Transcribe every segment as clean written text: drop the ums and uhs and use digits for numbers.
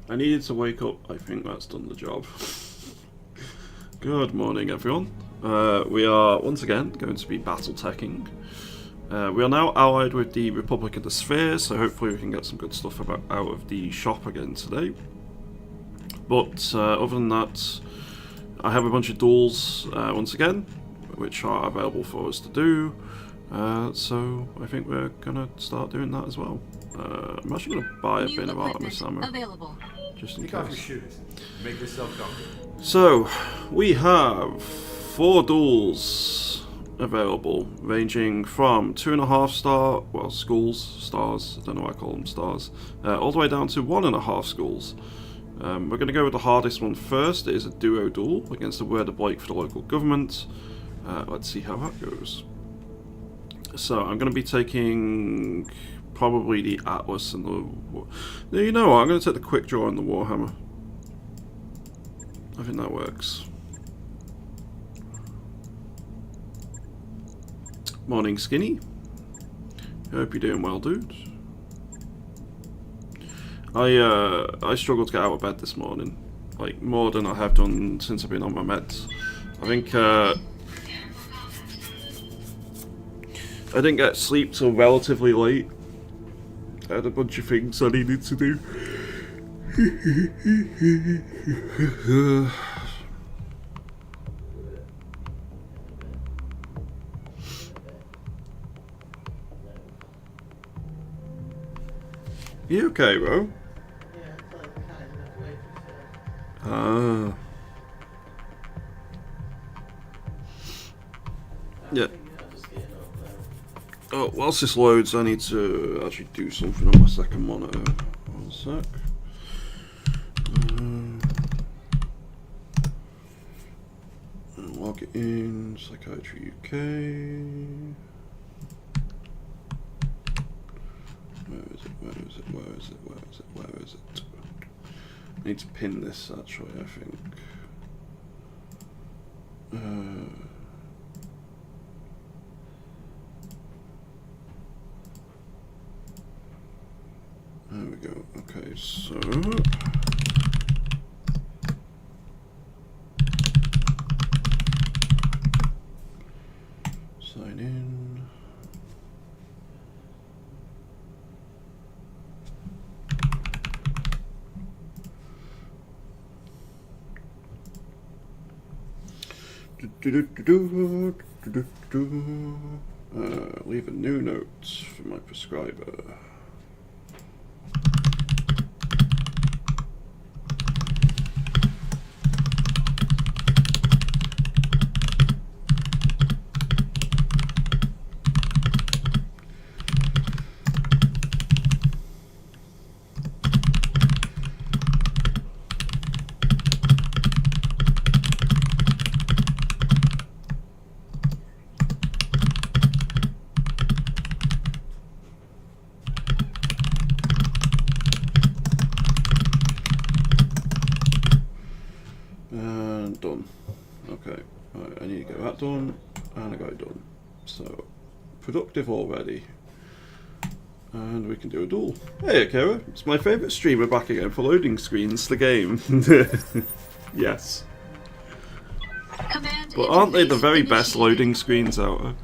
I needed to wake up. I think that's done the job. Good morning, everyone. We are once again going to be battle teching. We are now allied with the Republic of the Sphere, so hopefully we can get some good stuff out of the shop again today. But other than that, I have a bunch of duels once again, which are available for us to do. So I think we're gonna start doing that as well. I'm actually gonna buy a bin of Artemis ammo, just in case. Off your shoes. Make yourself comfortable. So we have 4 duels available, ranging from 2.5 star, well, stars, I don't know why I call them stars, all the way down to 1.5 schools. We're going to go with the hardest one first. It is a duo duel against the Word of Blake for the local government. Let's see how that goes. So I'm going to be taking probably the Atlas and the... You know what, I'm going to take the Quick Draw and the Warhammer. I think that works. Morning, Skinny. Hope you're doing well, dude. I struggled to get out of bed this morning, like more than I have done since I've been on my meds. I think I didn't get sleep till relatively late. I had a bunch of things I needed to do. You okay, bro? Ah. Yeah. Oh, whilst this loads, I need to actually do something on my second monitor. One sec. Log it in. Psychiatry UK. Where is it? Where is it? Where is it? Where is it? Where is it? I need to pin this actually, I think. There we go. Okay, so sign in. Leave a new note for my prescriber. Done. Okay, right, I need to get that done, and I got it done. So, productive already. And we can do a duel. Hey Akira, it's my favourite streamer back again for loading screens, the game. Yes. But aren't they the very best loading screens out there?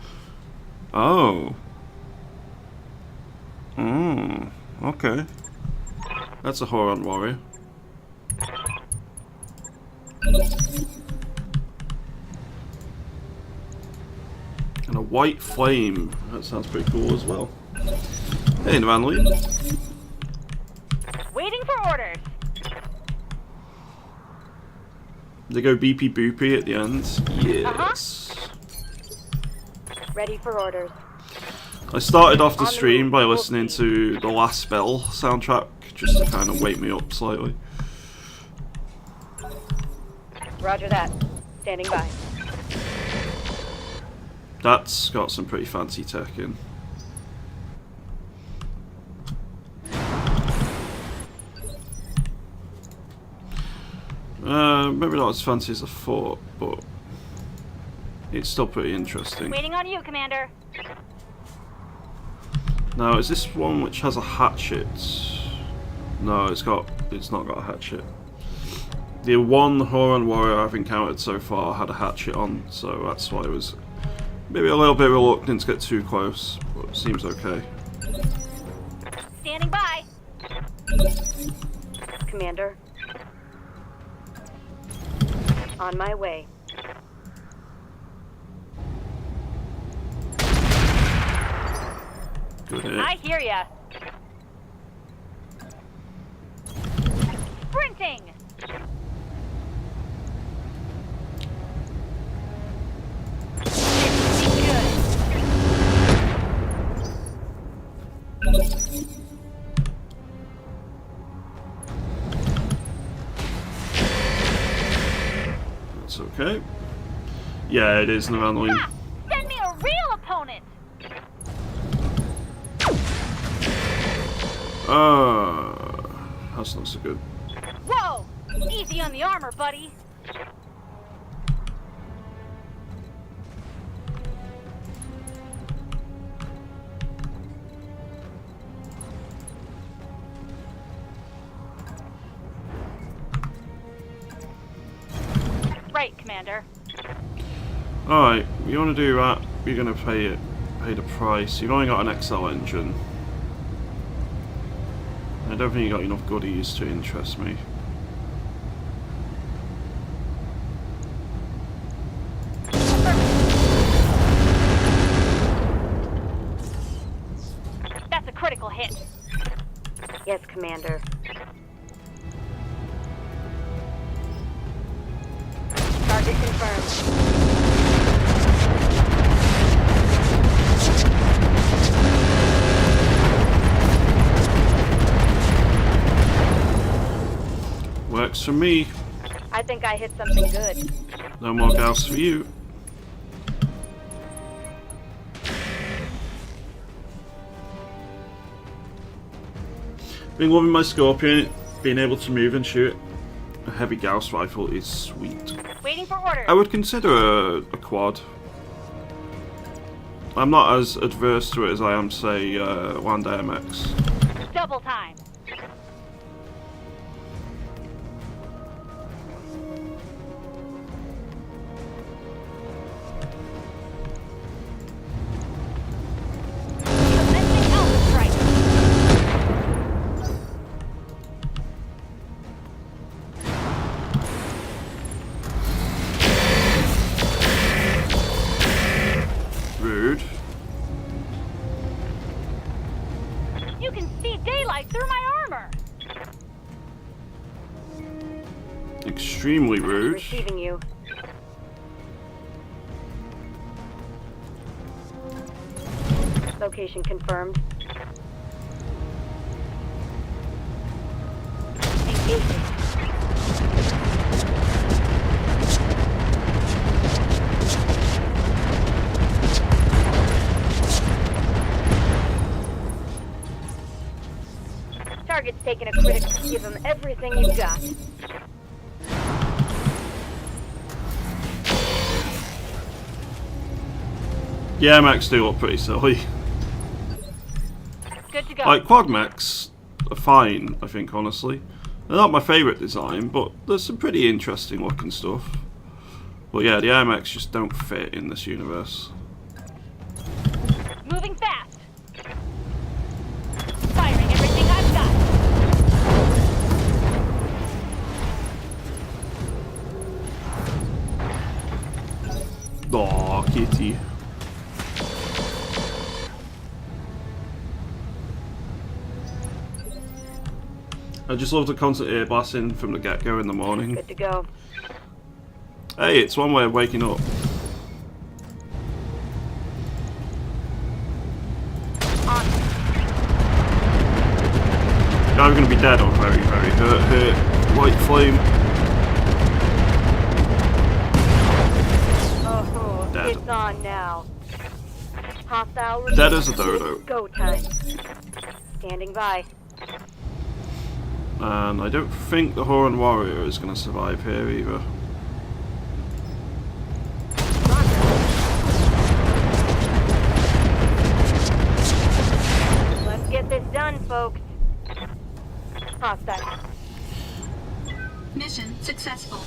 Oh. Okay. That's a Horon warrior. And a white flame. That sounds pretty cool as well. Hey, Vanley. Waiting for orders. They go beepy boopy at the end. Yes. Ready for orders. I started off the stream by listening to the Last Spell soundtrack just to kind of wake me up slightly. Roger that. Standing by. That's got some pretty fancy tech in. Maybe not as fancy as I thought, but it's still pretty interesting. Waiting on you, Commander. Now, is this one which has a hatchet? No, it's not got a hatchet. The one Horan warrior I've encountered so far had a hatchet on, so that's why I was maybe a little bit reluctant to get too close, but it seems okay. Standing by. Commander. On my way. Good hit. I hear ya. Sprinting. That's okay. Yeah, it is Navanline. Ah, send me a real opponent. That's not so good. Whoa! Easy on the armor, buddy. Right, Commander. Alright, you want to do that, you're going to pay the price. You've only got an XL engine. I don't think you got enough goodies to interest me. That's a critical hit. Yes, Commander. Target confirmed. Works for me. I think I hit something good. No more Gauss for you. Been loving my Scorpion. Being able to move and shoot a heavy Gauss rifle is sweet. Waiting for orders. I would consider a quad. I'm not as adverse to it as I am, say, Land AMX. Double time. Commencing Alpha strike. Rude. You can see daylight through my armor. Extremely rude. Receiving you. Location confirmed. Engaging. Target's taking a critical. Give him everything you've got. Yeah, mechs do look pretty silly. Good to go. Like, quad mechs are fine, I think, honestly. They're not my favourite design, but there's some pretty interesting looking stuff. But yeah, the AMX just don't fit in this universe. Moving fast. Firing everything I've got. Aw, kitty. I just love the constant ear blasting from the get-go in the morning. Good to go. Hey, it's one way of waking up. On. I'm going to be dead or very, very hurt. White flame. Oh, Dead. it's on now. Hostile. Dead as a dodo. Go time. Standing by. And I don't think the Horan Warrior is going to survive here either. Let's get this done, folks. hostile. Mission successful.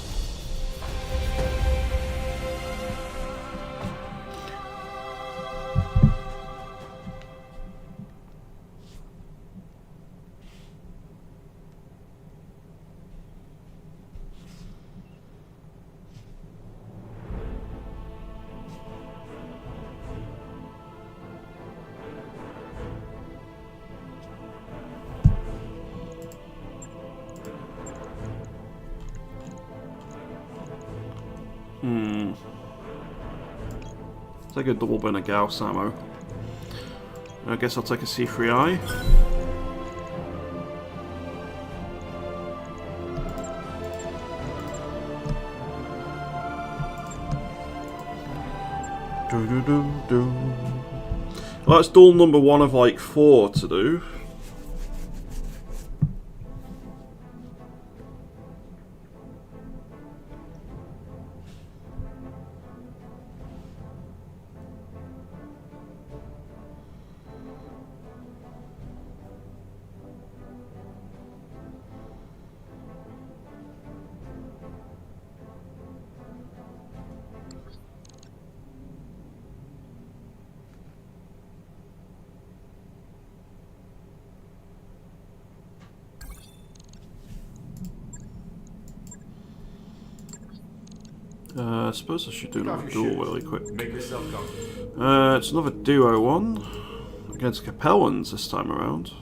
Take a double bin of Gauss ammo. I guess I'll take a C3I. Well, that's duel number 1 of like 4 to do. I suppose I should do another duel really quick. Make yourself comfortable. It's another duo one against Capellans this time around.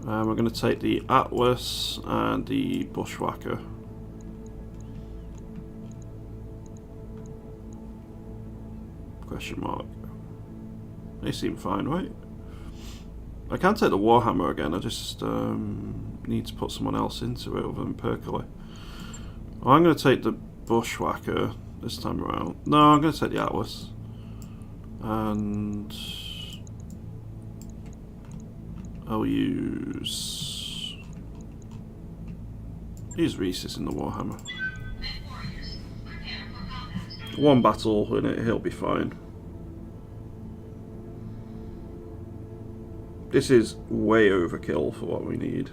We're going to take the Atlas and the Bushwhacker. Question mark. They seem fine, right? I can take the Warhammer again, I just need to put someone else into it other than Perkele. Well, I'm going to take the Bushwhacker this time around. No, I'm going to take the Atlas. And I'll use Rhesus in the Warhammer. One battle and he'll be fine. This is way overkill for what we need.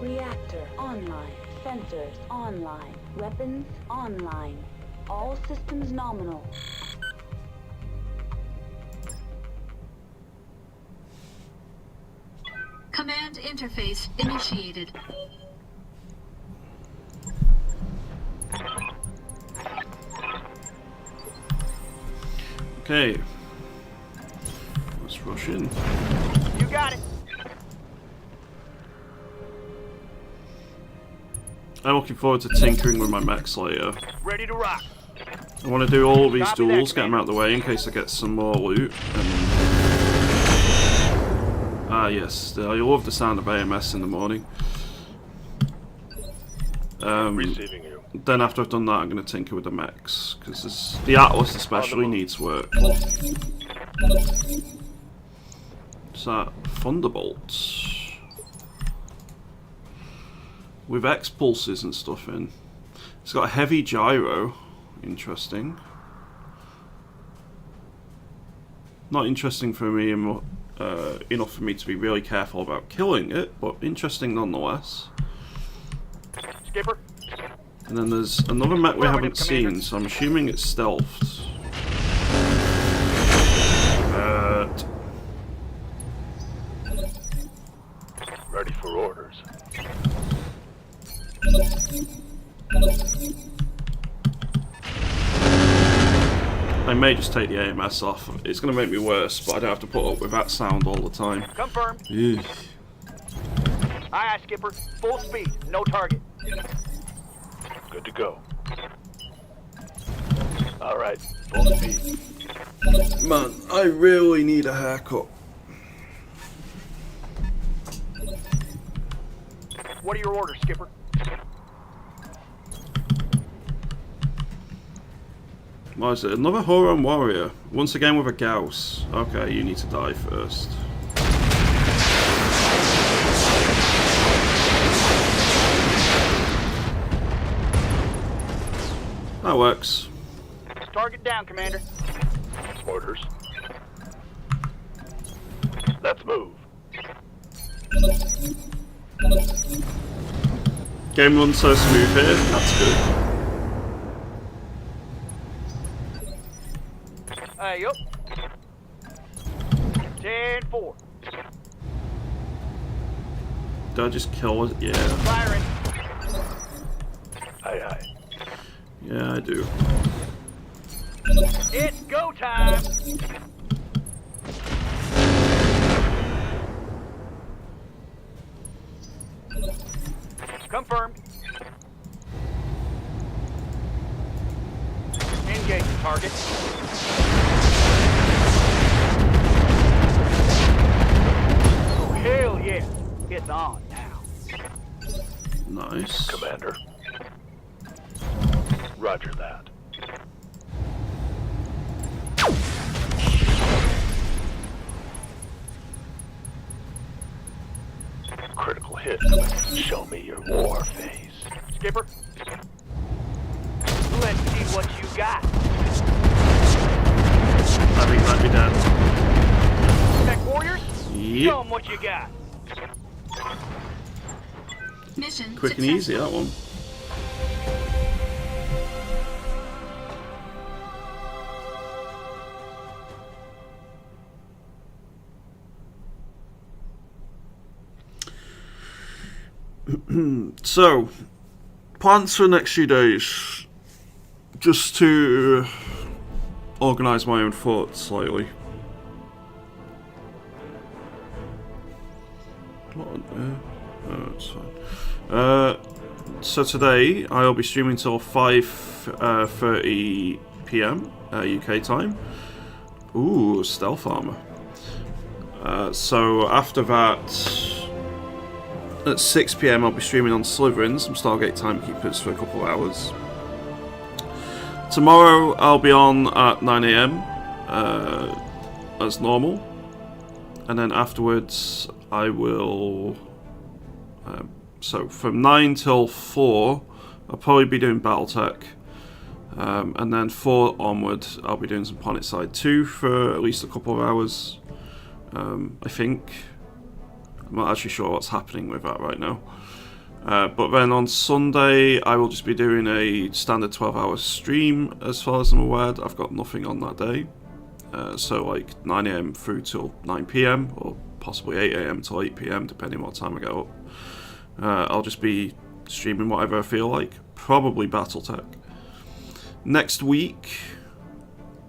Reactor online. Sensors online. Weapons online. All systems nominal. Command interface initiated. Okay. Let's rush in. You got it. I'm looking forward to tinkering with my mechs later. Ready to rock. I want to do all of these Copy that, duels, get them out of the way in case I get some more loot. Ah yes, I love the sound of AMS in the morning. Receiving you. Then after I've done that, I'm going to tinker with the mechs, because the Atlas especially needs work. It's that Thunderbolt with X pulses and stuff in. It's got a heavy gyro. Interesting. Not interesting for me enough for me to be really careful about killing it, but interesting nonetheless. Skipper. And then there's another mech we haven't seen, so I'm assuming it's stealthed. Ready for orders. I may just take the AMS off. It's going to make me worse, but I don't have to put up with that sound all the time. Confirmed. Eugh. Aye, aye, Skipper. Full speed. No target. Good to go. All right. Full speed. Man, I really need a haircut. What are your orders, Skipper? What is it? Another Huron warrior. Once again with a Gauss. Okay, you need to die first. That works. Target down, Commander. Orders. Let's move. Game runs so smooth here. That's good. Yup. 10-4. Did I just kill it? Yeah. Firing. Aye, aye. Yeah, I do. It's go time. Confirmed. Engage the target. Oh, hell yeah. It's on now. Nice. Commander. Roger that. Critical hit. Show me your war face. Skipper. Let's see what you got. I think that'd be dead. Tech warriors? Yep. Show them what you got. Mission Quick and easy, that one. So, plans for the next few days. Just to organise my own thoughts slightly. What on earth? Oh, it's fine. So today I'll be streaming till 5:30 PM UK time. Ooh, stealth armor. So after that, at 6 PM I'll be streaming on Slytherin, some Stargate Timekeepers for a couple of hours. Tomorrow I'll be on at 9 AM as normal, and then afterwards I will. So from 9 till 4 I'll probably be doing Battletech, and then 4 onward I'll be doing some Planetside 2 for at least a couple of hours. I think. I'm not actually sure what's happening with that right now. But then on Sunday, I will just be doing a standard 12-hour stream, as far as I'm aware. I've got nothing on that day. So like 9 AM through till 9 PM, or possibly 8 AM till 8 PM, depending on what time I get up. I'll just be streaming whatever I feel like. Probably Battletech. Next week,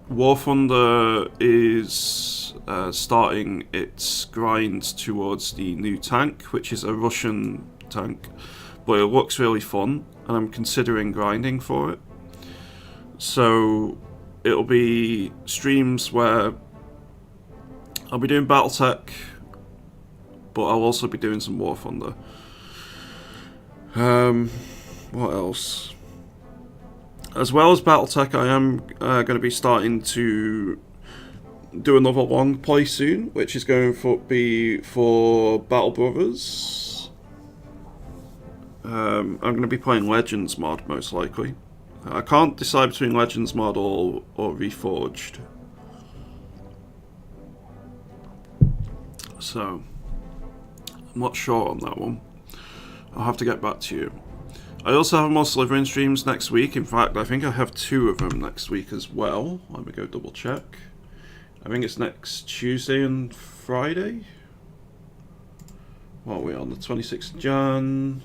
War Thunder is starting its grind towards the new tank, which is a Russian tank, but it looks really fun, and I'm considering grinding for it. So it'll be streams where I'll be doing Battletech, but I'll also be doing some War Thunder. What else? As well as Battletech, I am going to be starting to do another long play soon, which is going to be for Battle Brothers. I'm going to be playing Legends mod, most likely. I can't decide between Legends mod or Reforged. So, I'm not sure on that one. I'll have to get back to you. I also have more Slithering streams next week. In fact, I think I have 2 of them next week as well. Let me go double check. I think it's next Tuesday and Friday. What are we on? The 26th of Jan.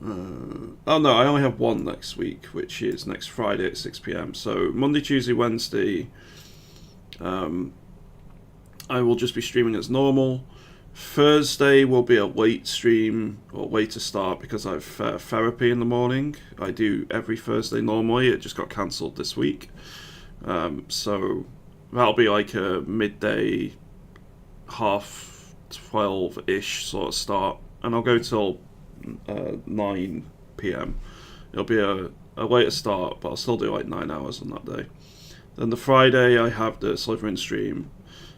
Oh no, I only have 1 next week, which is next Friday at 6 PM. So Monday, Tuesday, Wednesday, I will just be streaming as normal. Thursday will be a late stream, or later start, because I have therapy in the morning. I do every Thursday normally, it just got cancelled this week. So that'll be like a midday, 12:30-ish sort of start, and I'll go till 9 PM. It'll be a later start, but I'll still do like 9 hours on that day. Then the Friday I have the Slithering stream.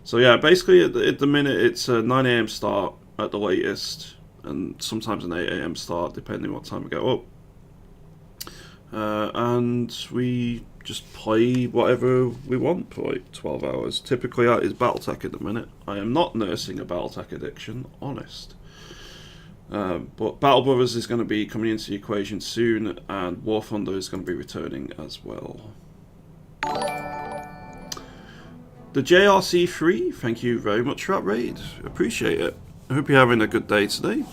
So yeah, basically at the minute it's a 9 AM start at the latest, and sometimes an 8 AM start depending what time we get up. And we just play whatever we want for like 12 hours. Typically that is Battletech at the minute. I am not nursing a Battletech addiction, honest. But Battle Brothers is going to be coming into the equation soon, and War Thunder is going to be returning as well. The JRC3, thank you very much for that raid. Appreciate it. I hope you're having a good day today.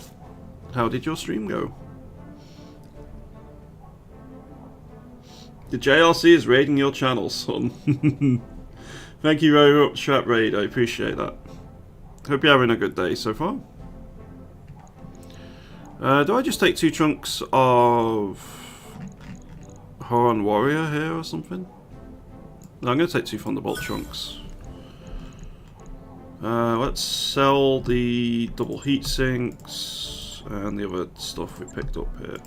How did your stream go? The JRC is raiding your channel, son. Thank you very much for that raid. I appreciate that. Hope you're having a good day so far. Do I just take 2 chunks of Horon Warrior here or something? No, I'm going to take 2 Thunderbolt chunks. Let's sell the double heat sinks and the other stuff we picked up here.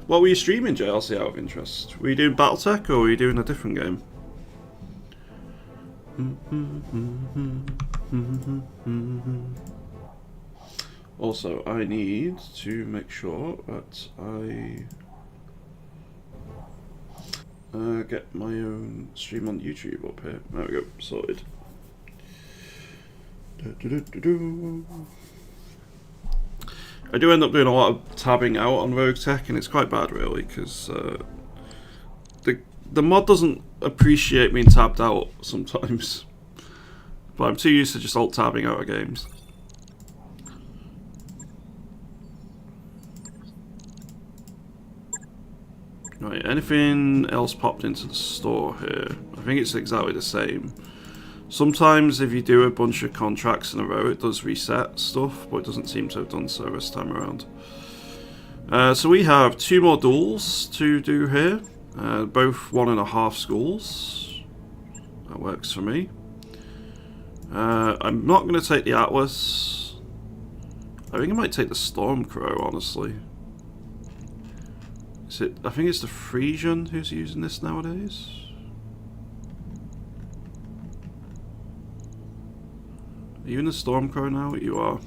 What were you streaming, JLC, out of interest? Were you doing Battletech or were you doing a different game? Also, I need to make sure that I get my own stream on YouTube up here. There we go, sorted. I do end up doing a lot of tabbing out on Rogue Tech, and it's quite bad really, because the mod doesn't appreciate being tabbed out sometimes. But I'm too used to just alt-tabbing out of games. Right, anything else popped into the store here? I think it's exactly the same. Sometimes if you do a bunch of contracts in a row, it does reset stuff, but it doesn't seem to have done so this time around. So we have 2 more duels to do here, both 1.5 schools. That works for me. I'm not going to take the Atlas. I think I might take the Stormcrow, honestly. Is it? I think it's the Frisian who's using this nowadays. Are you in the Stormcrow now? You are.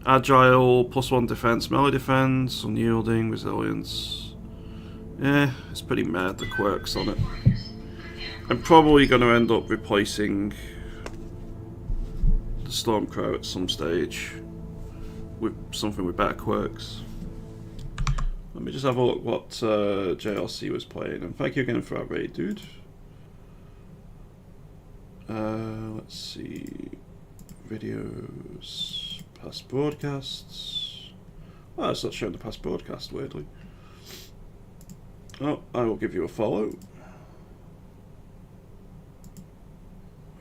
Agile, +1 defense, melee defense, unyielding, resilience. Yeah, it's pretty mad, the quirks on it. I'm probably going to end up replacing the Stormcrow at some stage with something with better quirks. Let me just have a look what JLC was playing, and thank you again for that raid, dude. Let's see, videos, past broadcasts. Oh, it's not showing the past broadcast, weirdly. Oh, I will give you a follow.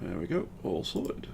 There we go, all sorted.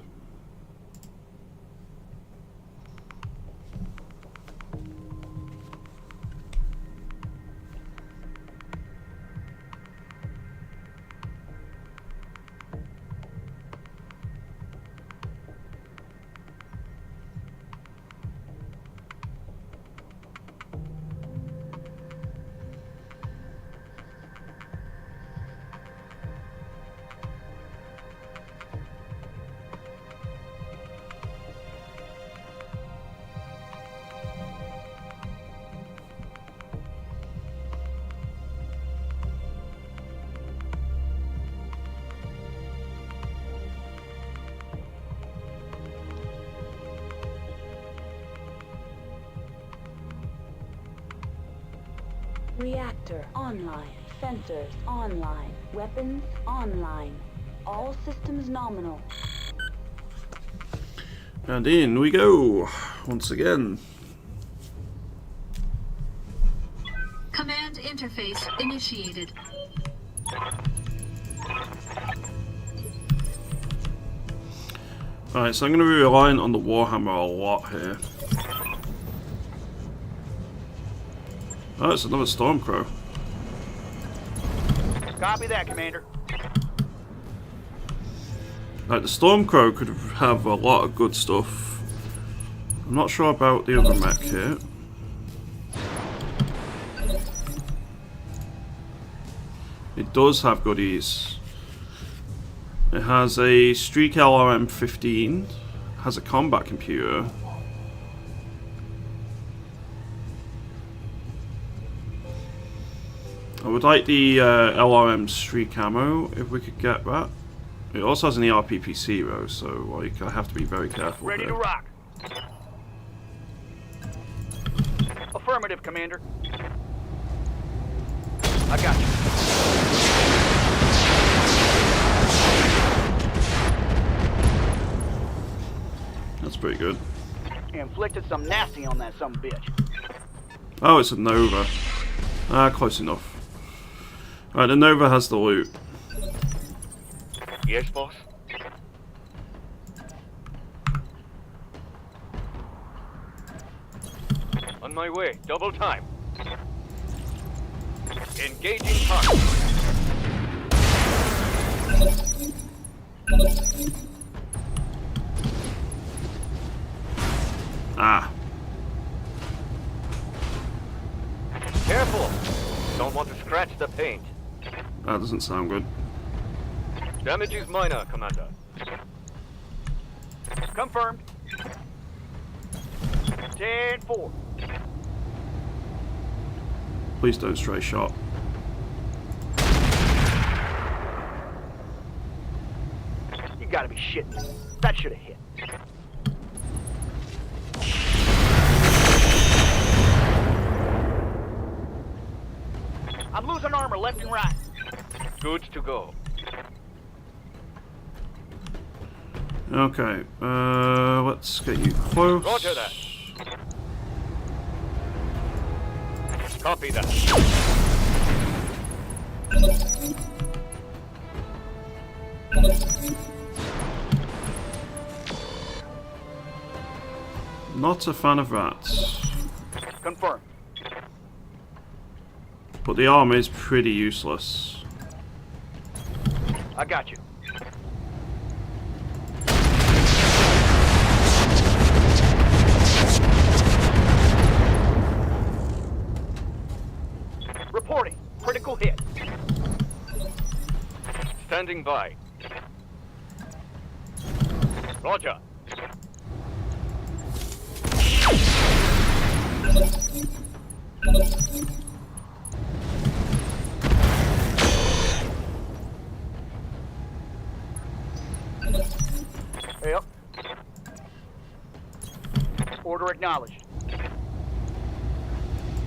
Reactor online. Sensors online. Weapons online. All systems nominal. And in we go once again. Command interface initiated. Alright, so I'm going to be relying on the Warhammer a lot here. Oh, it's another Stormcrow. Copy that, Commander. Like, the Stormcrow could have a lot of good stuff. I'm not sure about the other mech here. It does have goodies. It has a Streak LRM-15, has a combat computer. I would like the LRM Streak ammo, if we could get that. It also has an ERPPC though, so like, I have to be very careful Ready here. to rock. Affirmative, Commander. I got you. That's pretty good. Inflicted some nasty on that sumbitch. Oh, it's a Nova. Ah, close enough. Right, the Nova has the loot. Yes, boss? On my way. Double time. Engaging target. Ah, Careful. Don't want to scratch the paint. that doesn't sound good. Damage is minor, Commander. Confirmed. 10-4. Please don't stray shot. You gotta be shitting me. That should have hit. I'm losing armor left and right. Good to go. Okay, let's get you close. Roger that. Copy that. Not a fan of that. Confirmed. But the armor is pretty useless. I got you. Reporting. Critical hit. Standing by. Roger. Yep. Order acknowledged.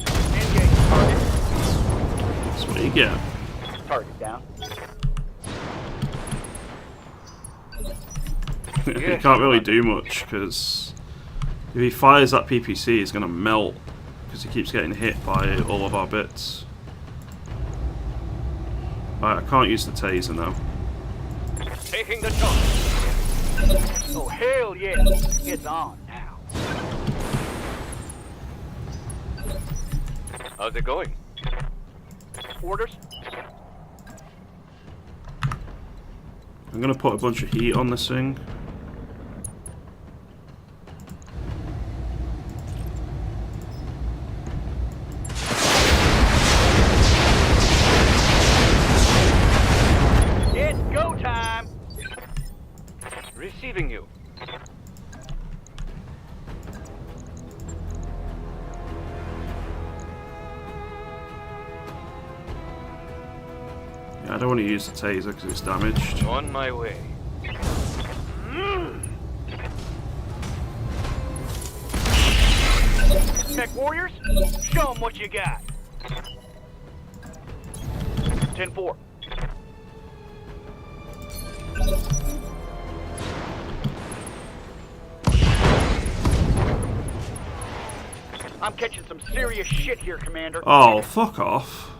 Engage target. That's what you get. Target down. He can't really do much, because if he fires that PPC, he's going to melt, because he keeps getting hit by all of our bits. Right, I can't use the taser now. Taking the charge. Oh, hell yeah. It's on now. How's it going? Orders? I'm going to put a bunch of heat on this thing. It's go time. Receiving you. Yeah, I don't want to use the taser because it's damaged. On my way. Tech warriors, show them what you got. 10-4. I'm catching some serious shit here, Commander. Oh, fuck off.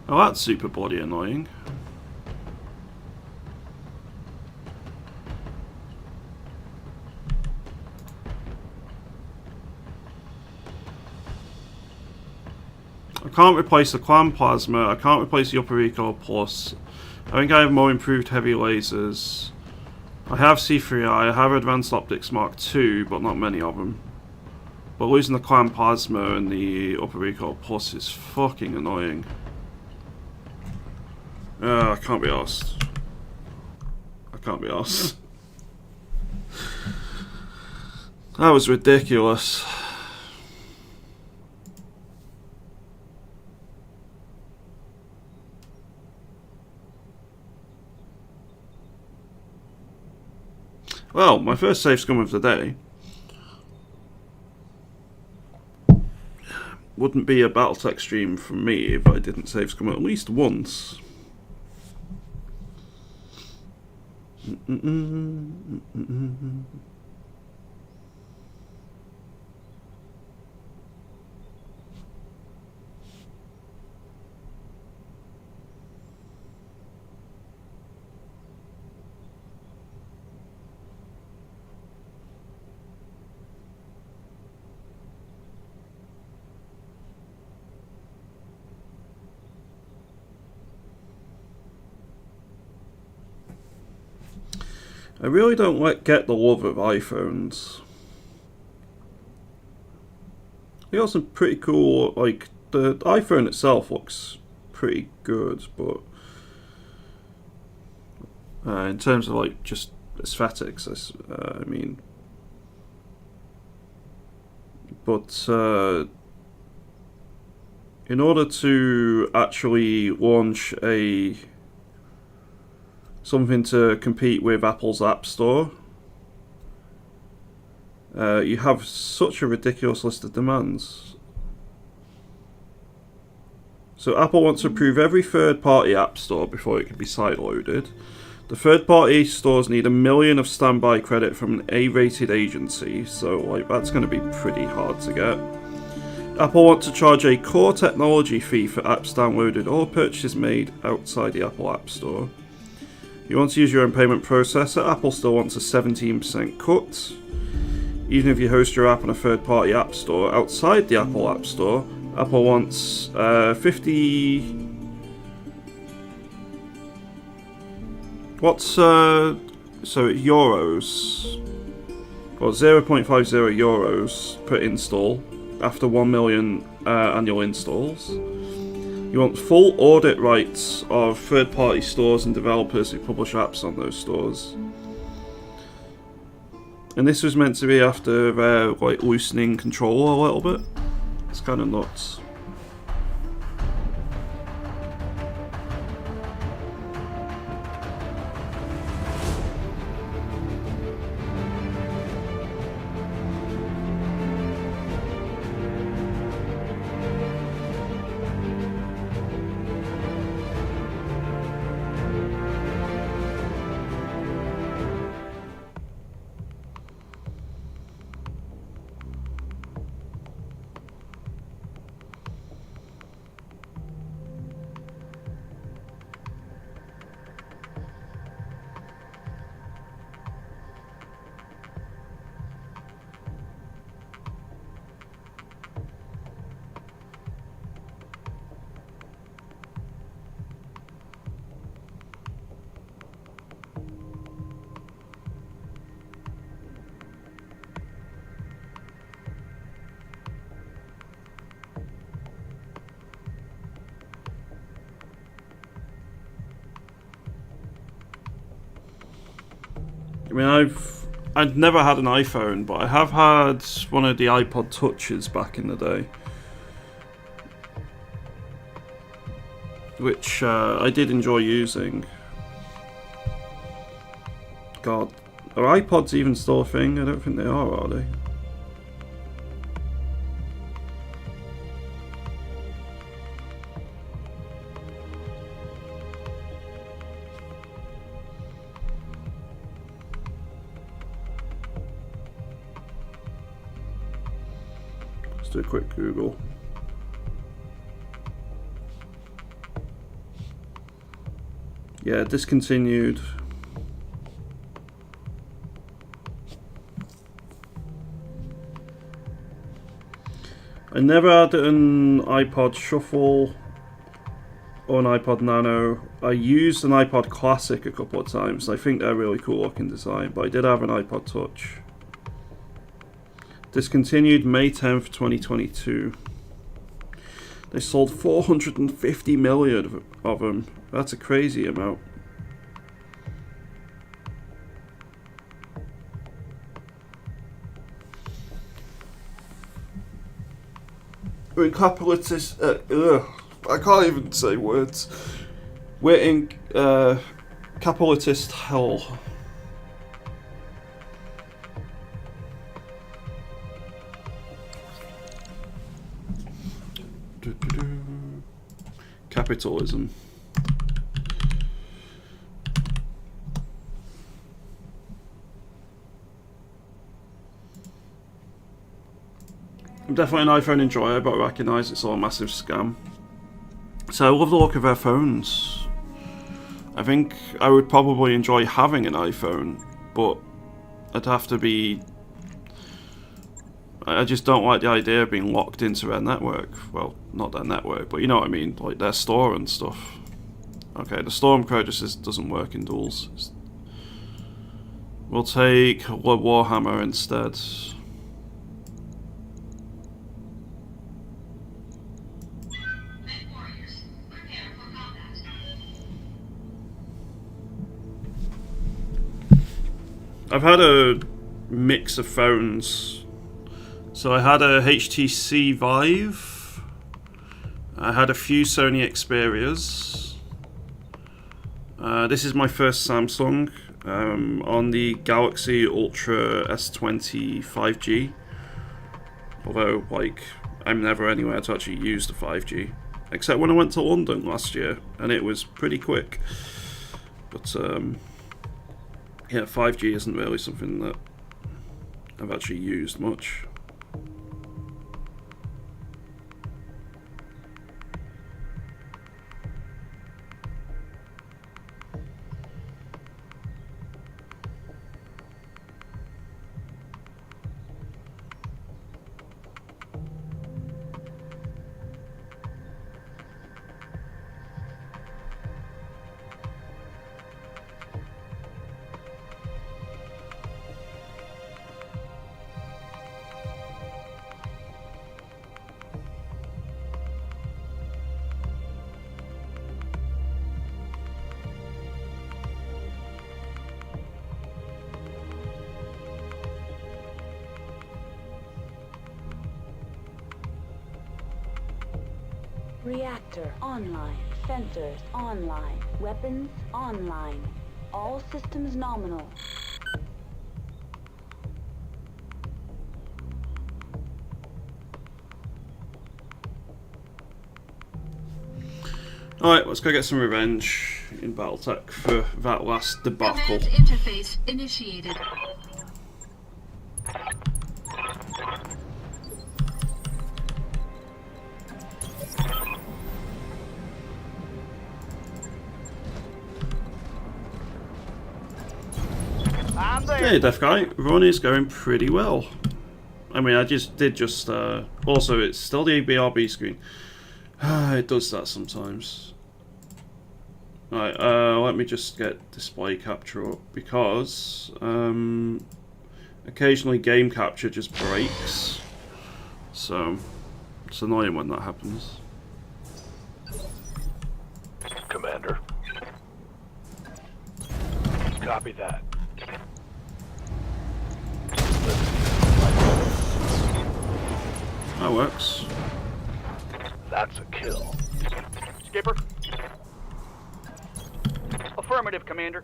Oh, that's super bloody annoying. I can't replace the Clan Plasma, I can't replace the Upper Recoil Plus. I think I have more improved heavy lasers. I have C3I, I have Advanced Optics Mark II, but not many of them. But losing the Clan Plasma and the Upper Recoil Plus is fucking annoying. I can't be arsed. I can't be arsed. That was ridiculous. Well, my first save scum of the day wouldn't be a Battletech stream from me if I didn't save scum at least once. I really don't get the love of iPhones. They got some pretty cool, like, the iPhone itself looks pretty good, but in terms of, like, just aesthetics, I mean. But in order to actually launch something to compete with Apple's App Store, you have such a ridiculous list of demands. So Apple wants to approve every third-party app store before it can be side-loaded. The third-party stores need 1 million of standby credit from an A-rated agency, so like that's going to be pretty hard to get. Apple wants to charge a core technology fee for apps downloaded or purchases made outside the Apple App Store. You want to use your own payment processor, Apple still wants a 17% cut. Even if you host your app on a third-party app store outside the Apple App Store, Apple wants 50... What's... so euros... Well, 0.50 euros per install after 1 million annual installs. You want full audit rights of third-party stores and developers who publish apps on those stores. And this was meant to be after like loosening control a little bit. It's kind of nuts. I mean, I'd never had an iPhone, but I have had one of the iPod Touches back in the day. which I did enjoy using. God, are iPods even still a thing? I don't think they are they? Let's do a quick Google. Yeah, discontinued. I never had an iPod Shuffle or an iPod Nano. I used an iPod Classic a couple of times. I think they're really cool looking design, but I did have an iPod Touch. Discontinued May 10th, 2022. They sold 450 million of them. That's a crazy amount. We're in capitalist. I can't even say words. We're in capitalist hell. Capitalism. I'm definitely an iPhone enjoyer, but I recognise it's all a massive scam. So I love the look of their phones. I think I would probably enjoy having an iPhone, but I'd have to be... I just don't like the idea of being locked into their network. Well, not their network, but you know what I mean, like their store and stuff. Okay, the Stormcrow just doesn't work in duels. We'll take the Warhammer instead. I've had a mix of phones. So I had a HTC Vive. I had a few Sony Xperias. This is my first Samsung on the Galaxy Ultra S20 5G. Although, like, I'm never anywhere to actually use the 5G. Except when I went to London last year, and it was pretty quick. But, yeah, 5G isn't really something that I've actually used much. Reactor online. Sensors online. Weapons online. All systems nominal. Alright, let's go get some revenge in Battletech for that last debacle. Command interface initiated. Hey, Deaf Guy, run is going pretty well. I mean, I did also, it's still the BRB screen. It does that sometimes. Alright, let me just get display capture up because occasionally game capture just breaks. So it's annoying when that happens. Commander. Copy that. That works. That's a kill. Skipper, Affirmative, Commander.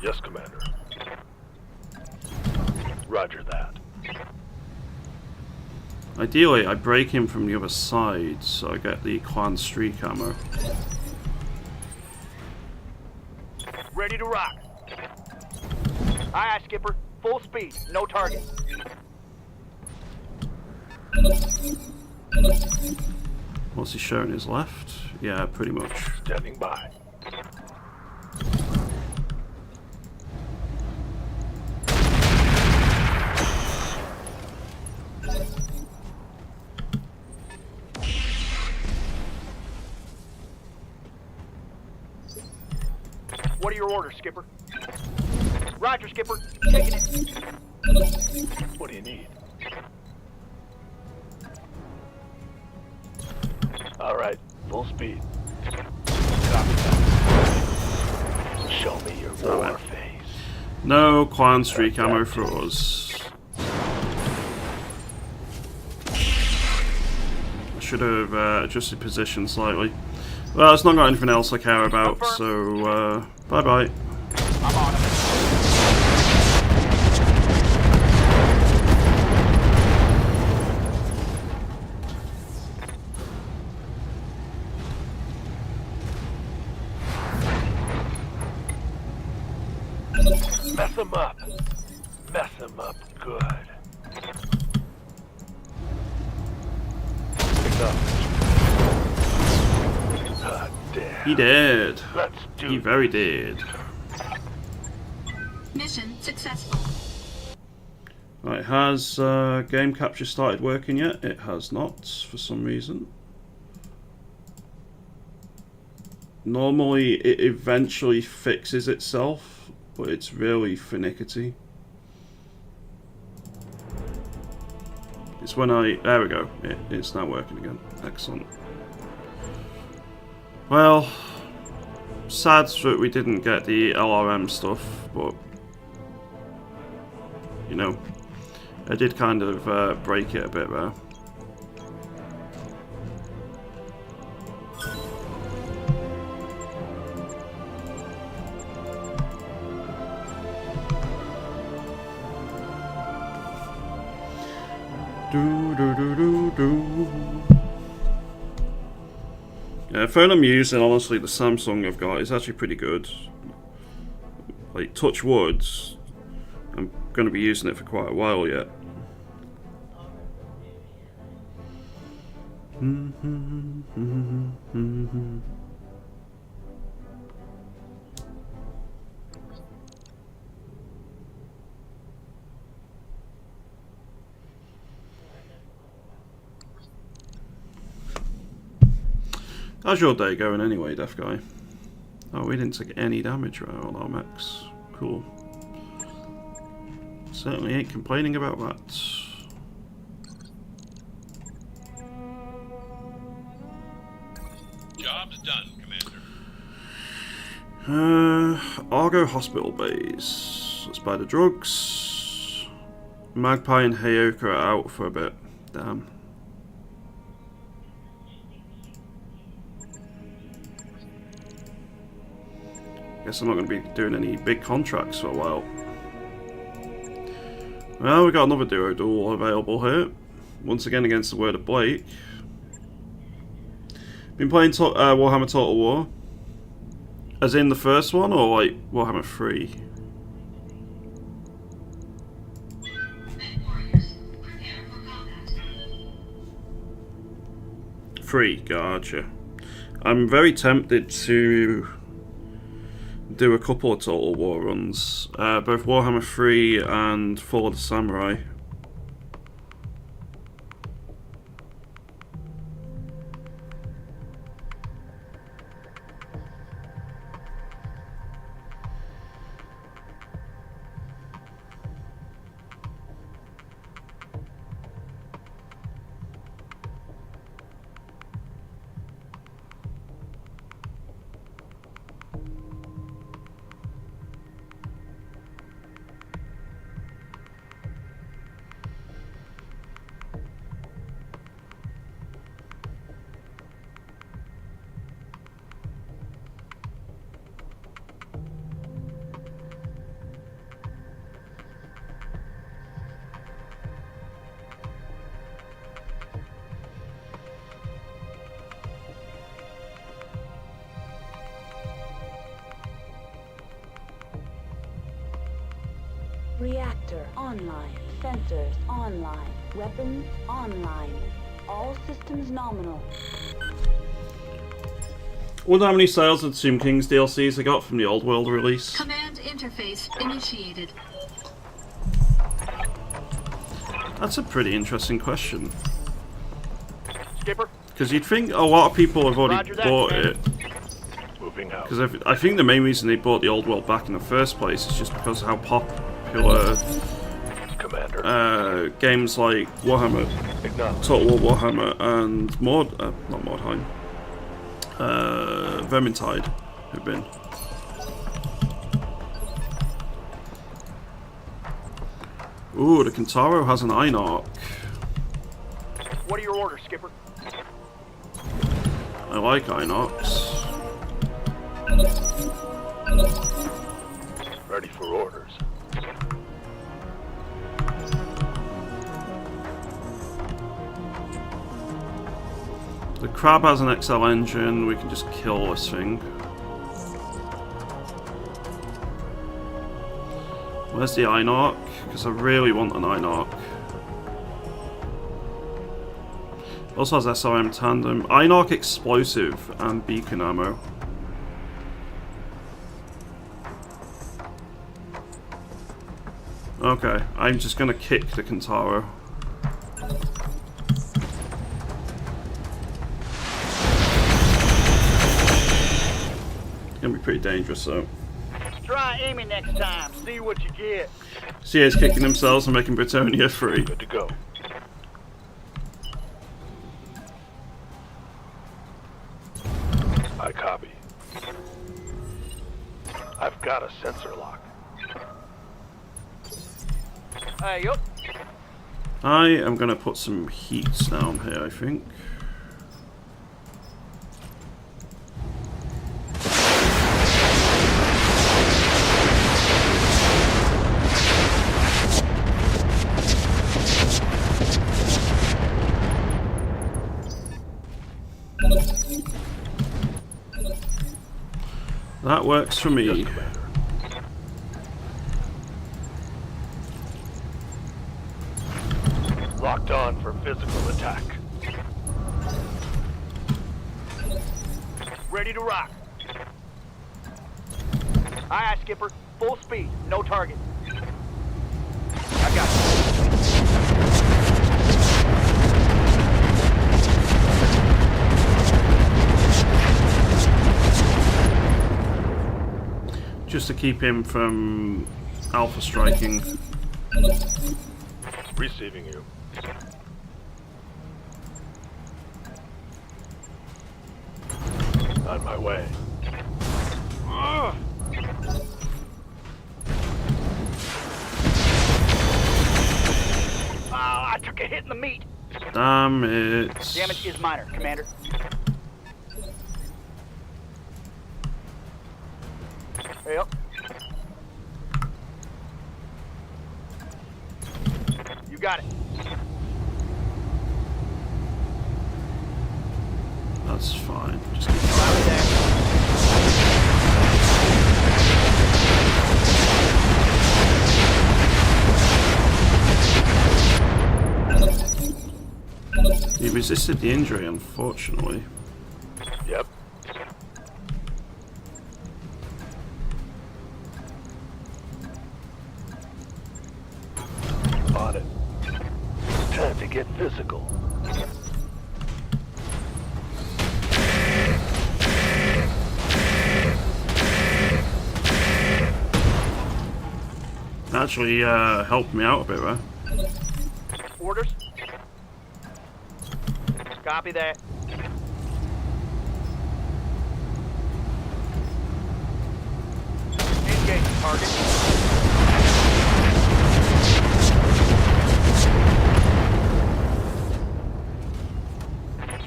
Yes, Commander. Roger that. Ideally, I break him from the other side so I get the clan streak ammo. Ready to rock. Aye, aye, Skipper. Full speed. No target. What's he showing his left? Yeah, pretty much. Standing by. What are your orders, Skipper? Roger, Skipper. Taking it. What do you need? All right, full speed. Copy that. Show me your war face. No clan streak ammo for us. I should have adjusted position slightly. Well, it's not got anything else I care about, so bye-bye. I'm on it. Mess him up. Mess him up good. Pick up. Ah, damn. He did. Let's do He very did. Mission successful. Right, has game capture started working yet? It has not, for some reason. Normally it eventually fixes itself, but it's really finicky. It's when there we go, it's now working again. Excellent. Well, sad that we didn't get the LRM stuff, but you know, I did kind of break it a bit there. Yeah, the phone I'm using, honestly, the Samsung I've got is actually pretty good. Like, touch wood, I'm going to be using it for quite a while yet. How's your day going anyway, Deaf Guy? Oh, we didn't take any damage right on our mechs. Cool. Certainly ain't complaining about that. Job's done, Commander. Argo Hospital Base. Let's buy the drugs. Magpie and Heyoka are out for a bit. Damn. Guess I'm not going to be doing any big contracts for a while. Well, we got another duo available here. Once again against the Word of Blake. Been playing Warhammer Total War. As in the first one, or like Warhammer 3? Free, gotcha. I'm very tempted to do a couple of Total War runs, both Warhammer 3 and Fall of the Samurai. Reactor online. Sensors online. Weapons online. All systems nominal. Wonder how many sales of Tomb King's DLCs they got from the Old World release. Command interface initiated. That's a pretty interesting question. Skipper, Because you'd think a lot of people have already Roger that, bought man. it. Moving out. Because I think the main reason they bought the Old World back in the first place is just because of how popular Commander. games like Warhammer, Acknowledge. Total War Warhammer, and not Mordheim, Vermintide have been. Ooh, the Kentaro has an Einarch. what are your orders, Skipper? I like Einarchs. Ready for orders. The Crab has an XL engine, we can just kill this thing. Where's the Einarch? Because I really want an Einarch. Also has SRM tandem, Einarch explosive, and beacon ammo. Okay, I'm just gonna kick the Kentaro. Gonna be pretty dangerous though. Try aiming next time. See what you get. CA's kicking themselves and making Britonia free. Good to go. I copy. I've got a sensor lock. Hey, yup. I am gonna put some heats down here, I think. That works for me. Yes, Commander. Locked on for physical attack. Ready to rock. Aye, aye, Skipper. Full speed. No target. I got you. Just to keep him from alpha striking. Receiving you. On my way. Ugh. I took a hit in the meat. Damn it. Damage is minor, Commander. Yep. You got it. That's fine. Just keep Fire there. He resisted the injury, unfortunately. Yep. On it. Time to get physical. Actually, helped me out a bit there. Orders. Copy that. Engage target.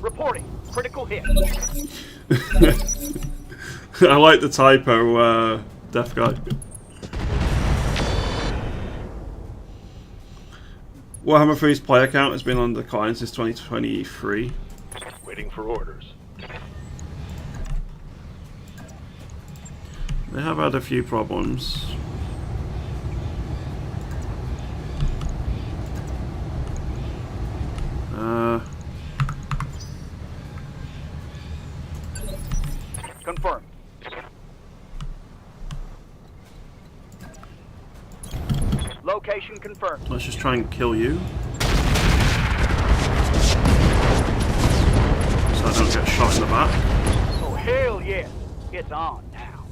Reporting. Critical hit. I like the typo, deaf guy. Warhammer 3's player count has been on decline since 2023. Waiting for orders. They have had a few problems. Location confirmed. Let's just try and kill you. So I don't get shot in the back. Oh, hell yes. It's on now.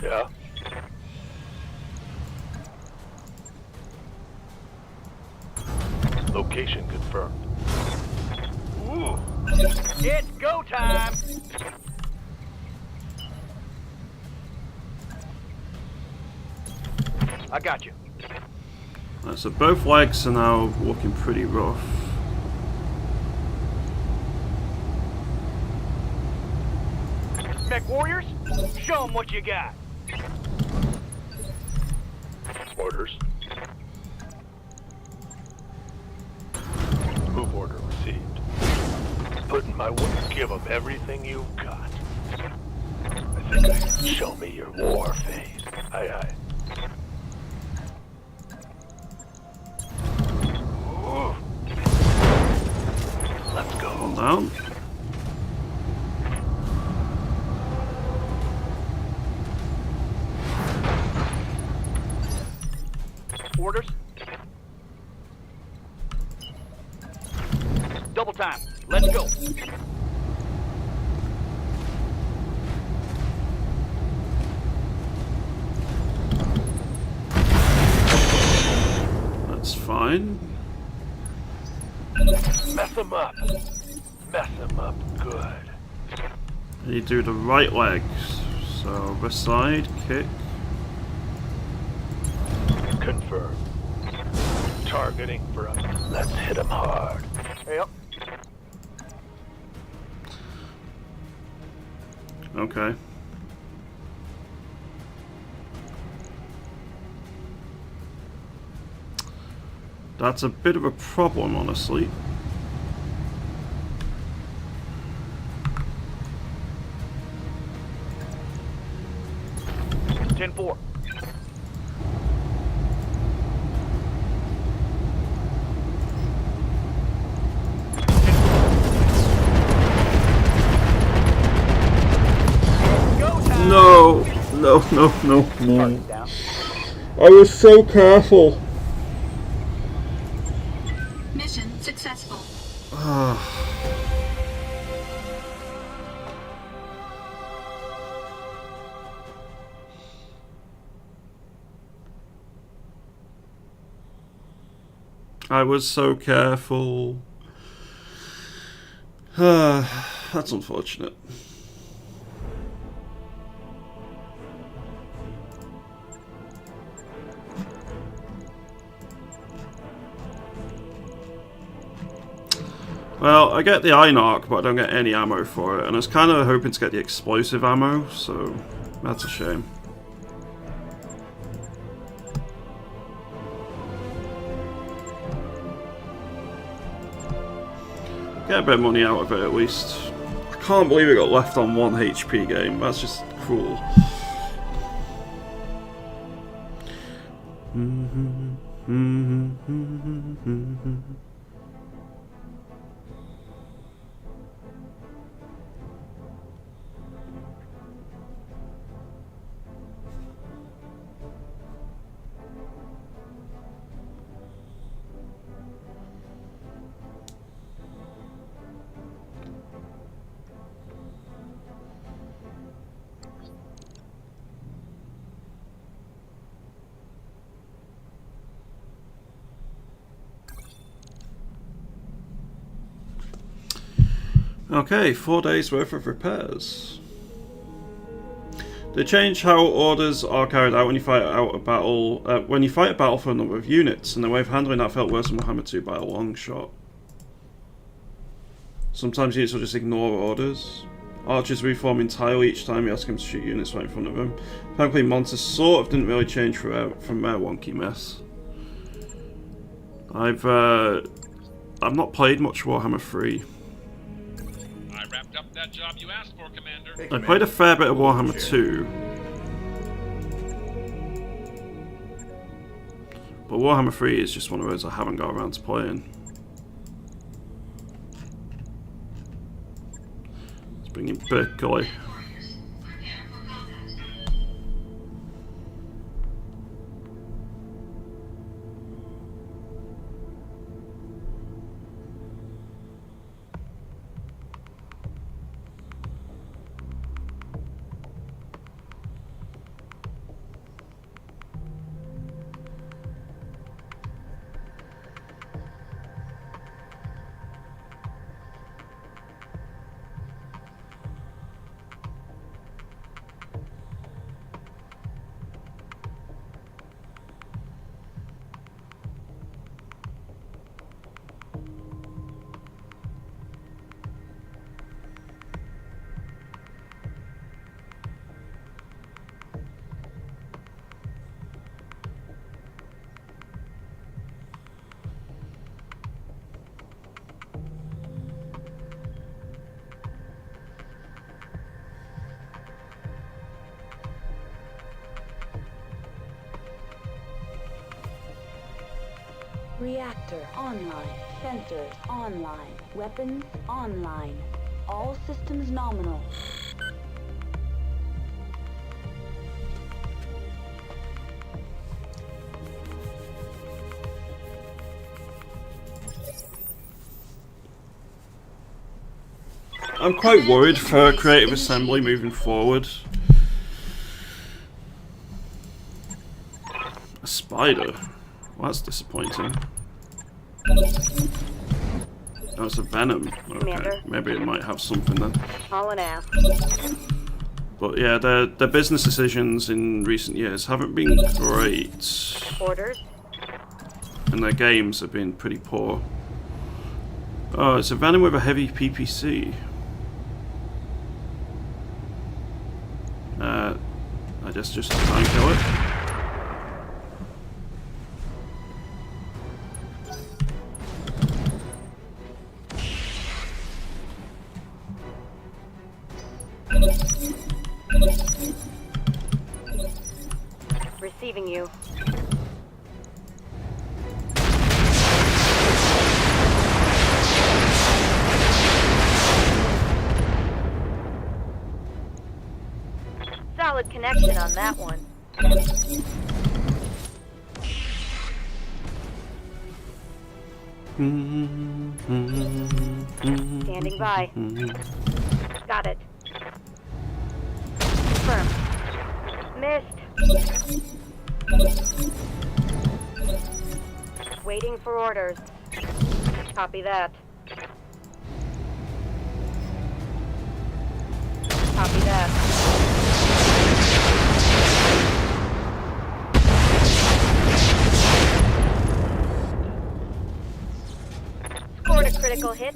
Yeah? Location confirmed. Ooh. It's go time. I got you. Right, so both legs are now looking pretty rough. Mech warriors, show them what you got. Orders. Move order received. Put in my work. Give them everything you've got. I think I can show me your war face. Aye, aye. Ooh. Let's go. One down. Orders. Double time. Let's go. That's fine. Mess them up. Mess them up good. You do the right leg. So this side, kick. Confirm. Targeting for us. Let's hit them hard. Yep. Okay. That's a bit of a problem, honestly. Ten-4. No, no, no, no, no. Target down. I was so careful. Mission successful. I was so careful. That's unfortunate. Well, I get the iron arc, but I don't get any ammo for it, and I was kind of hoping to get the explosive ammo, so that's a shame. Get a bit of money out of it at least. I can't believe it got left on 1 HP game, that's just cruel. Okay, 4 days worth of repairs. They change how orders are carried out when you fight out a battle. When you fight a battle for a number of units, and the way of handling that felt worse than Warhammer 2 by a long shot. Sometimes units will just ignore orders. Archers reform entirely each time you ask them to shoot units right in front of them. Frankly, monsters sort of didn't really change from their wonky mess. I've not played much Warhammer 3. I wrapped up that job you asked for, Commander. I played a fair bit of Warhammer 2. But Warhammer 3 is just one of those I haven't got around to playing. Let's bring in Berkeley. Reactor online. Sensors online. Weapons online. All systems nominal. I'm quite worried for Creative Assembly moving forward. A spider? Well, that's disappointing. Oh, it's a venom. Okay, Commander. maybe it might have something then. Hauling ass. But yeah, their business decisions in recent years haven't been great. Orders. And their games have been pretty poor. Oh, it's a venom with a heavy PPC. I guess just try and kill it. Receiving you. Solid connection on that one. Standing by. Got it. Confirmed. Missed. Waiting for orders. Copy that. Copy that. Scored a critical hit.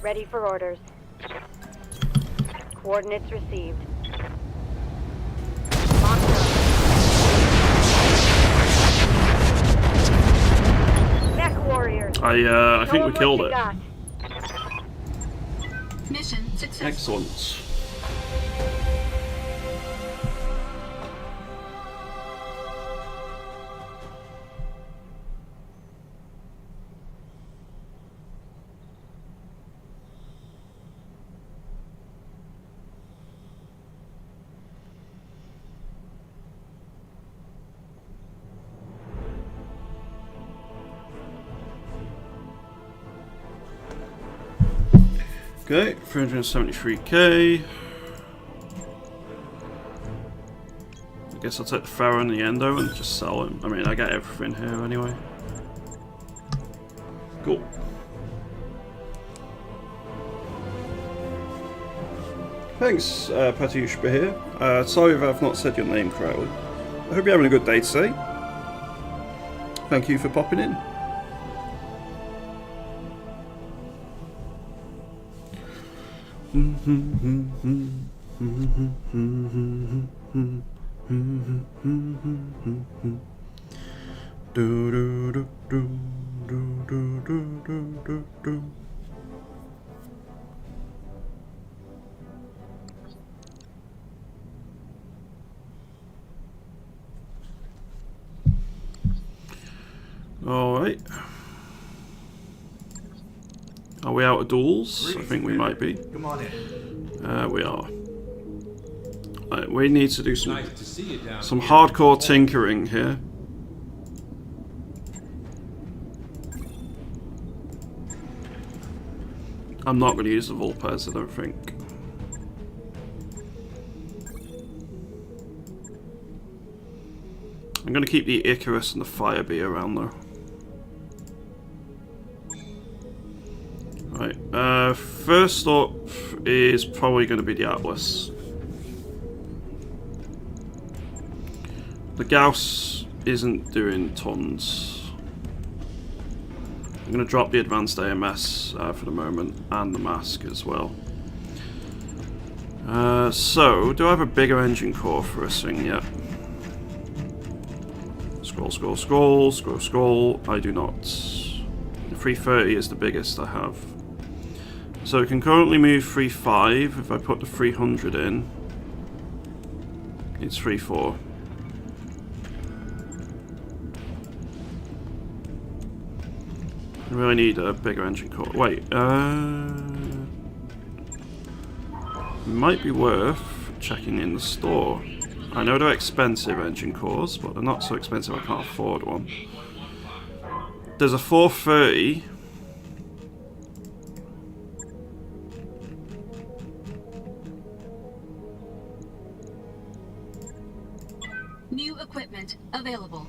Ready for orders. Coordinates received. Locked up. Mech warriors. I think Show we 'em killed what it. you got. Mission successful. Excellent. Okay, 373k. I guess I'll take the Pharaoh and the Endo and just sell him. I mean, I get everything here anyway. Cool. Thanks, Patyushba here. Sorry if I've not said your name correctly. I hope you're having a good day today. Thank you for popping in. All right. Are we out of duels? I think we might be. Come on in. We are. Right, we need to do some Nice to see you down some here. hardcore tinkering here. I'm not going to use the Vulpes, I don't think. I'm going to keep the Icarus and the Fire Bee around though. Right, first up is probably going to be the Atlas. The Gauss isn't doing tons. I'm going to drop the Advanced AMS for the moment, and the Mask as well. So, do I have a bigger engine core for a swing yet? Scroll. I do not. The 330 is the biggest I have. So we can currently move 3.5. If I put the 300 in, it's 3.4. really need a bigger engine core. Wait, might be worth checking in the store. I know they're expensive engine cores, but they're not so expensive I can't afford one. There's a 430. New equipment available.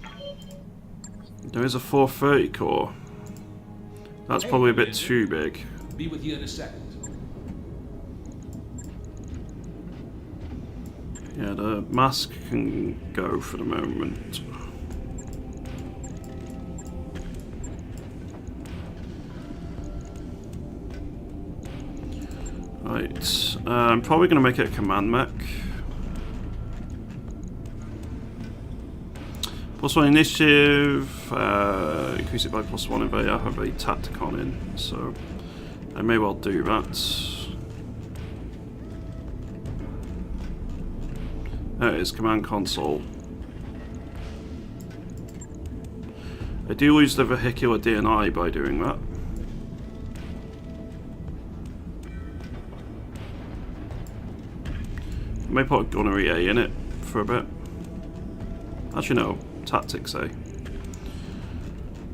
There is a 430 core. That's probably a bit too big. Be with you in a second. Yeah, the mask can go for the moment. Right, I'm probably going to make it a command mech. +1 initiative, increase it by +1 if I have a Tacticon in, so I may well do that. There it is, command console. I do lose the vehicular DNI by doing that. I may put a gunnery A in it for a bit. Actually no, tactics A.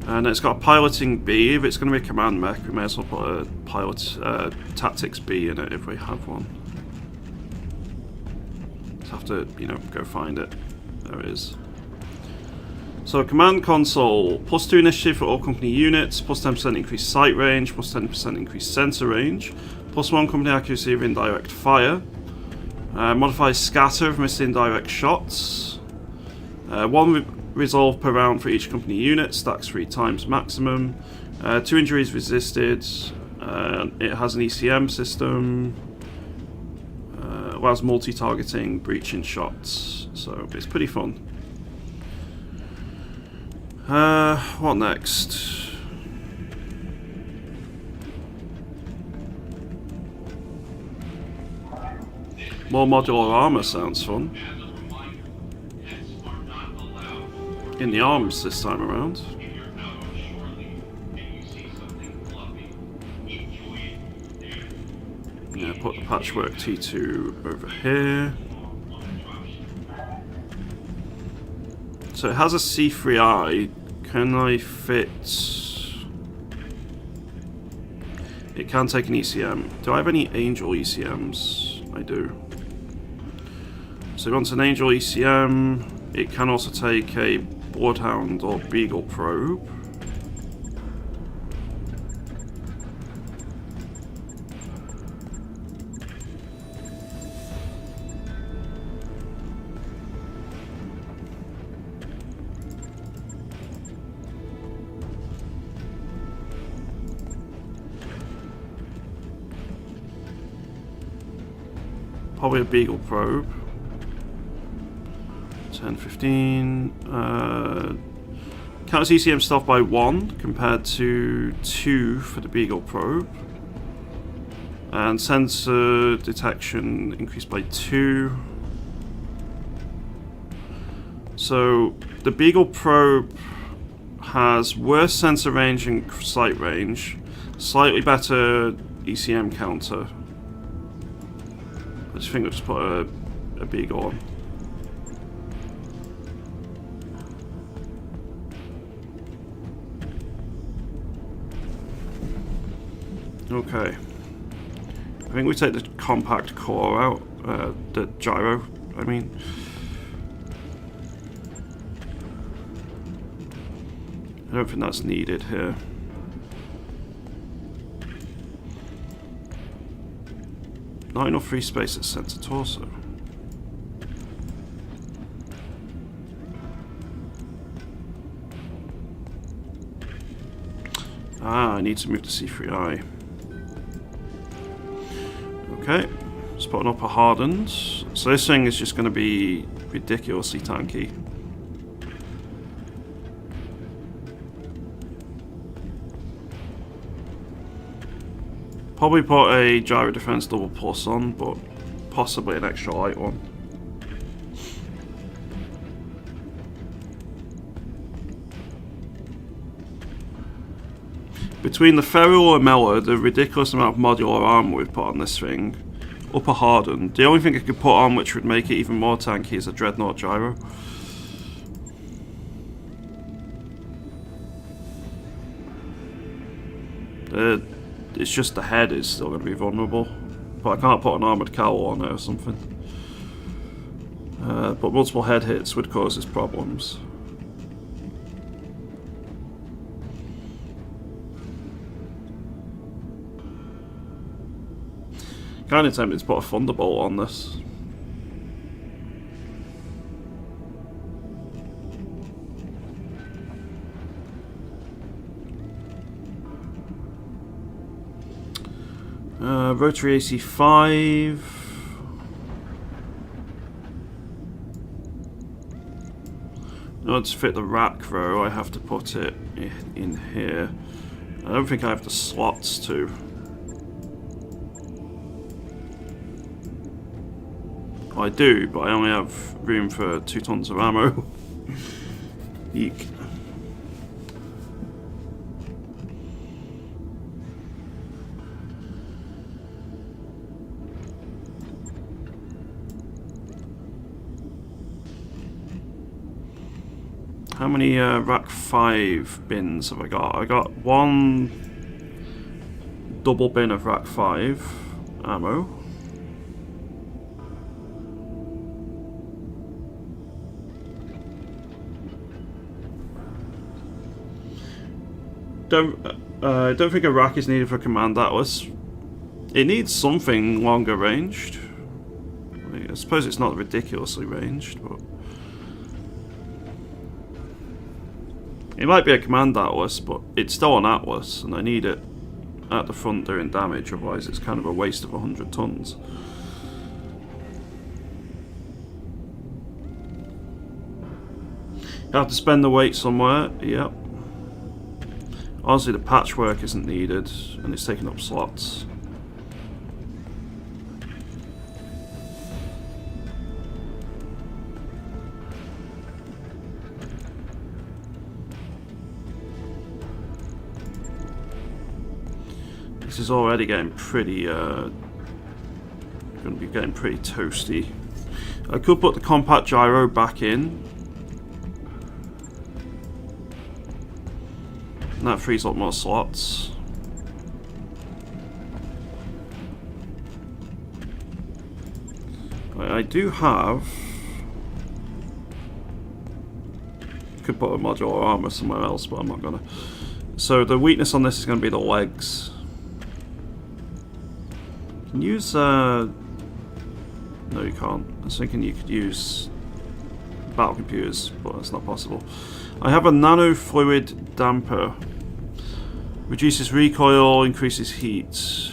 And it's got a piloting B. If it's going to be a command mech, we may as well put a tactics B in it if we have one. Have to, you know, go find it. There it is. So command console, +2 initiative for all company units, +10% increased sight range, +10% increased sensor range, +1 company accuracy of indirect fire, modifies scatter if missed indirect shots, 1 resolve per round for each company unit, stacks 3 times maximum, 2 injuries resisted, it has an ECM system, allows multi-targeting, breaching shots, so it's pretty fun. What next? More modular armor sounds fun. In the arms this time around. Yeah, put the patchwork T2 over here. So it has a C3I. Can I fit... It can take an ECM. Do I have any Angel ECMs? I do. So it wants an Angel ECM. It can also take a Bloodhound or Beagle probe. Probably a Beagle probe. 10, 15. Counters ECM stealth by 1 compared to 2 for the Beagle probe. And sensor detection increased by 2. So the Beagle probe has worse sensor range and sight range, slightly better ECM counter. I just think I'll just put a Beagle on. Okay. I think we take the compact core out, the gyro, I mean. I don't think that's needed here. Not enough free space at center torso. Ah, I need to move to C3I. Okay, let's put an upper hardened. So this thing is just going to be ridiculously tanky. Probably put a gyro defense double plus on, but possibly an extra light one. Between the Feral Lamella, the ridiculous amount of modular armor we've put on this thing, upper hardened, the only thing I could put on which would make it even more tanky is a Dreadnought Gyro. It's just the head is still going to be vulnerable. But I can't put an armoured cowl on it or something. But multiple head hits would cause us problems. Kind of tempted to put a Thunderbolt on this. Rotary AC5. In order to fit the rack row, I have to put it in here. I don't think I have the slots to. I do, but I only have room for 2 tons of ammo. Eek. How many rack 5 bins have I got? I got 1 double bin of rack 5 ammo. I don't think a rack is needed for Command Atlas. It needs something longer ranged. I suppose it's not ridiculously ranged, but it might be a Command Atlas, but it's still an Atlas, and I need it at the front doing damage, otherwise it's kind of a waste of 100 tons. You have to spend the weight somewhere, yep. Honestly, the patchwork isn't needed, and it's taking up slots. This is already getting pretty, going to be getting pretty toasty. I could put the compact gyro back in. And that frees up more slots. I do have... Could put a modular armor somewhere else, but I'm not gonna. So the weakness on this is going to be the legs. You can use... No, you can't. I was thinking you could use battle computers, but that's not possible. I have a nano fluid damper. Reduces recoil, increases heat.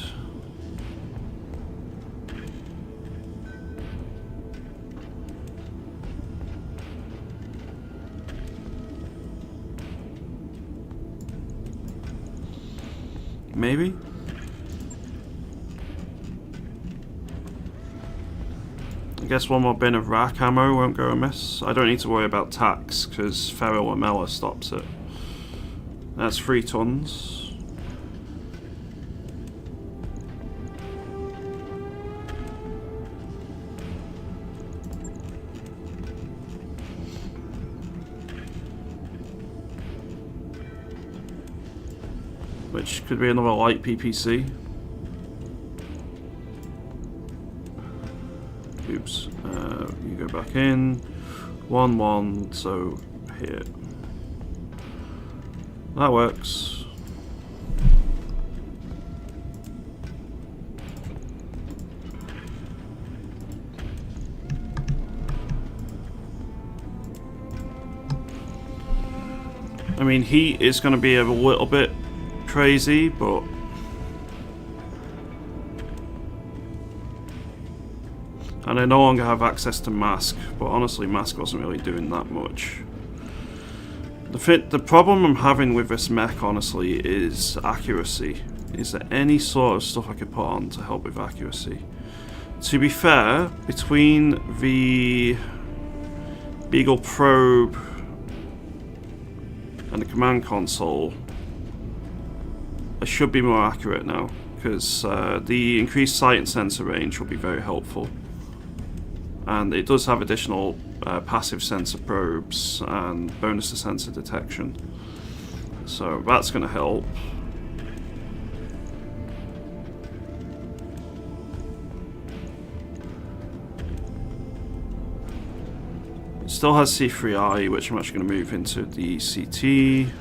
Maybe? I guess one more bin of rack ammo won't go amiss. I don't need to worry about tax because Feral Lamella stops it. That's 3 tons. Which could be another light PPC. Oops. You go back in. 1-1, so here. That works. I mean, heat is going to be a little bit crazy, but and I no longer have access to mask, but honestly mask wasn't really doing that much. The problem I'm having with this mech, honestly, is accuracy. Is there any sort of stuff I could put on to help with accuracy? To be fair, between the Beagle probe and the command console, I should be more accurate now, because the increased sight and sensor range will be very helpful. And it does have additional passive sensor probes and bonus to sensor detection. So that's going to help. It still has C3I, which I'm actually going to move into the CT.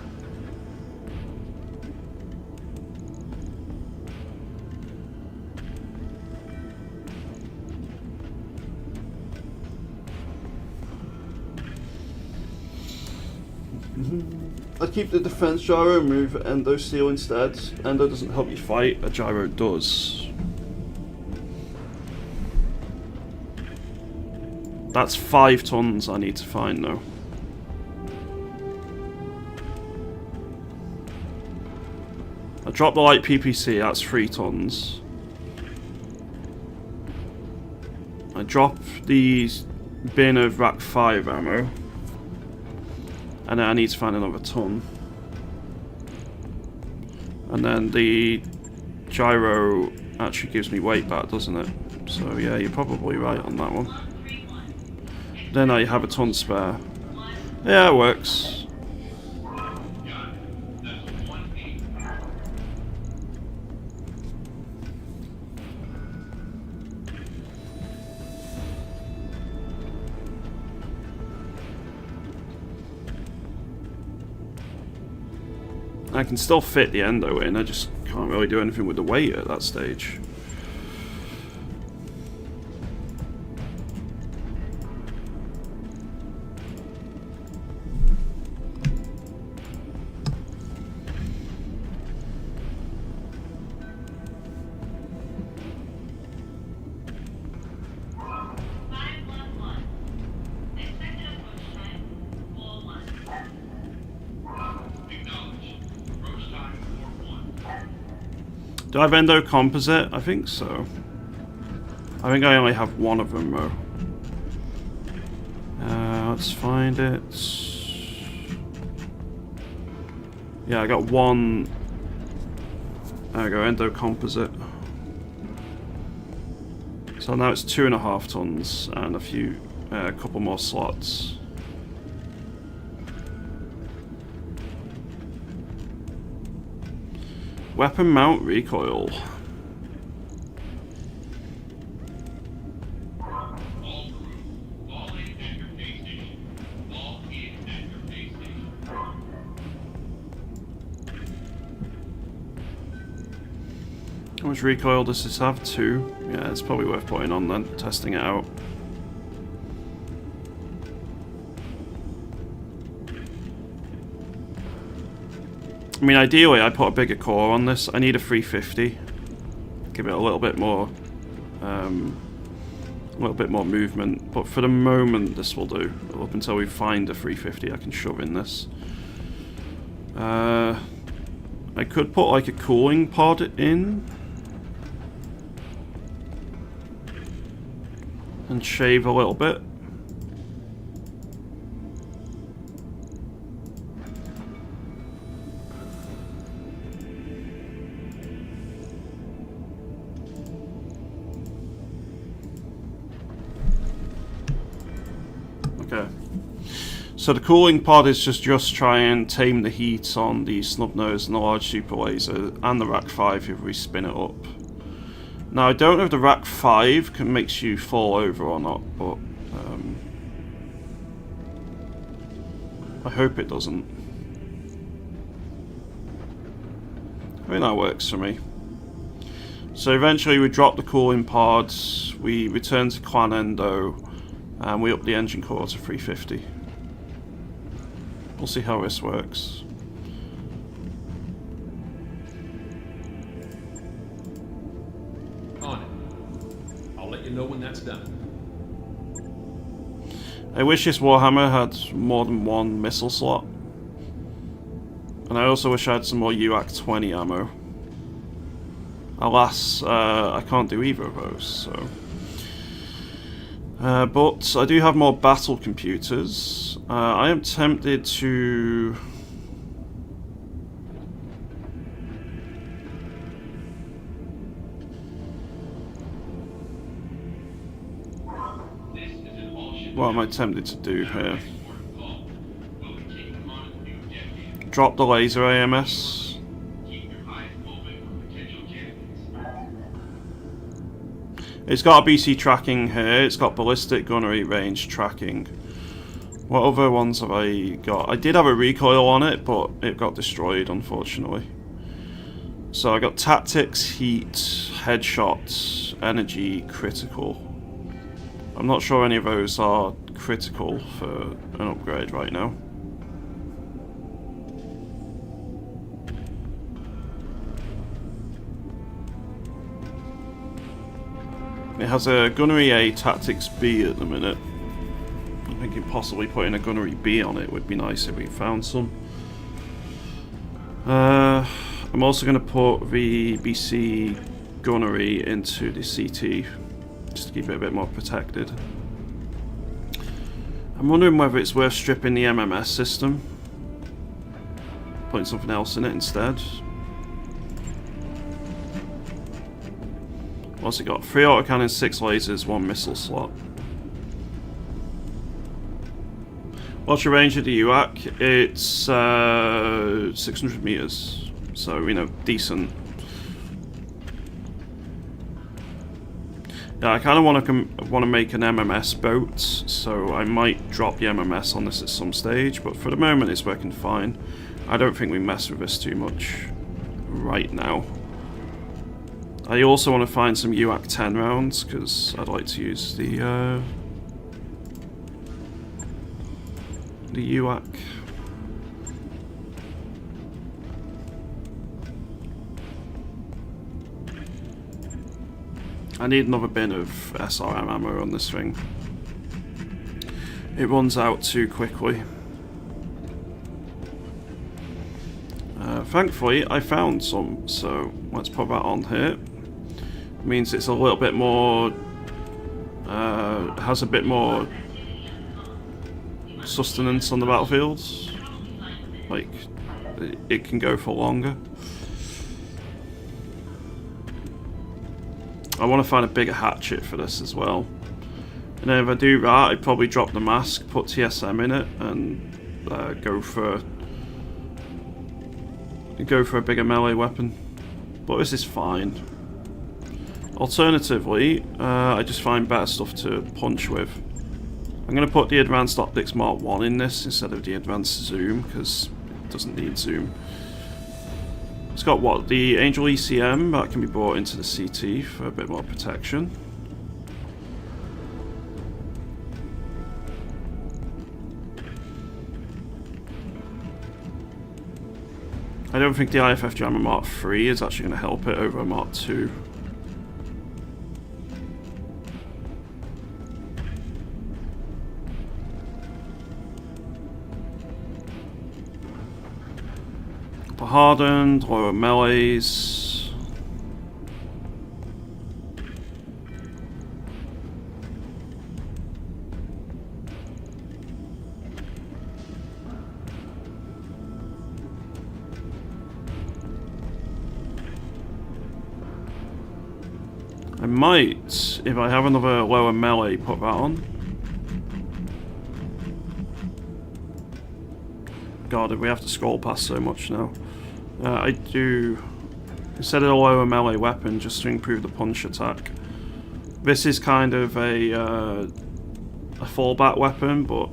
I'd keep the defense gyro and move Endo Steel instead. Endo doesn't help you fight, a gyro does. That's 5 tons I need to find though. I dropped the light PPC, that's 3 tons. I dropped the bin of rack 5 ammo. And then I need to find another ton. And then the gyro actually gives me weight back, doesn't it? So yeah, you're probably right on that one. Then now you have a ton spare. Yeah, it works. I can still fit the Endo in, I just can't really do anything with the weight at that stage. Do I have Endo Composite? I think so. I think I only have one of them though. Let's find it. Yeah, I got one. There we go, Endo Composite. So now it's 2.5 tons and a couple more slots. Weapon mount recoil. How much recoil does this have? 2? Yeah, it's probably worth putting on then, testing it out. I mean, ideally, I put a bigger core on this. I need a 350. Give it a little bit more movement. But for the moment, this will do. Up until we find a 350, I can shove in this. I could put like a cooling pod in. And shave a little bit. Okay. So the cooling pod is just try and tame the heat on the snub nose and the large super laser and the rack 5 if we spin it up. Now I don't know if the rack 5 makes you fall over or not, but I hope it doesn't. I think that works for me. So eventually we drop the cooling pods, we return to Clan Endo, and we up the engine core to 350. We'll see how this works. On it. I'll let you know when that's done. I wish this Warhammer had more than one missile slot. And I also wish I had some more UAC 20 ammo. Alas, I can't do either of those, so... but I do have more battle computers. I am tempted to... What am I tempted to do here? Drop the laser AMS. It's got BC tracking here. It's got ballistic gunnery range tracking. What other ones have I got? I did have a recoil on it, but it got destroyed, unfortunately. So I got tactics, heat, headshots, energy, critical. I'm not sure any of those are critical for an upgrade right now. It has a gunnery A, tactics B at the minute. I'm thinking possibly putting a gunnery B on it would be nice if we found some. I'm also going to put the BC gunnery into the CT just to keep it a bit more protected. I'm wondering whether it's worth stripping the MMS system, putting something else in it instead. What's it got? 3 autocannons, 6 lasers, 1 missile slot. What's your range of the UAC? It's 600 meters, so you know, decent. Yeah, I kind of want to make an MMS boat, so I might drop the MMS on this at some stage. But for the moment, it's working fine. I don't think we mess with this too much right now. I also want to find some UAC 10 rounds because I'd like to use the UAC. I need another bin of SRM ammo on this thing. It runs out too quickly. Thankfully, I found some, so let's put that on here. Means it's a little bit more, has a bit more sustenance on the battlefield. Like, it can go for longer. I want to find a bigger hatchet for this as well. And then if I do that, I'd probably drop the mask, put TSM in it, and go for a bigger melee weapon. But this is fine. Alternatively, I just find better stuff to punch with. I'm going to put the Advanced Optics Mark 1 in this instead of the Advanced Zoom, because it doesn't need zoom. It's got what? The Angel ECM that can be brought into the CT for a bit more protection. I don't think the IFF Jammer Mark 3 is actually going to help it over Mark 2. Hardened, lower melees. I might, if I have another lower melee, put that on. God, if we have to scroll past so much now. I do, instead of a lower melee weapon, just to improve the punch attack. This is kind of a fallback weapon, but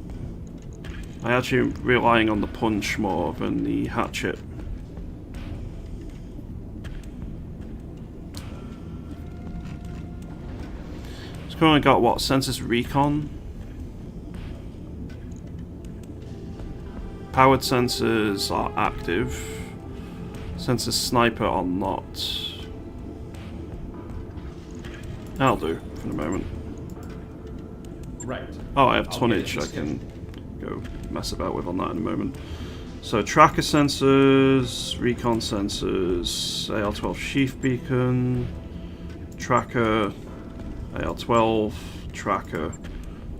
I actually am relying on the punch more than the hatchet. It's currently got what? Sensors recon? Powered sensors are active. Sensors sniper are not. That'll do for the moment. Right. Oh, I have tonnage I can go mess about with on that in a moment. So tracker sensors, recon sensors, AR-12 sheath beacon, tracker, AR-12, tracker,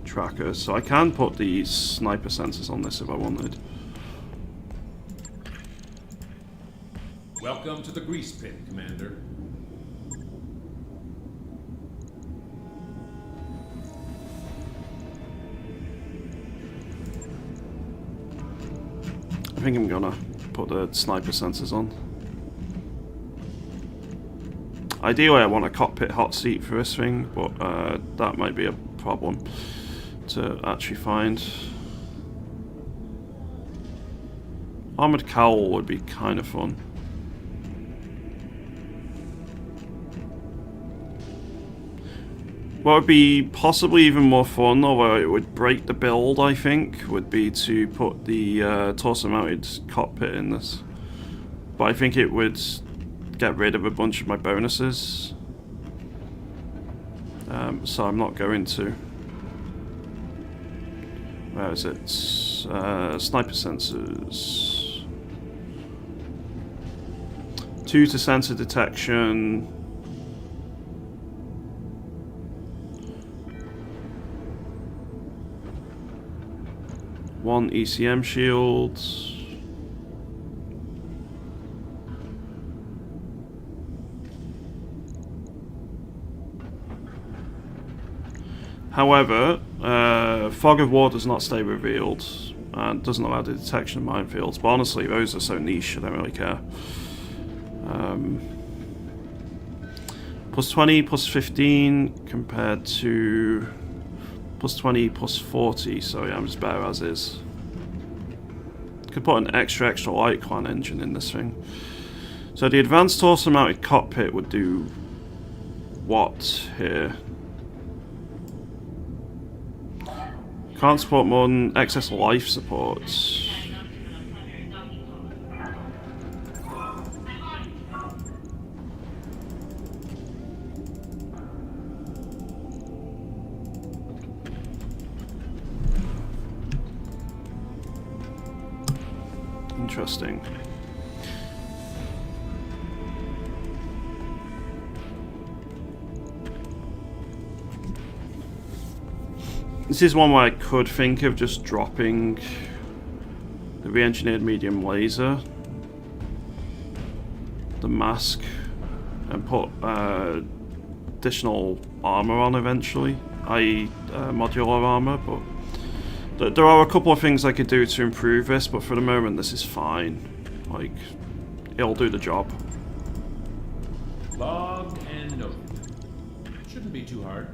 tracker. So I can put these sniper sensors on this if I wanted. Welcome to the grease pit, Commander. think I'm gonna put the sniper sensors on. Ideally I want a cockpit hot seat for this thing, but that might be a problem to actually find. Armoured cowl would be kind of fun. What would be possibly even more fun, although it would break the build, I think, would be to put the torso-mounted cockpit in this. But I think it would get rid of a bunch of my bonuses. So I'm not going to. Where is it? Sniper sensors. 2 to sensor detection. 1 ECM shield. However, Fog of War does not stay revealed and doesn't allow the detection of minefields. But honestly, those are so niche, I don't really care. Plus 20, plus 15 compared to plus 20, plus 40. So yeah, I'm just better as is. Could put an extra light clan engine in this thing. So the advanced torso-mounted cockpit would do what here? Can't support more than excess life support. Interesting. This is one where I could think of just dropping the re-engineered medium laser, the mask, and put additional armor on eventually, i.e. modular armor, but there are a couple of things I could do to improve this, but for the moment this is fine. Like, it'll do the job. Log and note. Shouldn't be too hard.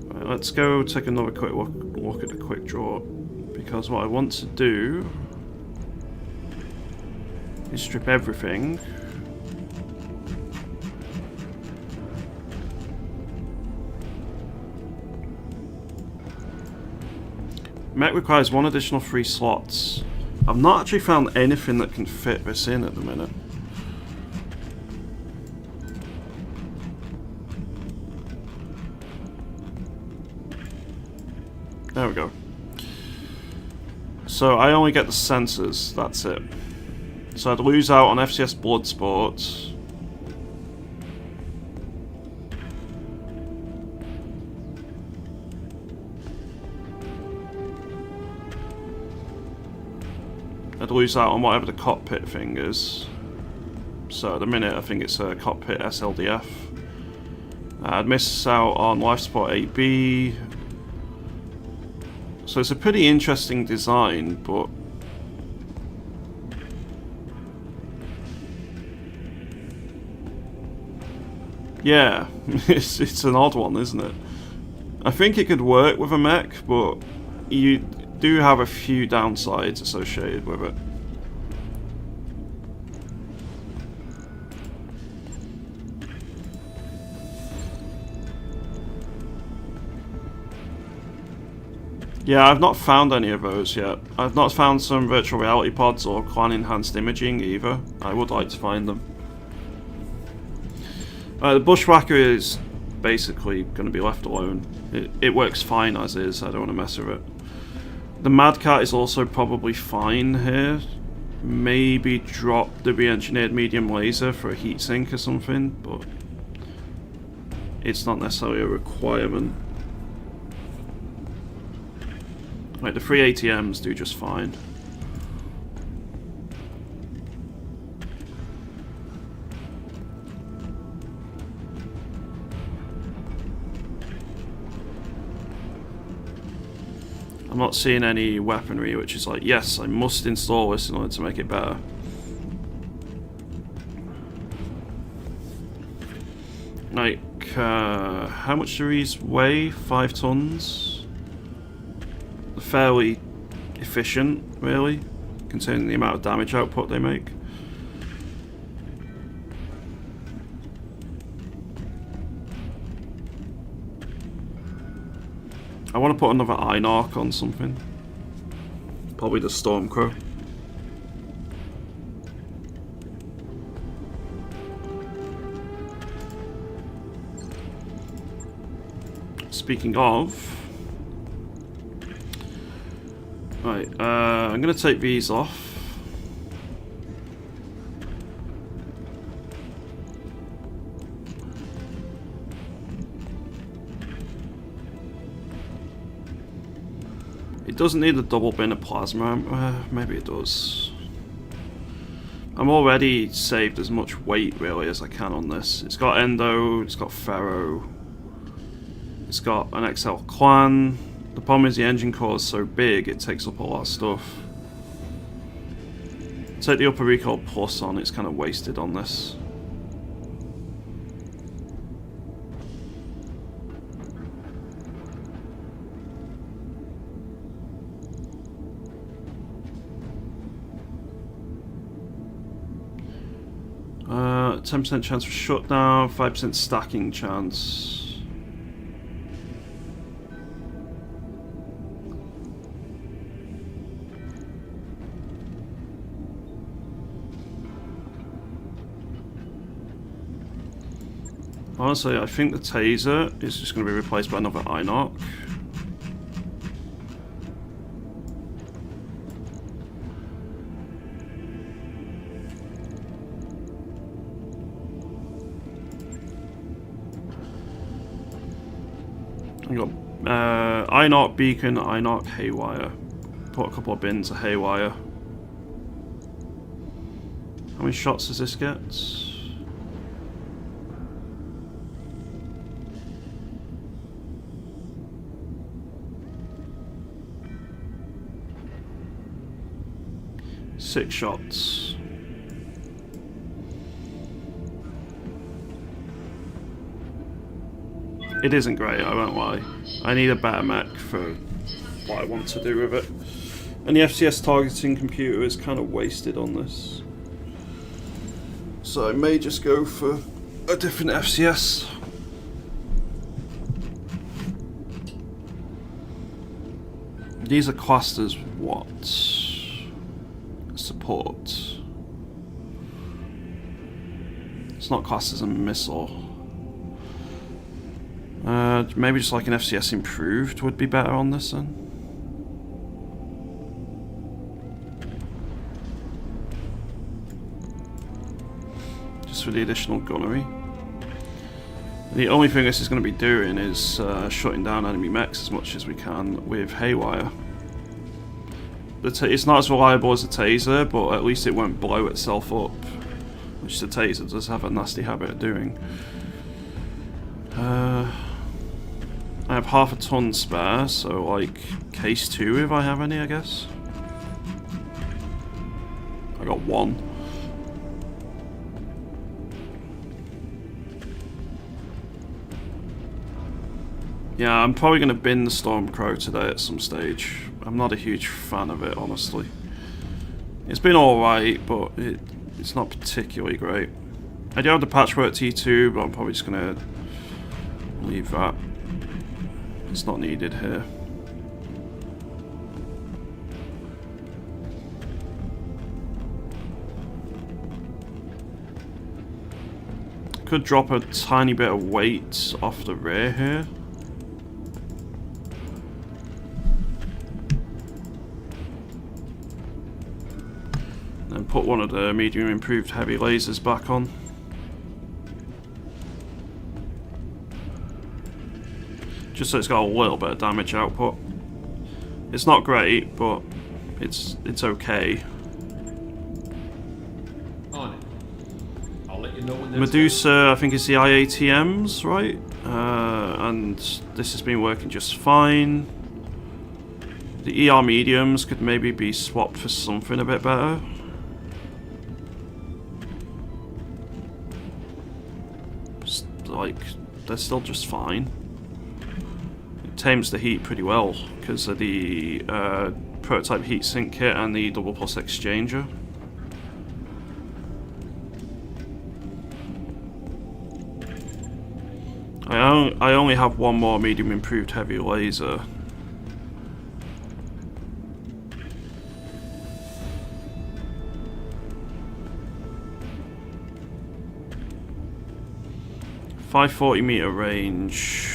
Right, let's go take another quick look at the quick draw, because what I want to do is strip everything. Mech requires 1 additional 3 slots. I've not actually found anything that can fit this in at the minute. There we go. So I only get the sensors, that's it. So I'd lose out on FCS Bloodsport. I'd lose out on whatever the cockpit thing is. So at the minute I think it's a cockpit SLDF. I'd miss out on life support AB. So it's a pretty interesting design, but yeah, it's an odd one, isn't it? I think it could work with a mech, but you do have a few downsides associated with it. Yeah, I've not found any of those yet. I've not found some virtual reality pods or clan enhanced imaging either. I would like to find them. The Bushwhacker is basically going to be left alone. It works fine as is, I don't want to mess with it. The Mad Cat is also probably fine here. Maybe drop the re-engineered medium laser for a heatsink or something, but it's not necessarily a requirement. Like, the 3 ATMs do just fine. I'm not seeing any weaponry which is like, yes, I must install this in order to make it better. Like, how much do these weigh? 5 tons? Fairly efficient, really, considering the amount of damage output they make. I want to put another Einarch on something. Probably the Stormcrow. Speaking of... Right, I'm going to take these off. It doesn't need a double bin of plasma, maybe it does. I'm already saved as much weight really as I can on this. It's got Endo, it's got Ferro, it's got an XL Clan. The problem is the engine core is so big it takes up a lot of stuff. Take the upper recoil plus on, it's kind of wasted on this. Uh, 10% chance for shutdown, 5% stacking chance. Honestly, I think the taser is just going to be replaced by another Einarch. I got Einarch Beacon, Einarch Haywire. Put a couple of bins of Haywire. How many shots does this get? Six shots. It isn't great, I won't lie. I need a better mech for what I want to do with it. And the FCS targeting computer is kind of wasted on this. So I may just go for a different FCS. These are classed as what? Support. It's not classed as a missile. Maybe just like an FCS improved would be better on this then. Just for the additional gunnery. The only thing this is going to be doing is shutting down enemy mechs as much as we can with Haywire. It's not as reliable as a taser, but at least it won't blow itself up, which the taser does have a nasty habit of doing. I have half a ton spare, so like case 2 if I have any, I guess. I got 1. Yeah, I'm probably going to bin the Stormcrow today at some stage. I'm not a huge fan of it, honestly. It's been alright, but it's not particularly great. I do have the Patchwork T2, but I'm probably just going to leave that. It's not needed here. Could drop a tiny bit of weight off the rear here. And put one of the medium improved heavy lasers back on. Just so it's got a little bit of damage output. It's not great, but it's okay. On it. I'll let you know when Medusa, I think it's the IATMs, right? And this has been working just fine. The ER mediums could maybe be swapped for something a bit better. Like, they're still just fine. It tames the heat pretty well because of the prototype heatsink kit and the double plus exchanger. I only have one more medium improved heavy laser. .540 meter range,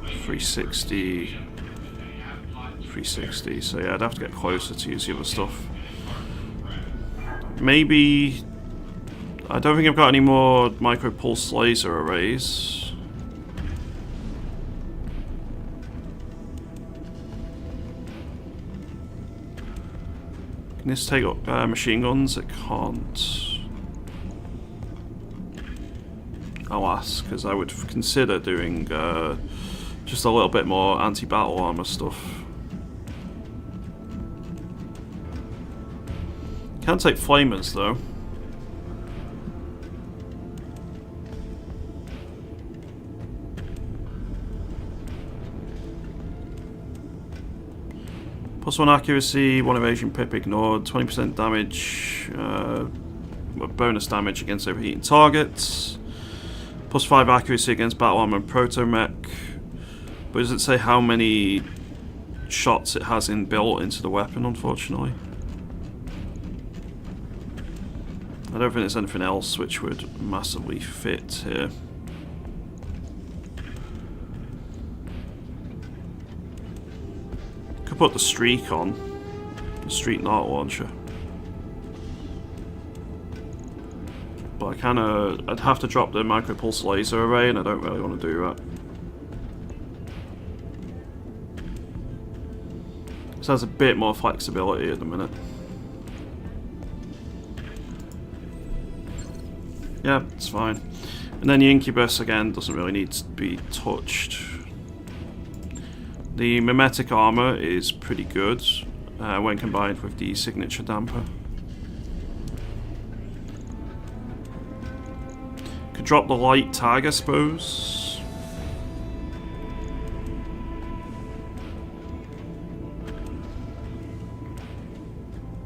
360, 360. So yeah, I'd have to get closer to use the other stuff. Maybe I don't think I've got any more micro pulse laser arrays. Can this take up machine guns? It can't. Alas, because I would consider doing just a little bit more anti-battle armor stuff. Can't take flamers though. +1 accuracy, 1 evasion, pip ignored, 20% damage, bonus damage against overheating targets, +5 accuracy against battle armor and proto-mech, but does it say how many shots it has inbuilt into the weapon, unfortunately? I don't think there's anything else which would massively fit here. Could put the streak on, the streak Nart launcher. But I'd have to drop the micro pulse laser array, and I don't really want to do that. This has a bit more flexibility at the minute. Yeah, it's fine. And then the Incubus again doesn't really need to be touched. The mimetic armor is pretty good when combined with the signature damper. Could drop the light tag, I suppose.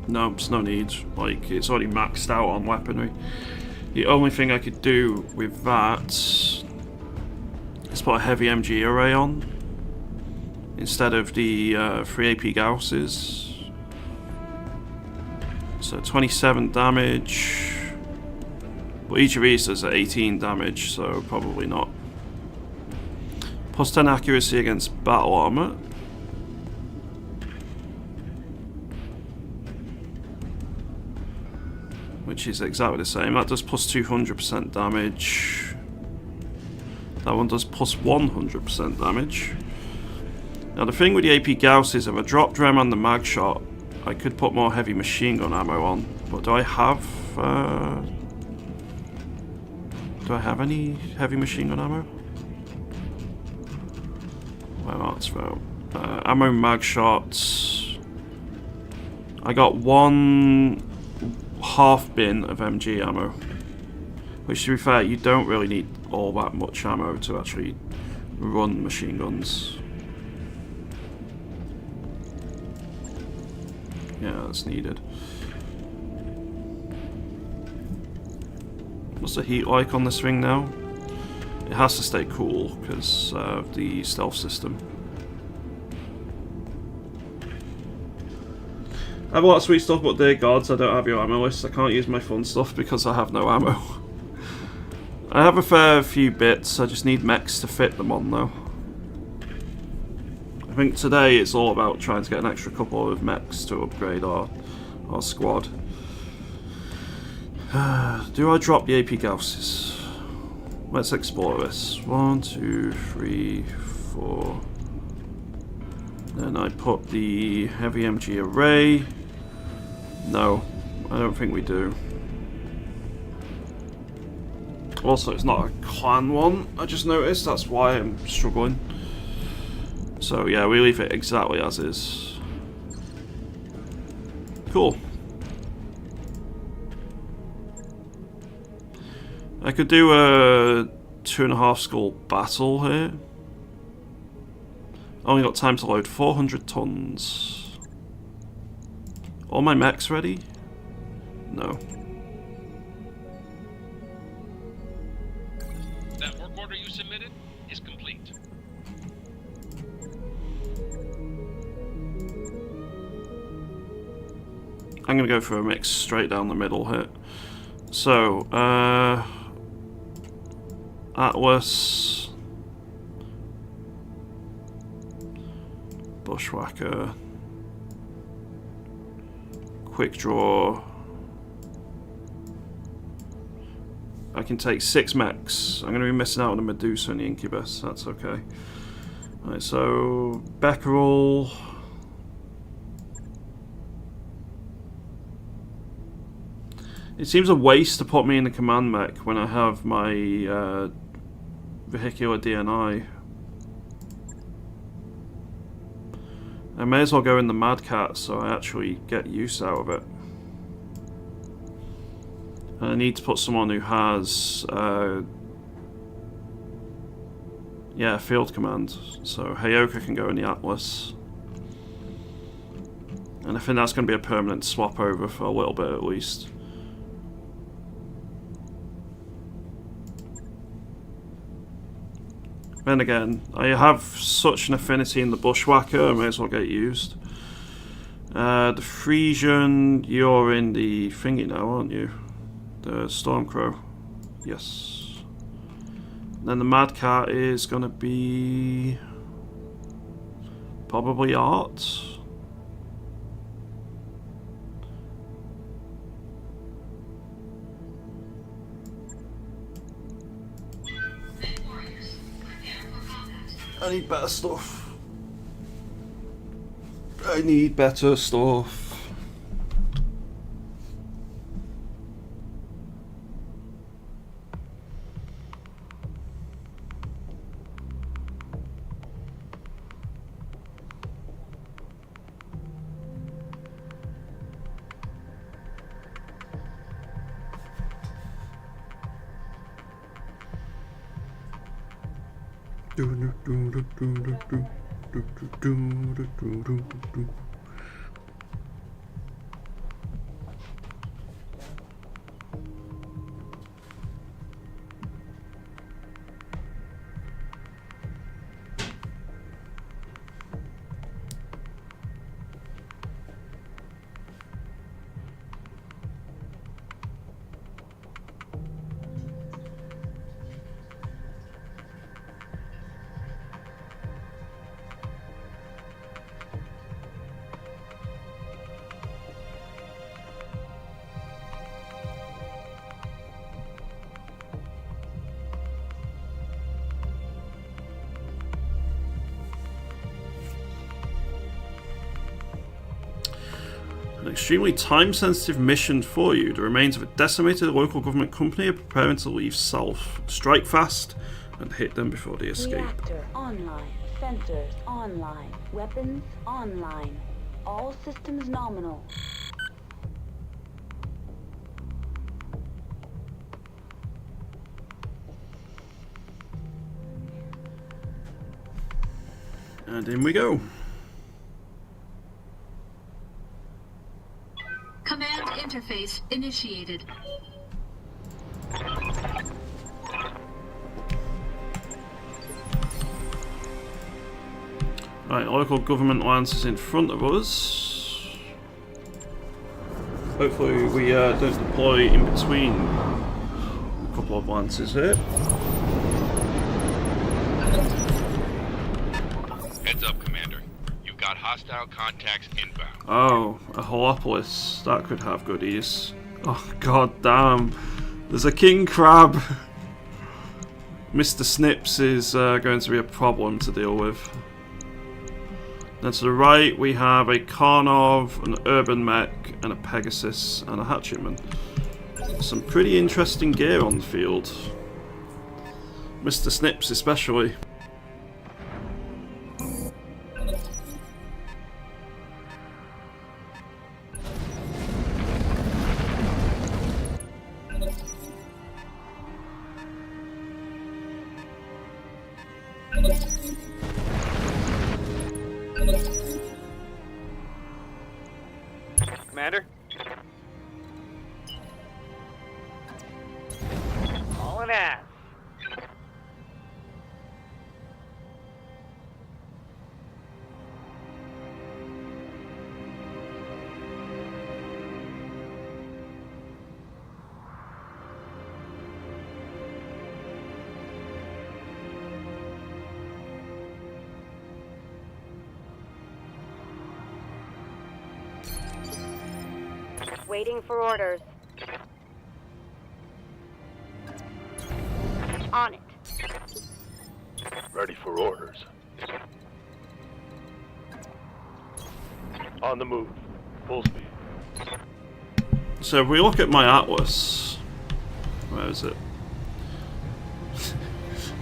No, there's no need. Like, it's already maxed out on weaponry. The only thing I could do with that is put a heavy MG array on instead of the 3 AP Gausses. So 27 damage. But each of these does 18 damage, so probably not. +10 accuracy against battle armor. Which is exactly the same. That does +200% damage. That one does +100% damage. Now the thing with the AP Gauss is if I drop Drem on the mag shot, I could put more heavy machine gun ammo on. But do I have any heavy machine gun ammo? Well, that's about ammo mag shots. I got one half bin of MG ammo, which to be fair, you don't really need all that much ammo to actually run machine guns. Yeah, that's needed. What's the heat like on this thing now? It has to stay cool because of the stealth system. I have a lot of sweet stuff, but dear gods, I don't have your ammo list. I can't use my fun stuff because I have no ammo. I have a fair few bits, I just need mechs to fit them on though. I think today it's all about trying to get an extra couple of mechs to upgrade our squad. Do I drop the AP Gausses? Let's explore this. 1, 2, 3, 4. Then I put the heavy MG array. No, I don't think we do. Also, it's not a clan one, I just noticed, that's why I'm struggling. So yeah, we leave it exactly as is. Cool. I could do a 2.5 skull battle here. Only got time to load 400 tons. All my mechs ready? No. That work order you submitted is complete. I'm gonna go for a mix straight down the middle here. So, Atlas, Bushwhacker, Quick Draw. I can take 6 mechs. I'm going to be missing out on the Medusa and the Incubus. That's okay. Right, so Becquerel. It seems a waste to put me in the command mech when I have my vehicular DNI. I may as well go in the Mad Cat so I actually get use out of it. And I need to put someone who has yeah, field command. So Hayoka can go in the Atlas. And I think that's going to be a permanent swap over for a little bit at least. Then again, I have such an affinity in the Bushwhacker, I may as well get used. The Frisian, you're in the thingy now, aren't you? The Stormcrow. Yes. Then the Mad Cat is going to be probably Art. I need better stuff. I need better stuff. An extremely time-sensitive mission for you. The remains of a decimated local government company are preparing to leave south. Strike fast and hit them before they escape. Reactor online. Sensors online. Weapons online. All systems nominal. And in we go. Command interface initiated. Right, local government lance is in front of us. Hopefully we don't deploy in between a couple of lances here. Heads up, Commander. You've got hostile contacts inbound. Oh, a Holopolis. That could have goodies. Oh, god damn. There's a king crab. Mr. Snips is going to be a problem to deal with. Then to the right we have a Karnov, an Urban Mech, and a Pegasus, and a Hatchetman. Some pretty interesting gear on the field. Mr. Snips especially. Commander? All an ass. Waiting for orders. On it. Ready for orders. On the move. Full speed. So if we look at my atlas, where is it?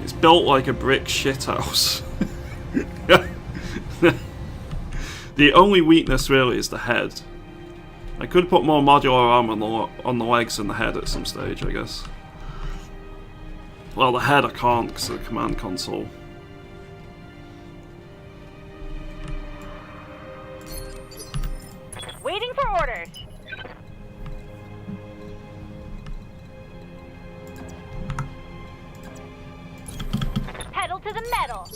It's built like a brick shithouse. The only weakness really is the head. I could put more modular armor on the legs and the head at some stage, I guess. Well, the head I can't because of the command console. Waiting for orders. Pedal to the metal.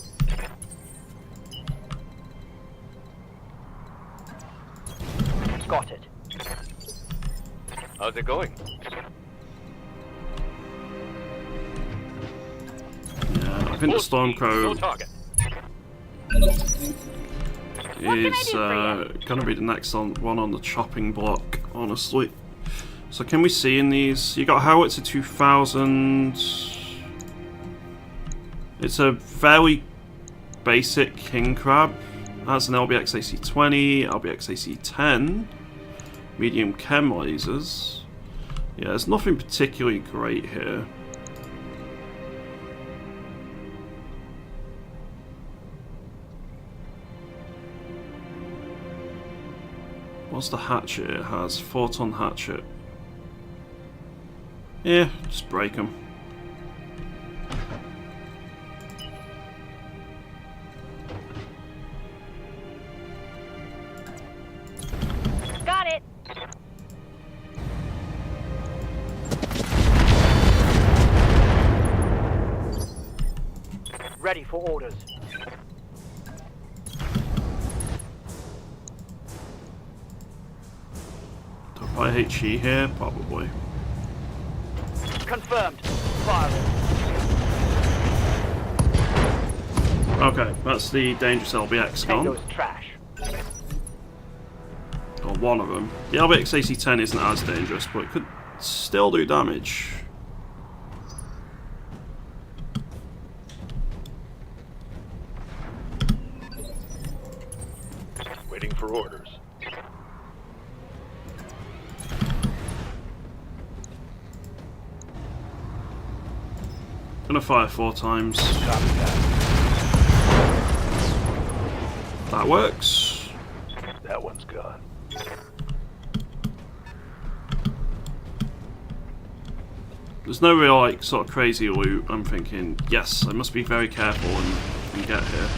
Got it. How's it going? Yeah, I think the Stormcrow No target. is gonna be the next one on the chopping block, honestly. So can we see in these? You got Howitzer 2000. It's a fairly basic king crab. That's an LBX AC-20, LBX AC-10, medium chem lasers. Yeah, there's nothing particularly great here. What's the hatchet it has? 4-ton hatchet. Yeah, just break them. Got it. Ready for orders. Do I HE here? Probably. Confirmed. Firing. Okay, that's the dangerous LBX gone. Tango's trash. Or one of them. The LBX AC-10 isn't as dangerous, but it could still do damage. Waiting for orders. Gonna fire 4 times. Copy that. That works. That one's gone. There's no real like sort of crazy loot. I'm thinking, yes, I must be very careful and get here.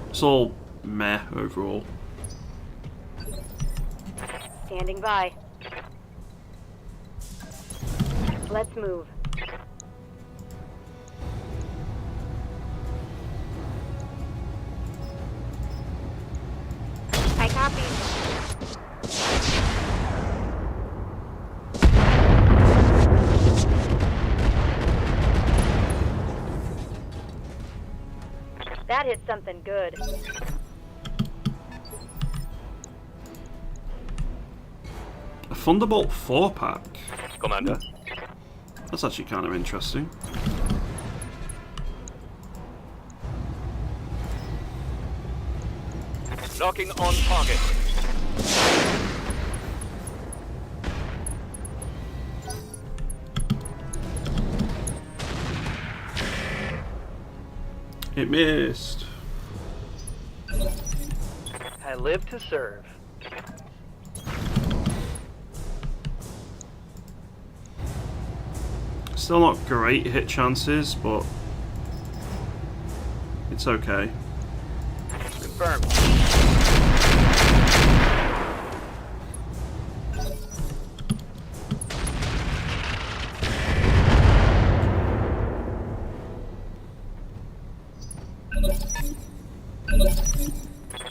It's all meh overall. Standing by. Let's move. I copy. That hit something good. A Thunderbolt 4-pack. Commander. That's actually kind of interesting. Knocking on target. It missed. I live to serve. Still not great hit chances, but it's okay. Confirmed.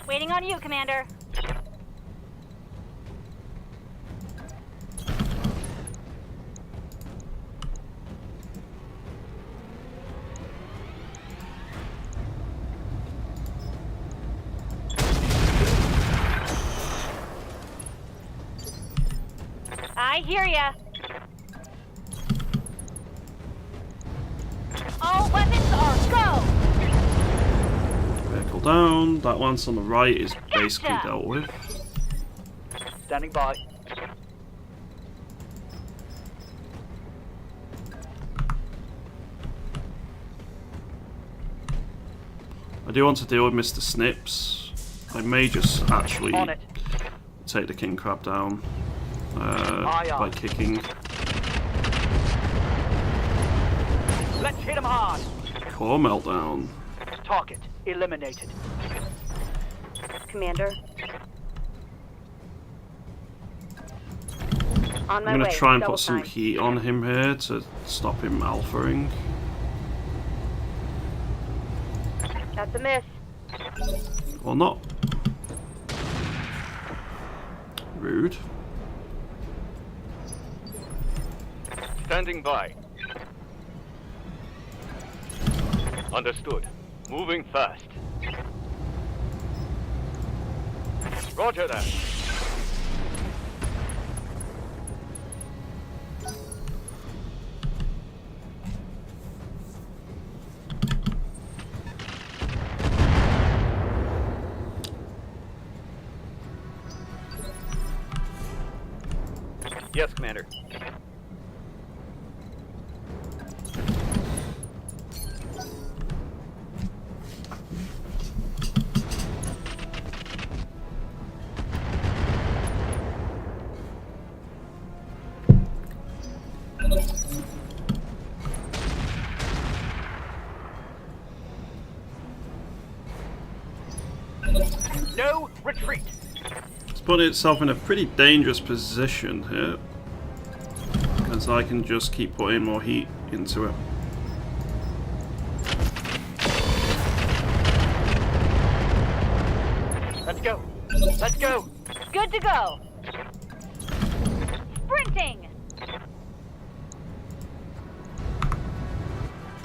Waiting on you, Commander. I hear ya. All weapons are go! Vehicle down. That lance on the right is basically Gotcha. dealt with. Standing by. I do want to deal with Mr. Snips. I may just actually On it. take the king crab down Aye, by aye. kicking. Let's hit him hard. Core meltdown. Target eliminated. Commander. On my I'm way. going to try and Double put some time. heat on him here to stop him alphaing. That's a miss. Or not. Rude. Standing by. Understood. Moving fast. Roger that. Yes, Commander. No retreat. It's putting itself in a pretty dangerous position here. Because I can just keep putting more heat into it. Let's go. Let's go. Good to go. Sprinting.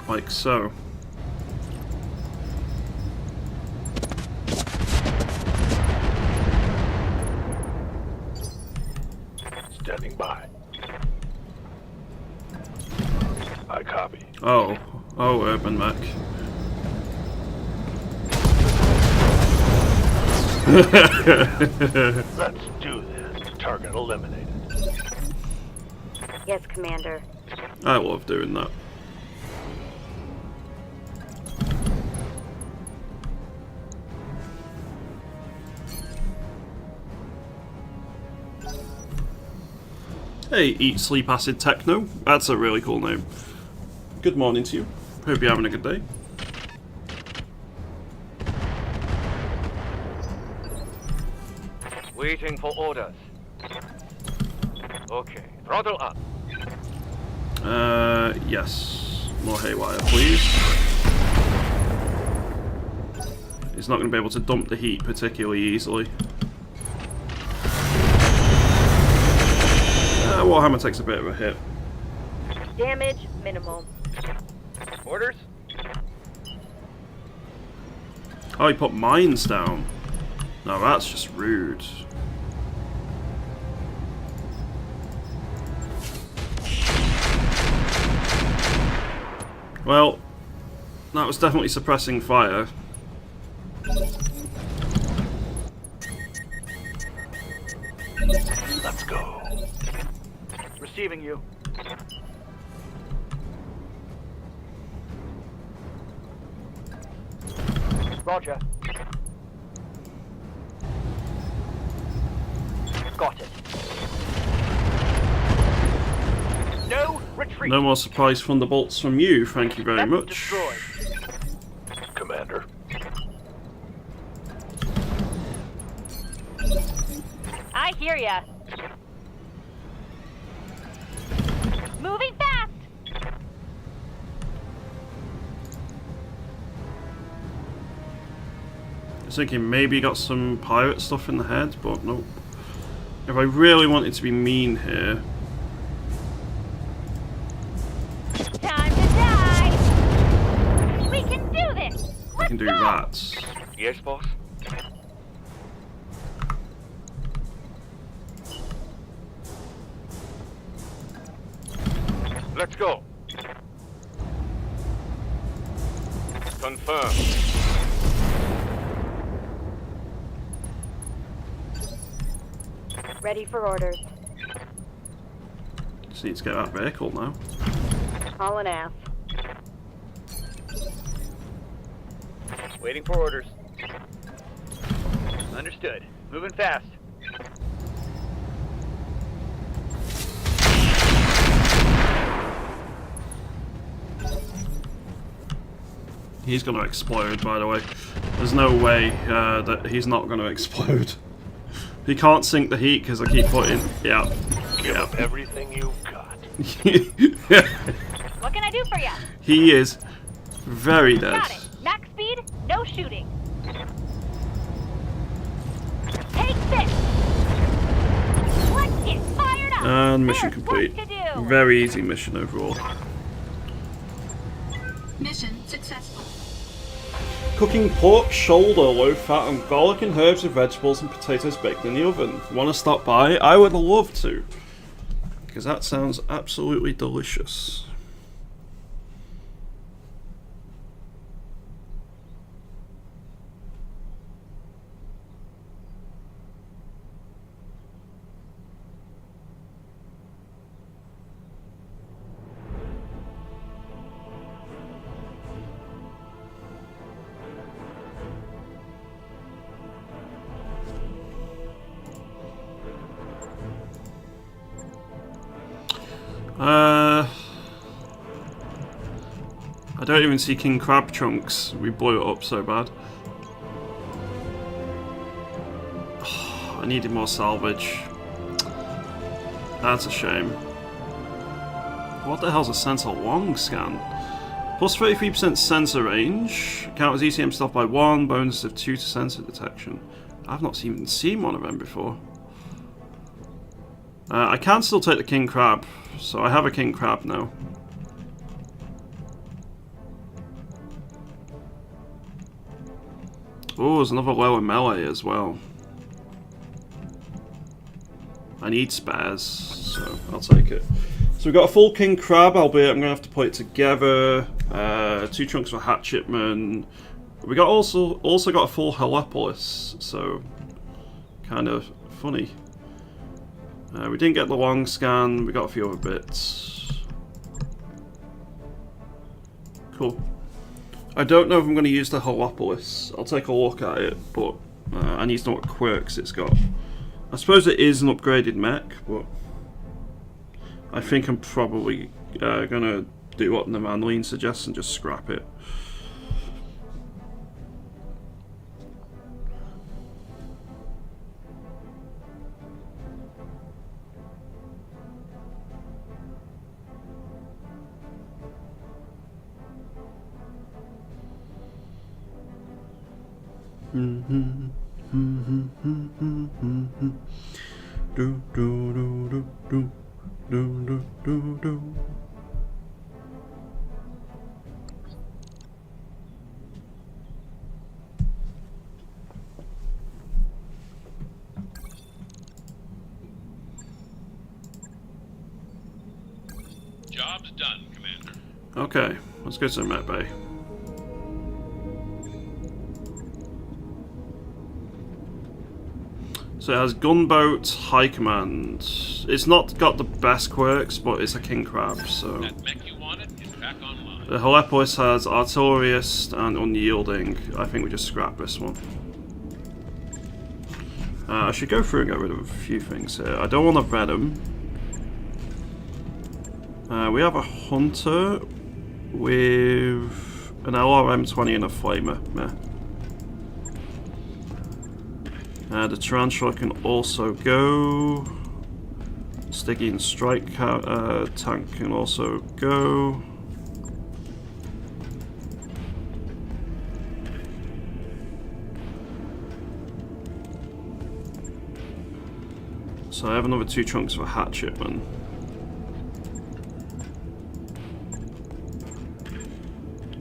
Like so. Standing by. I copy. Oh. Oh, Urban Mech. Let's do this. Target eliminated. Yes, Commander. I love doing that. Hey, Eat Sleep Acid Techno. That's a really cool name. Good morning to you. Hope you're having a good day. Waiting for orders. Okay, throttle up. Yes. More haywire, please. He's not going to be able to dump the heat particularly easily. Warhammer takes a bit of a hit. Damage minimum. Orders? Oh, he put mines down. No, that's just rude. Well, that was definitely suppressing fire. Let's go. Receiving you. Roger. Got it. No retreat. No more surprise thunderbolts from you, thank you very That's much. destroyed. Commander. I hear ya. Moving fast. I was thinking maybe he got some pirate stuff in the head, but nope. If I really wanted to be mean here, Time to die. We can do this. I can do that. Yes, boss? Let's go. Confirmed. Ready for orders. Just need to get that vehicle now. Hauling ass. Waiting for orders. Understood. Moving fast. He's gonna explode, by the way. There's no way that he's not gonna explode. He can't sink the heat because I keep putting. Yeah. Give up everything you've got. What can I do for ya? He is very dead. Got it. Max speed, no shooting. Take this. Let's get fired up. And mission There's complete. work to do. Very easy mission overall. Mission successful. Cooking pork shoulder, low fat, and garlic and herbs with vegetables and potatoes baked in the oven. Want to stop by? I would love to. Because that sounds absolutely delicious. I don't even see King Crab chunks. We blew it up so bad. I needed more salvage. That's a shame. What the hell's a sensor long scan? Plus 33% sensor range. Count as ECM stealth by 1. Bonus of 2 to sensor detection. I've not even seen one of them before. I can still take the King Crab. So I have a King Crab now. Oh, there's another lower melee as well. I need spares, so I'll take it. So we've got a full King Crab, albeit I'm going to have to put it together. 2 chunks for Hatchetman. We got also got a full Helepolis, so kind of funny. We didn't get the long scan, we got a few other bits. Cool. I don't know if I'm going to use the Helepolis. I'll take a look at it, but I need to know what quirks it's got. I suppose it is an upgraded mech, but I think I'm probably going to do what the Manline suggests and just scrap it. Job's done, Commander. Okay, let's go to the Met Bay. So it has Gunboat, High Command. It's not got the best quirks, but it's a King Crab, so... That mech you wanted is back online. The Helepolis has Artillerist and Unyielding. I think we just scrap this one. I should go through and get rid of a few things here. I don't want a Venom. We have a Hunter with an LRM-20 and a Flamer. Meh. The tarantula can also go. Sticky and strike tank can also go. So I have another 2 chunks for hatchetman.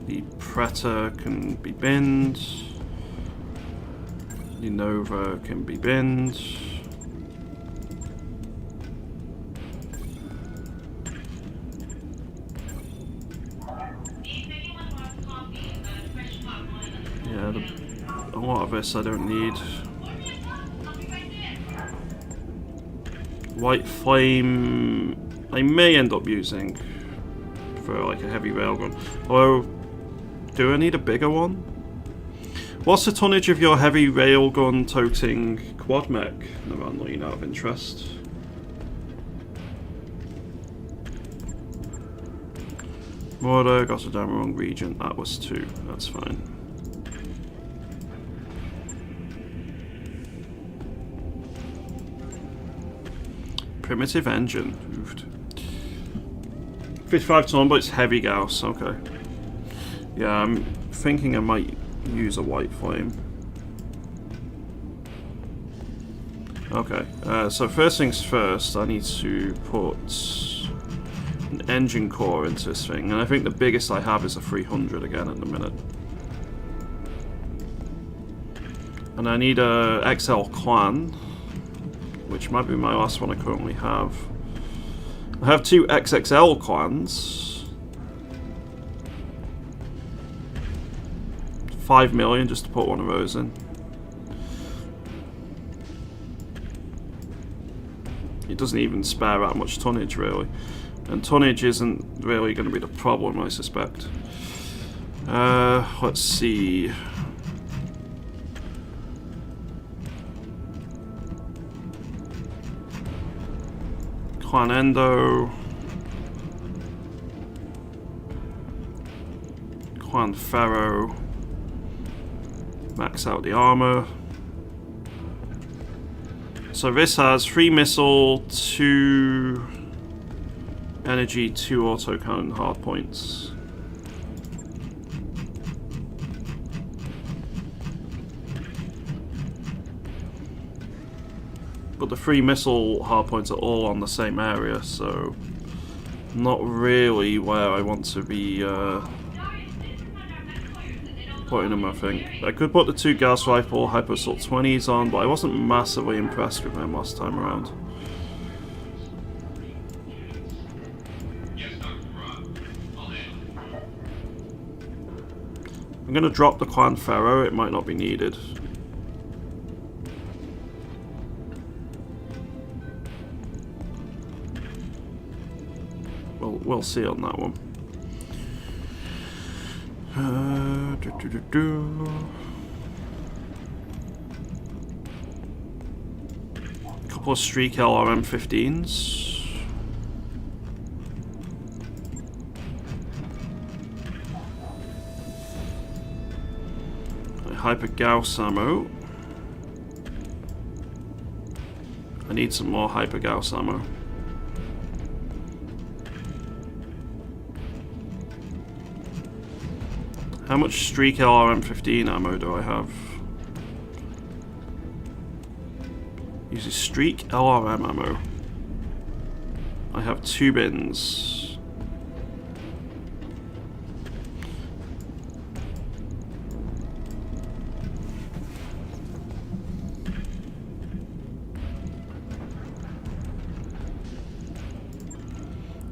The Predator can be binned. The Nova can be binned. Yeah, a lot of this I don't need. White Flame I may end up using for like a heavy railgun. Although, do I need a bigger one? What's the tonnage of your heavy railgun toting quad mech? Navanline, out of interest. Mortar, got it down the wrong region. Atlas 2, that's fine. Primitive engine. Oofed. 55 ton, but it's heavy Gauss. Okay. Yeah, I'm thinking I might use a white flame. Okay, so first things first, I need to put an engine core into this thing, and I think the biggest I have is a 300 again at the minute. And I need a XL clan, which might be my last one I currently have. I have 2 XXL clans. 5 million just to put one of those in. It doesn't even spare that much tonnage really. And tonnage isn't really going to be the problem, I suspect. Let's see. Clan Endo. Clan Pharaoh. Max out the armor. So this has 3 missile, 2 energy, 2 autocannon hard points. But the 3 missile hard points are all on the same area, so not really where I want to be putting them, I think. I could put the 2 Gauss Rifle Hyper Assault 20s on, but I wasn't massively impressed with them last time around. I'm going to drop the Clan Pharaoh, it might not be needed. We'll see on that one. A couple of Streak LRM-15s. Hyper Gauss ammo. I need some more Hyper Gauss ammo. How much Streak LRM-15 ammo do I have? Uses Streak LRM ammo. I have 2 bins.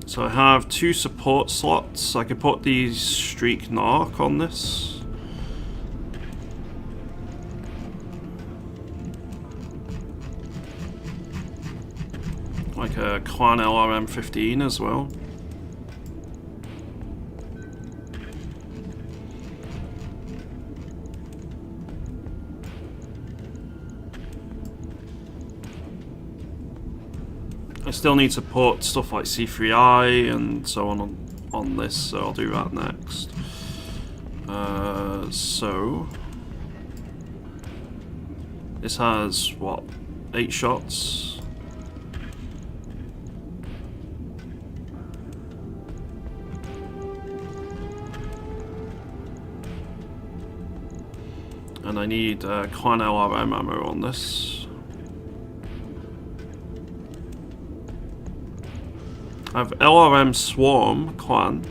So I have 2 support slots. I could put these Streak Narc on this. Like a Clan LRM-15 as well. I still need to put stuff like C3I and so on this, so I'll do that next. This has, what, 8 shots? And I need Clan LRM ammo on this. I have LRM Swarm Clan.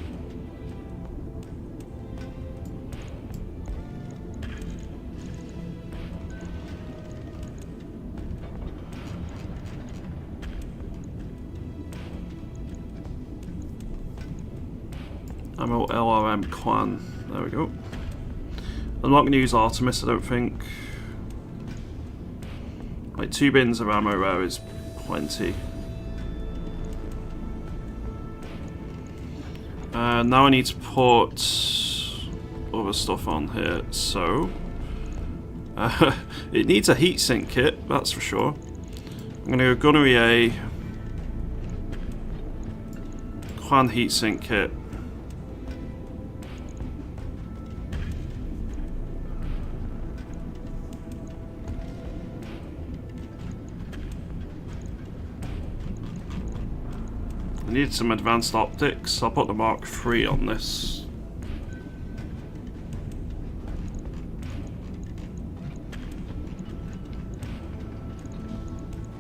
Ammo LRM Clan. There we go. I'm not going to use Artemis, I don't think. Like 2 bins of ammo there is plenty. Now I need to put other stuff on here, so it needs a heatsink kit, that's for sure. I'm going to go Gunnery A, Clan heatsink kit. I need some advanced optics. I'll put the Mark III on this.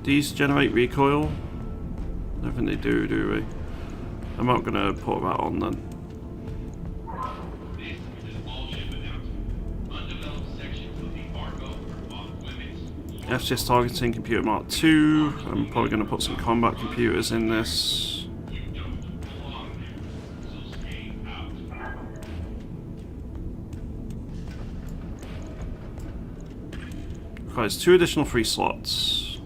These generate recoil? I don't think they do we? I'm not going to put that on then. FCS targeting computer Mark II. I'm probably going to put some combat computers in this. Requires 2 additional free slots.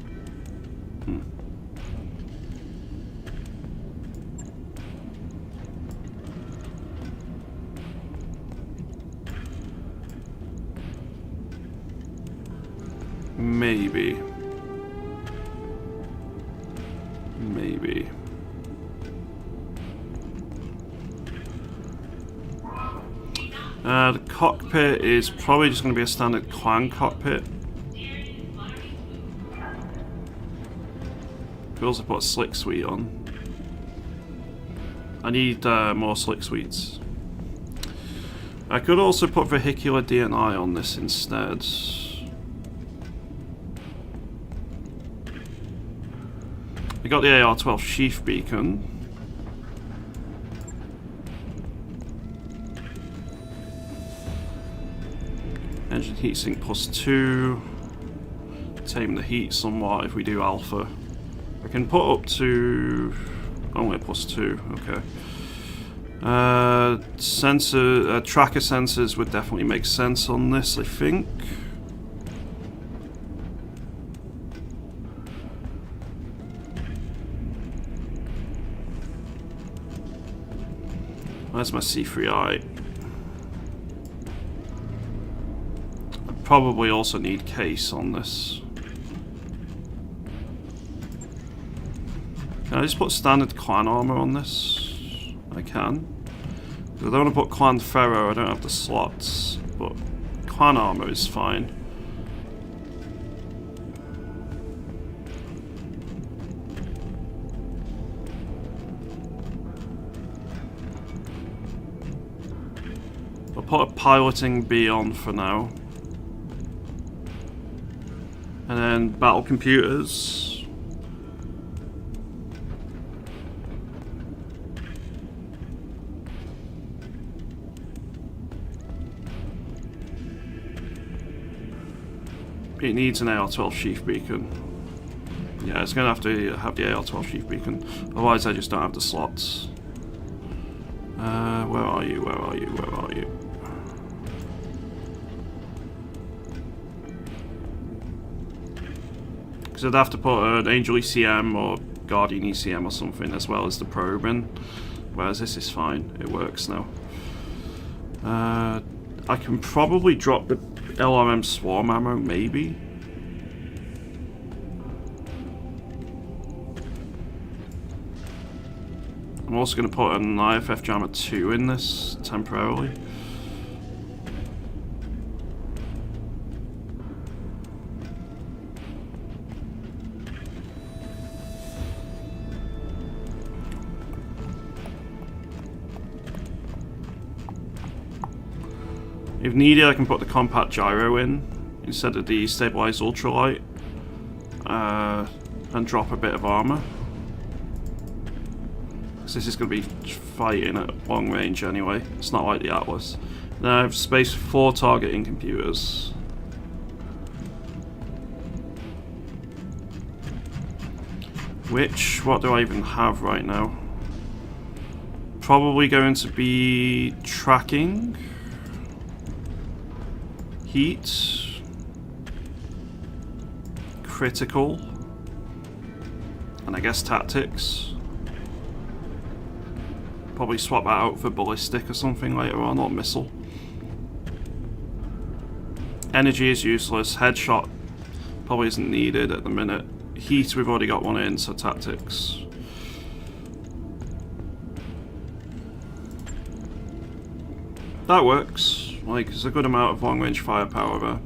Maybe. The cockpit is probably just going to be a standard Clan cockpit. Could also put a slick suite on. I need more slick suites. I could also put vehicular DNI on this instead. We got the AR-12 sheath beacon. Engine heatsink +2. Tame the heat somewhat if we do alpha. I can put up to only a +2. Okay. Sensor tracker sensors would definitely make sense on this, I think. Where's my C3I? I probably also need case on this. Can I just put standard Clan armor on this? I can. Because I don't want to put Clan Ferro, I don't have the slots. But Clan armor is fine. I'll put a piloting B on for now. And then battle computers. It needs an AR-12 sheath beacon. Yeah, it's going to have the AR-12 sheath beacon. Otherwise I just don't have the slots. Where are you? Where are you? Where are you? Because I'd have to put an Angel ECM or Guardian ECM or something as well as the probe in. Whereas this is fine. It works now. I can probably drop the LRM Swarm ammo, maybe. I'm also going to put an IFF Jammer 2 in this temporarily. If needed, I can put the compact gyro in instead of the stabilized ultralight and drop a bit of armor. Because this is going to be fighting at long range anyway. It's not like the Atlas. Then I have space for 4 targeting computers. What do I even have right now? Probably going to be tracking, heat, critical, and I guess tactics. Probably swap that out for ballistic or something later on, or missile. Energy is useless. Headshot probably isn't needed at the minute. Heat, we've already got one in, so tactics. That works. Like, there's a good amount of long-range firepower there.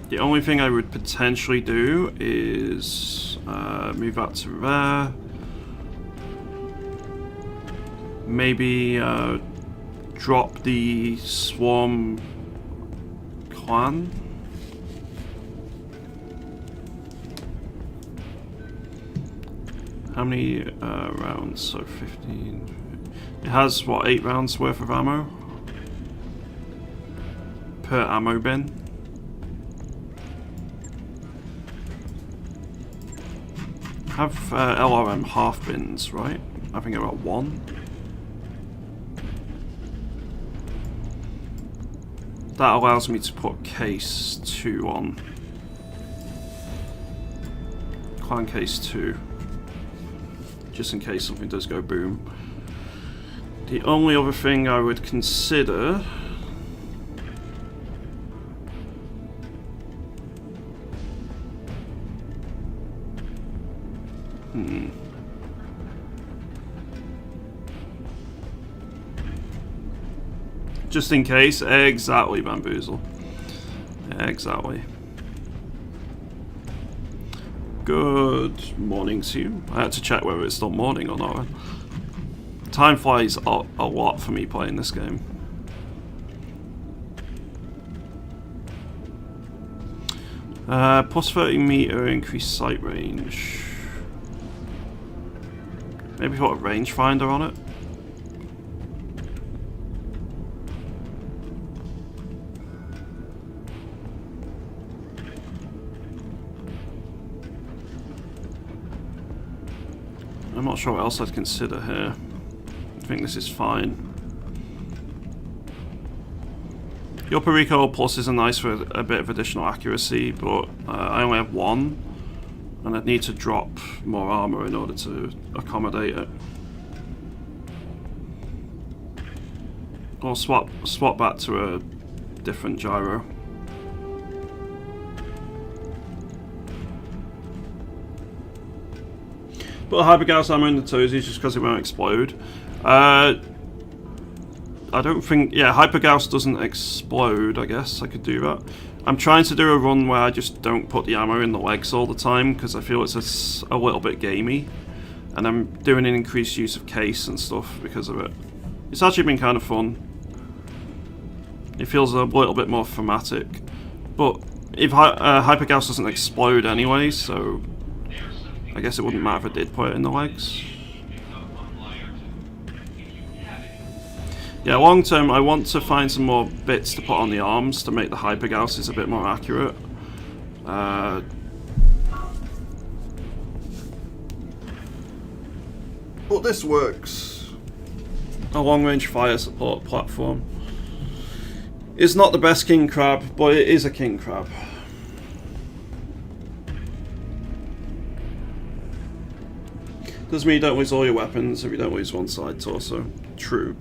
The only thing I would potentially do is move that to there. Maybe drop the Swarm Clan. How many rounds? So 15. It has, what, 8 rounds worth of ammo? Per ammo bin. Have LRM half bins, right? I think about 1. That allows me to put case 2 on. Clan case 2. Just in case something does go boom. The only other thing I would consider... Just in case, exactly, Bamboozle. Exactly. Good morning to you. I had to check whether it's still morning or not. Time flies a lot for me playing this game. Plus 30 meter increased sight range. Maybe put a rangefinder on it. I'm not sure what else I'd consider here. I think this is fine. The upper recoil pluses are nice for a bit of additional accuracy, but I only have 1, and I'd need to drop more armor in order to accommodate it. Or swap back to a different gyro. Put a hypergauss ammo in the toesies just because it won't explode. I don't think... Yeah, hypergauss doesn't explode, I guess. I could do that. I'm trying to do a run where I just don't put the ammo in the legs all the time because I feel it's a little bit gamey. And I'm doing an increased use of case and stuff because of it. It's actually been kind of fun. It feels a little bit more thematic. But if hypergauss doesn't explode anyway, so... I guess it wouldn't matter if I did put it in the legs. Yeah, long term I want to find some more bits to put on the arms to make the hypergausses a bit more accurate. But this works. A long range fire support platform. It's not the best king crab, but it is a king crab. Doesn't mean you don't lose all your weapons if you don't lose one side torso. True.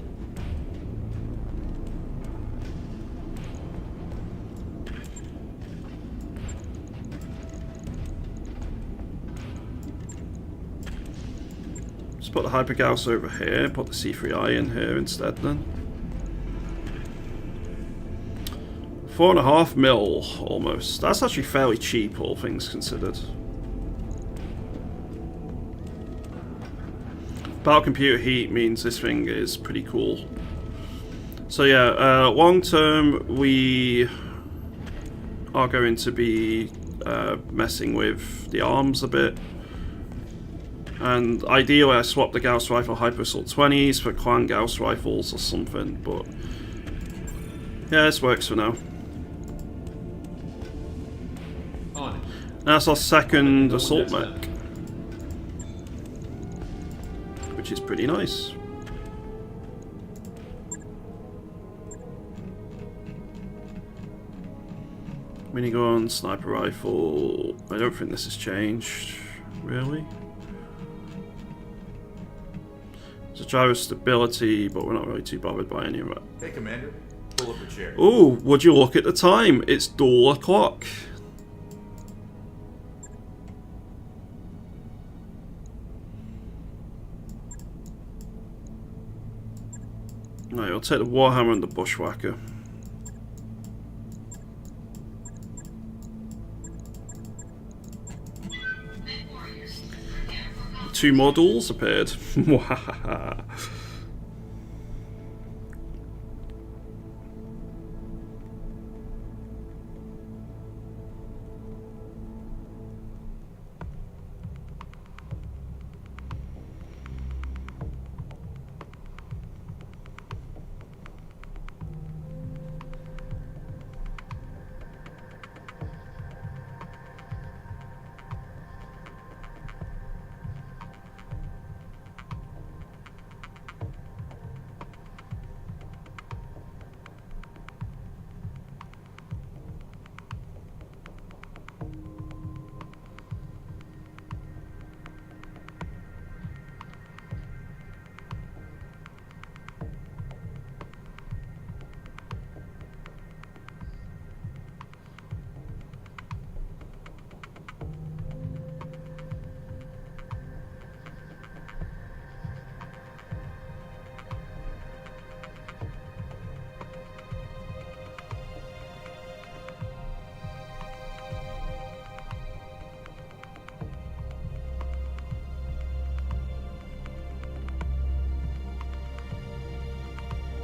Just put the hypergauss over here, put the C3I in here instead then. 4.5 mil almost. That's actually fairly cheap, all things considered. Battle computer heat means this thing is pretty cool. So yeah, long term we are going to be messing with the arms a bit. And ideally I swap the Gauss rifle Hyper Assault 20s for clan Gauss rifles or something, but yeah, this works for now. On it. That's our second assault mech, which is pretty nice. Minigun, sniper rifle. I don't think this has changed, really. It's a gyro stability, but we're not really too bothered by any of it. Hey, Commander. Pull up a chair. Ooh, would you look at the time? It's dull o'clock. Right, I'll take the Warhammer and the Bushwhacker. Two models appeared.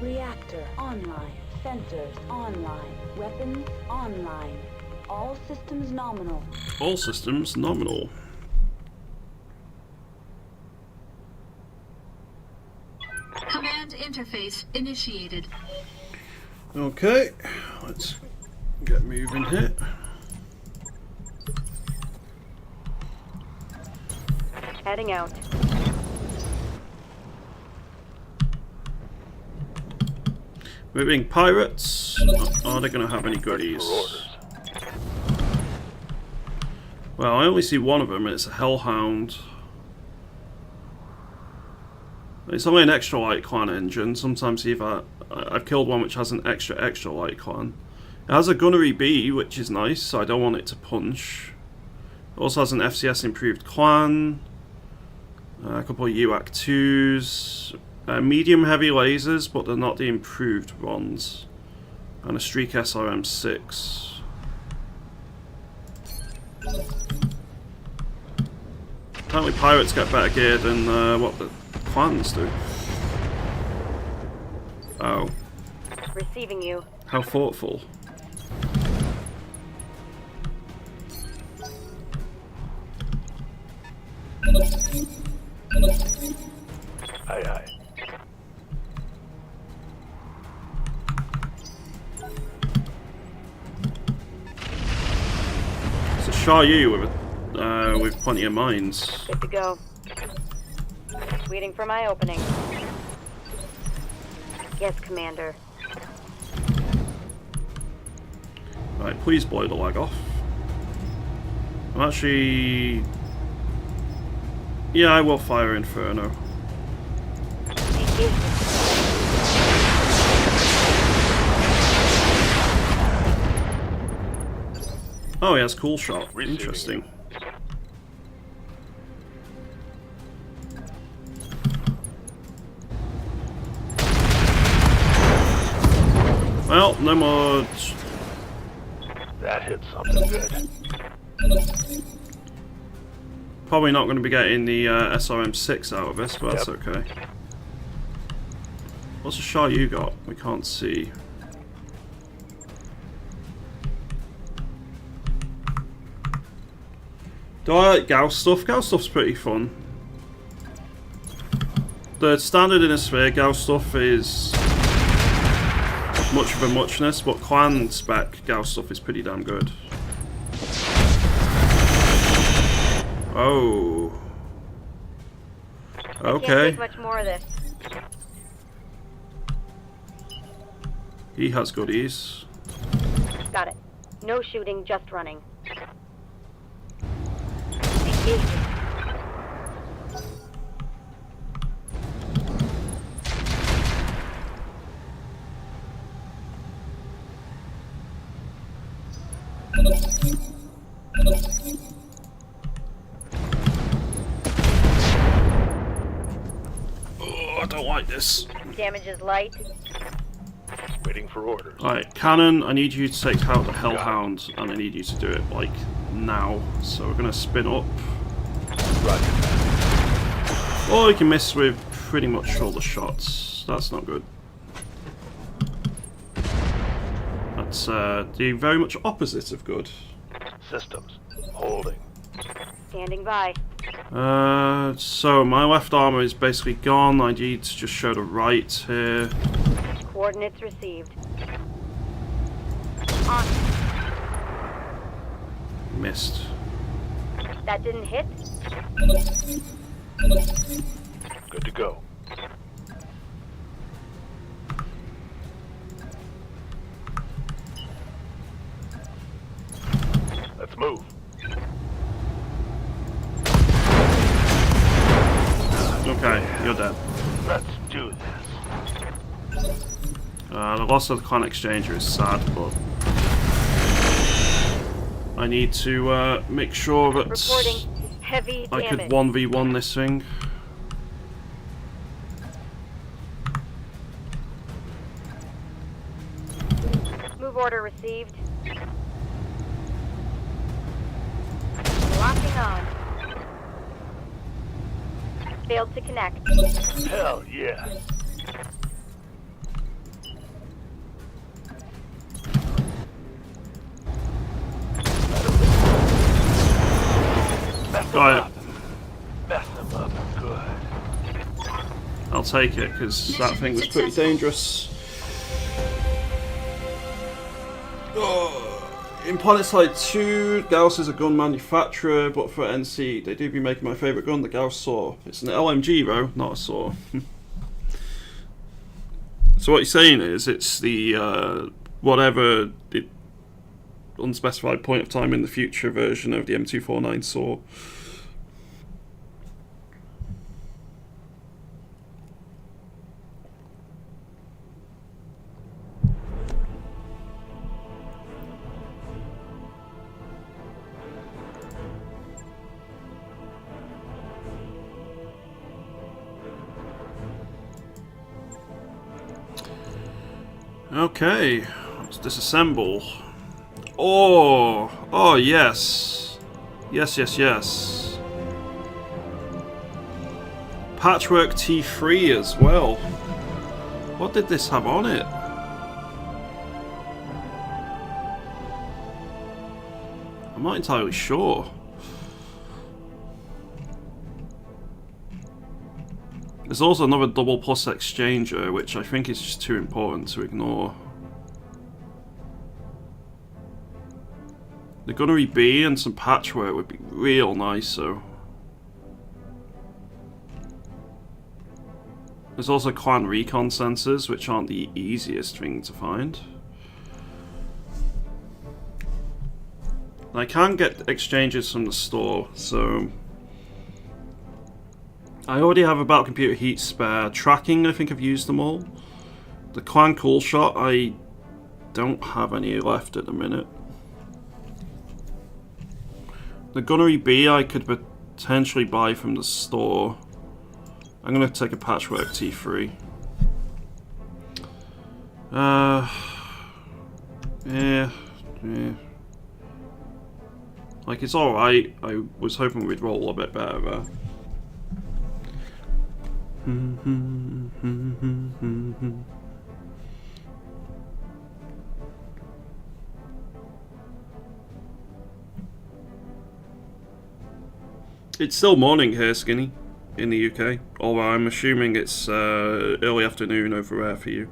Reactor online. Sensors online. Weapons online. All systems nominal. All systems nominal. Command interface initiated. Okay, let's get moving here. Heading out. We're being pirates. Are they going to have any goodies? Well, I only see one of them, and it's a Hellhound. It's only an extra light clan engine. Sometimes I've killed one which has an extra light clan. It has a gunnery B, which is nice, so I don't want it to punch. It also has an FCS improved clan. A couple of UAC 2s. Medium heavy lasers, but they're not the improved ones. And a Streak SRM 6. Apparently pirates get better gear than what the clans do. Oh. Receiving you. How thoughtful. Aye, aye. It's a Shayu with plenty of mines. Good to go. Waiting for my opening. Yes, Commander. Right, please blow the leg off. I'm actually... Yeah, I will fire Inferno. Thank you. Oh, he has cool shot. Interesting. Well, no more That hit something good. Probably not going to be getting the SRM6 out of this, but that's okay. What's the shot you got? We can't see. Do I like Gauss stuff? Gauss stuff's pretty fun. The standard in a sphere Gauss stuff is much of a muchness, but clan spec Gauss stuff is pretty damn good. Oh. Okay. Can't take much more of this. He has goodies. Got it. No shooting, just running. Engaging. Oh, I don't like this. Damage is light. Waiting for orders. Alright, Cannon, I need you to take out the Hellhound, and I need you to do it, like, now. So we're gonna spin up. Roger. Or you can miss with pretty much all the shots. That's not good. That's the very much opposite of good. Systems. Holding. Standing by. So my left armor is basically gone. I need to just show the right here. Coordinates received. On. Missed. That didn't hit? Good to go. Let's move. Okay, you're dead. Let's do this. The loss of the clan exchanger is sad, but I need to make sure that Reporting heavy I damage. could 1v1 this thing. Move order received. Locking on. Failed to connect. Hell yeah. Got it. Mess them up good. I'll take it, because that thing was pretty dangerous. In PlanetSide 2, Gauss is a gun manufacturer, but for NC, they do be making my favourite gun, the Gauss Saw. It's an LMG though, not a saw. So what you're saying is, it's the whatever the unspecified point of time in the future version of the M249 saw. Okay, let's disassemble. Oh yes. Yes. Patchwork T3 as well. What did this have on it? I'm not entirely sure. There's also another double plus exchanger, which I think is just too important to ignore. The Gunnery B and some patchwork would be real nice, though. There's also clan recon sensors, which aren't the easiest thing to find. I can get exchanges from the store, so I already have about computer heat spare. Tracking, I think I've used them all. The clan cool shot, I don't have any left at the minute. The Gunnery B I could potentially buy from the store. I'm gonna take a Patchwork T3. Yeah. Like, it's alright. I was hoping we'd roll a bit better there. It's still morning here, Skinny, in the UK. Although I'm assuming it's early afternoon over there for you.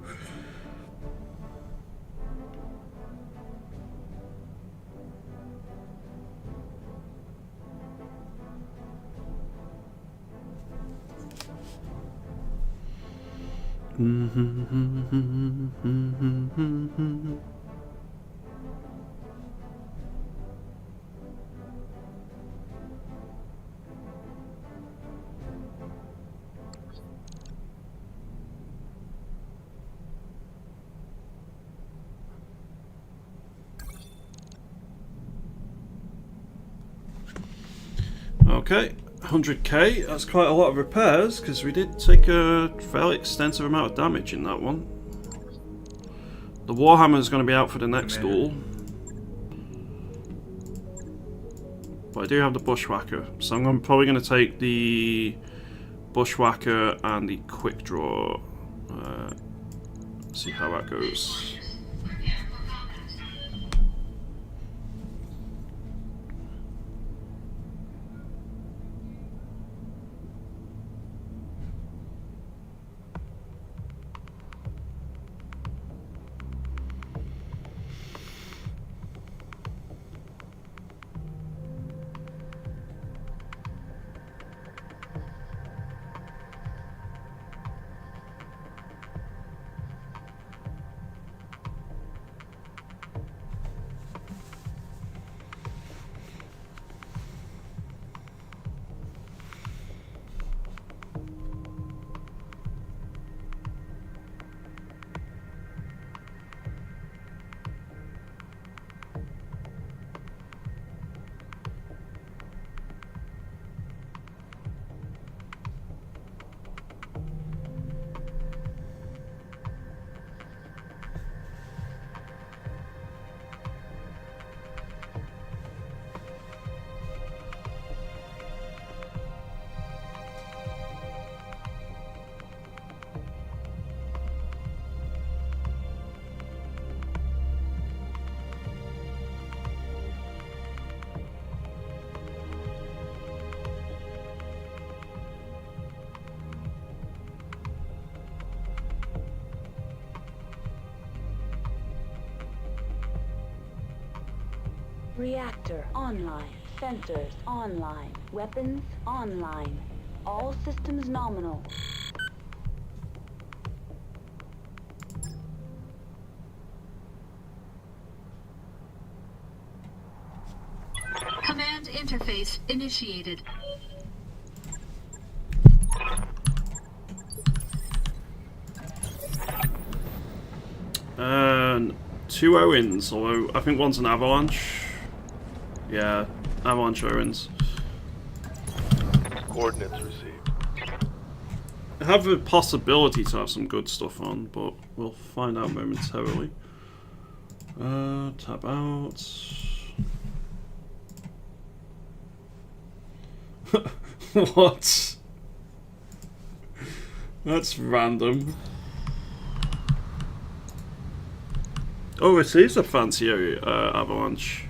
Okay, 100k, that's quite a lot of repairs, because we did take a fairly extensive amount of damage in that one. The Warhammer is going to be out for the next duel. But I do have the Bushwhacker, so I'm probably going to take the Bushwhacker and the Quick Draw. See how that goes. Reactor online. Sensors online. Weapons online. All systems nominal. Command interface initiated. Two Owens, although I think one's an Avalanche. Yeah, Avalanche Owens. Coordinates received. I have a possibility to have some good stuff on, but we'll find out momentarily. Tab out. What? That's random. Oh, it is a fancy Avalanche.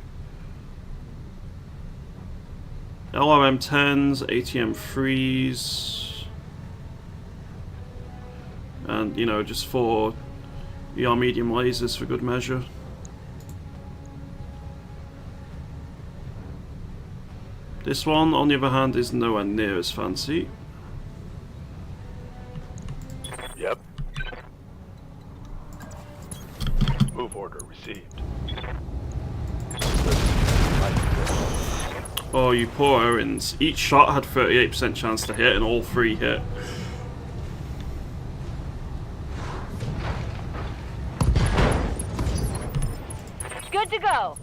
LRM 10s, ATM 3s, and you know, just 4 ER medium lasers for good measure. This one, on the other hand, is nowhere near as fancy. Yep. Move order received. Oh, you poor Owens. Each shot had 38% chance to hit, and all 3 hit. Good to go.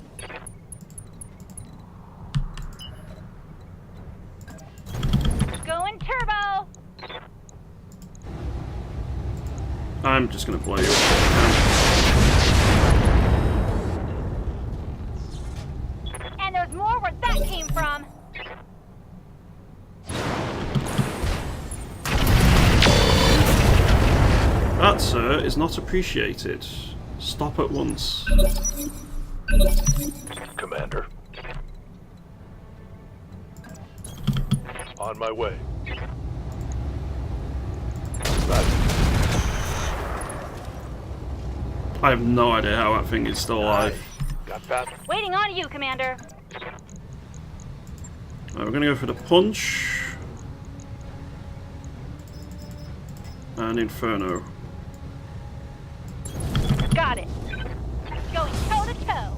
Going turbo. I'm just gonna blow you up. And there's more where that That, sir, is not appreciated. Stop at once. Commander. On my way. I have no idea how that thing is still alive. Got that? Waiting on you, Commander. We're gonna go for the punch. And Inferno. Got it. Going toe to toe.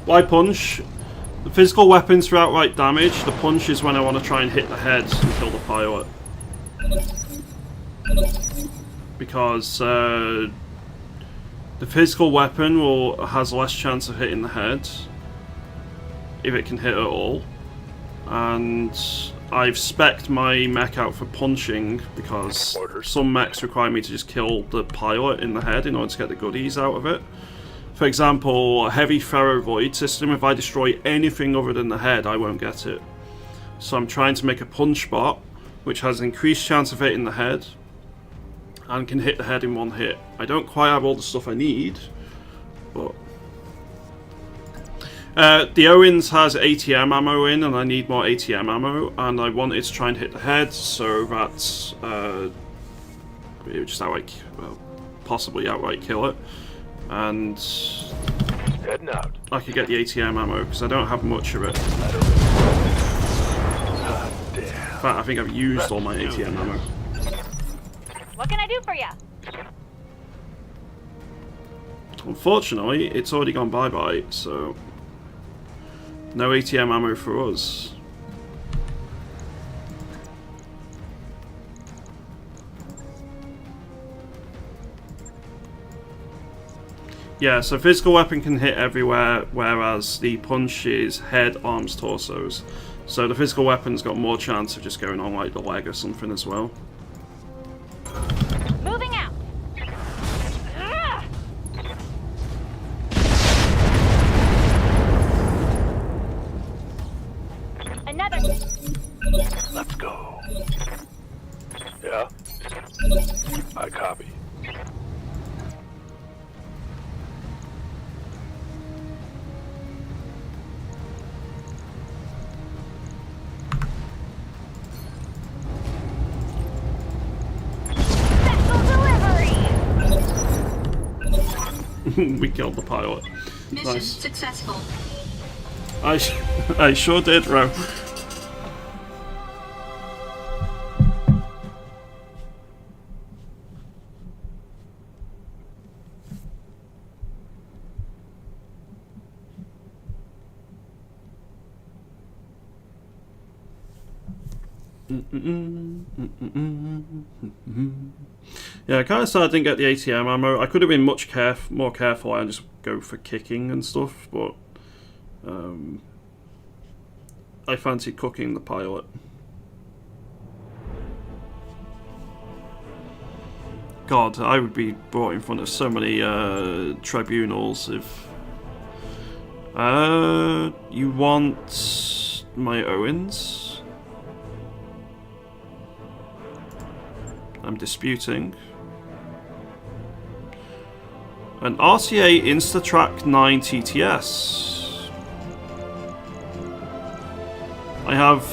Why punch? The physical weapons for outright damage. The punch is when I want to try and hit the head and kill the pilot. Because the physical weapon has less chance of hitting the head, if it can hit at all. And I've spec'd my mech out for punching because some mechs require me to just kill the pilot in the head in order to get the goodies out of it. For example, a heavy ferro void system, if I destroy anything other than the head, I won't get it. So I'm trying to make a punch bot, which has an increased chance of hitting the head, and can hit the head in one hit. I don't quite have all the stuff I need, but... the Owens has ATM ammo in, and I need more ATM ammo, and I wanted to try and hit the head, so that's... it would just outright... well, possibly outright kill it. And heading out. I could get the ATM ammo because I don't have much of it. In fact, I think I've used all my ATM ammo. What can I do for you? Unfortunately, it's already gone bye-bye, so no ATM ammo for us. Yeah, so physical weapon can hit everywhere, whereas the punch is head, arms, torsos. So the physical weapon's got more chance of just going on like the leg or something as well. Moving out. Another. Let's go. Yeah? I copy. We killed the pilot. Mission Nice. successful. I sure did, Ro. Yeah, I kind of sad I didn't get the ATM ammo. I could have been much more careful and just go for kicking and stuff, but I fancied cooking the pilot. God, I would be brought in front of so many tribunals if... you want my Owens? I'm disputing. An RTA Instatrack 9 TTS. I have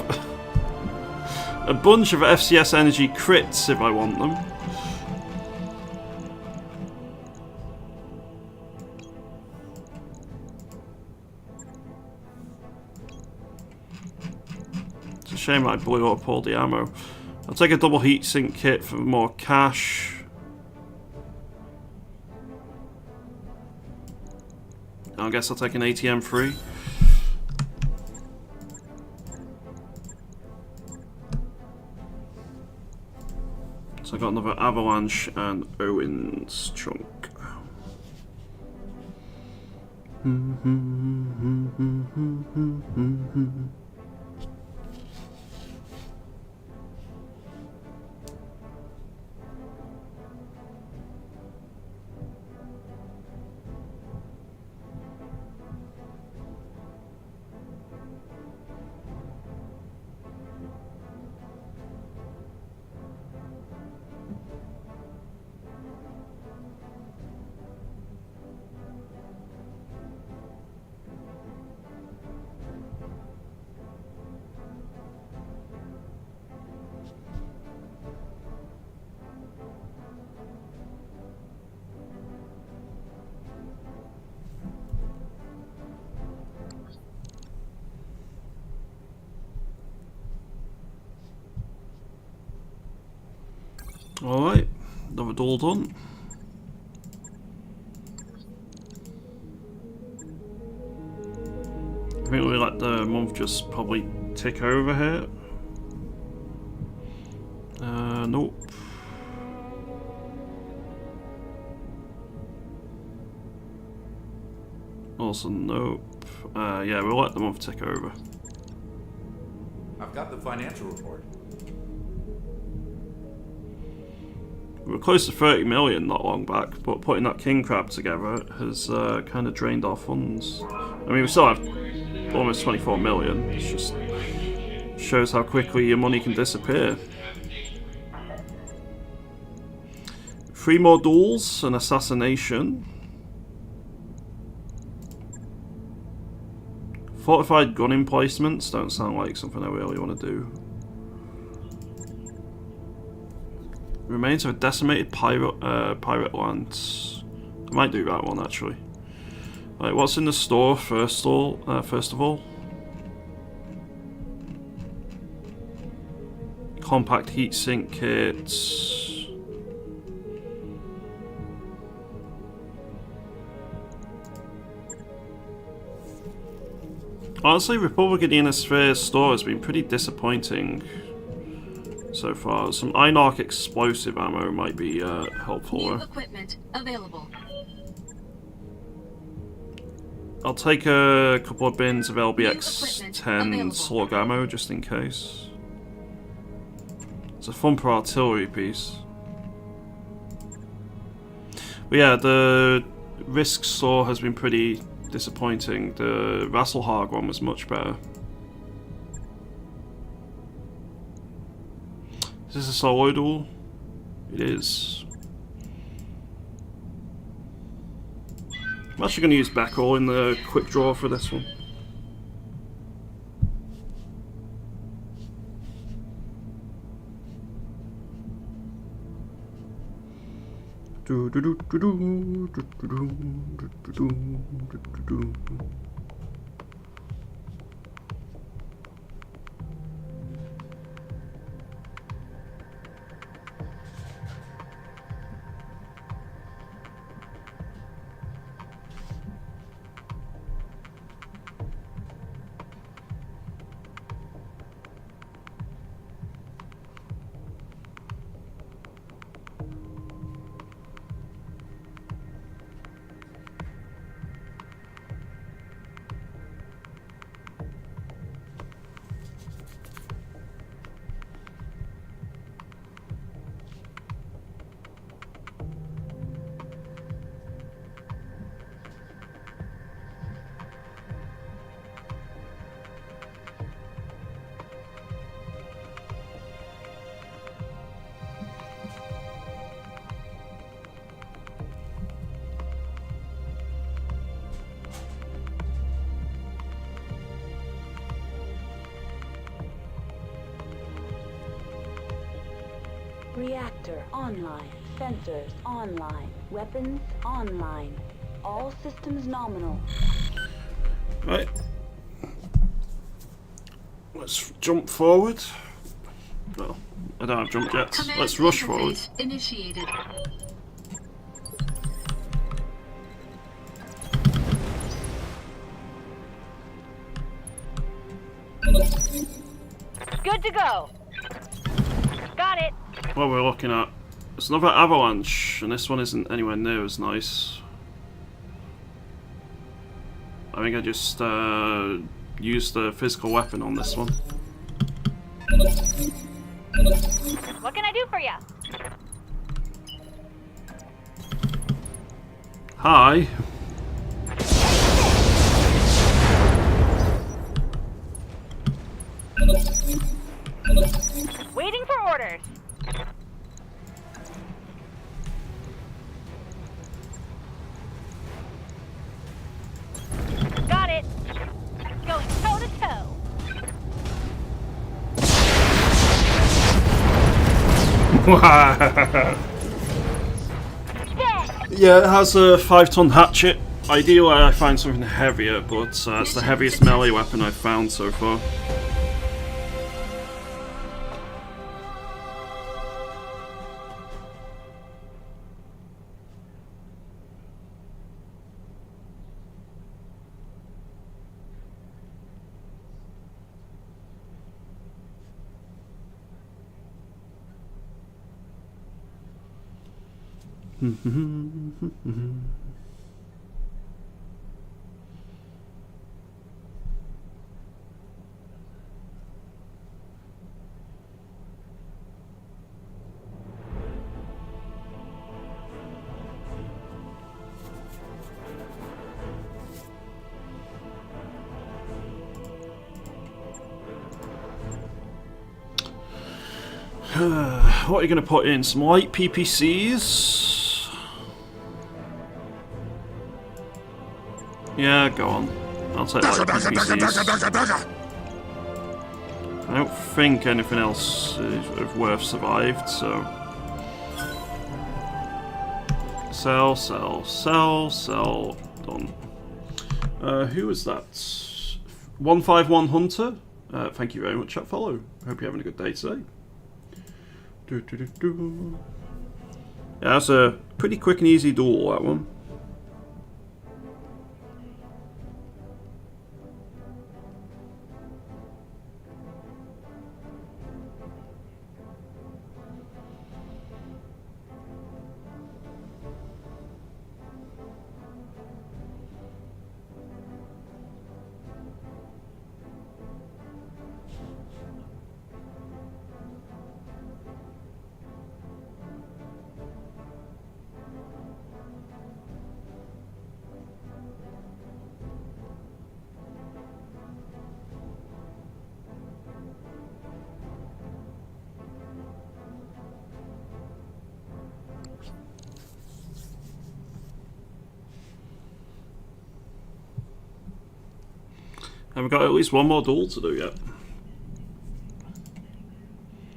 a bunch of FCS Energy crits if I want them. It's a shame I blew up all the ammo. I'll take a double heatsink kit for more cash. I guess I'll take an ATM free. So I got another Avalanche and Owens chunk. Alright, another duel done. I think we let the month just probably tick over here. Nope. Also nope. Yeah, we'll let the month tick over. I've got the financial report. We were close to 30 million not long back, but putting that king crab together has kind of drained our funds. I mean, we still have almost 24 million. It just shows how quickly your money can disappear. 3 more duels, an assassination. Fortified gun emplacements don't sound like something I really want to do. Remains of a decimated pirate land. I might do that one actually. Right, what's in the store first of all? Compact heatsink kits. Honestly, Republic of the Inner Sphere store has been pretty disappointing so far. Some Einarch explosive ammo might be helpful. New equipment available. I'll take a couple of bins of LBX-10 slug ammo just in case. It's a Thumper artillery piece. But yeah, the Risk store has been pretty disappointing. The Vasselhag one was much better. Is this a solo duel? It is. I'm actually going to use Backroll in the quick draw for this one. Reactor online. Sensors online. Weapons online. All systems nominal. Right. Let's jump forward. Well, I don't have jump jets. Command Let's rush forward. interface initiated. Good to go. Got it. What we're looking at. It's another avalanche, and this one isn't anywhere near as nice. I think I just used the physical weapon on this one. What can I do for you? Hi. Waiting for orders. Got it. Going toe to toe. Yeah, it has a 5-ton hatchet. Ideally, I find something heavier, but it's the heaviest melee weapon I've found so far. What are you going to put in? Some light PPCs? Yeah, go on. I'll take light PPCs. I don't think anything else is of worth survived, so... Sell, sell, sell, sell. Done. Who was that? 151 Hunter? Thank you very much for that follow. Hope you're having a good day today. Yeah, that's a pretty quick and easy duel, that one. And we've got at least one more duel to do yet.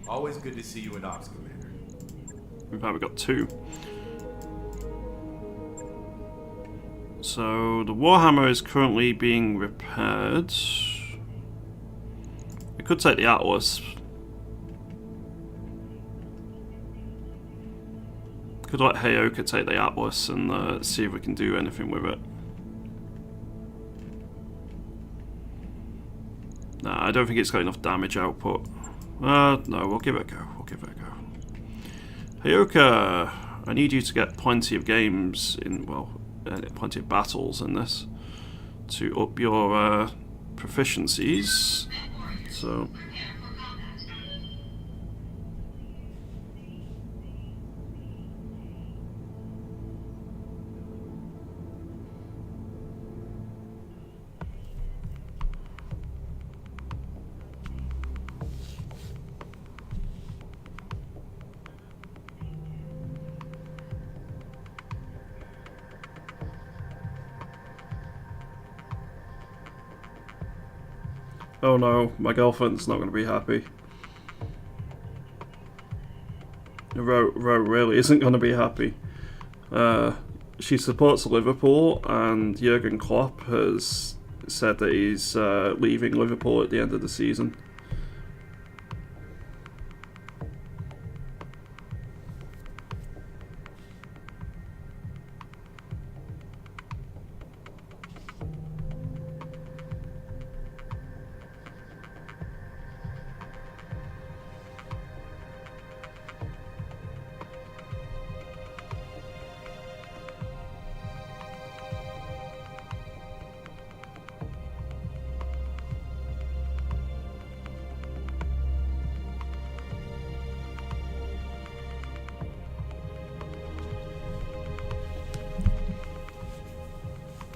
Always good to see you in Ops, Commander. In fact, we've got two. So, the Warhammer is currently being repaired. We could take the Atlas. Could let Heyoka take the Atlas and see if we can do anything with it. Nah, I don't think it's got enough damage output. No, we'll give it a go. We'll give it a go. Heyoka, I need you to get plenty of games in, well, plenty of battles in this to up your proficiencies. So. Oh no, my girlfriend's not going to be happy. Ro really isn't going to be happy. She supports Liverpool, and Jurgen Klopp has said that he's leaving Liverpool at the end of the season.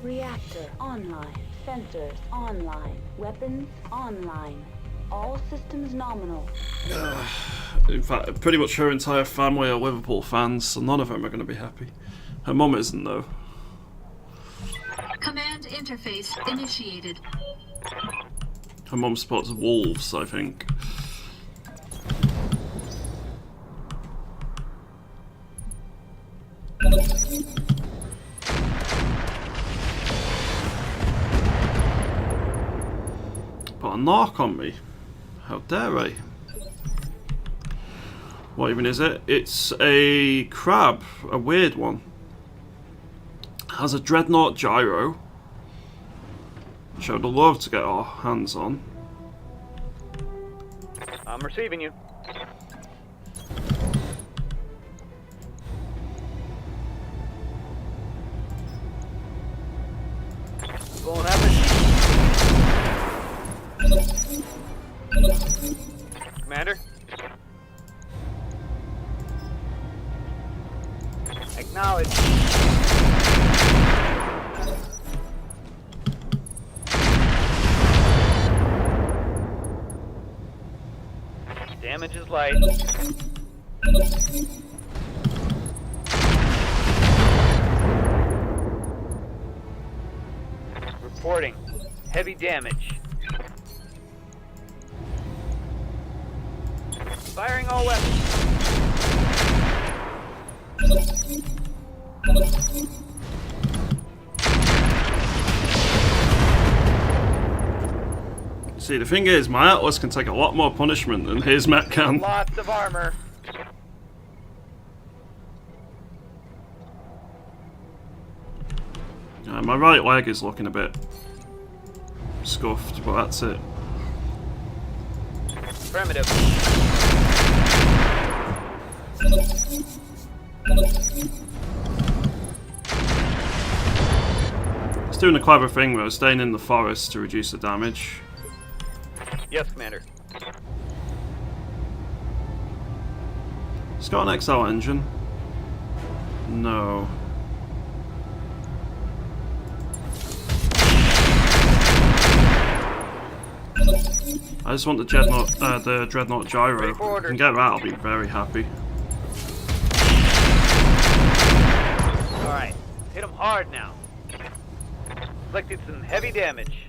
Reactor online. Sensors online. Weapons online. All systems nominal. In fact, pretty much her entire family are Liverpool fans, so none of them are going to be happy. Her mum isn't, though. Command interface initiated. Her mum supports Wolves, I think. Put a knock on me. How dare I? What even is it? It's a crab, a weird one. Has a dreadnought gyro, which I would love to get our hands on. I'm receiving you. Acknowledge. Damage is light. Reporting. Heavy damage. Firing all weapons. See, the thing is, my Atlas can take a lot more punishment than his mech can. Lots of armor. My right leg is looking a bit scuffed, but that's it. Affirmative. It's doing a clever thing though, staying in the forest to reduce the damage. Yes, Commander. It's got an XL engine. No. I just want the Dreadnought gyro. If I can get that, I'll be very happy. Alright, hit him hard now. Inflicted some heavy damage.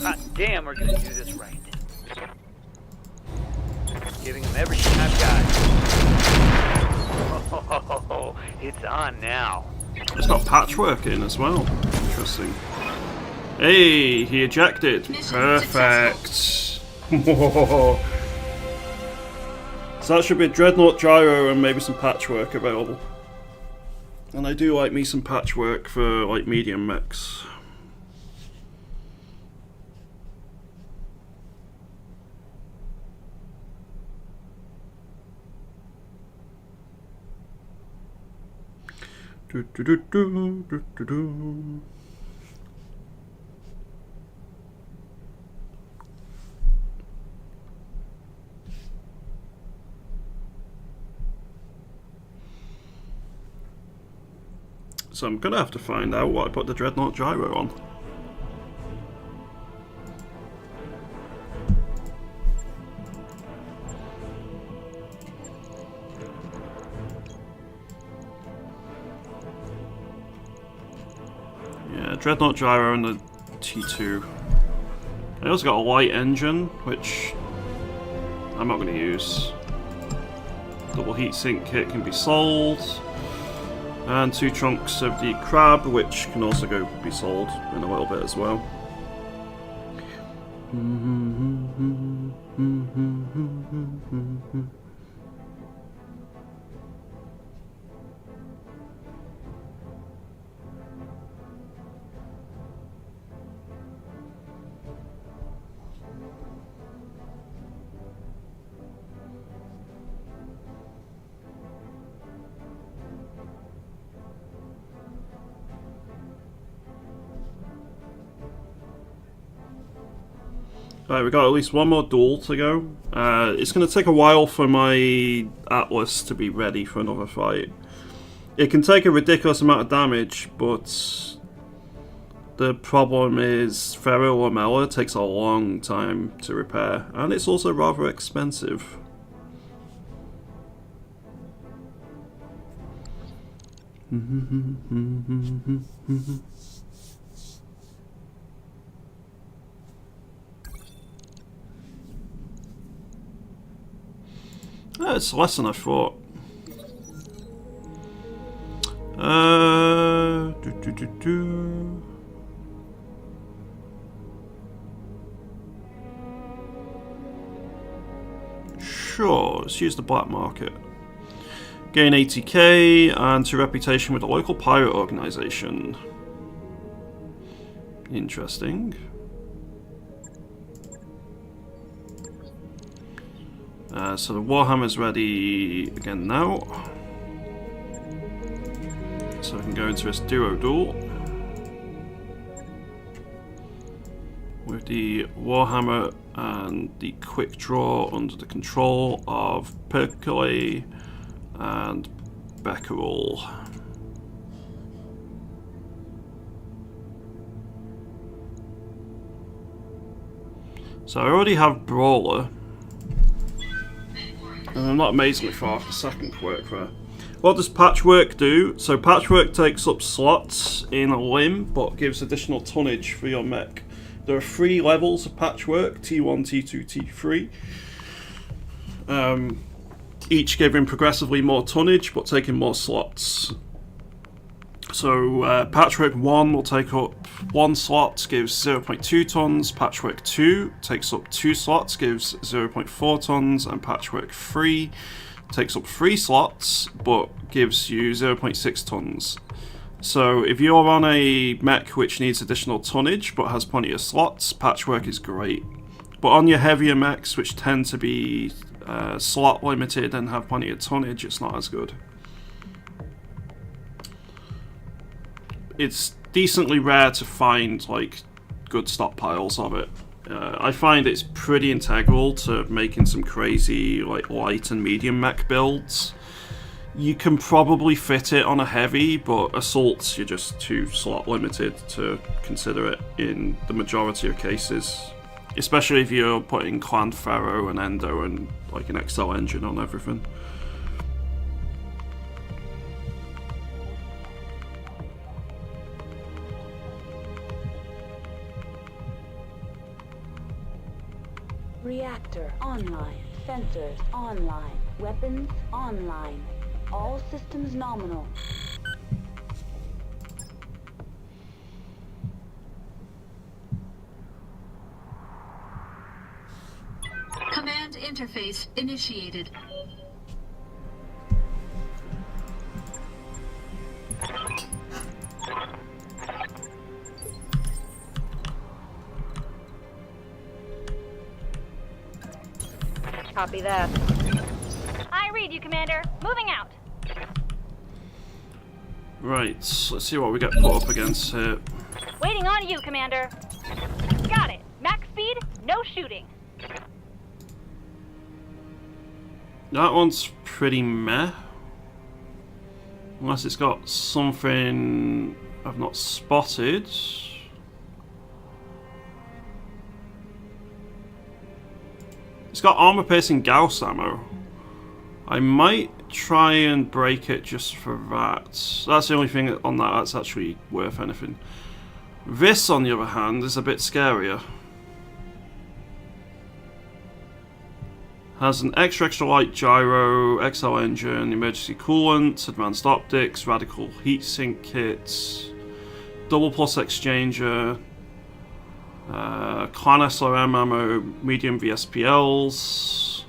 Hot damn, we're gonna do this right. Giving him everything I've got. Oh, it's on now. It's got patchwork in as well. Interesting. Hey, he ejected. Perfect. So that should be a Dreadnought gyro and maybe some patchwork available. And I do like me some patchwork for like medium mechs. Do, do, do, do, do, do, do. So I'm gonna have to find out what I put the Dreadnought gyro on. Yeah, Dreadnought gyro and the T2. I also got a light engine, which I'm not going to use. Double heatsink kit can be sold. And 2 chunks of the crab, which can also be sold in a little bit as well. Right, we got at least one more duel to go. It's going to take a while for my Atlas to be ready for another fight. It can take a ridiculous amount of damage, but the problem is Ferro Lamella takes a long time to repair, and it's also rather expensive. It's less than I thought. Sure, let's use the black market. Gain 80k and to reputation with the local pirate organization. Interesting. So the Warhammer's ready again now. So we can go into this duo duel. with the Warhammer and the quick draw under the control of Perkele and Becquerel. So I already have Brawler, and I'm not amazingly far off the second quirk there. What does Patchwork do? So Patchwork takes up slots in a limb, but gives additional tonnage for your mech. There are 3 levels of Patchwork, T1, T2, T3. Each giving progressively more tonnage, but taking more slots. So Patchwork 1 will take up 1 slot, gives 0.2 tons. Patchwork 2 takes up 2 slots, gives 0.4 tons. And Patchwork 3 takes up 3 slots, but gives you 0.6 tons. So if you're on a mech which needs additional tonnage, but has plenty of slots, Patchwork is great. But on your heavier mechs, which tend to be slot limited and have plenty of tonnage, it's not as good. It's decently rare to find like good stockpiles of it. I find it's pretty integral to making some crazy like light and medium mech builds. You can probably fit it on a heavy, but assaults you're just too slot limited to consider it in the majority of cases. Especially if you're putting Clan Pharaoh and Endo and like an XL engine on everything. Reactor online. Sensors online. Weapons online. All systems nominal. Command interface initiated. Copy that. I read you, Commander. Moving out. Right, let's see what we get put up against here. Waiting on you, Commander. Got it. Max speed, no shooting. That one's pretty meh. Unless it's got something I've not spotted. It's got armor-piercing Gauss ammo. I might try and break it just for that. That's the only thing on that that's actually worth anything. This, on the other hand, is a bit scarier. Has an extra light gyro, XL engine, emergency coolant, advanced optics, radical heatsink kits, double plus exchanger, Clan SRM ammo, medium VSPLs,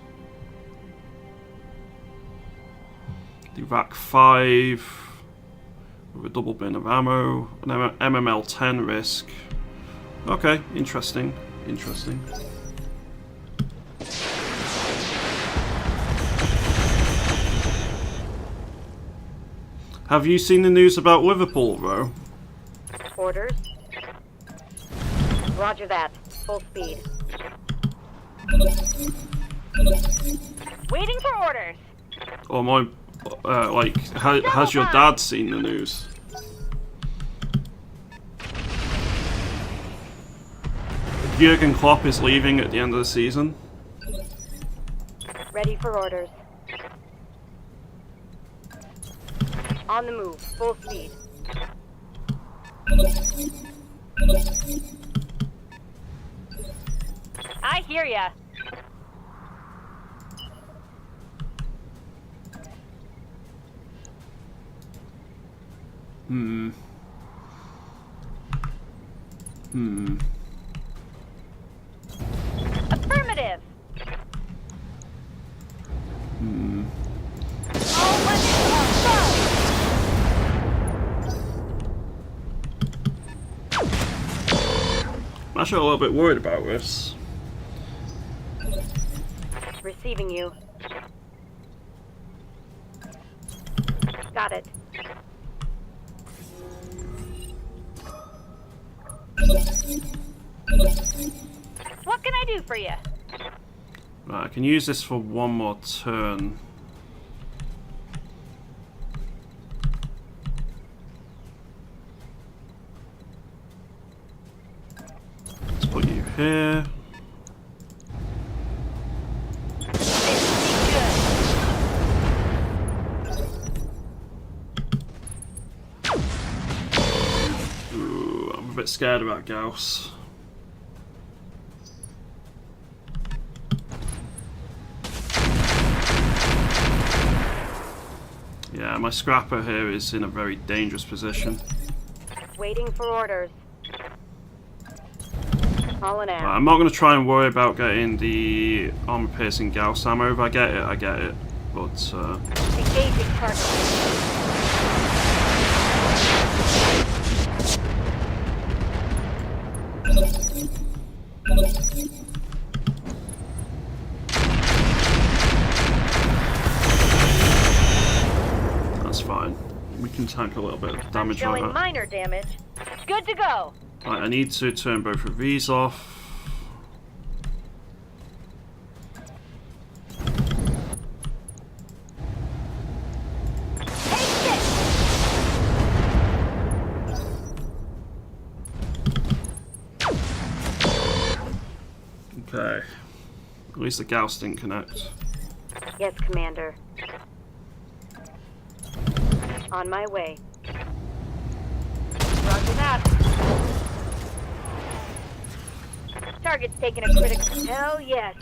the Rack 5 with a double bin of ammo, an MML 10 risk. Okay, interesting, interesting. Have you seen the news about Liverpool, though? Orders. Roger that. Full speed. Waiting for orders. Or my, like, has your dad seen the news? Jurgen Klopp is leaving at the end of the season. Ready for orders. On the move. Full speed. I hear ya. Affirmative. All weapons on go. I'm actually a little bit worried about this. Receiving you. Got it. I do for you? Right, I can use this for one more turn. Let's put you here. Ooh, I'm a bit scared about Gauss. Yeah, my scrapper here is in a very dangerous position. Waiting for orders. Hauling out. Right, I'm not going to try and worry about getting the armor-piercing Gauss ammo. If I get it, I get it. But, Engaging target. that's fine. We can tank a little bit of damage like Showing that. minor damage. Good to go. Right, I need to turn both of these off. Okay. At least the Gauss didn't connect. Yes, Commander. On my way. Roger that. Target's taking a critical... Hell yes.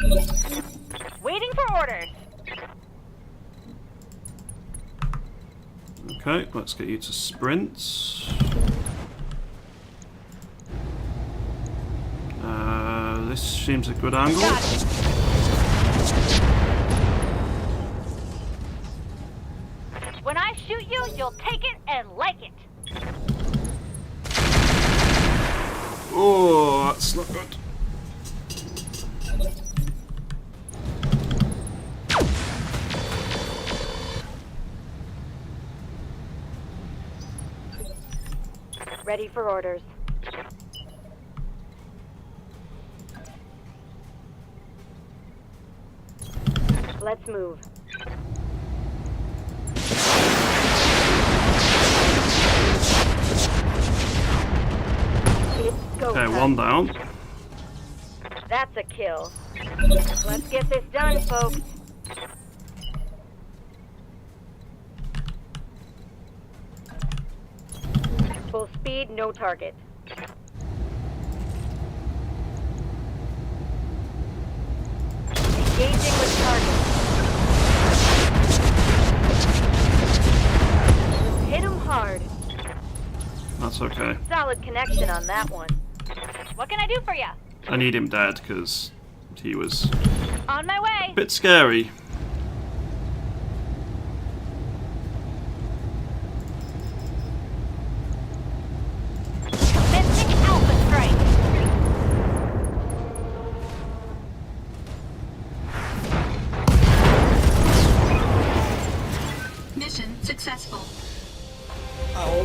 Waiting for orders. Okay, let's get you to sprint. This seems a good angle. Got it. When I shoot you, you'll take it and like it. Oh, that's not good. Ready for orders. Let's move. It's go Okay, time. one down. That's a kill. Let's get this done, folks. Full speed, no target. Engaging with target. Hit him hard. That's okay. Solid connection on that one. What can I do for you? I need him dead because he was On my a way. bit scary. Commencing Alpha Strike. Mission successful.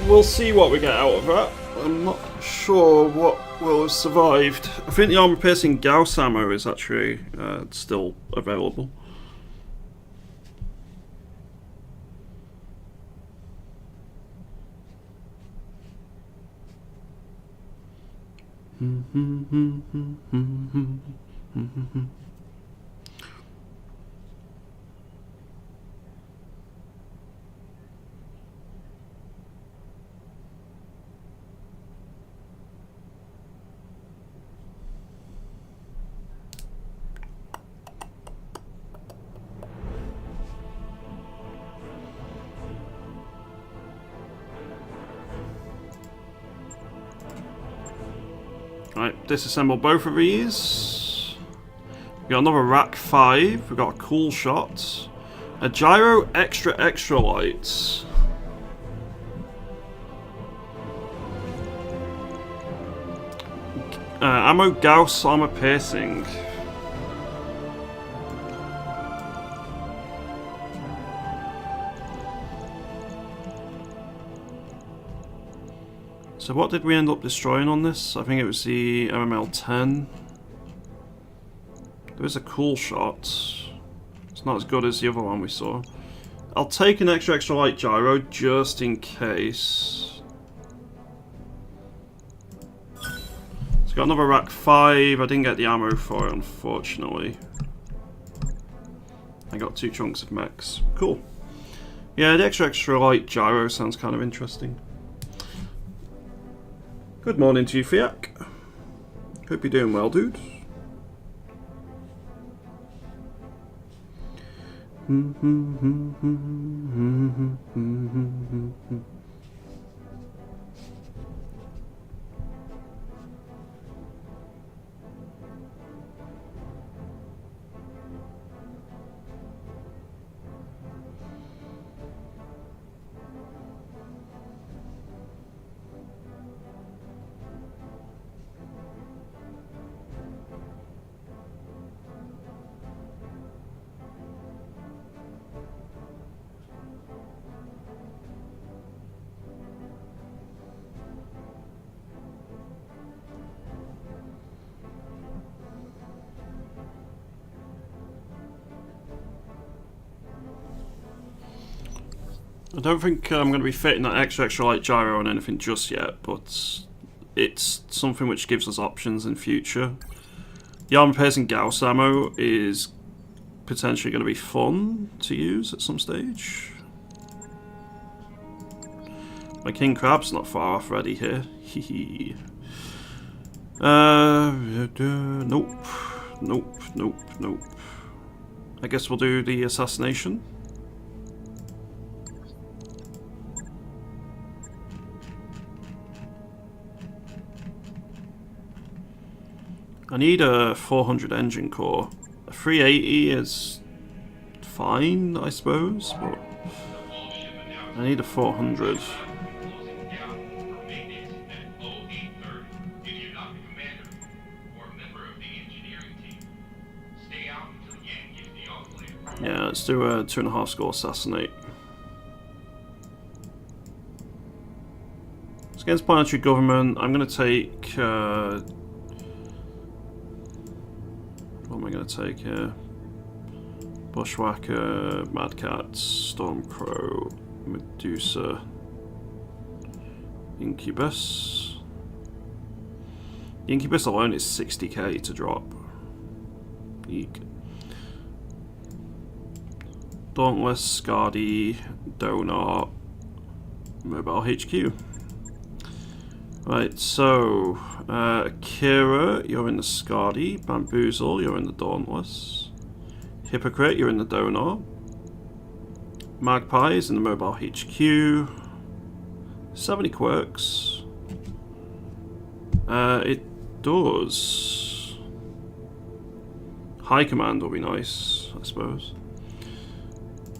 We'll see what we get out of that. I'm not sure what will have survived. I think the armor-piercing Gauss ammo is actually still available. Right, disassemble both of these. We got another rack 5. We got a cool shot. A gyro extra lights. Ammo Gauss armor piercing. So what did we end up destroying on this? I think it was the MML-10. There is a cool shot. It's not as good as the other one we saw. I'll take an extra light gyro just in case. It's got another rack 5. I didn't get the ammo for it, unfortunately. I got 2 chunks of mechs. Cool. Yeah, the extra light gyro sounds kind of interesting. Good morning to you, Fiak. Hope you're doing well, dude. I don't think I'm going to be fitting that extra light gyro on anything just yet, but it's something which gives us options in future. The armor-piercing Gauss ammo is potentially going to be fun to use at some stage. My King Crab's not far off ready here. Hehe. Nope. I guess we'll do the assassination. I need a 400 engine core. A 380 is fine, I suppose, but I need a 400. Yeah, let's do a 2.5 score assassinate. It's against planetary government. I'm going to take... what am I going to take here? Bushwhacker, Mad Cat, Stormcrow, Medusa, Incubus. The Incubus alone is 60k to drop. Eek. Dauntless, Scardy, Donar, Mobile HQ. Right, so Akira, you're in the Scardy. Bamboozle, you're in the Dauntless. Hypocrite, you're in the Donar. Magpie is in the Mobile HQ. 70 quirks. It does. High Command will be nice, I suppose.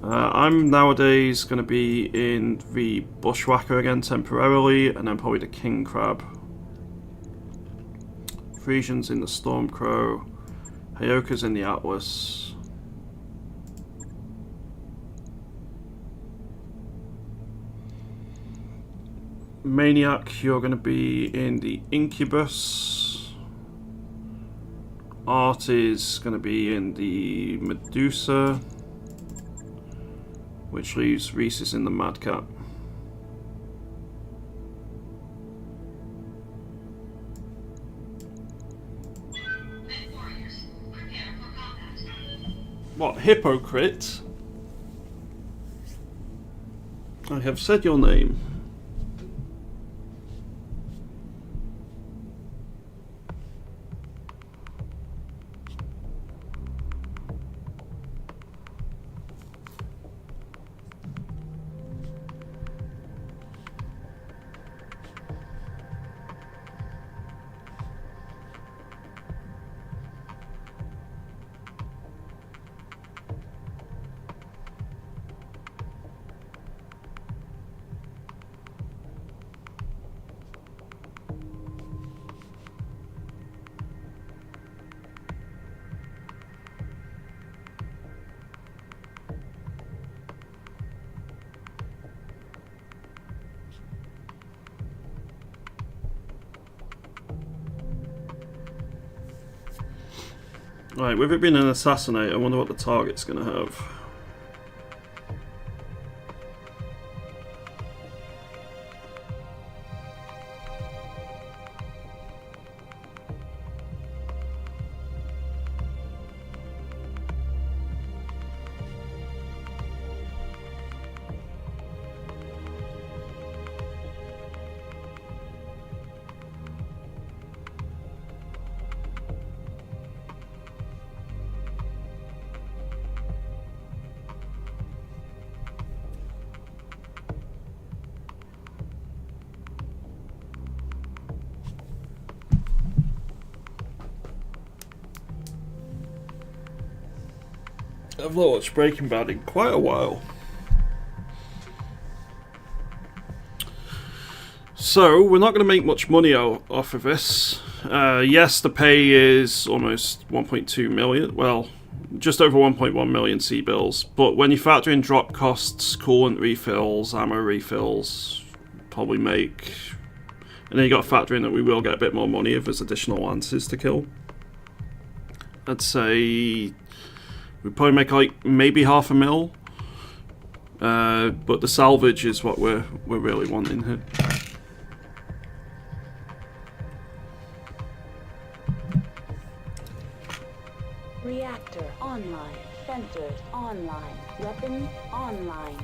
I'm nowadays going to be in the Bushwhacker again temporarily, and then probably the King Crab. Frisian's in the Stormcrow. Hayoka's in the Atlas. Maniac, you're going to be in the Incubus. Art is going to be in the Medusa, which leaves Rhesus in the Madcap. What, hypocrite? I have said your name. Right, with it being an assassinator, I wonder what the target's going to have. I've not watched Breaking Bad in quite a while. So, we're not going to make much money off of this. Yes, the pay is almost 1.2 million. Well, just over 1.1 million C-bills. But when you factor in drop costs, coolant refills, ammo refills, probably make... And then you got to factor in that we will get a bit more money if there's additional lances to kill. I'd say... we probably make like maybe $500,000, but the salvage is what we're really wanting here. Reactor online. Sensors online. Weapons online.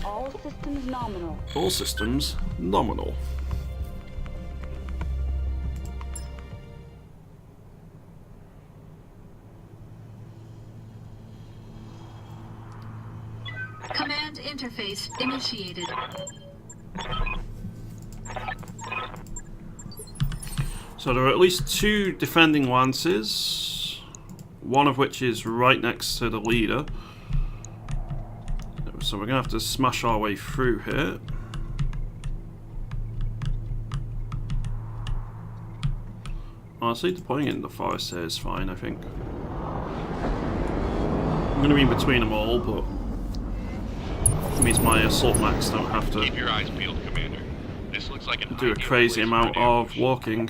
All systems nominal. All systems nominal. Command interface initiated. So there are at least 2 defending lances, one of which is right next to the leader. So we're going to have to smash our way through here. Honestly, deploying it in the forest here is fine, I think. I'm going to be in between them all, but it means my assault max don't have to Keep your eyes peeled, Commander. This looks like an do a ideal crazy place amount for an of ambush. walking,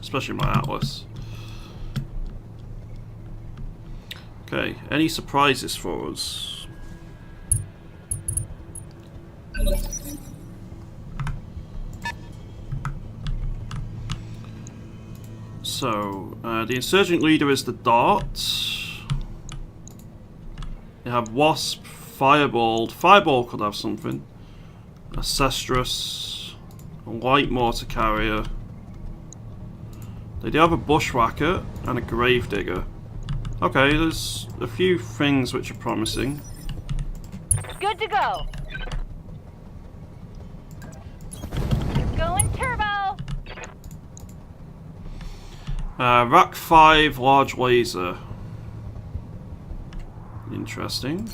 especially my Atlas. Okay, any surprises for us? So, the insurgent leader is the Dart. You have Wasp, Fireball. Fireball could have something. Ancestress, a light mortar carrier. They do have a bushwhacker and a gravedigger. Okay, there's a few things which are promising. Good to go. Going turbo. Rack 5 large laser. Interesting.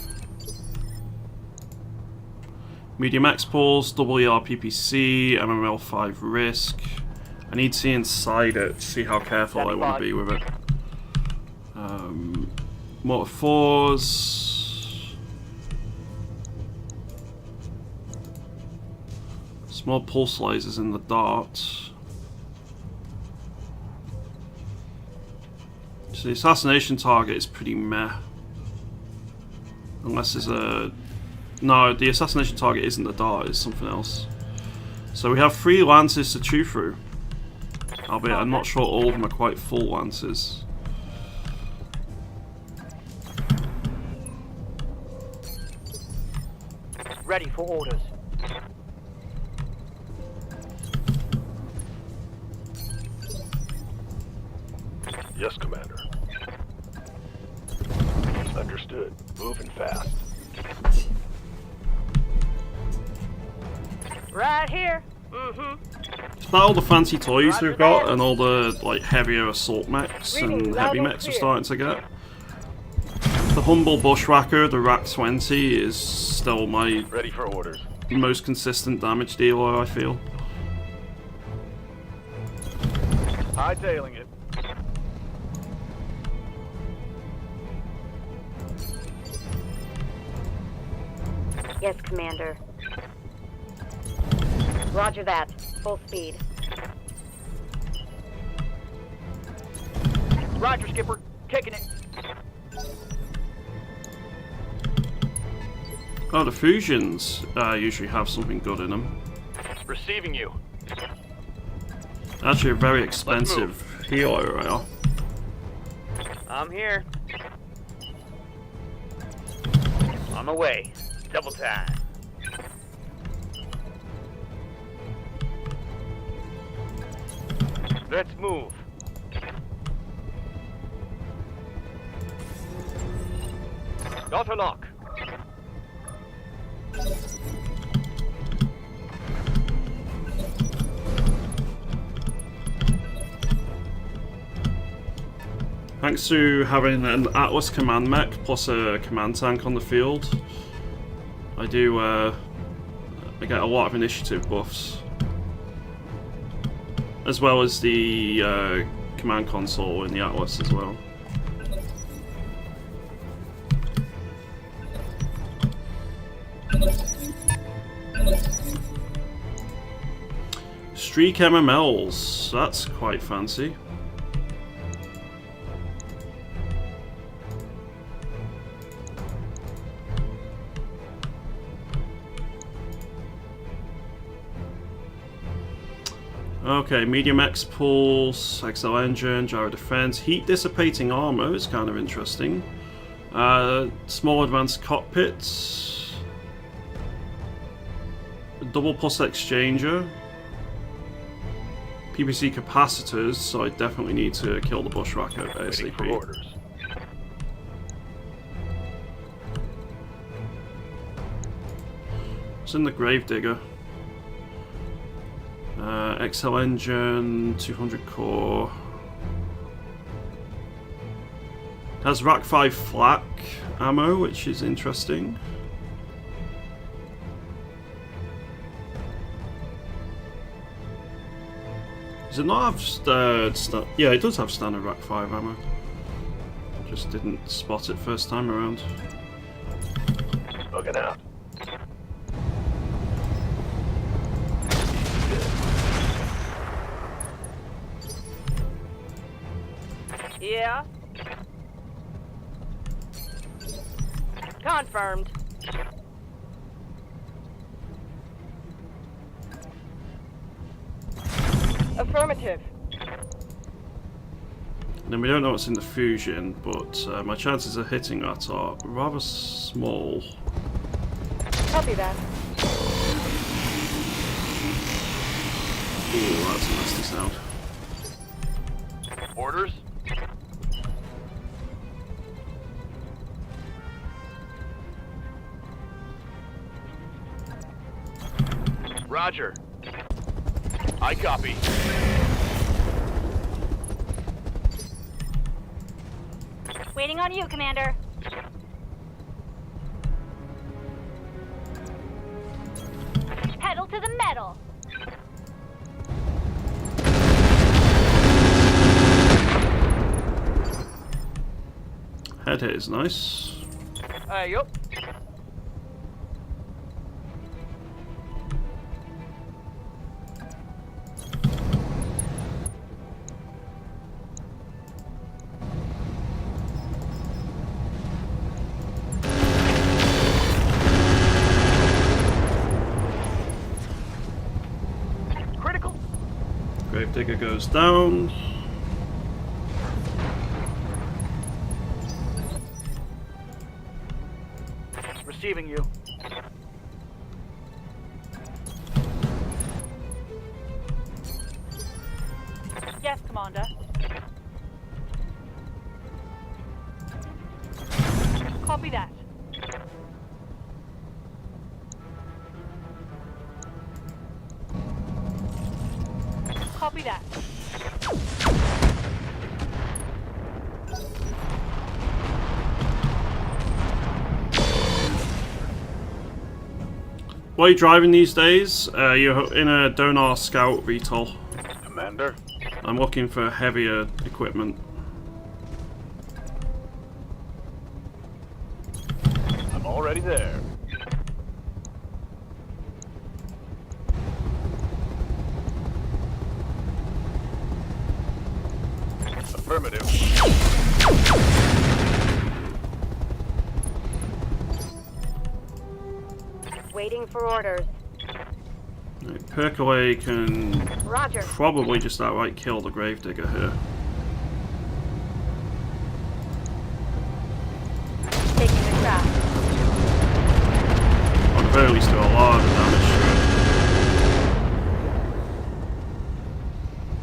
Medium X-Pulse, double ERPPC, MML5 Risk. I need to see inside it to see how careful I want to be with it. Mortar 4s. Small pulse lasers in the Dart. So the assassination target is pretty meh. Unless there's a... No, the assassination target isn't the Dart, it's something else. So we have 3 lances to chew through. Albeit I'm not sure all of them are quite full lances. Ready for orders. Yes, Commander. Understood. Moving fast. Right here. Mm-hmm. It's not all the fancy toys we've got and all the like heavier assault mechs and heavy mechs we're starting to get. The humble bushwhacker, the Rack 20, is still my Ready for orders. most consistent damage dealer, I feel. Hightailing it. Yes, Commander. Roger that. Full speed. Roger, Skipper. Kicking it. Oh, the fusions usually have something good in them. Receiving you. Actually, a very expensive helo rail. I'm here. On my way. Double time. Let's move. Auto lock. Thanks to having an Atlas command mech plus a command tank on the field, I get a lot of initiative buffs. As well as the command console in the Atlas as well. Streak MMLs, that's quite fancy. Okay, medium X pulse, XL engine, gyro defense, heat dissipating armor is kind of interesting. Small advanced cockpits, double pulse exchanger, PPC capacitors, so I definitely need to kill the bushwhacker ASAP. It's in the Gravedigger. XL engine, 200 core. Has Rack 5 flak ammo, which is interesting. Does it not have yeah, it does have standard Rack 5 ammo. Just didn't spot it first time around. Looking out. Yeah. Confirmed. Affirmative. Then we don't know what's in the fusion, but my chances of hitting that are rather small. Copy that. Ooh, that's a nasty sound. Orders? Roger. I copy. Waiting on you, Commander. Pedal to the metal. Head hit is nice. Yup. Critical. Gravedigger goes down. Receiving you. Yes, Commander. Copy that. Copy that. What are you driving these days? You're in a Donar Scout VTOL. Commander? I'm looking for heavier equipment. I'm already there. Affirmative. Waiting for orders. Right, Percolate can Roger. probably just outright kill the Gravedigger here. Taking the trap. Or at the very least do a lot of damage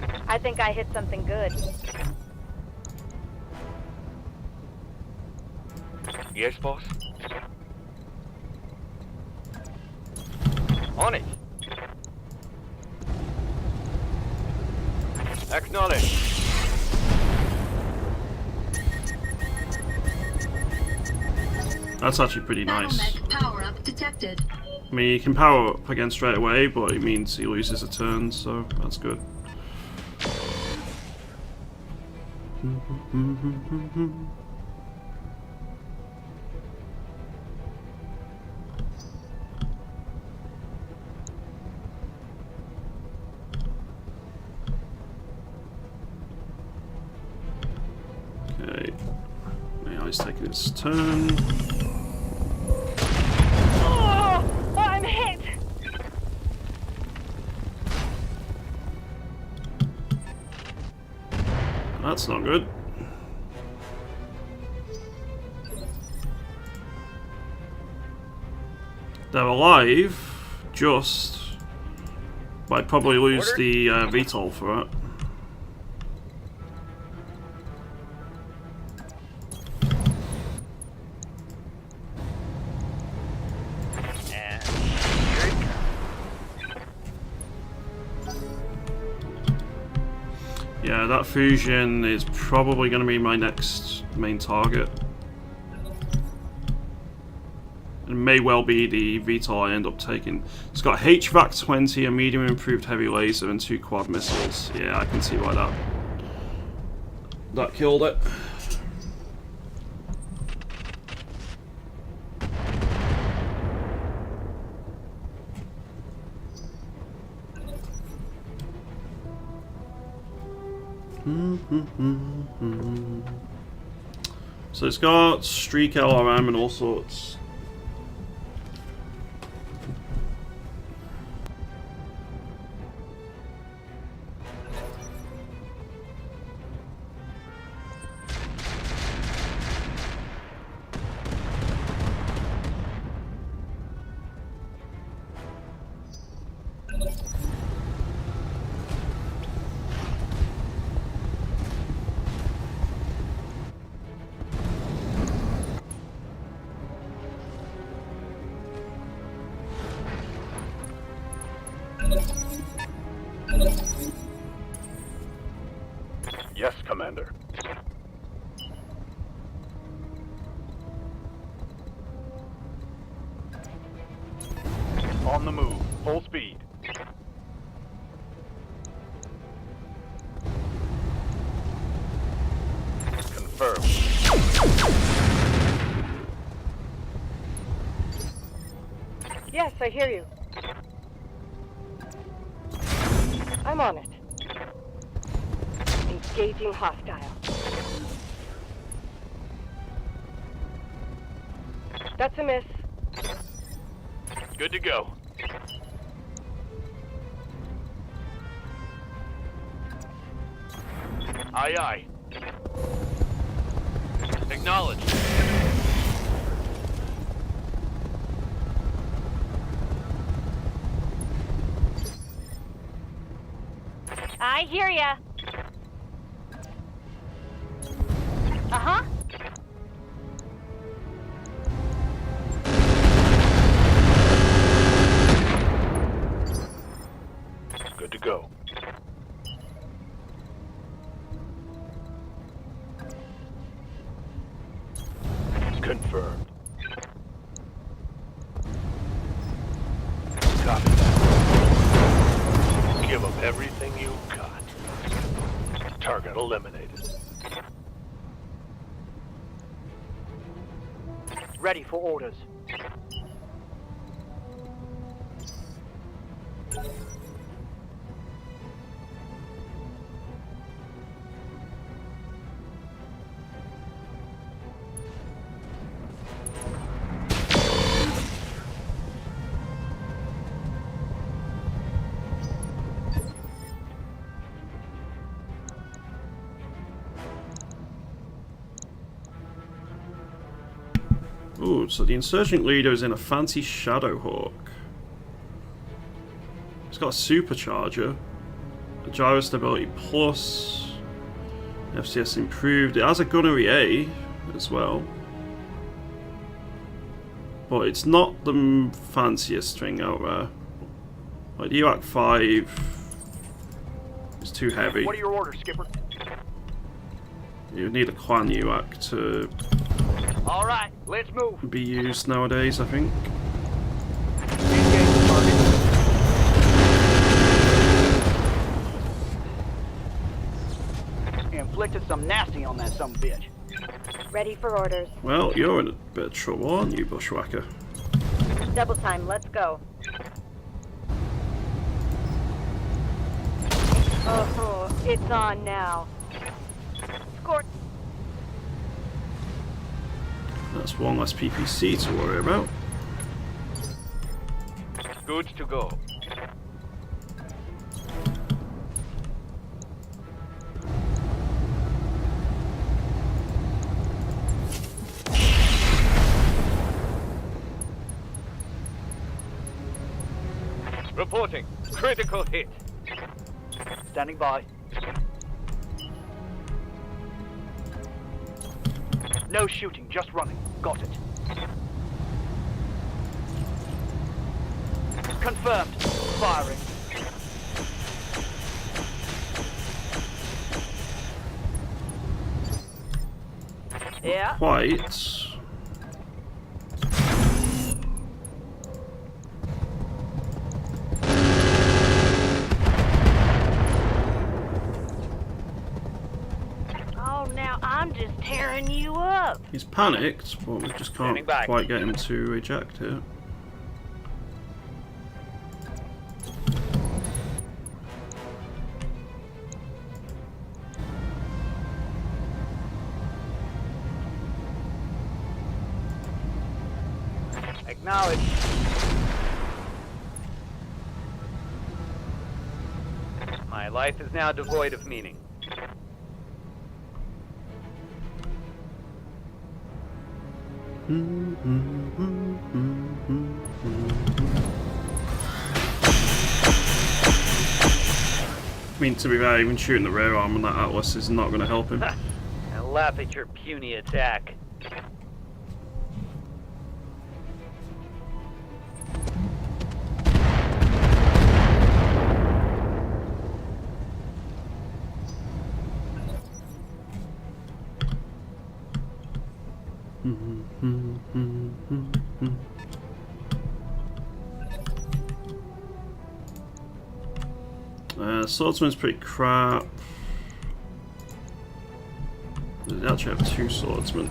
to it. I think I hit something good. Yes, boss? On it. Acknowledge. That's actually pretty nice. Battlemech power up detected. I mean, he can power up again straight away, but it means he loses a turn, so that's good. Okay, AI's taking its turn. Oh, I'm hit. That's not good. They're alive, just, but I'd probably lose the VTOL for it. Yeah, that fusion is probably going to be my next main target. It may well be the VTOL I end up taking. It's got HVAC 20, a medium improved heavy laser, and 2 quad missiles. Yeah, I can see why that killed it. So it's got streak LRM and all sorts. Yes, Commander. On the move. Full speed. Confirmed. Yes, I hear you. I'm on it. Engaging hostile. That's a miss. Good to go. Aye, aye. Acknowledge. I hear ya. Uh-huh. Good to go. Confirmed. Copy that. Give them everything you got. Target eliminated. Ready for orders. Ooh, so the insurgent leader is in a fancy Shadowhawk. It's got a supercharger, a gyro stability plus, FCS improved. It has a gunnery A as well, but it's not the fanciest thing out there. Like the UAC 5 is too heavy. What are your orders, Skipper? You would need a clan UAC to All right, let's move. be used nowadays, I think. Engage the target. Inflicted some nasty on that some bitch. Ready for orders. Well, you're in a bit of trouble, aren't you, Bushwhacker? Double time, let's go. Oh, it's on now. Score. That's one less PPC to worry about. Good to go. Reporting. Critical hit. Standing by. No shooting, just running. Got it. Confirmed. Firing. Yeah. Quite. Oh, now I'm just tearing you up. He's panicked, but we just can't Standing by. quite get him to eject here. Acknowledge. My life is now devoid of meaning. I mean, to be fair, even shooting the rear arm on that Atlas is not going to help him. I laugh at your puny attack. Swordsman's pretty crap. They actually have two swordsmen.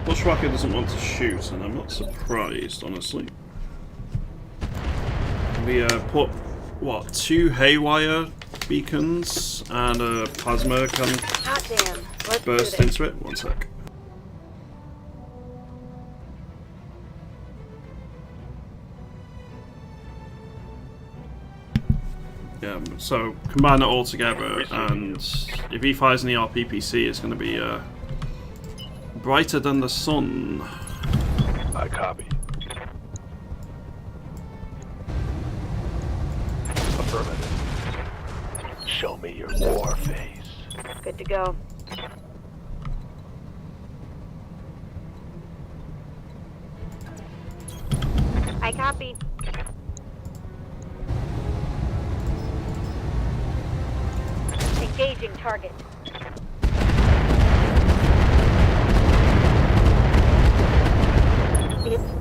Bushwhacker doesn't want to shoot, and I'm not surprised, honestly. We put, what, 2 haywire beacons and a plasma can Hot damn. Let's burst do this. into it. One sec. Yeah, so combine it all together, and if he fires in the RPPC, it's going to be brighter than the sun. I copy. Affirmative. Show me your war face. Good to go. I copy. Engaging target.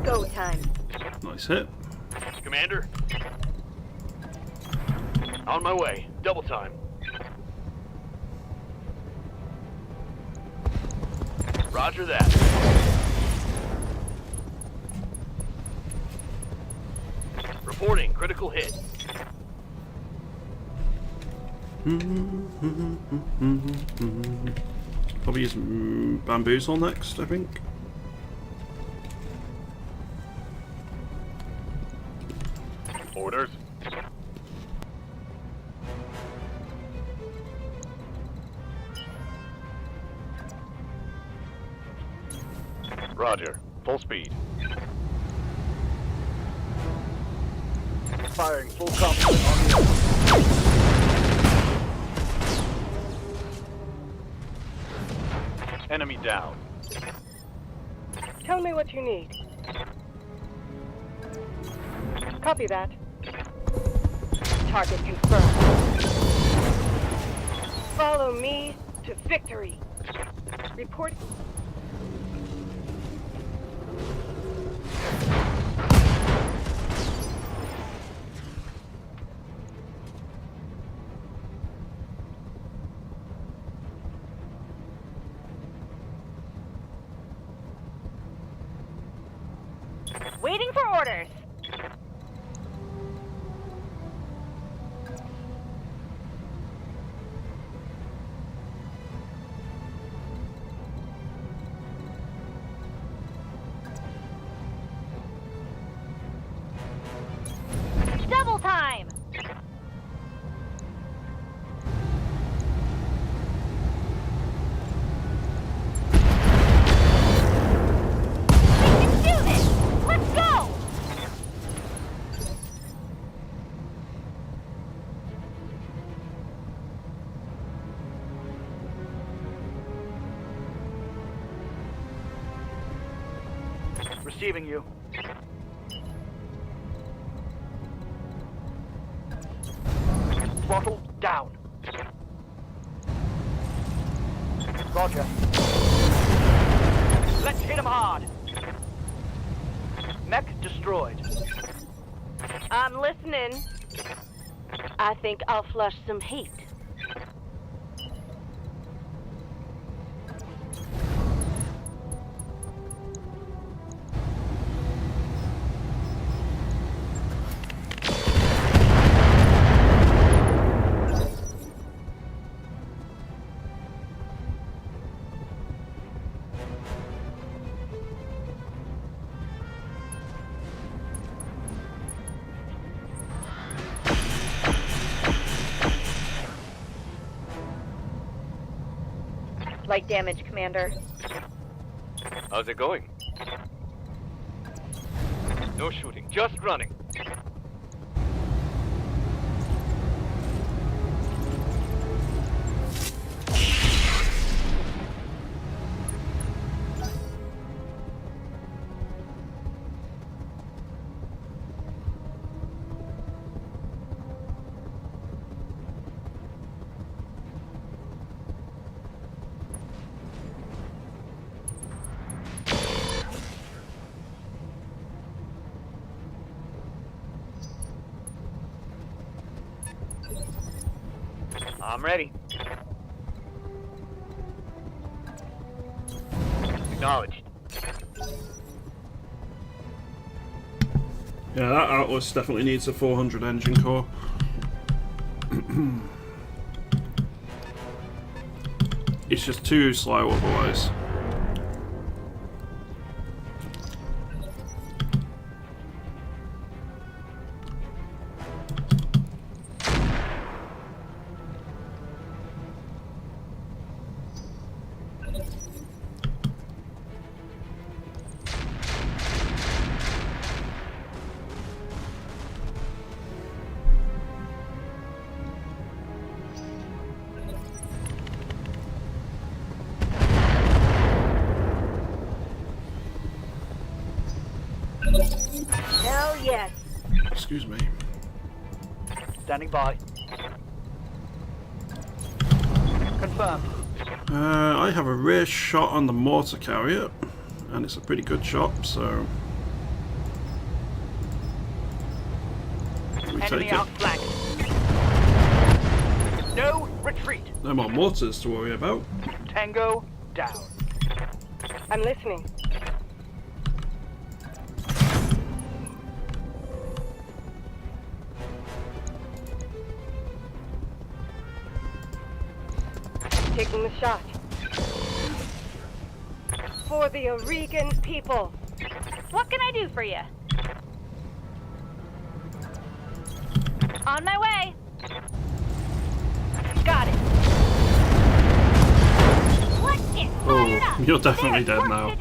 Go time. Nice hit. Commander. On my way. Double time. Roger that. Reporting critical hit. Probably use bamboozle next, I think. Orders. Roger. Full speed. Firing full complement on the enemy. Enemy down. Tell me what you need. Copy that. Target confirmed. Follow me to victory. Report. Waiting for orders. Double time. We can do this. Let's go. Receiving you. Throttle down. Roger. Let's hit him hard. Mech destroyed. I'm listening. I think I'll flush some heat. Light damage, Commander. How's it going? No shooting, just running. I'm ready. Acknowledged. Yeah, that Atlas definitely needs a 400 engine core. It's just too slow otherwise. Hell yes. Excuse me. Standing by. Confirmed. I have a rear shot on the mortar carrier, and it's a pretty good shot, so Enemy take it. outflanked. No retreat. No more mortars to worry about. Tango down. I'm listening. Taking the shot. For the Oregon people. What can I do for you? On my way. Got it. Oh, you're definitely dead now.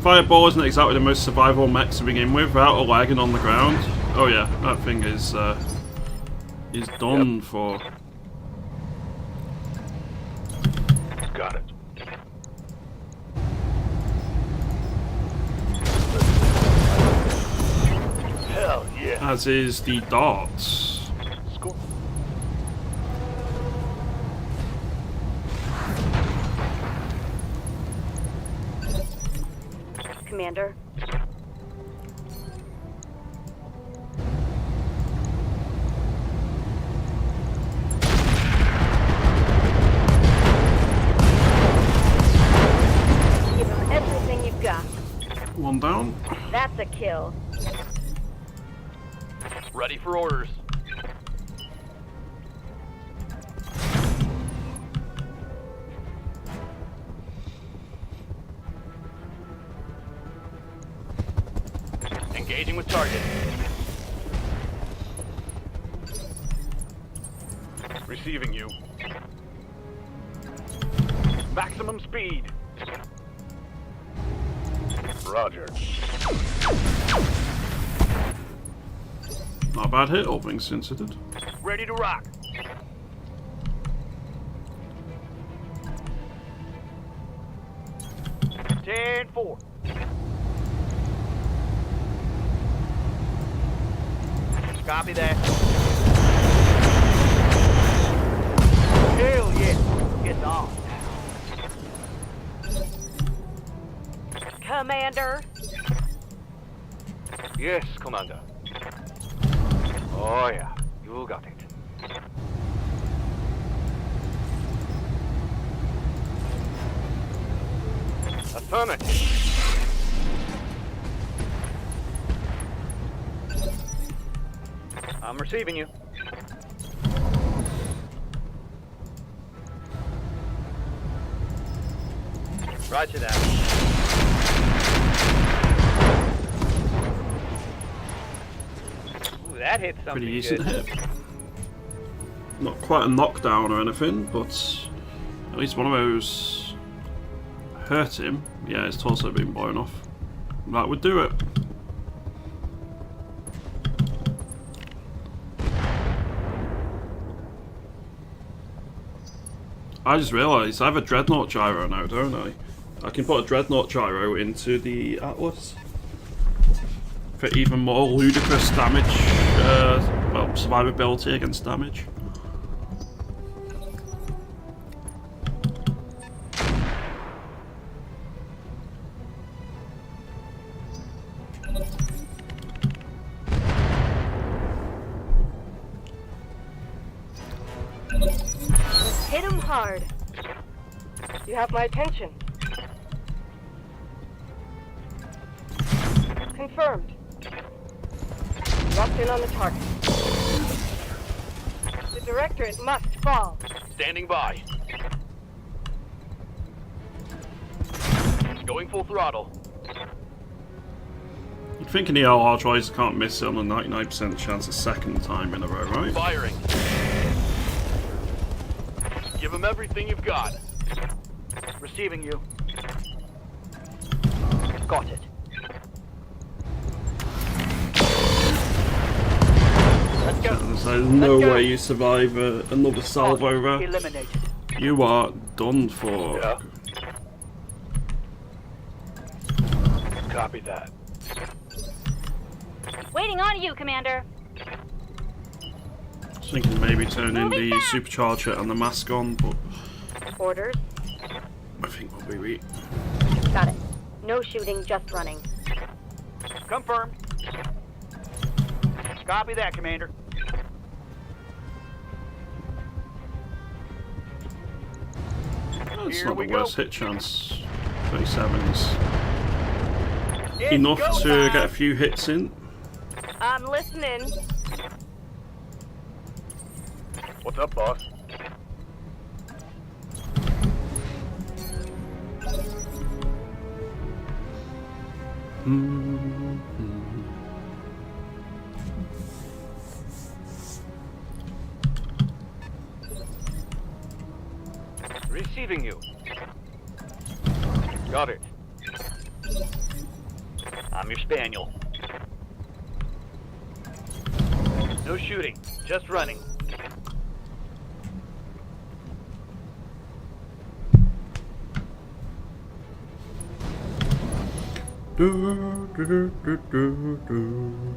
Fireball isn't exactly the most survivable mech to begin with, without a lagging on the ground. Oh yeah, that thing is done for. Got it. Hell yeah. As is the darts. Score. Commander. Give him everything you've got. One down. That's a kill. Ready for orders. Engaging with target. Receiving you. Maximum speed. Roger. Not a bad hit, all things considered. Ready to rock. Ten four. Copy that. Hell yeah. Get on. Commander. Yes, Commander. Oh yeah, you got it. Affirmative. I'm receiving you. Roger that. Ooh, that hit something Pretty decent good. hit. Not quite a knockdown or anything, but at least one of those hurt him. Yeah, his torso being blown off. That would do it. I just realised I have a Dreadnought gyro now, don't I? I can put a Dreadnought gyro into the Atlas for even more ludicrous damage, well, survivability against damage. Hit him hard. You have my attention. Confirmed. Locked in on the target. The Directorate must fall. Standing by. Going full throttle. You'd think an ELR tries can't miss it on a 99% chance a second time in a row, right? Firing. Give him everything you've got. Receiving you. Got it. Let's go. There's no way you survive another salvo there. Eliminated. You are done for. Yeah. Copy that. Waiting on you, Commander. I was thinking maybe turning the supercharger and the mask on, but Orders. I think we'll be weak. Got it. No shooting, just running. Confirmed. Copy that, Commander. That's Here not we the go. worst hit chance. 37 is It's enough go to time. get a few hits in. I'm listening. What's up, boss? Receiving you. Got it. I'm your spaniel. No shooting, just running. Do, do, do, do, do, do.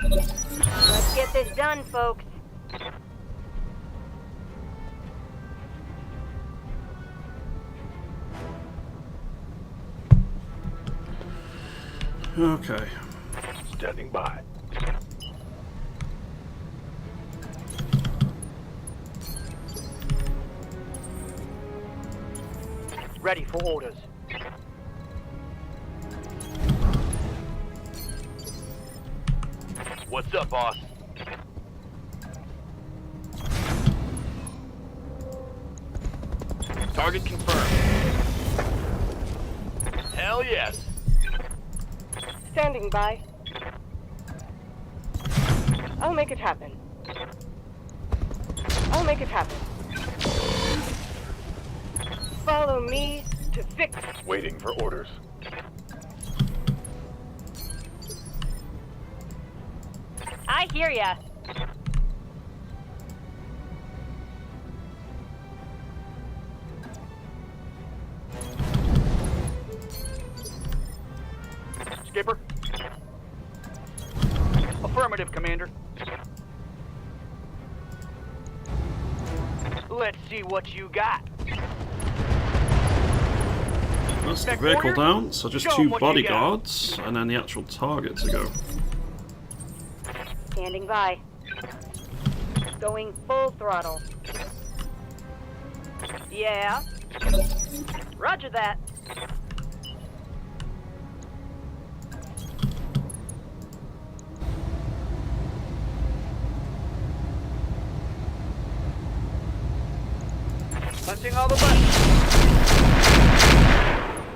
Let's get this done, folks. Okay. Standing by. Ready for orders. What's up, boss? Target confirmed. Hell yes. Standing by. I'll make it happen. I'll make it happen. Follow me to fix. Waiting for orders. I hear ya. Skipper? Affirmative, Commander. Let's see what you got. That's the Tech vehicle warrior? down, so just Show 'em two what you got. bodyguards and then the actual target to go. Standing by. Going full throttle. Yeah. Roger that. Punching all the buttons.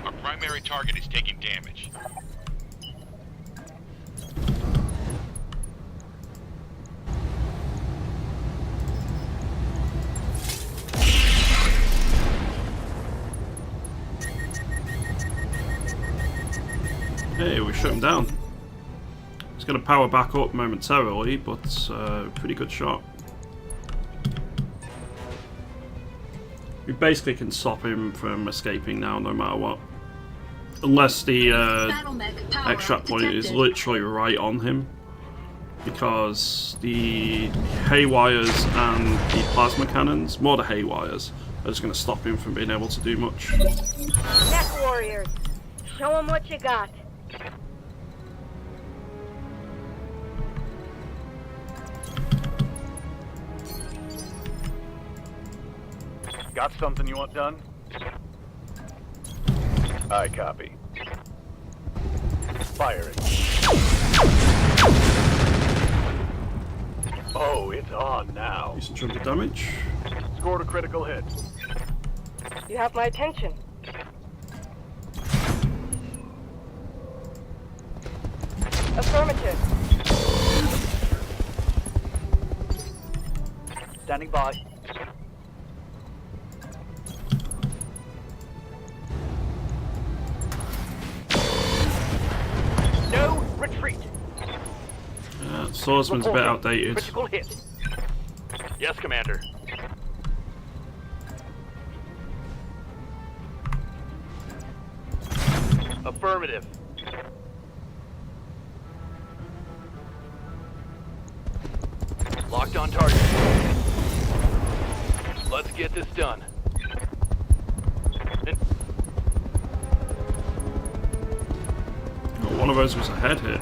Our primary target is taking damage. Hey, we shut him down. He's going to power back up momentarily, but pretty good shot. We basically can stop him from escaping now, no matter what. Unless the extract point is literally right on him. Because the haywires and the plasma cannons, more the haywires, are just going to stop him from being able to do much. Tech warriors. Show them what you got. Got something you want done? I copy. Firing. Oh, it's on now. Decent chunk of damage. Scored a critical hit. You have my attention. Affirmative. Standing by. No retreat. Swordsman's a bit outdated. Critical hit. Yes, Commander. Affirmative. Locked on target. Let's get this done. Oh, one of those was a head hit.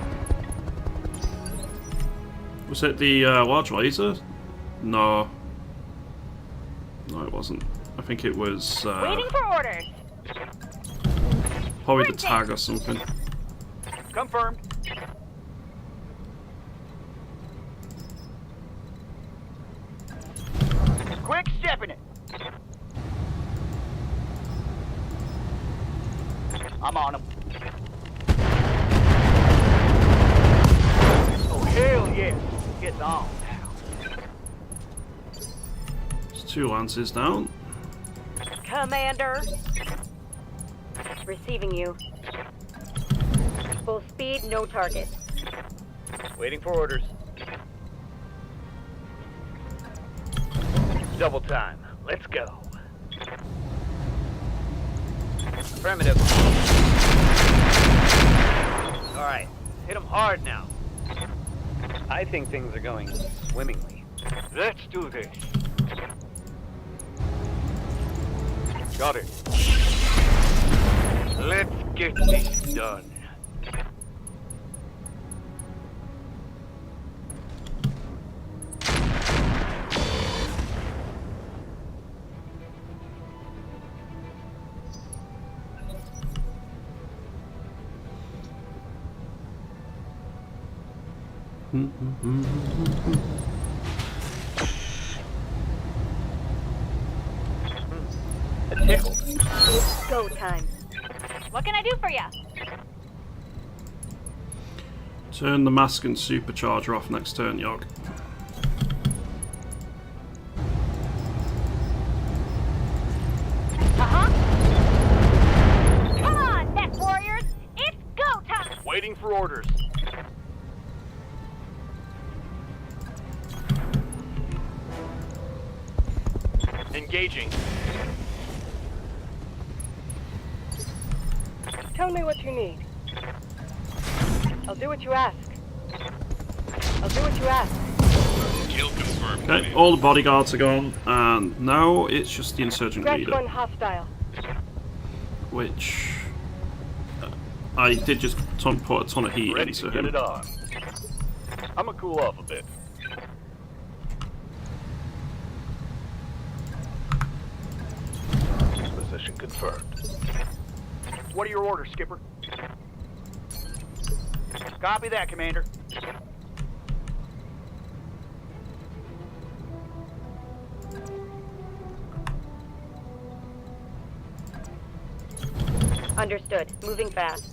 Was it the large laser? No. No, it wasn't. I think it was Waiting for orders. probably the tag or something. Confirmed. Quick stepping it. I'm on him. Oh, hell yes. It's on now. There's 2 lances down. Commander. Receiving you. Full speed, no target. Waiting for orders. Double time. Let's go. Affirmative. All right. Hit them hard now. I think things are going swimmingly. Let's do this. Got it. Let's get this done. A tickle. It's go time. What can I do for ya? Turn the mask and supercharger off next turn, Yog. Come on, Tech Warriors! It's go time! Waiting for orders. Engaging. Tell me what you need. I'll do what you ask. I'll do what you ask. Kill confirmed. Okay, all the bodyguards are gone, and now it's just the insurgent Scratch leader, one hostile. which I did just put a ton of heat Ready into to get him. it on. I'm gonna cool off a bit. Position confirmed. What are your orders, Skipper? Copy that, Commander. Understood. Moving fast.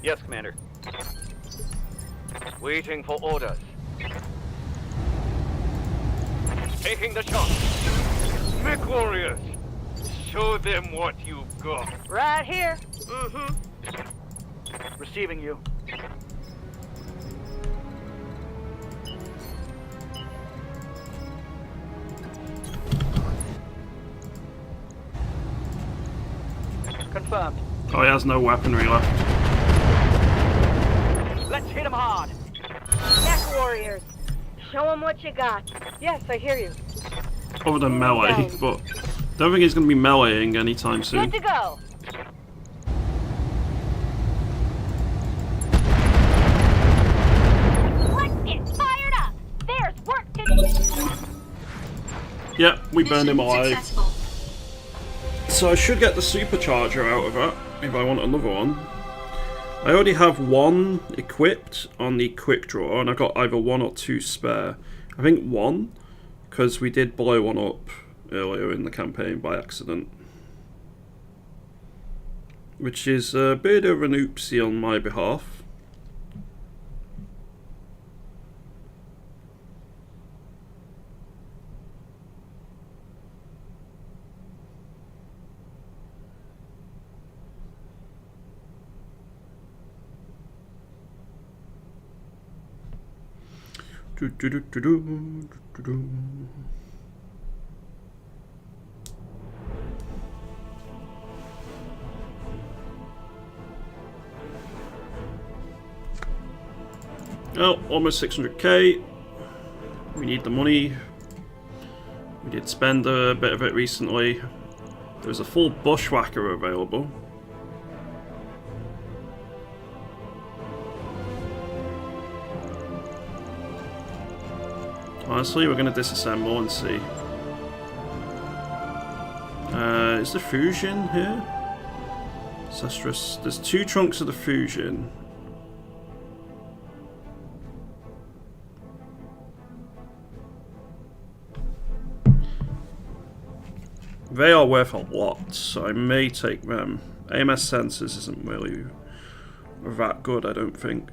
Yes, Commander. Waiting for orders. Taking the shot. Mech Warriors, show them what you've got. Right here. Mm-hmm. Receiving you. Confirmed. Oh, he has no weaponry left. Let's hit him hard. Tech Warriors. Show them what you got. Yes, I hear you. Other than melee, but don't think he's going to be meleeing anytime soon. Good to go. Let's get fired up. There's work to do. Yep, we burned him alive. Successful. So I should get the supercharger out of it if I want another one. I already have one equipped on the quick draw, and I've got either 1 or 2 spare. I think 1, because we did blow one up earlier in the campaign by accident. Which is a bit of an oopsie on my behalf. Oh, almost 600k. We need the money. We did spend a bit of it recently. There's a full bushwhacker available. Honestly, we're going to disassemble and see. Is the fusion here? Cestrus. There's 2 trunks of the fusion. They are worth a lot, so I may take them. AMS sensors isn't really that good, I don't think.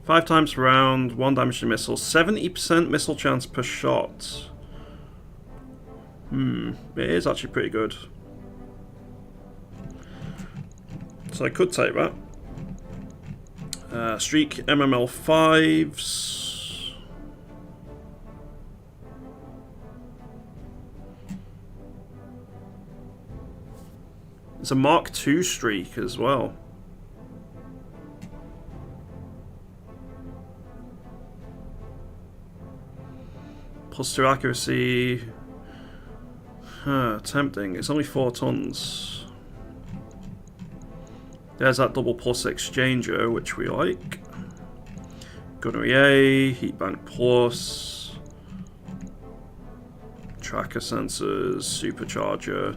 Five times per round, 1 damage to missile, 70% missile chance per shot. It is actually pretty good. So I could take that. Streak MML 5s. It's a Mark II streak as well. +2 accuracy. Tempting. It's only 4 tons. There's that double plus exchanger, which we like. Gunnery A, heat bank plus. Tracker sensors, supercharger.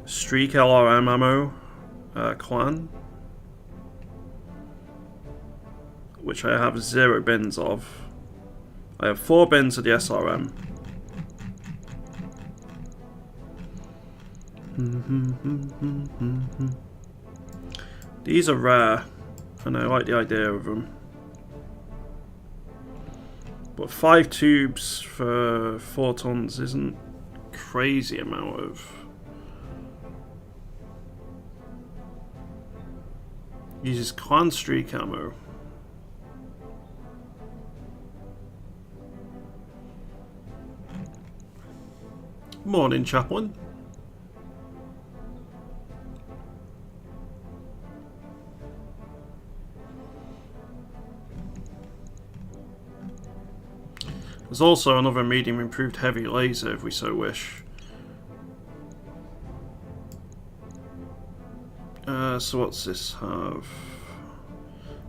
Streak LRM ammo. Clan. Which I have 0 bins of. I have 4 bins of the SRM. These are rare, and I like the idea of them. But 5 tubes for 4 tons isn't a crazy amount of. Uses clan streak ammo. Morning, Chaplain. There's also another medium improved heavy laser if we so wish. So what's this have?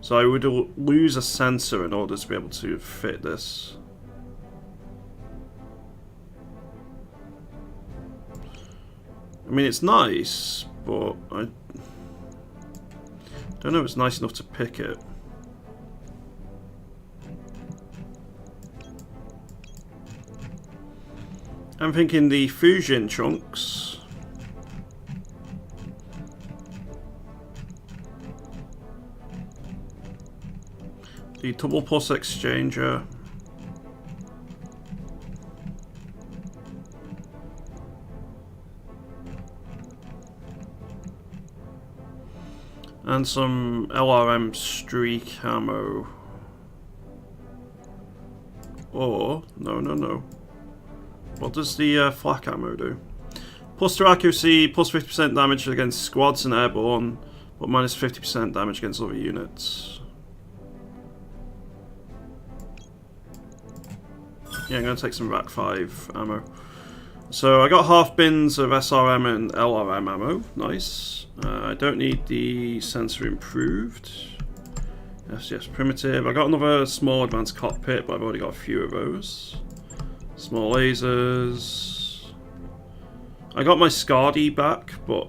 So I would lose a sensor in order to be able to fit this. I mean, it's nice, but I don't know if it's nice enough to pick it. I'm thinking the fusion chunks. The double plus exchanger. And some LRM streak ammo. Or, no. What does the flak ammo do? +2 accuracy, +50% damage against squads and airborne, but -50% damage against other units. Yeah, I'm going to take some Rack 5 ammo. So I got half bins of SRM and LRM ammo. Nice. I don't need the sensor improved. FCS primitive. I got another small advanced cockpit, but I've already got a few of those. Small lasers. I got my Scardy back, but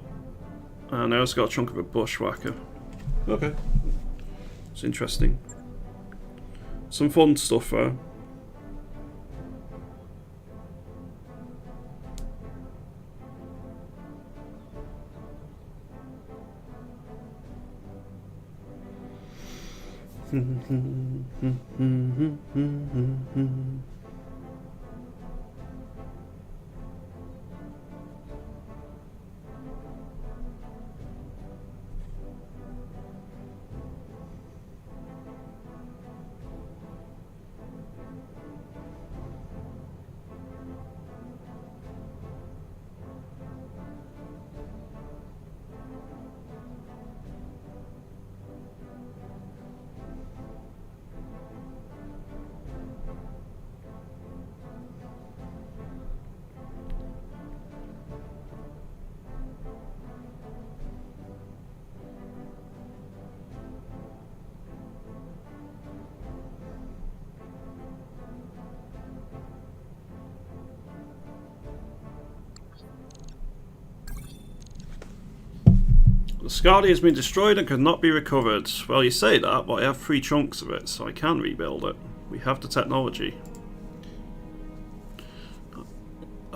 and I also got a chunk of a bushwhacker. Okay. It's interesting. Some fun stuff there. The Scadi has been destroyed and could not be recovered. Well, you say that, but I have 3 chunks of it, so I can rebuild it. We have the technology.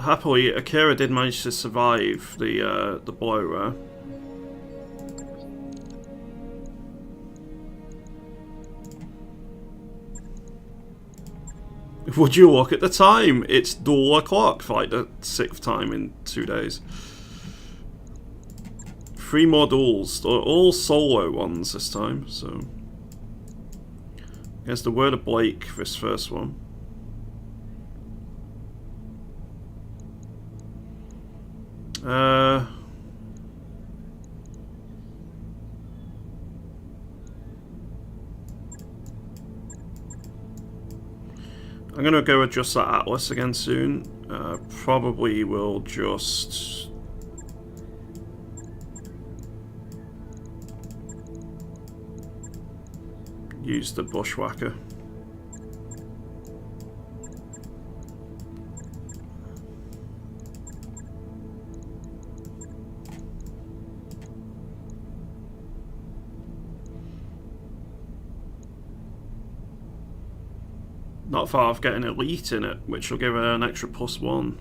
Happily, Akira did manage to survive the blow there. Would you look at the time? It's dual o'clock for like the 6th time in 2 days. 3 more duels, all solo ones this time, so... Here's the word of Blake for this first one. I'm gonna go adjust that atlas again soon. Probably will just use the bushwhacker. Not far off getting elite in it, which will give her an extra +1.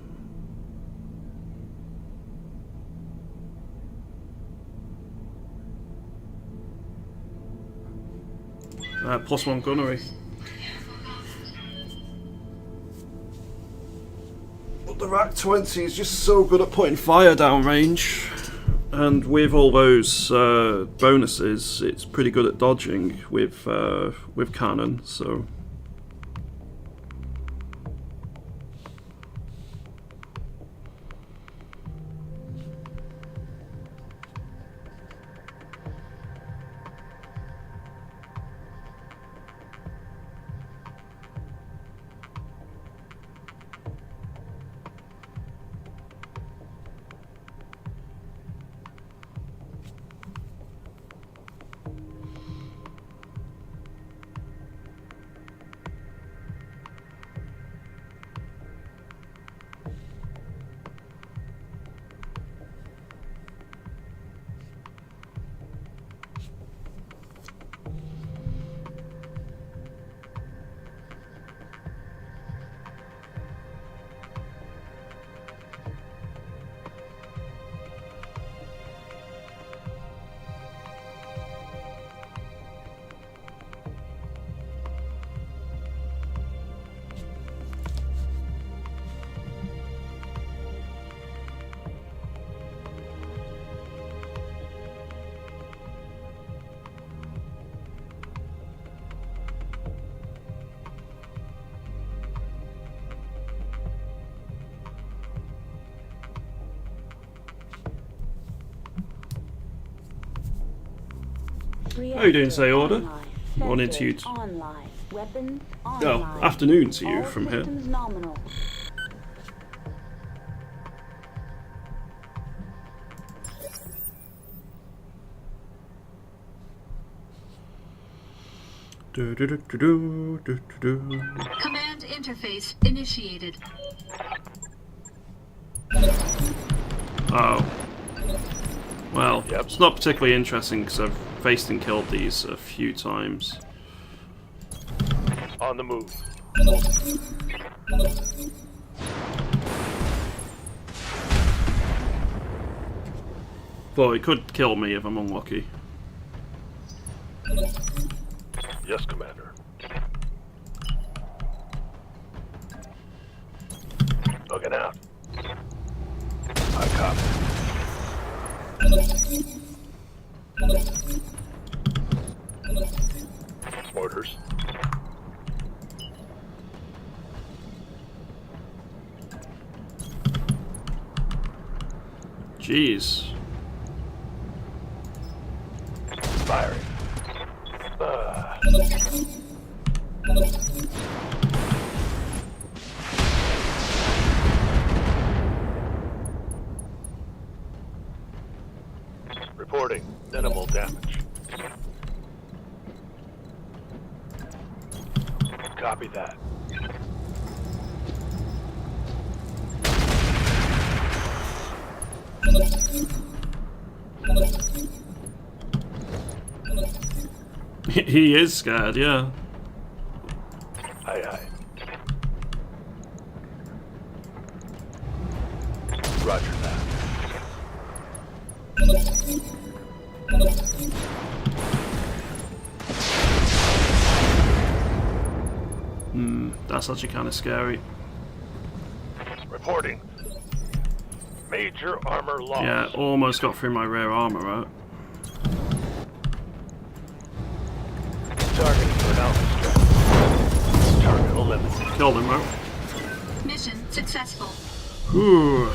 +1 gunnery. But the Rack 20 is just so good at putting fire down range, and with all those bonuses, it's pretty good at dodging with cannon. So. How are you doing today, Order? Morning to you. Oh, afternoon to you from here. Command interface initiated. Oh. Well, it's not particularly interesting because I've faced and killed these a few times. On the move. Well, it could kill me if I'm unlucky. Yes, Commander. Looking out. I copy. Orders. Jeez. Firing. Reporting minimal damage. Copy that. He is scared, yeah. Aye, aye. Roger that. That's actually kind of scary. Reporting. Major armor loss. Yeah, almost got through my rear armor, right? Targeting for an alpha strike. Target eliminated. Killed him, right? Mission successful. Whew.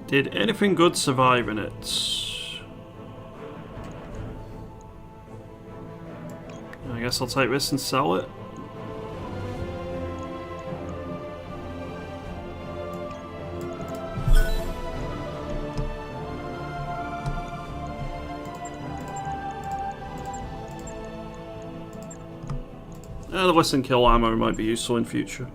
Did anything good survive in it? I guess I'll take this and sell it. The listen kill ammo might be useful in future.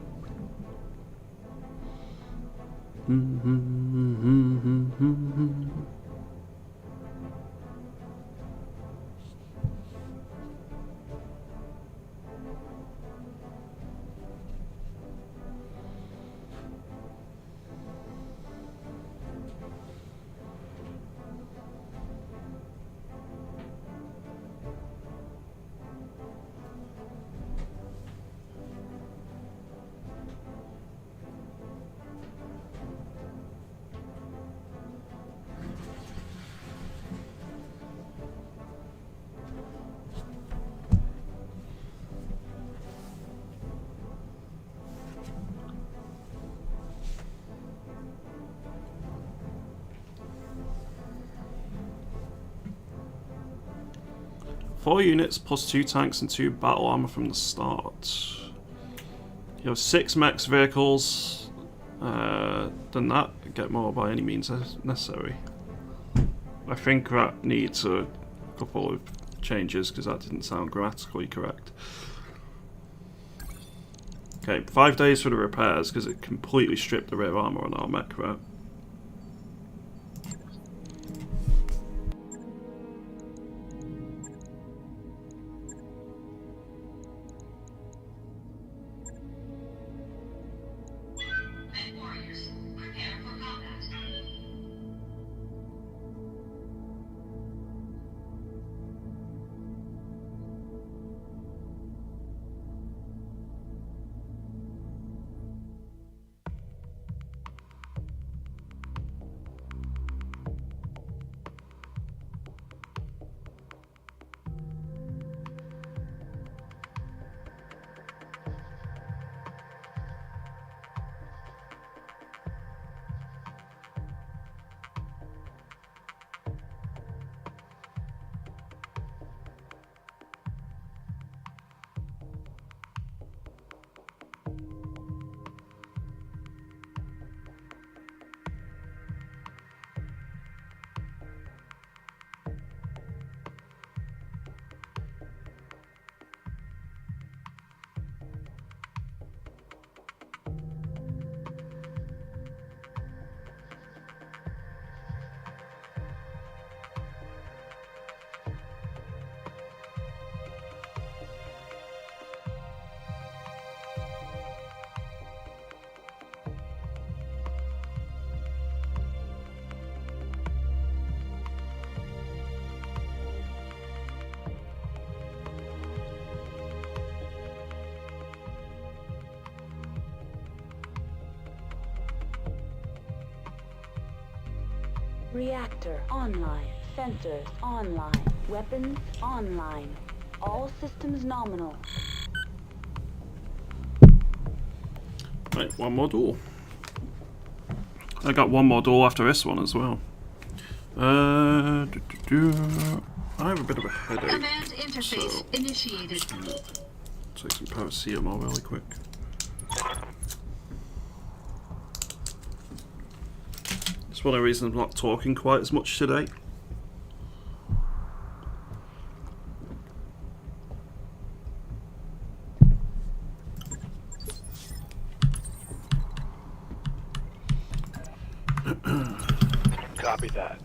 Four units plus 2 tanks and 2 battle armor from the start. You have 6 mechs vehicles. Than that, get more by any means necessary. I think that needs a couple of changes because that didn't sound grammatically correct. Okay, 5 days for the repairs because it completely stripped the rear armor on our mech, right? Reactor online. Sensors online. Weapons online. All systems nominal. Right, one more door. I got one more door after this one as well. I have a bit of a headache. Command interface so initiated. take some paracetamol really quick. It's one of the reasons I'm not talking quite as much today. Copy that.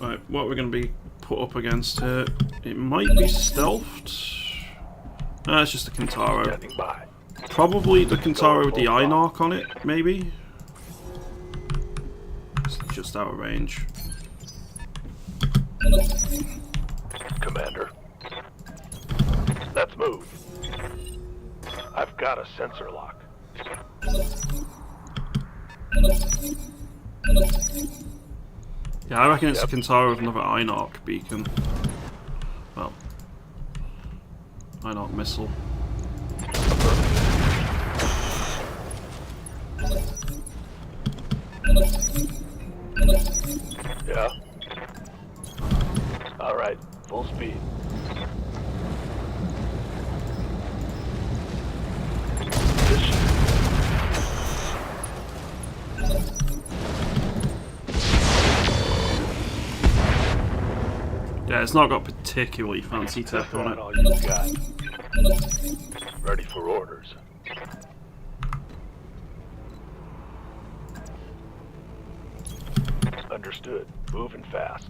Right, what we're going to be put up against here, it might be stealthed. It's just a Kintaro. Standing by. Probably the Kintaro with the Einarch on it, maybe? It's just out of range. Commander. Let's move. I've got a sensor lock. Yeah, I reckon it's a Kintaro with another Einarch beacon. Well, Einarch missile. Yeah. All right, full speed. Yeah, it's not got particularly fancy tech on it. All you got. Ready for orders. Understood. Moving fast.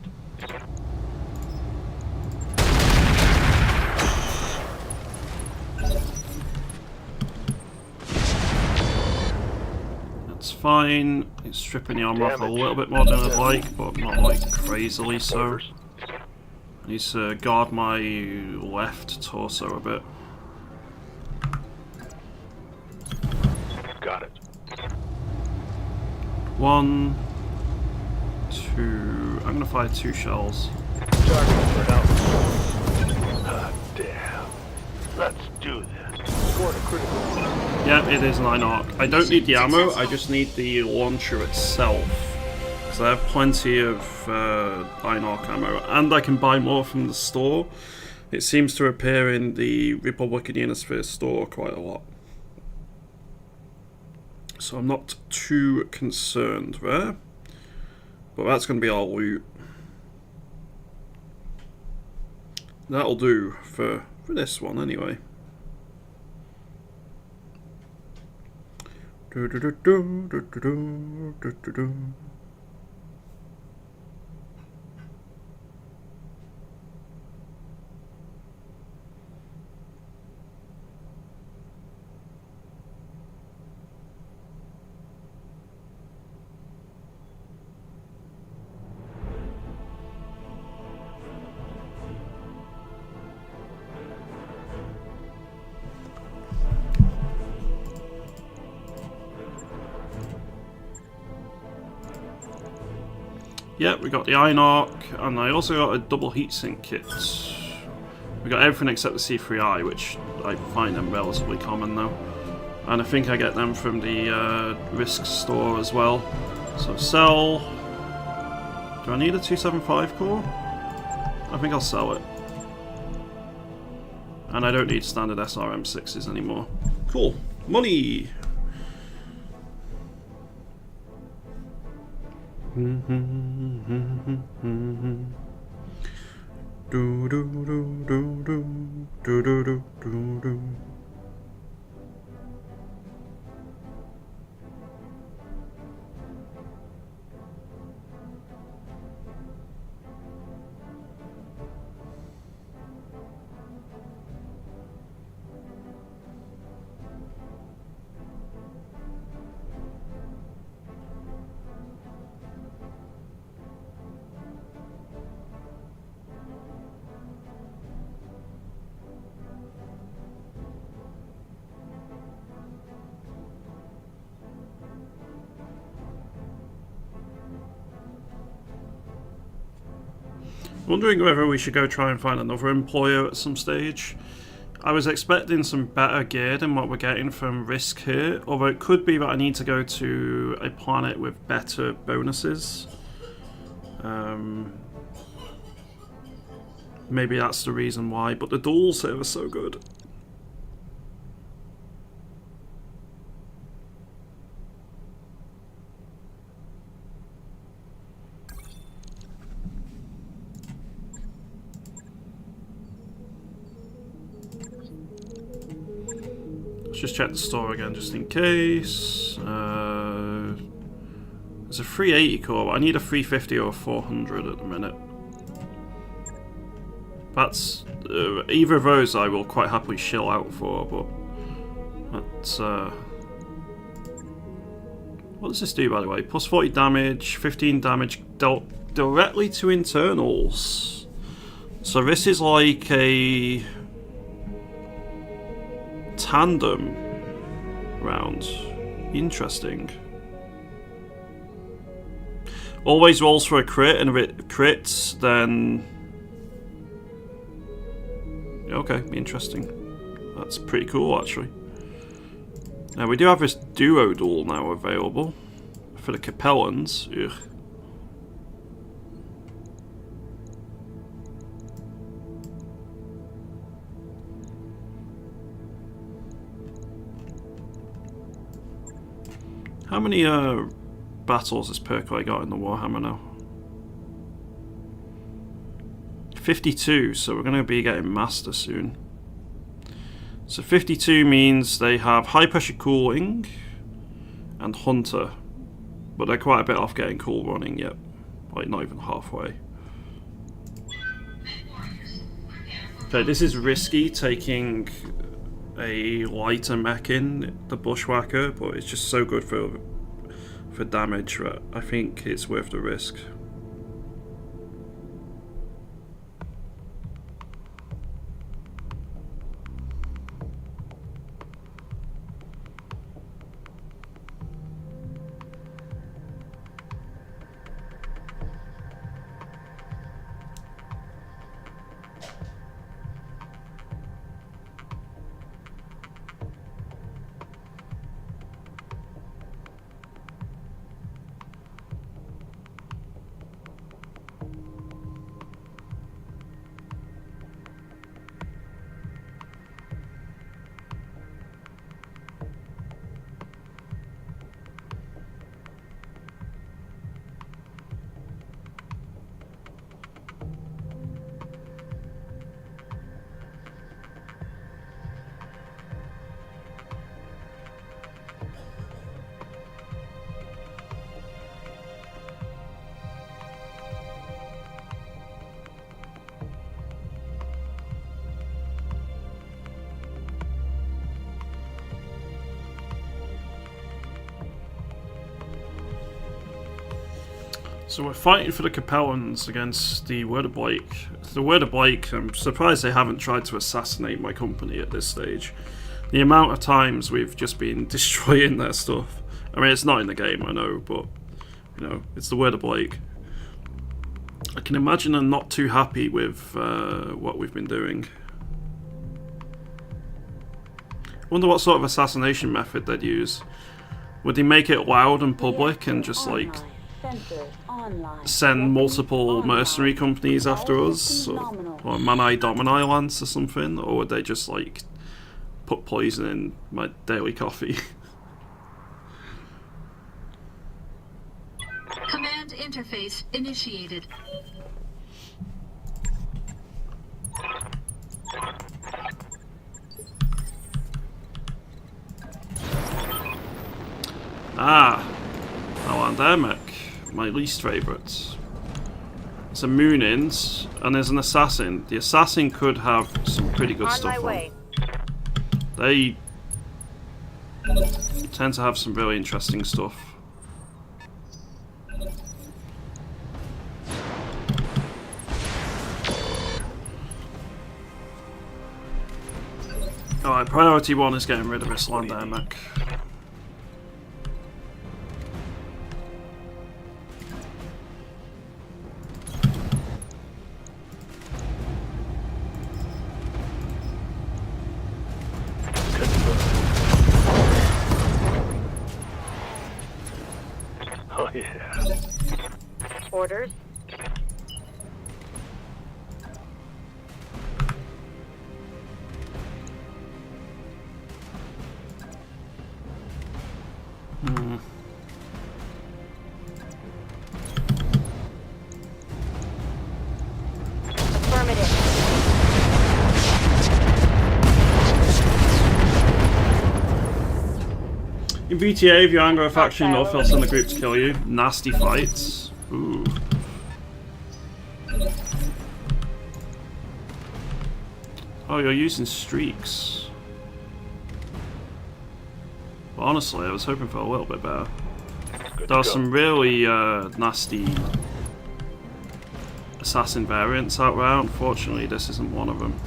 That's fine. It's stripping the armor off a little bit more than I'd like, but not like crazily so. Orders. I need to guard my left torso a bit. Got it. 1, 2. I'm gonna fire 2 shells. Ah, damn. Let's do this. Scored a critical. Yeah, it is an Einarch. I don't need the ammo, I just need the launcher itself. Because I have plenty of Einarch ammo, and I can buy more from the store. It seems to appear in the Republican Unisphere store quite a lot. So I'm not too concerned there. But that's going to be our loot. That'll do for this one anyway. Yeah, we got the Einarch, and I also got a double heatsink kit. We got everything except the C3I, which I find them relatively common though. And I think I get them from the Risk store as well. So sell. Do I need a 275 core? I think I'll sell it. And I don't need standard SRM6s anymore. Cool. Money! Do do do do do do do do do. Wondering whether we should go try and find another employer at some stage. I was expecting some better gear than what we're getting from Risk here, although it could be that I need to go to a planet with better bonuses. Maybe that's the reason why, but the duels here are so good. Let's just check the store again, just in case. There's a 380 core, but I need a 350 or a 400 at the minute. That's either of those I will quite happily shill out for, but that's what does this do, by the way? Plus 40 damage, 15 damage dealt directly to internals. So this is like a tandem round. Interesting. Always rolls for a crit, and if it crits, then okay, interesting. That's pretty cool, actually. Now we do have this duo duel now available for the Capellans. Ugh. How many battles has Perkle got in the Warhammer now? 52, so we're going to be getting Master soon. So 52 means they have high pressure cooling and Hunter, but they're quite a bit off getting cool running yet, like not even halfway. Okay, this is risky taking a lighter mech in, the Bushwhacker, but it's just so good for damage that I think it's worth the risk. So we're fighting for the Capellans against the Word of Blake. The Word of Blake, I'm surprised they haven't tried to assassinate my company at this stage. The amount of times we've just been destroying their stuff. I mean, it's not in the game, I know, but, you know, it's the Word of Blake. I can imagine they're not too happy with what we've been doing. I wonder what sort of assassination method they'd use. Would they make it loud and public and just, like, send multiple mercenary companies after us, or Mani Domini Lance or something, or would they just like put poison in my daily coffee? Command interface initiated. Ah, Alandemic. My least favourite. There's a Moonins and there's an Assassin. The Assassin could have some pretty good stuff on. They tend to have some really interesting stuff. Alright, priority 1 is getting rid of this Landemic. Yeah. Orders? Affirmative. In VTA, if you anger a faction, no they'll send the group to kill you. Nasty fights. Ooh. Oh, you're using streaks. Well, honestly, I was hoping for a little bit better. There are some really nasty assassin variants out there. Unfortunately, this isn't one of them.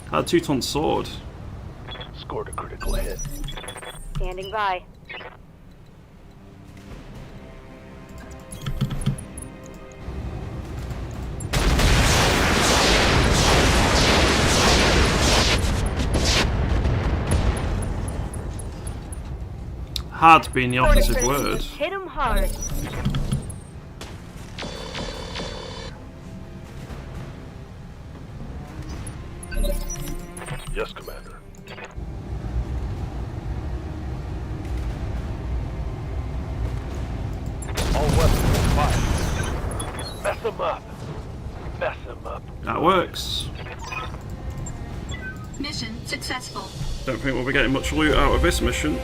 I had a 2-ton sword. Scored a critical hit. Standing by. Had been the operative word. Hit him hard. Yes, Commander. All weapons fire. Mess them up. Mess them up. That works. Mission successful. Don't think we'll be getting much loot out of this mission.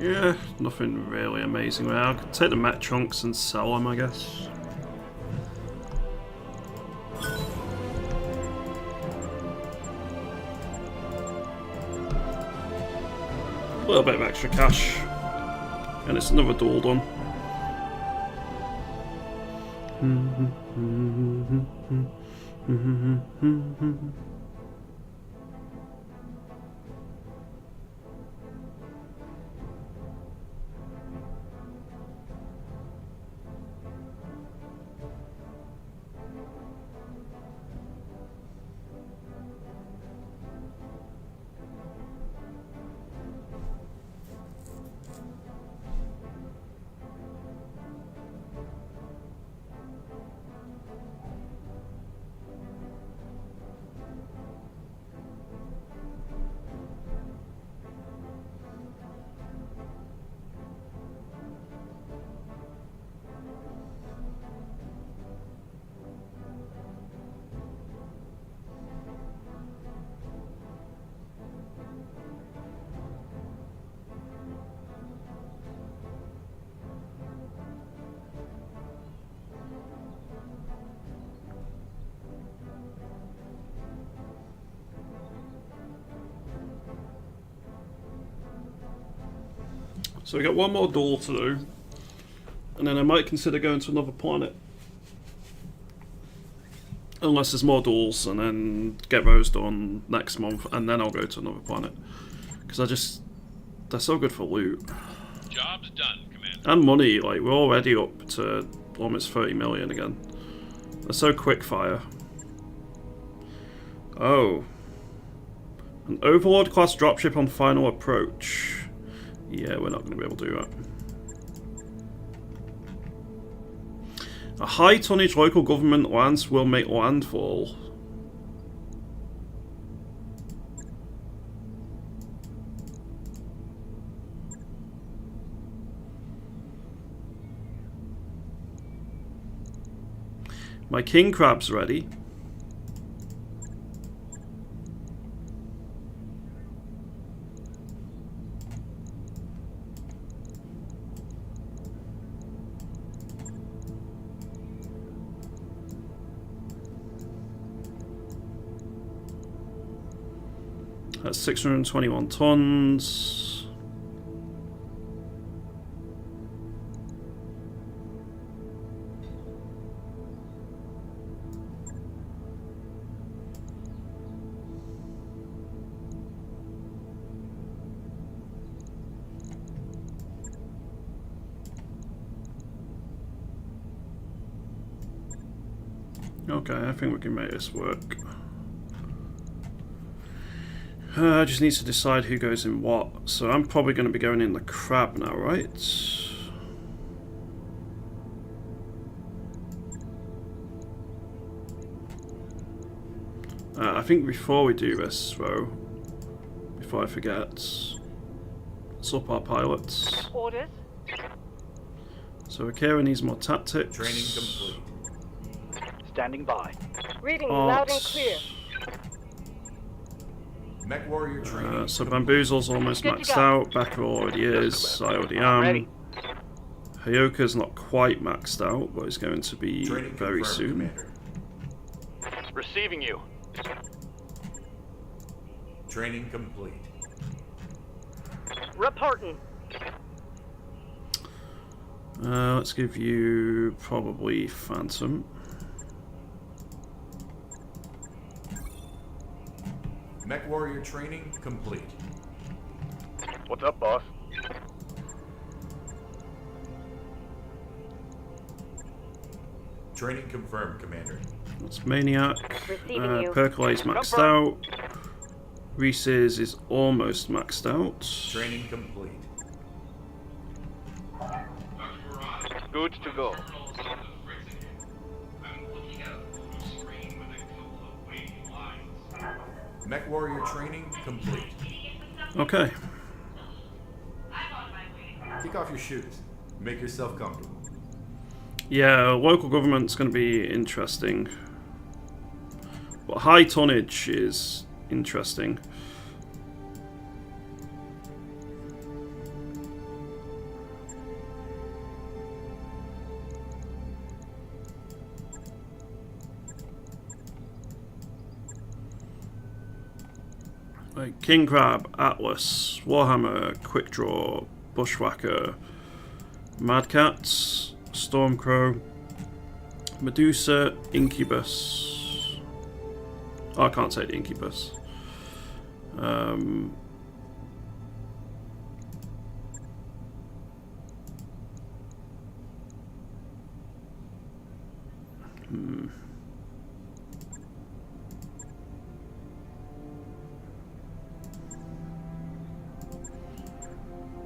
Yeah, nothing really amazing there. I could take the mech chunks and sell them, I guess. A little bit of extra cash. And it's another dual done. So we got one more duel to do, and then I might consider going to another planet. Unless there's more duels, and then get those done next month, and then I'll go to another planet. Because they're so good for loot. Job's done, Commander. And money, like, we're already up to almost 30 million again. They're so quick fire. Oh. An Overlord class dropship on final approach. Yeah, we're not going to be able to do that. A high tonnage local government lance will make landfall. My king crab's ready. That's 621 tons. Okay, I think we can make this work. I just need to decide who goes in what. So I'm probably going to be going in the crab now, right? I think before we do this, though, before I forget, let's up our pilots. Orders? So Akira needs more tactics. Training complete. Standing by. Reading loud and clear. Mech warrior training. So Bamboozle's almost Good to maxed go. out. Backer already is. I already am. Ready. Hayoka's not quite maxed out, but is going to be Training very confirmed, soon. Commander. Receiving you. Training complete. Reporting. Let's give you probably Phantom. Mech warrior training complete. What's up, boss? Training confirmed, Commander. That's Maniac. Receiving you. Percolate's maxed out. Reese's is almost maxed out. Training complete. Good to go. Mech warrior training complete. Okay. Kick off your shoes. Make yourself comfortable. Yeah, local government's going to be interesting. But high tonnage is interesting. Like King Crab, Atlas, Warhammer, Quick Draw, Bushwhacker, Mad Cats, Stormcrow, Medusa, Incubus. Oh, I can't say the Incubus.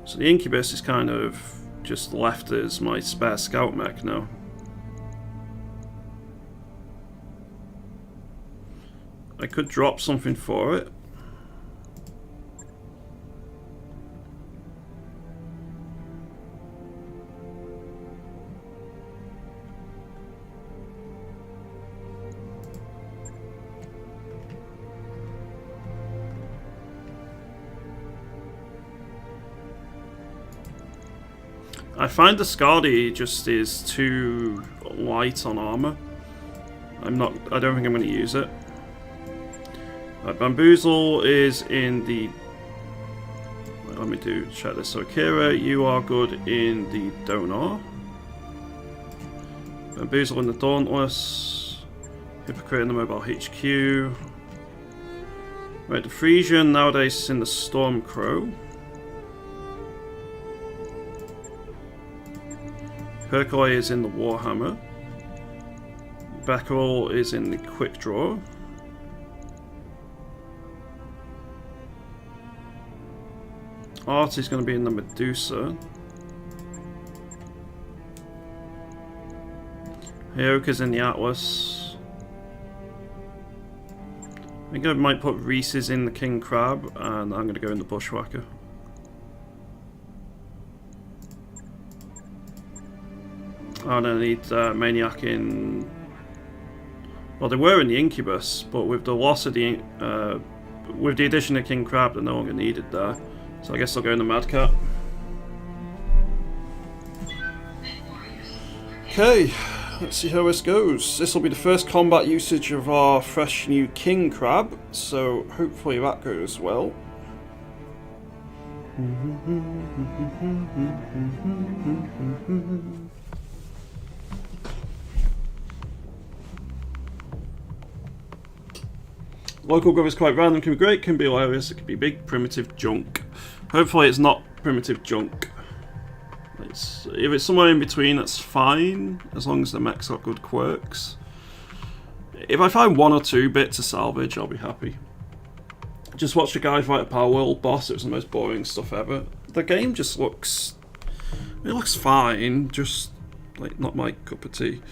So the Incubus is kind of just left as my spare scout mech now. I could drop something for it. I find the Scardy just is too light on armor. I don't think I'm going to use it. Bamboozle is in the... Let me check this. So Akira, you are good in the Donar. Bamboozle in the Dauntless. Hypocrite in the Mobile HQ. Right, the Frisian nowadays is in the Stormcrow. Percolay is in the Warhammer. Beckerel is in the Quick Draw. Art is going to be in the Medusa. Hayoka's in the Atlas. I think I might put Reese's in the King Crab, and I'm going to go in the Bushwhacker. And I need Maniac in Well, they were in the Incubus, but with the loss of the with the addition of King Crab, they're no longer needed there. So I guess I'll go in the Mad Cat. Okay, let's see how this goes. This will be the first combat usage of our fresh new King Crab, so hopefully that goes well. Local grub is quite random, can be great, can be hilarious, it can be big, primitive junk. Hopefully it's not primitive junk. If it's somewhere in between, that's fine, as long as the mech's got good quirks. If I find 1 or 2 bits to salvage, I'll be happy. Just watched a guy fight a Power World boss, it was the most boring stuff ever. The game just looks... it looks fine, just like not my cup of tea.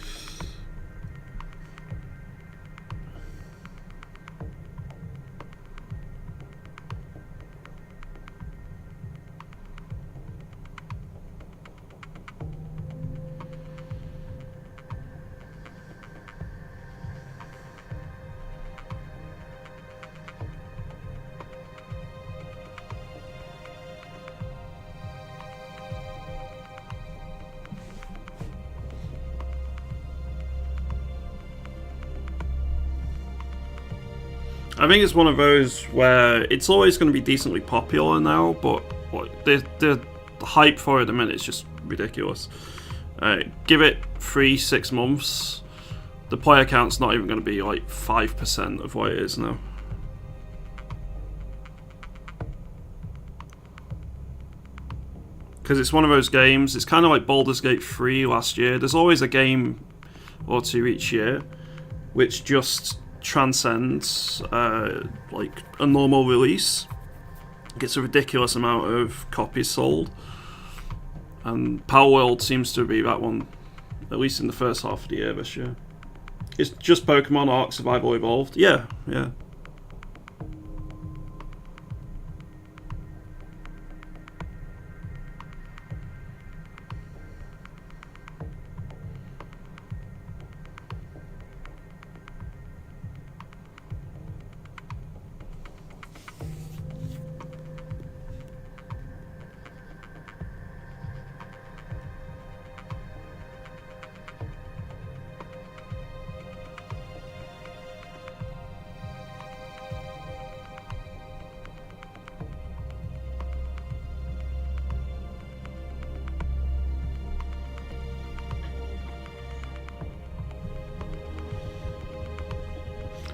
I think it's one of those where it's always going to be decently popular now, but the hype for it at the minute is just ridiculous. Give it 3-6 months, the player count's not even going to be like 5% of what it is now. Because it's one of those games, it's kind of like Baldur's Gate 3 last year. There's always a game or 2 each year which just transcends like a normal release, gets a ridiculous amount of copies sold, and Power World seems to be that one, at least in the first half of the year this year. It's just Pokemon Ark Survival Evolved. Yeah.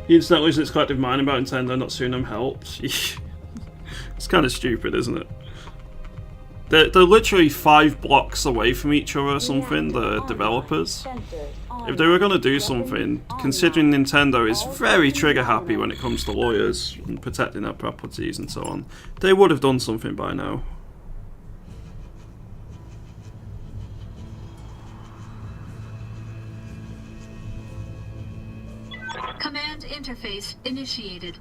The internet losing its collective mind about Nintendo not suing them helped. It's kind of stupid, isn't it? They're literally 5 blocks away from each other or something, the developers. If they were going to do something, considering Nintendo is very trigger happy when it comes to lawyers and protecting their properties and so on, they would have done something by now. Command interface initiated.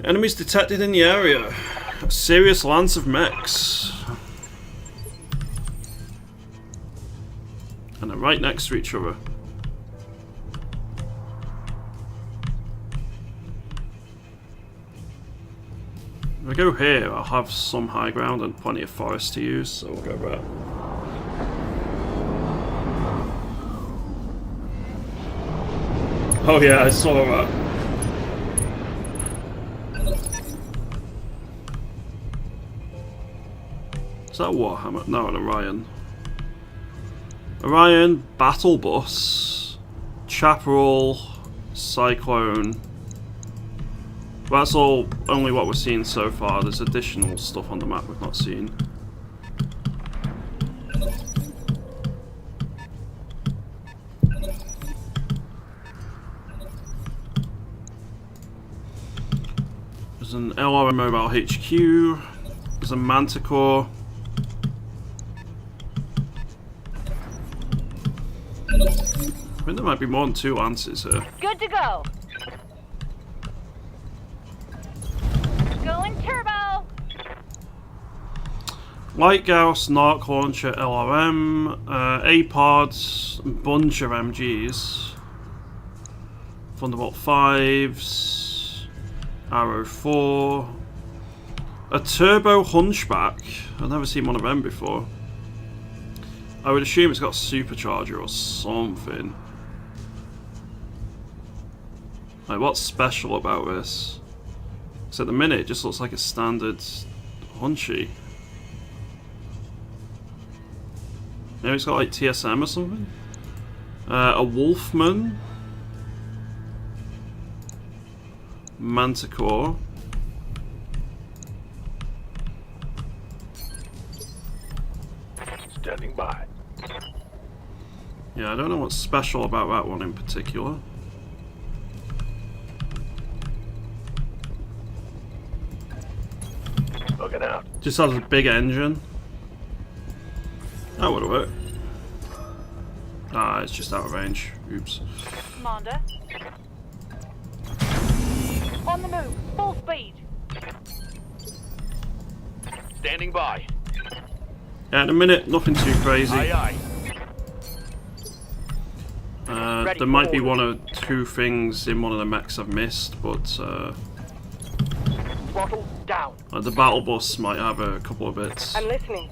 Enemies detected in the area. A serious lance of mechs. And they're right next to each other. If I go here, I'll have some high ground and plenty of forest to use, so we'll go there. Oh yeah, I saw that. Is that a Warhammer? No, an Orion. Orion, Battle Bus, Chaparral, Cyclone. That's all only what we're seeing so far. There's additional stuff on the map we've not seen. There's an LRM Mobile HQ. There's a Manticore. I think there might be more than 2 lances here. Good to go. Going turbo. Light Gauss, Narc Launcher, LRM, A-Pods, a bunch of MGs. Thunderbolt 5s, Arrow 4, a Turbo Hunchback. I've never seen one of them before. I would assume it's got a supercharger or something. Like, what's special about this? So at the minute it just looks like a standard Hunchy. Maybe it's got like TSM or something? A Wolfman. Manticore. Standing by. Yeah, I don't know what's special about that one in particular. Looking out. Just has a big engine. That would work. Ah, it's just out of range. Oops. Commander. On the move, full speed. Standing by. Yeah, in a minute, nothing too crazy. Aye, aye. There might be one or two things in one of the mechs I've missed, but Throttle down. the battle bus might have a couple of bits. I'm listening.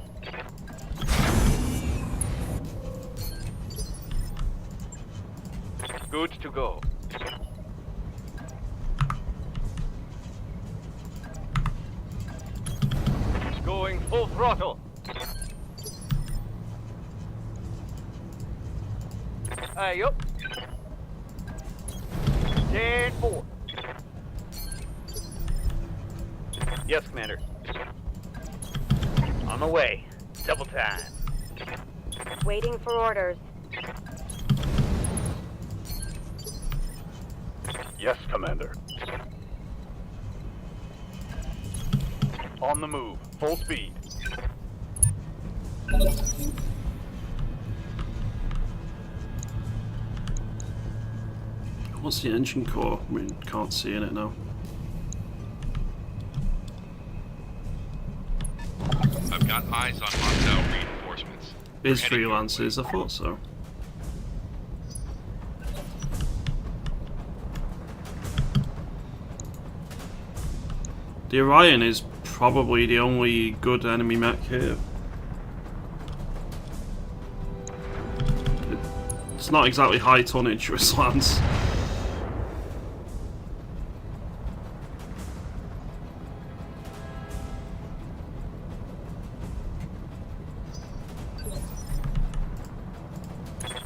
Good to go. Going full throttle. Aye up. 10-4. Yes, Commander. On the way. Double time. Waiting for orders. Yes, Commander. On the move. Full speed. What's the engine core? I mean, can't see in it now. I've got eyes on hostile reinforcements. Is We're heading your way. freelancers? I thought so. The Orion is probably the only good enemy mech here. It's not exactly high tonnage with slants.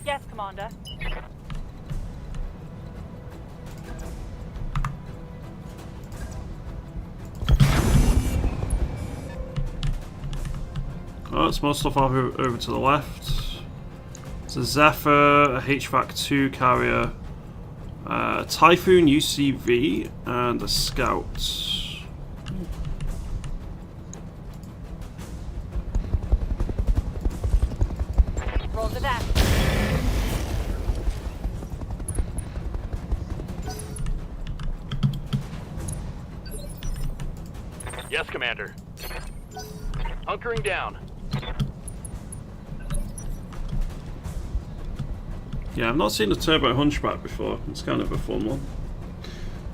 Yes, Commander. Oh, it's more stuff over to the left. It's a Zephyr, a HVAC 2 carrier, a Typhoon UCV, and a Scout. Roll the dash. Yes, Commander. Hunkering down. Yeah, I've not seen a Turbo Hunchback before. It's kind of a fun one.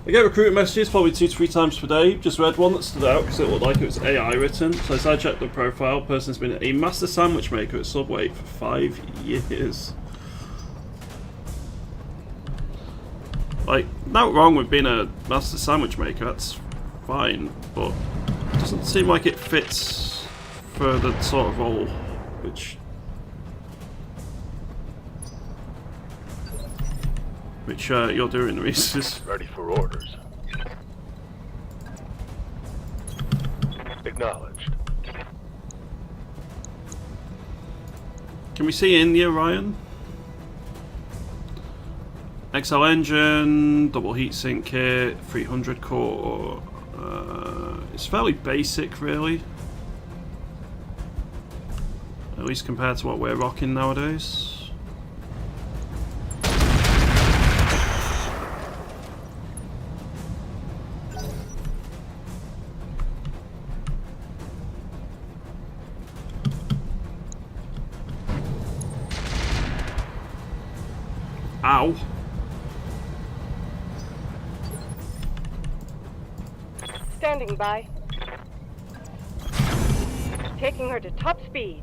I get recruiting messages probably 2 to 3 times per day. Just read one that stood out because it looked like it was AI written. So I checked the profile. Person's been a master sandwich maker at Subway for 5 years. Like, not wrong with being a master sandwich maker. That's fine, but it doesn't seem like it fits for the sort of role which you're doing, Reese. Ready for orders. Acknowledged. Can we see in the Orion? XL engine, double heatsink kit, 300 core. It's fairly basic, really. At least compared to what we're rocking nowadays. Ow. Standing by. Taking her to top speed.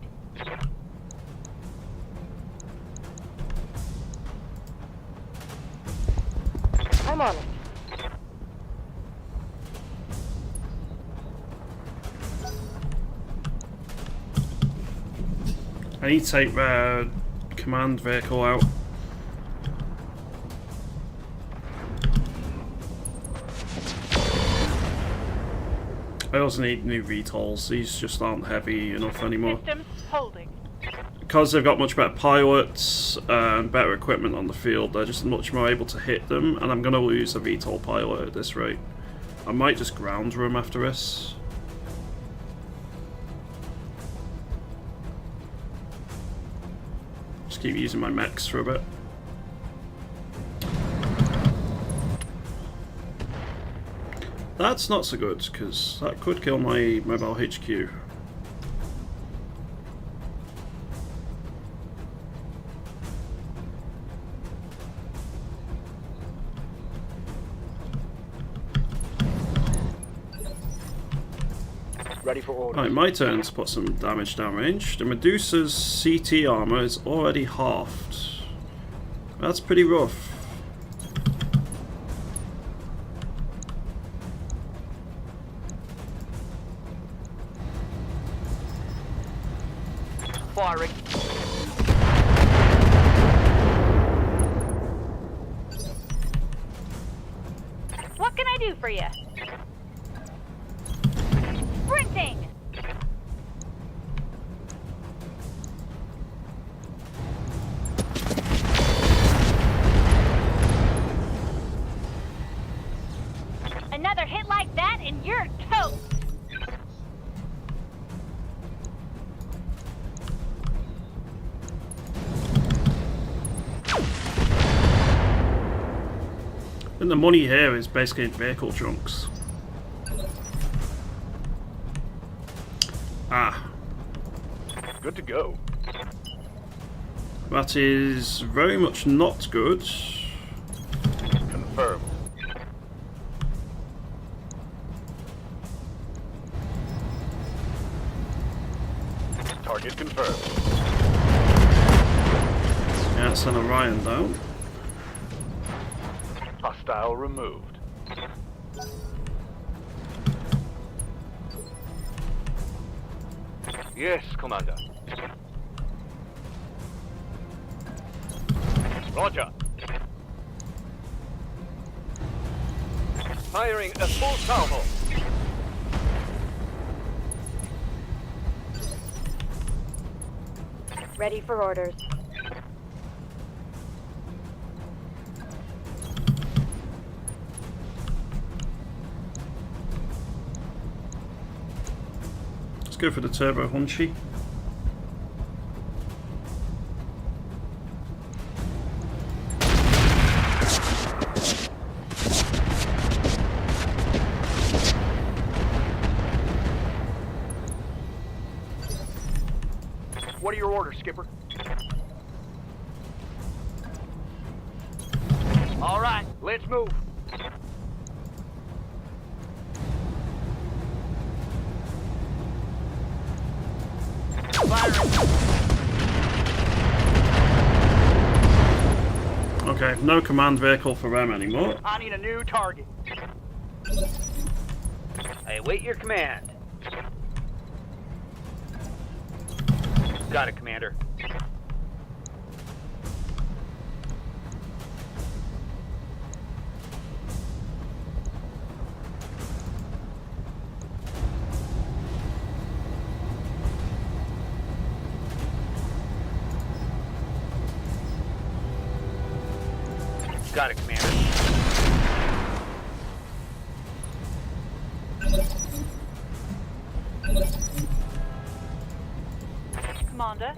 I'm on it. I need to take the command vehicle out. I also need new VTOLs. These just aren't heavy enough anymore. Systems holding. Because they've got much better pilots and better equipment on the field, they're just much more able to hit them, and I'm going to lose a VTOL pilot at this rate. I might just ground room after this. Just keep using my mechs for a bit. That's not so good, because that could kill my mobile HQ. Ready for orders. Right, my turn to put some damage downrange. The Medusa's CT armor is already halved. That's pretty rough. Firing. What can I do for you? Sprinting! Another hit like that and you're toast! And the money here is basically in vehicle trunks. Ah. Good to go. That is very much not good. Confirmed. Target confirmed. Yeah, send Orion down. Hostile removed. Yes, Commander. Roger. Firing a full salvo. Ready for orders. Let's go for the turbo hunchy. What are your orders, Skipper? All right, let's move. Okay, no command vehicle for them anymore. I need a new target. I await your command. Got it, Commander. Got it, Commander. Commander.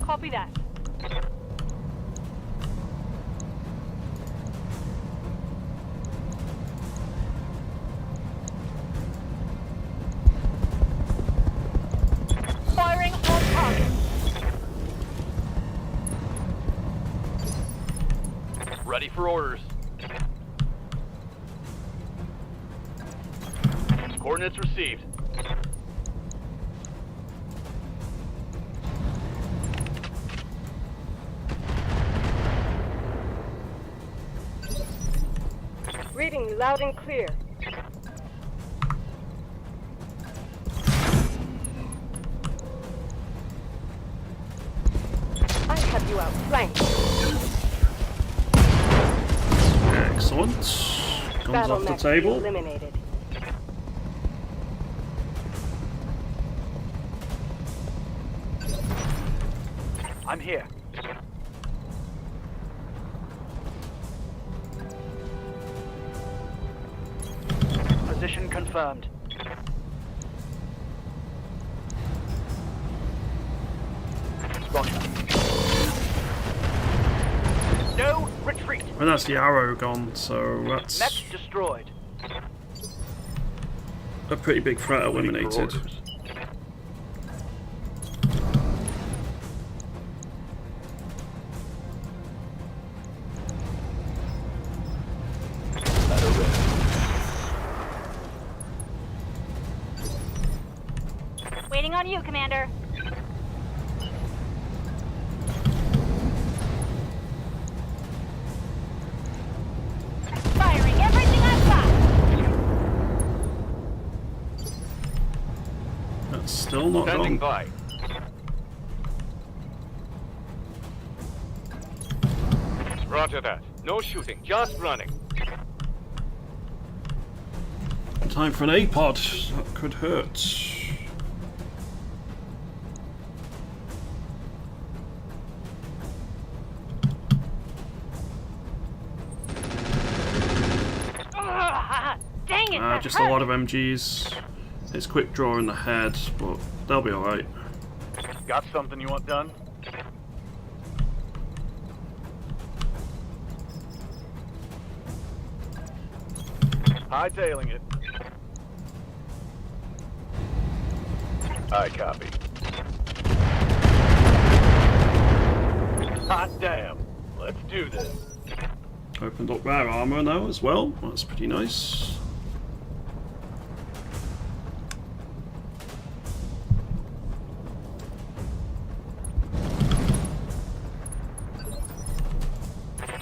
Copy that. Ready for orders. Coordinates received. Reading you loud and clear. I have you outflanked. Excellent. Guns Battle off the mech table. eliminated. I'm here. Position confirmed. Roger. No retreat. And that's the arrow gone, so that's Mech destroyed. a pretty big threat eliminated. Waiting on you, Commander. Firing everything I've got. That's still not Standing gone. by. Roger that. No shooting, just running. Time for an A-pod. That could hurt. Dang it, Just a lot of MGs. It's quick draw in the head, but they'll be alright. Got something you want done? Hightailing it. I copy. Hot damn. Let's do this. Opened up their armor now as well. That's pretty nice.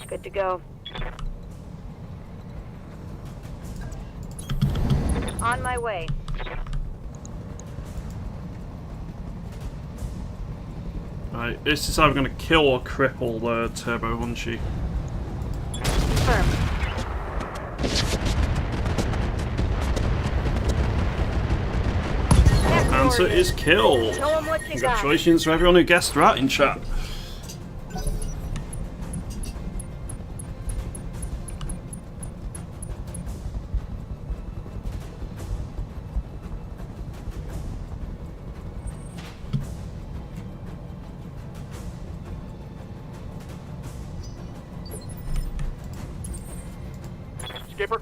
Good to go. On my way. Right, this is either going to kill or cripple the Turbo Hunchy. Confirmed. Answer is killed. Show 'em what you got. Congratulations to everyone who guessed that in chat. Skipper?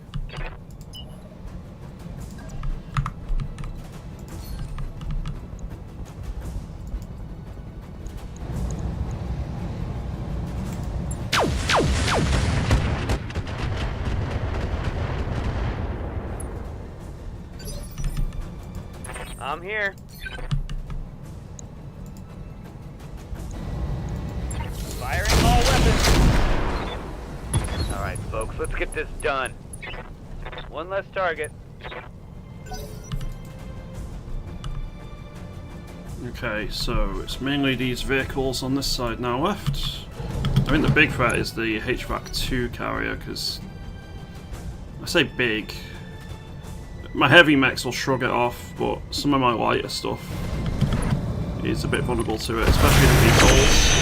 I'm here. Firing all weapons. All right, folks, let's get this done. One less target. Okay, so it's mainly these vehicles on this side now left. I think the big threat is the HVAC 2 carrier, because I say big. My heavy mechs will shrug it off, but some of my lighter stuff is a bit vulnerable to it, especially the vehicles.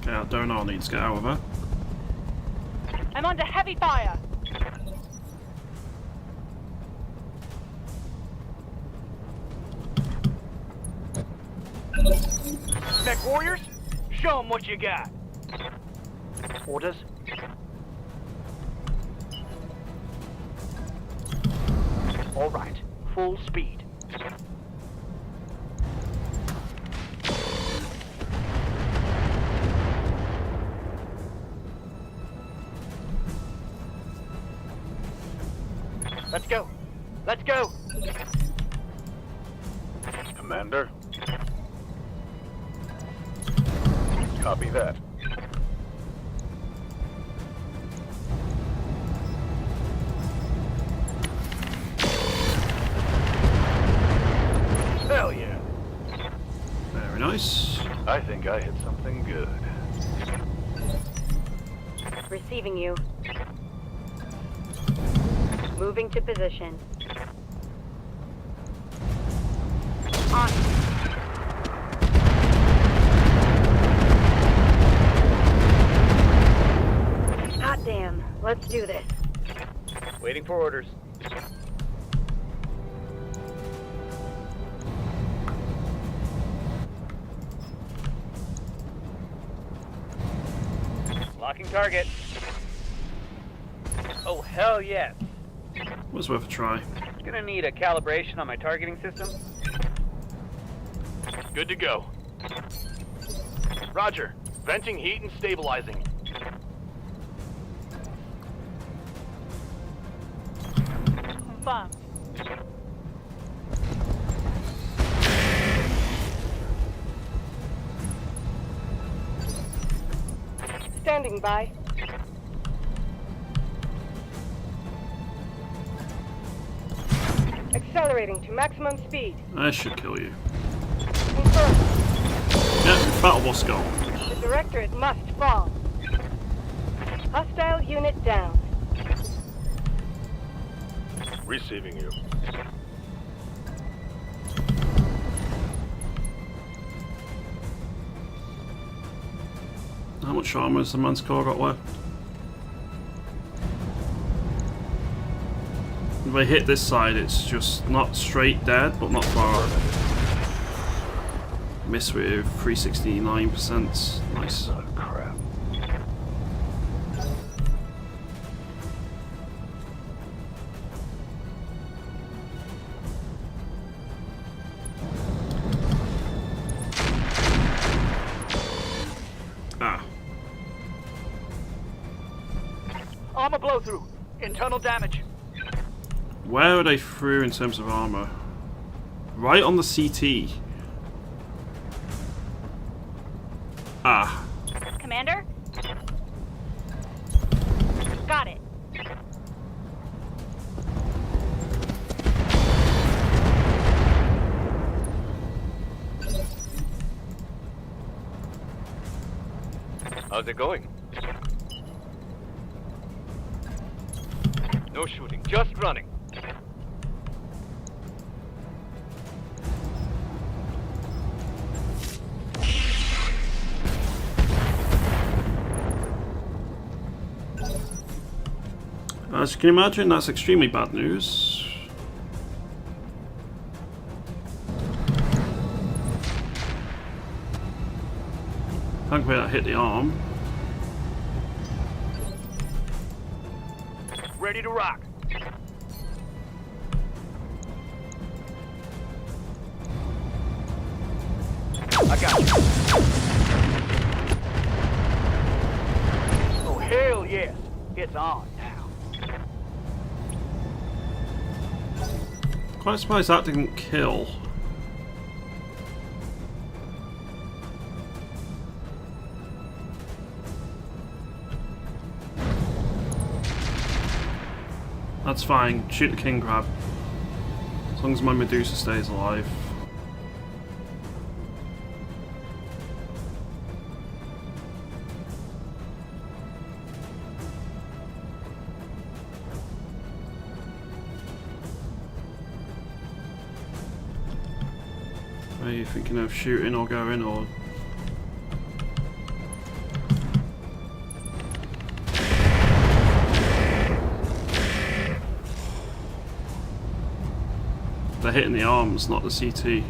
Okay, our Donar needs to get out of her. I'm under heavy fire. Mech warriors? Show him what you got. Orders? All right, full speed. Let's go. Let's go. Commander? Copy that. Hell yeah. Very nice. I think I hit something good. Receiving you. Moving to position. On. Hot damn. Let's do this. Waiting for orders. Locking target. Oh, hell yes. Was worth a try. Gonna need a calibration on my targeting system. Good to go. Roger. Venting heat and stabilizing. Confirmed. Standing by. Accelerating to maximum speed. I should kill you. Confirmed. Yeah, battle boss gone. The Directorate must fall. Hostile unit down. Receiving you. How much armor has the Manticore got left? If I hit this side, it's just not straight dead, but not far off. Miss with 369%. Nice. Oh, crap. Ah. Armor blow through. Internal damage. Where are they through in terms of armor? Right on the CT. Ah. Commander? Got it. How's it going? No shooting, just running. As you can imagine, that's extremely bad news. Thankfully I hit the arm. Ready to rock. I got you. Oh, hell yes. It's on now. Quite surprised that didn't kill. That's fine. Shoot the king crab. As long as my Medusa stays alive. Are you thinking of shooting or going or? They're hitting the arms, not the CT.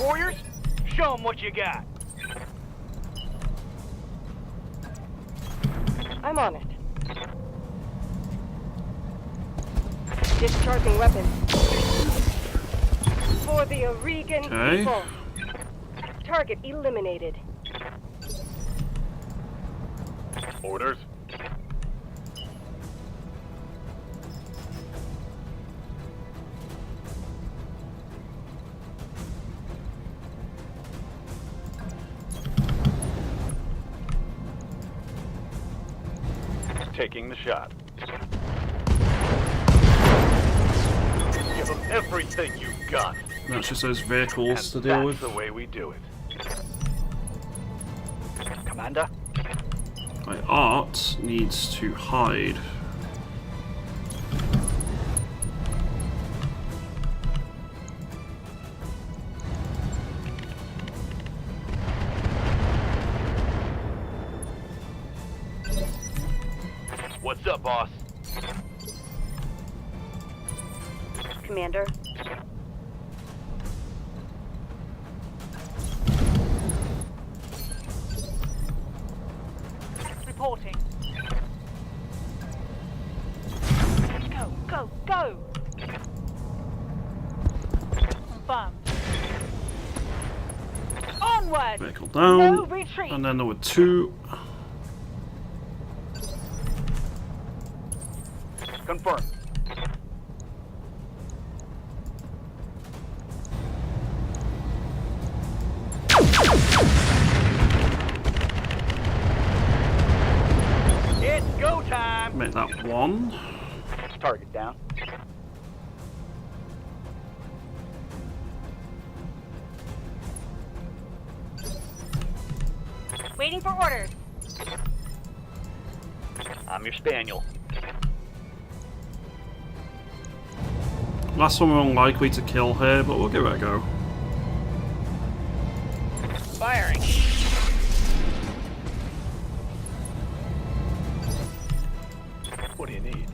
Alright, warriors, show them what you got. I'm on it. Discharging weapons. For the Oregon people. Target eliminated. Orders. Taking the shot. Give them everything you've got. That's just those vehicles And to deal that's with. the way we do it. Commander? My art needs to hide. What's up, boss? Commander. Reporting. Go, go, go! Confirmed. Onward! Vehicle down. No retreat! And then there were two. Confirmed. It's go time! Make that one. Target down. Waiting for orders. I'm your spaniel. Last one we're unlikely to kill here, but we'll give it a go. Firing. What do you need?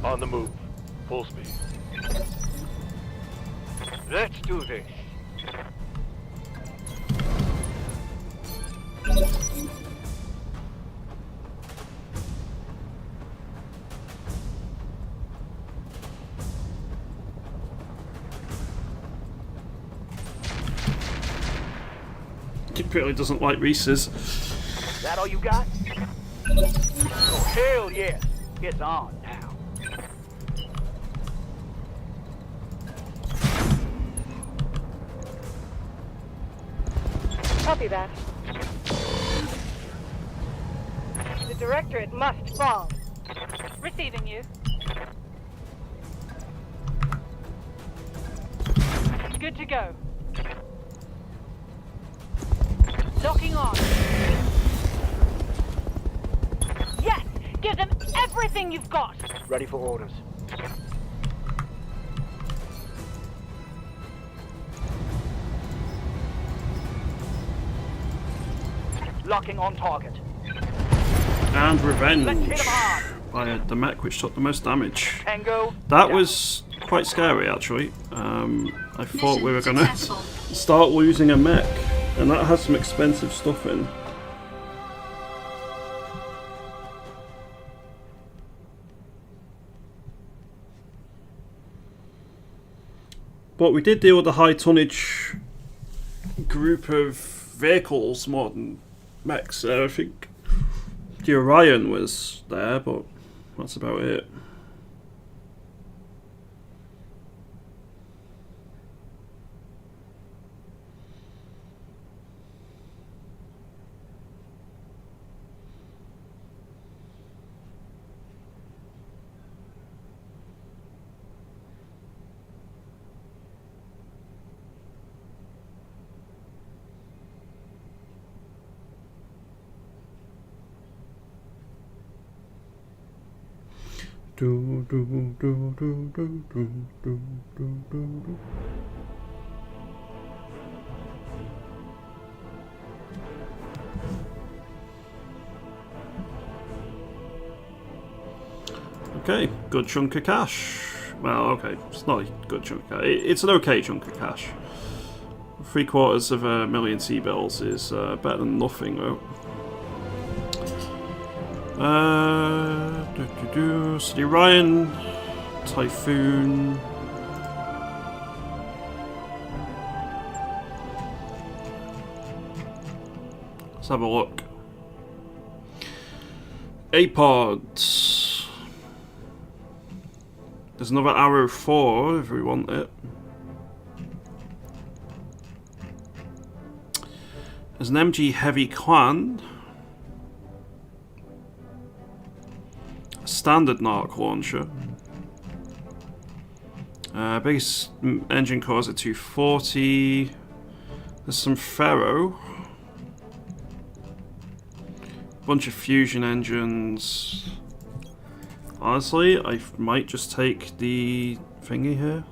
On the move. Full speed. Let's do this. He really doesn't like Reese's. That all you got? Oh, hell yeah. It's on now. Copy that. The Directorate must fall. Receiving you. Good to go. Locking on. Yes! Give them everything you've got! Ready for orders. Locking on target. And Let's revenge hit 'em hard. by the mech which took the most damage. Tango. That down. was quite scary actually. I thought we were Mission gonna successful. start losing a mech, and that has some expensive stuff in. But we did deal with a high tonnage group of vehicles more than mechs. I think the Orion was there, but that's about it. Do, do, do, do, do, do, do, do, do. Okay, good chunk of cash. Well, okay, it's not a good chunk of cash. It's an okay chunk of cash. 750,000 T-bills is better than nothing, though. So the Orion, Typhoon. Let's have a look. A-Pods. There's another Arrow 4 if we want it. There's an MG Heavy Clan. A standard Narc launcher. Biggest engine cores at 240. There's some Ferro. Bunch of fusion engines. Honestly, I might just take the thingy here.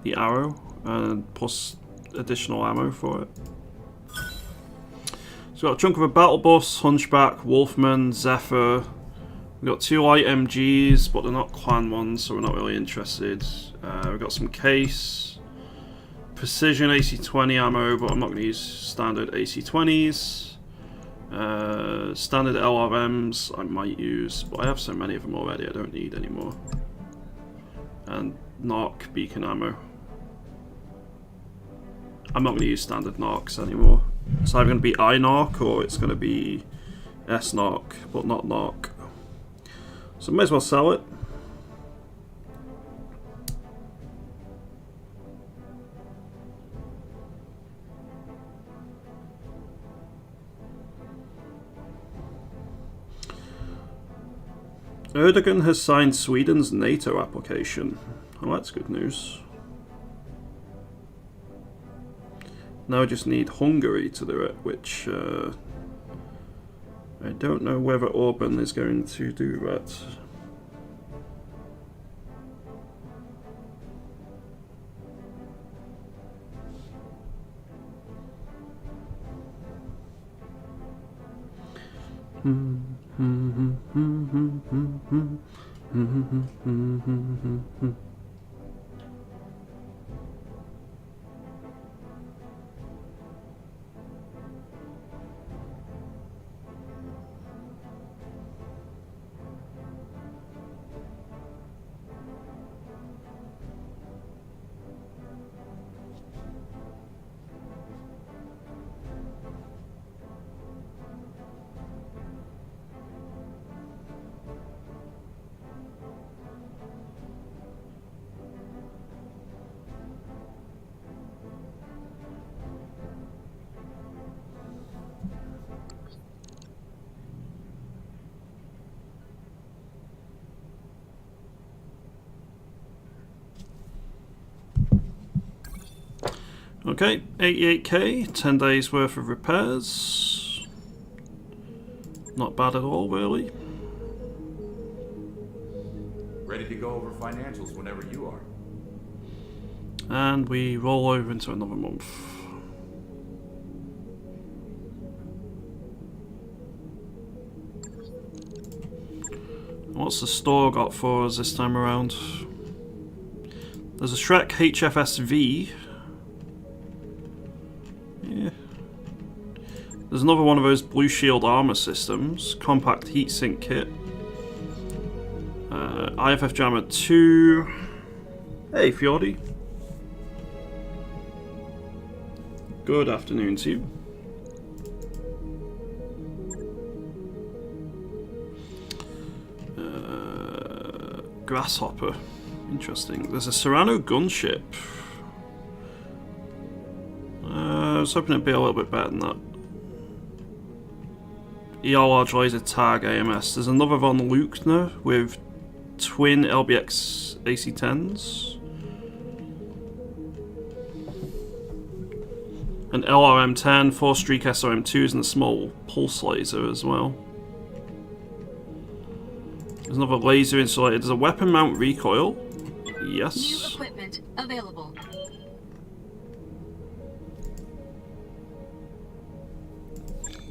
The Arrow, and plus additional ammo for it. So we've got a chunk of a battle bus, Hunchback, Wolfman, Zephyr. We've got 2 light MGs, but they're not clan ones, so we're not really interested. We've got some case, precision AC-20 ammo, but I'm not going to use standard AC-20s. Standard LRMs I might use, but I have so many of them already I don't need any more. And Narc beacon ammo. I'm not going to use standard Narcs anymore. It's either going to be I-Narc or it's going to be S-Narc, but not Narc. So I may as well sell it. Erdogan has signed Sweden's NATO application. Oh, that's good news. Now I just need Hungary to do it, which I don't know whether Orban is going to do that. Okay, 88k, 10 days worth of repairs. Not bad at all, really. Ready to go over financials whenever you are. And we roll over into another month. What's the store got for us this time around? There's a Shrek HFSV. Yeah. There's another one of those Blue Shield armor systems. Compact heatsink kit. IFF Jammer 2. Hey, Fjordy. Good afternoon to you. Grasshopper. Interesting. There's a Serrano gunship. I was hoping it'd be a little bit better than that. ER Large Laser Tag AMS. There's another Von Luchner with twin LBX AC-10s. An LRM-10, 4-streak SRM-2s and a small pulse laser as well. There's another laser insulated. There's a weapon mount recoil. Yes. New equipment available.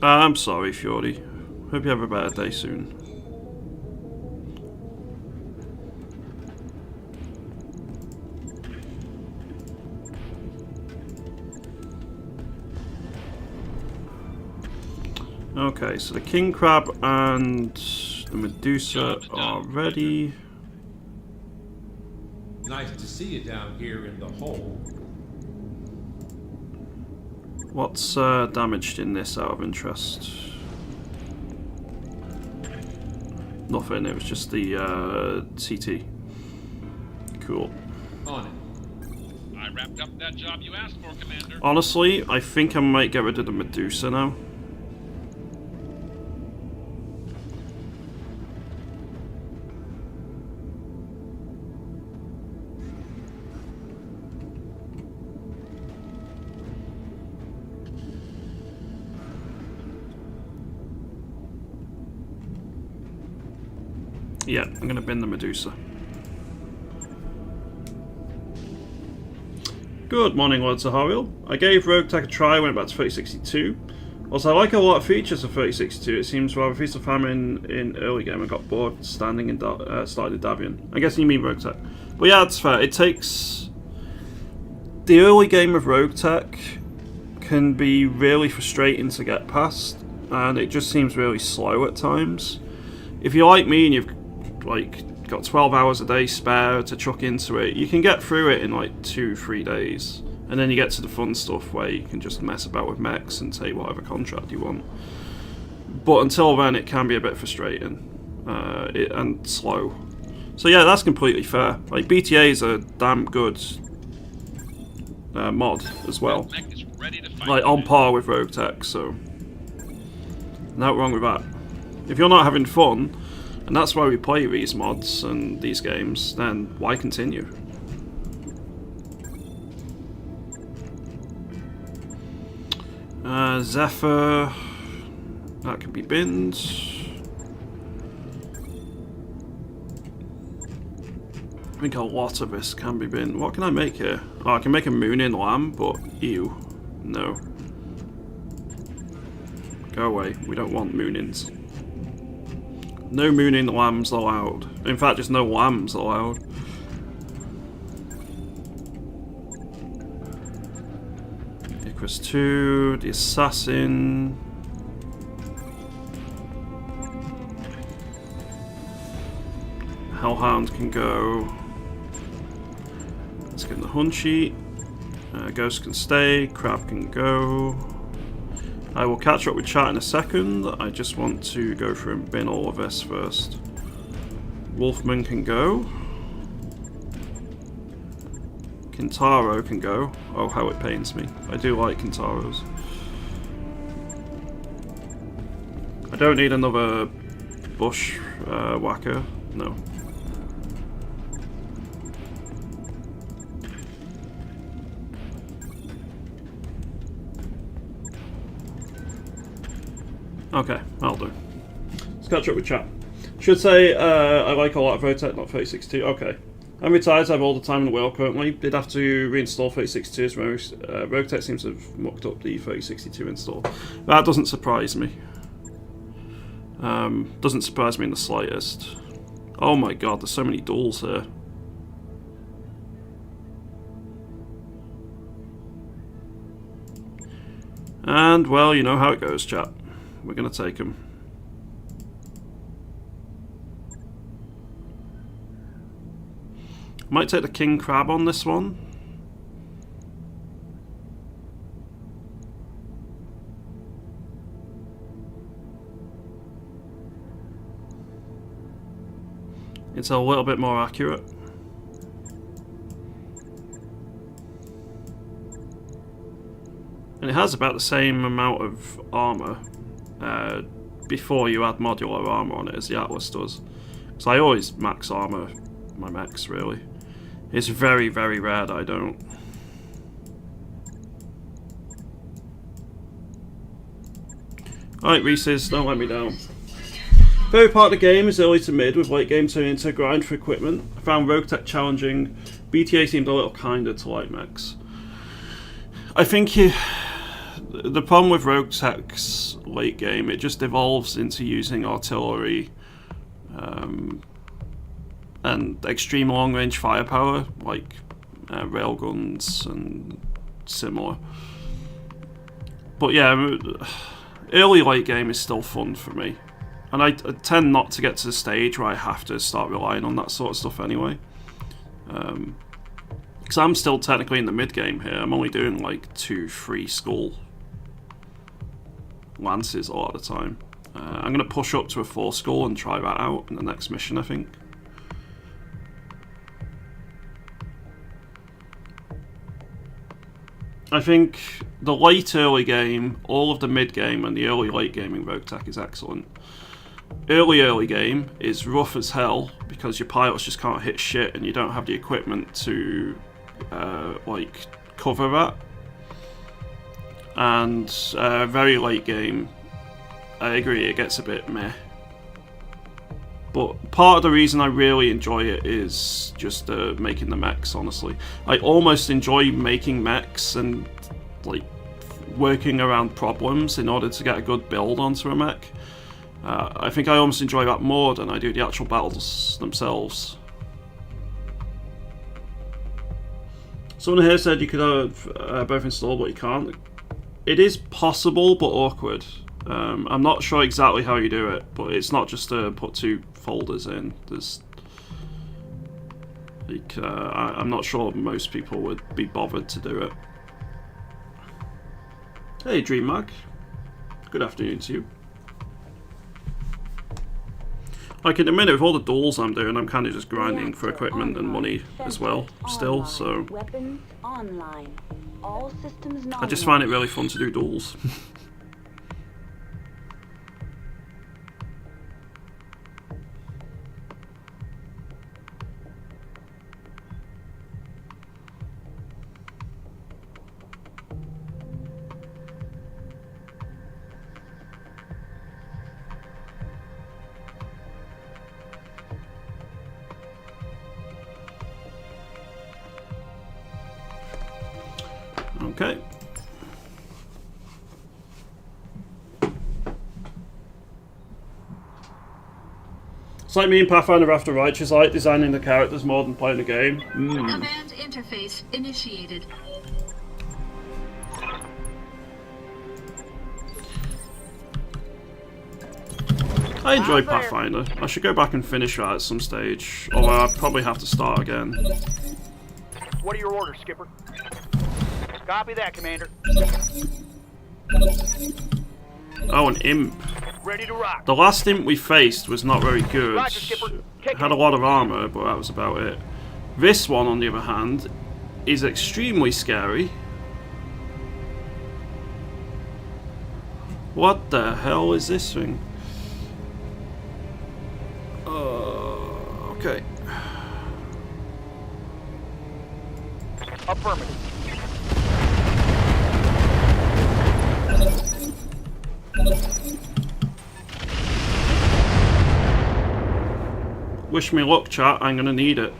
I'm sorry, Fjordy. Hope you have a better day soon. Okay, so the king crab and the Medusa are ready. Nice to see you down here in the hole. What's damaged in this out of interest? Nothing, it was just the CT. Cool. On it. I wrapped up that job you asked for, Commander. Honestly, I think I might get rid of the Medusa now. Yeah, I'm gonna bin the Medusa. Good morning, Lord Sahariel. I gave Rogue Tech a try when it back to 3062. Also, I like a lot of features of 3062. It seems rather Feast of Famine in early game and got bored standing and started Davian. I guess you mean Rogue Tech. But yeah, that's fair. It takes... The early game of Rogue Tech can be really frustrating to get past, and it just seems really slow at times. If you're like me and you've got 12 hours a day spare to chuck into it, you can get through it in like 2-3 days, and then you get to the fun stuff where you can just mess about with mechs and take whatever contract you want. But until then, it can be a bit frustrating and slow. So yeah, that's completely fair. Like, BTA is a damn good mod as well, like on par with Rogue Tech, so nothing wrong with that. If you're not having fun, and that's why we play these mods and these games, then why continue? Zephyr, that can be binned. I think a lot of this can be binned. What can I make here? Oh, I can make a mooning lamb, but ew, no. Go away, we don't want moonings. No mooning lambs allowed. In fact, just no lambs allowed. Icarus 2, the Assassin. Hellhound can go. Let's get the Hunchy. Ghost can stay. Crab can go. I will catch up with chat in a second. I just want to go through and bin all of this first. Wolfman can go. Kintaro can go. Oh, how it pains me. I do like Kintaros. I don't need another bush whacker. No. Okay, that'll do. Let's catch up with chat. Should say I like a lot of Rotec, not 3062. Okay. I'm retired, so I have all the time in the world currently. Did have to reinstall 3062 as Rotec seems to have mucked up the 3062 install. That doesn't surprise me. Doesn't surprise me in the slightest. Oh my god, there's so many duels here. And, well, you know how it goes, chat. We're going to take them. Might take the King Crab on this one. It's a little bit more accurate. And it has about the same amount of armor before you add modular armor on it as the Atlas does. So I always max armor my mechs, really. It's very, very rare that I don't. Alright, Reese's, don't let me down. Favorite part of the game is early to mid, with late game turning into a grind for equipment. I found Rogue Tech challenging. BTA seemed a little kinder to light mechs. I think the problem with Rogue Tech's late game, it just evolves into using artillery and extreme long range firepower, like railguns and similar. But yeah, early late game is still fun for me. And I tend not to get to the stage where I have to start relying on that sort of stuff anyway. Because I'm still technically in the mid game here. I'm only doing like 2-3 skull lances a lot of the time. I'm going to push up to a 4 skull and try that out in the next mission, I think. I think the late early game, all of the mid game, and the early late game in Rogue Tech is excellent. Early game is rough as hell because your pilots just can't hit shit and you don't have the equipment to like cover that. And very late game, I agree, it gets a bit meh. But part of the reason I really enjoy it is just making the mechs, honestly. I almost enjoy making mechs and like working around problems in order to get a good build onto a mech. I think I almost enjoy that more than I do the actual battles themselves. Someone here said you could have both installed, but you can't. It is possible, but awkward. I'm not sure exactly how you do it, but it's not just to put 2 folders in. There's like I'm not sure most people would be bothered to do it. Hey DreamMag, good afternoon to you. Like in a minute, with all the duels I'm doing, I'm kind of just grinding for equipment and money as well, still, so Weapons online. All systems nominal. I just find it really fun to do duels. Okay. It's like me and Pathfinder After Righteous, I like designing the characters more than playing the game. Command interface initiated. I enjoy Pathfinder. I should go back and finish that at some stage, although I'll probably have to start again. What are your orders, Skipper? Copy that, Commander. Oh, an imp. Ready to rock. The last imp we faced was not very good. Roger, Skipper. It had a lot of armor, but that was about it. This one, on the other hand, is extremely scary. What the hell is this thing? Okay. Affirmative. Wish me luck, chat. I'm gonna need it.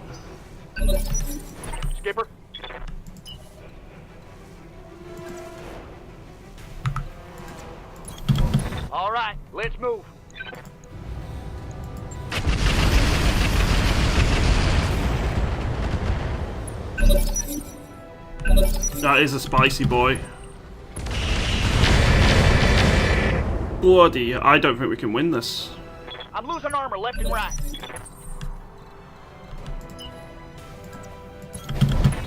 Skipper. All right, let's move. That is a spicy boy. Bloody, I don't think we can win this. I'm losing armor left and right.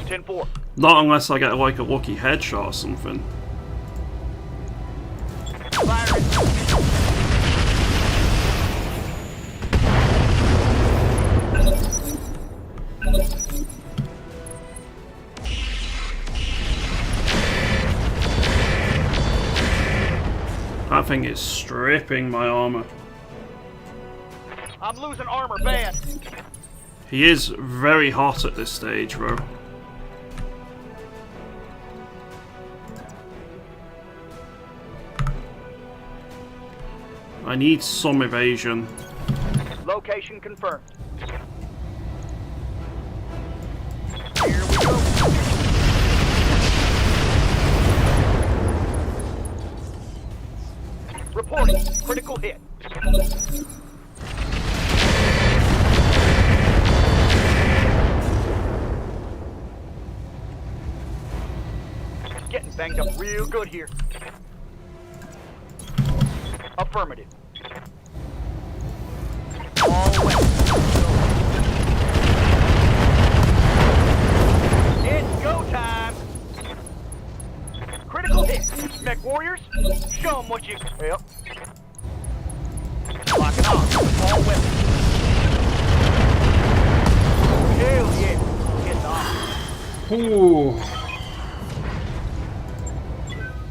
10-4. Not unless I get like a lucky headshot or something. Firing. That thing is stripping my armor. I'm losing armor bad. He is very hot at this stage, bro. I need some evasion. Location confirmed. Here we go. Reporting. Critical hit. Getting banged up real good here. Affirmative. All weapons. It's go time. Critical hit. Mech warriors, show them what you... Yep. Lock it on. All weapons. Hell yeah. Get on. Ooh.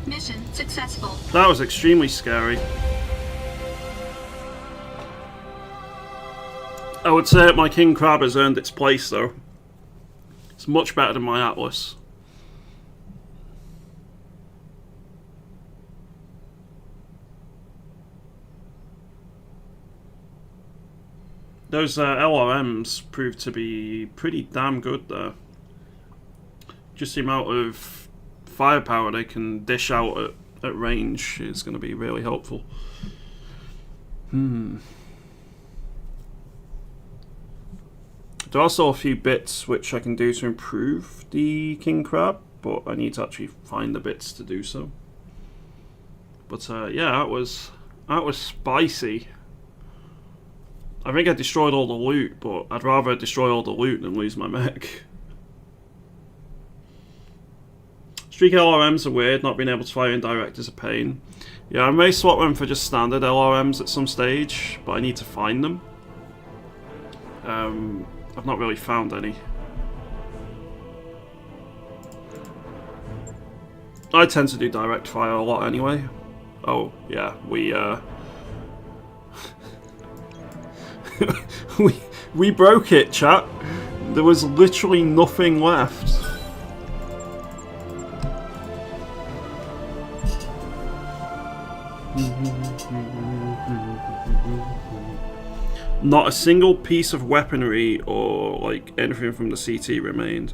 Mission successful. That was extremely scary. I would say my King Crab has earned its place though. It's much better than my Atlas. Those LRMs proved to be pretty damn good there. Just the amount of firepower they can dish out at range is going to be really helpful. There are also a few bits which I can do to improve the King Crab, but I need to actually find the bits to do so. But yeah, that was spicy. I think I destroyed all the loot, but I'd rather destroy all the loot than lose my mech. Streak LRMs are weird, not being able to fire indirect is a pain. Yeah, I may swap them for just standard LRMs at some stage, but I need to find them. I've not really found any. I tend to do direct fire a lot anyway. Oh, yeah, we broke it, chat. There was literally nothing left. Not a single piece of weaponry or like anything from the CT remained.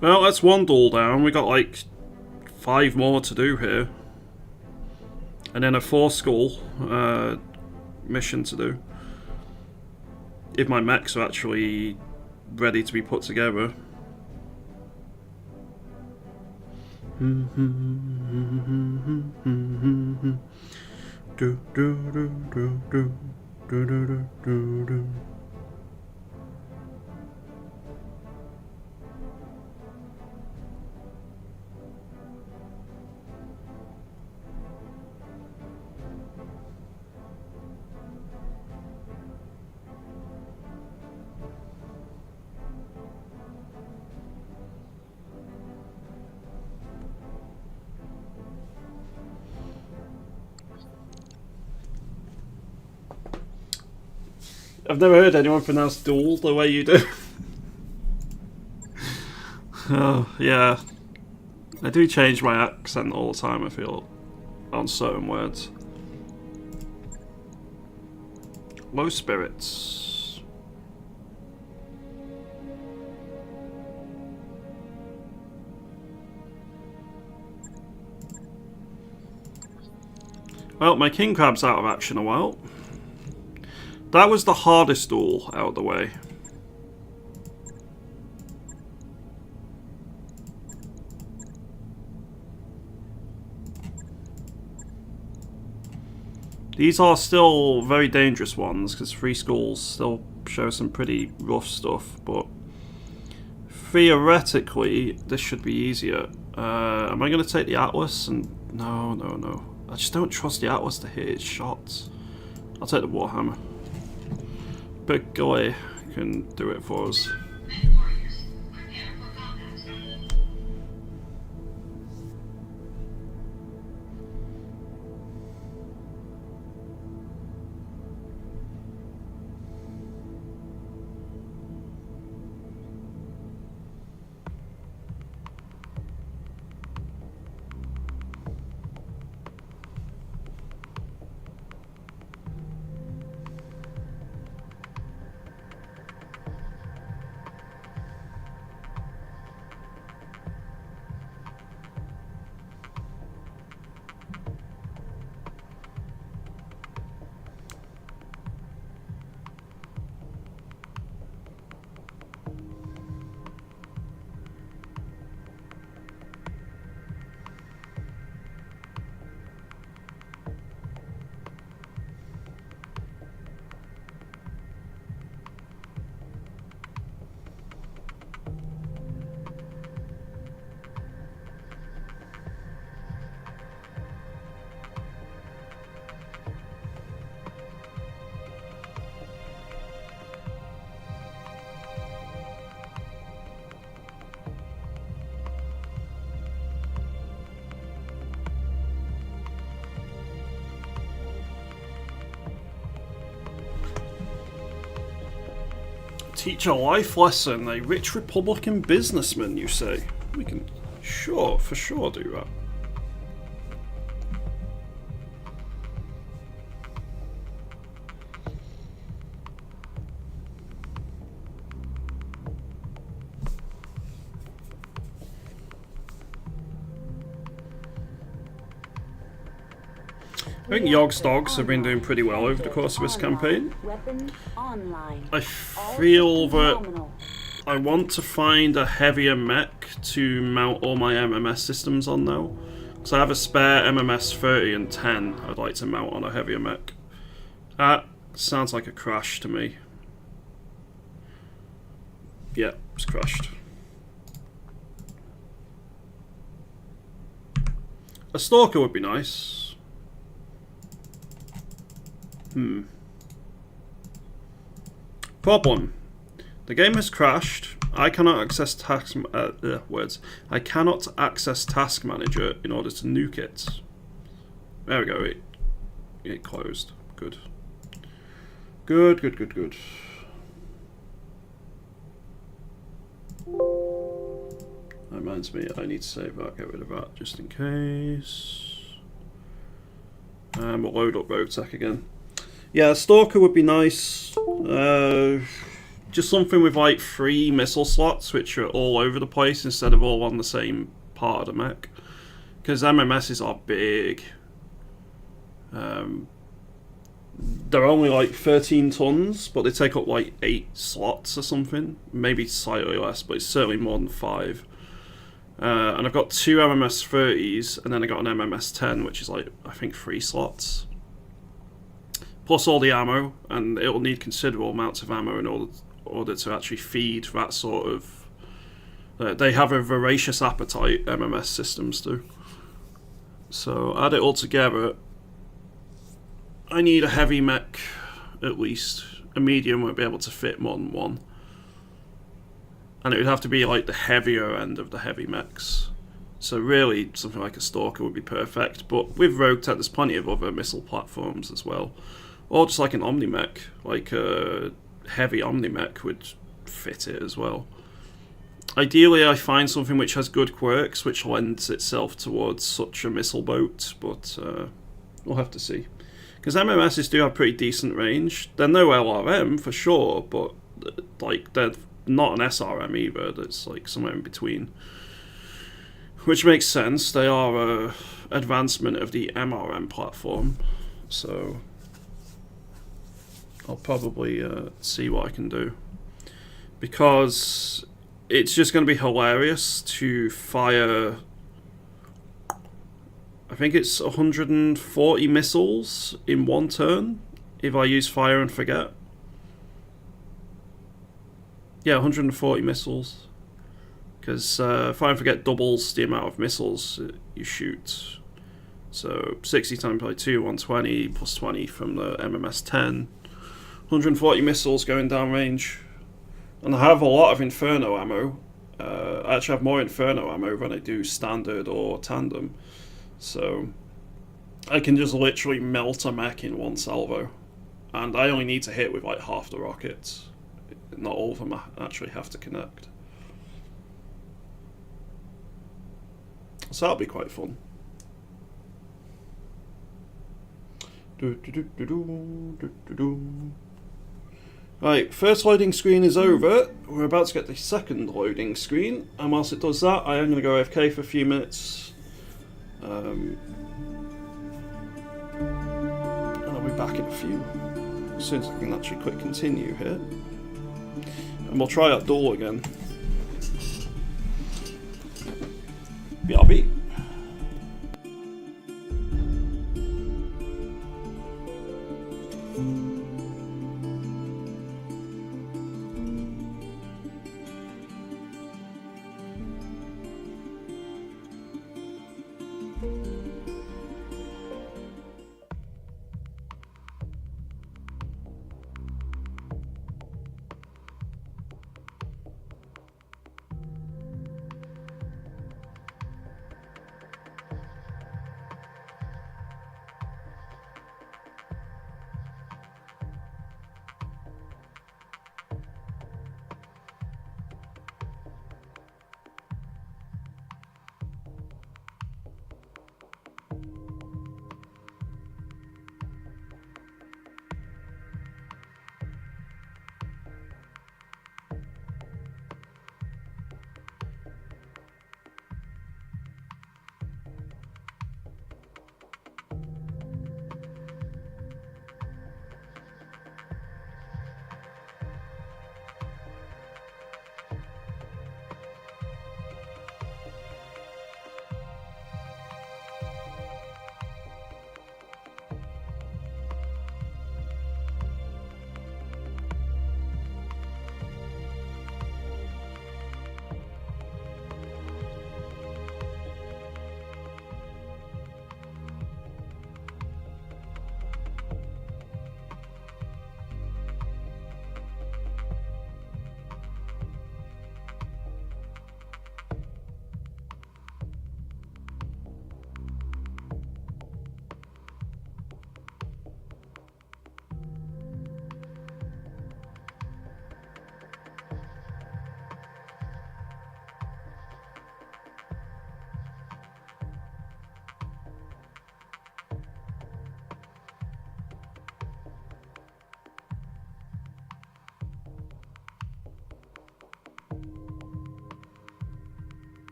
Well, that's one duel down. We got like 5 more to do here. And then a 4-skull mission to do. If my mechs are actually ready to be put together. I've never heard anyone pronounce duel the way you do. Oh, yeah. I do change my accent all the time, I feel, on certain words. Low spirits. Well, my King Crab's out of action a while. That was the hardest duel out of the way. These are still very dangerous ones because 3 skulls still show some pretty rough stuff, but theoretically this should be easier. Am I going to take the Atlas? And no. I just don't trust the Atlas to hit its shots. I'll take the Warhammer. Big guy can do it for us. Teach a life lesson, a rich Republican businessman, you say? We can, sure, for sure do that. I think Yogg's dogs have been doing pretty well over the course of this campaign. I feel that I want to find a heavier mech to mount all my MMS systems on now. Because I have a spare MMS 30 and 10 I'd like to mount on a heavier mech. That sounds like a crash to me. Yeah, it's crashed. A Stalker would be nice. Problem. The game has crashed. I cannot access I cannot access Task Manager in order to nuke it. There we go. It closed. Good. Good. That reminds me, I need to save that. Get rid of that just in case. And we'll load up Road Tech again. Yeah, Stalker would be nice. Just something with like 3 missile slots, which are all over the place instead of all on the same part of the mech. Because MMSs are big. They're only like 13 tons, but they take up like 8 slots or something. Maybe slightly less, but it's certainly more than 5. And I've got 2 MMS 30s, and then I got an MMS 10, which is like, I think 3 slots. Plus all the ammo, and it'll need considerable amounts of ammo in order to actually feed that sort of... they have a voracious appetite, MMS systems do. So add it all together, I need a heavy mech at least. A medium won't be able to fit more than 1. And it would have to be like the heavier end of the heavy mechs. So really, something like a Stalker would be perfect. But with Rogue Tech, there's plenty of other missile platforms as well. Or just like an Omni-Mech, like a heavy Omni-Mech would fit it as well. Ideally, I find something which has good quirks, which lends itself towards such a missile boat, but we'll have to see. Because MMSs do have pretty decent range. They're no LRM for sure, but like they're not an SRM either. That's like somewhere in between. Which makes sense. They are an advancement of the MRM platform, so I'll probably see what I can do, because it's just going to be hilarious to fire, I think it's 140 missiles in one turn if I use Fire and Forget. Yeah, 140 missiles, because Fire and Forget doubles the amount of missiles you shoot. So 60 times by 2, 120 plus 20 from the MMS 10. 140 missiles going down range. And I have a lot of Inferno ammo. I actually have more Inferno ammo than I do standard or tandem. So I can just literally melt a mech in one salvo. And I only need to hit with like half the rockets. Not all of them actually have to connect. So that'll be quite fun. Right, first loading screen is over. We're about to get the second loading screen, and whilst it does that, I am going to go AFK for a few minutes. And I'll be back in a few, as soon as I can actually click continue here. And we'll try out duel again. BRB.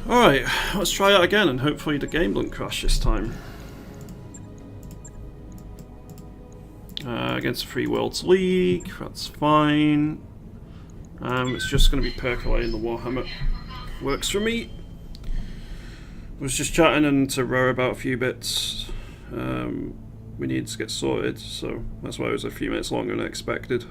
Alright, let's try it again and hopefully the game doesn't crash this time. Against the Free Worlds League, that's fine. It's just going to be percolating the Warhammer. Works for me. I was just chatting and to Row about a few bits we need to get sorted, so that's why it was a few minutes longer than expected.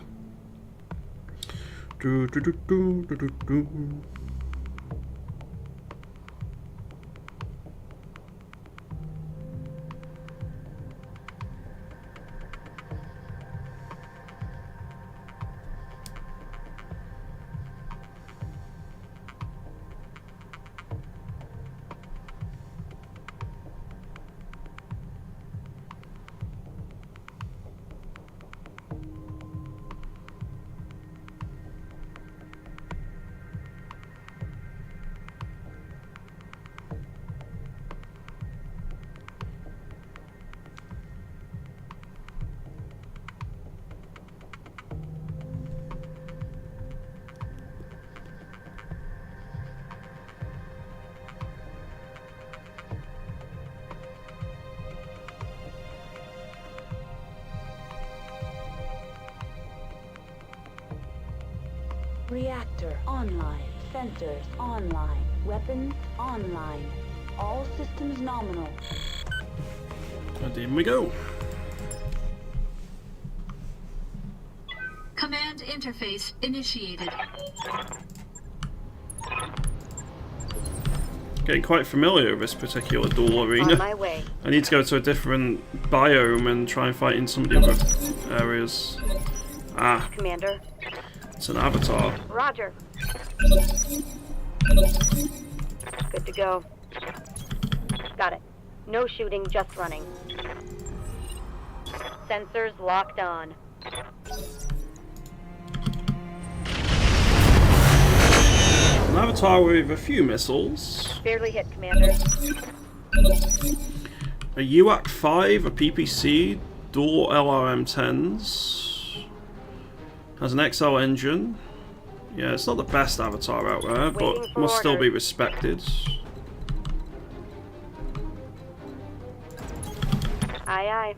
Reactor online. Sensors online. Weapons online. All systems nominal. And in we go. Command interface initiated. Getting quite familiar with this particular duel arena. On my way. I need to go to a different biome and try and fight in some of the other areas. Ah, Commander. it's an avatar. Roger. Good to go. Got it. No shooting, just running. Sensors locked on. An avatar with a few missiles. Barely hit, Commander. A UAC 5, a PPC, dual LRM-10s. Has an XL engine. Yeah, it's not the best avatar out there, but must still be respected. Aye, aye.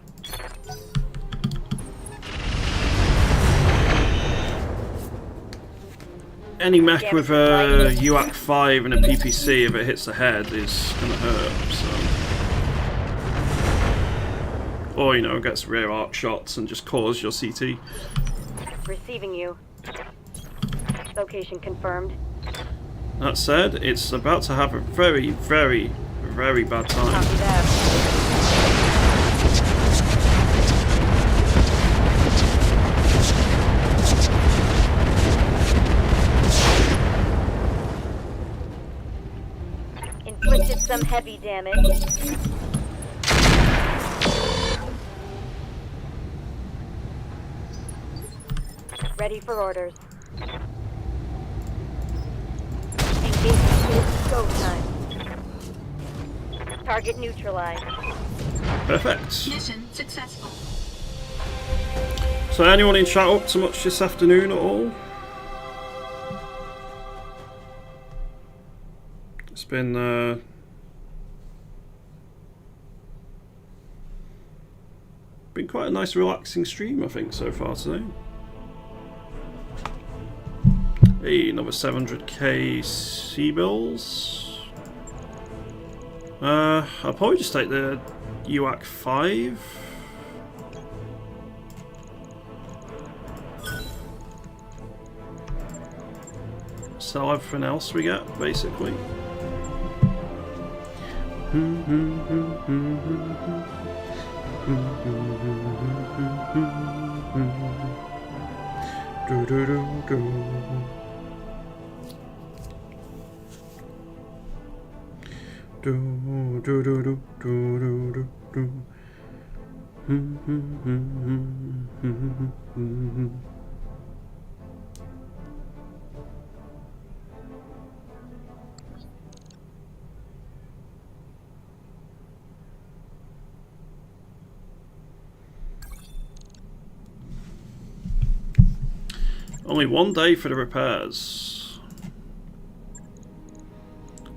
Any mech with a UAC 5 and a PPC, if it hits the head, is gonna hurt, so. Or, you know, gets rear arc shots and just cause your CT. Receiving you. Location confirmed. That said, it's about to have a very, very, very bad time. Copy that. Inflicted some heavy damage. Ready for orders. Engagement is go time. Target neutralized. Perfect. Mission successful. So anyone in chat up to much this afternoon at all? It's been quite a nice relaxing stream, I think, so far today. Hey, another 700k C-bills. I'll probably just take the UAC 5. Sell everything else we get, basically. Only one day for the repairs.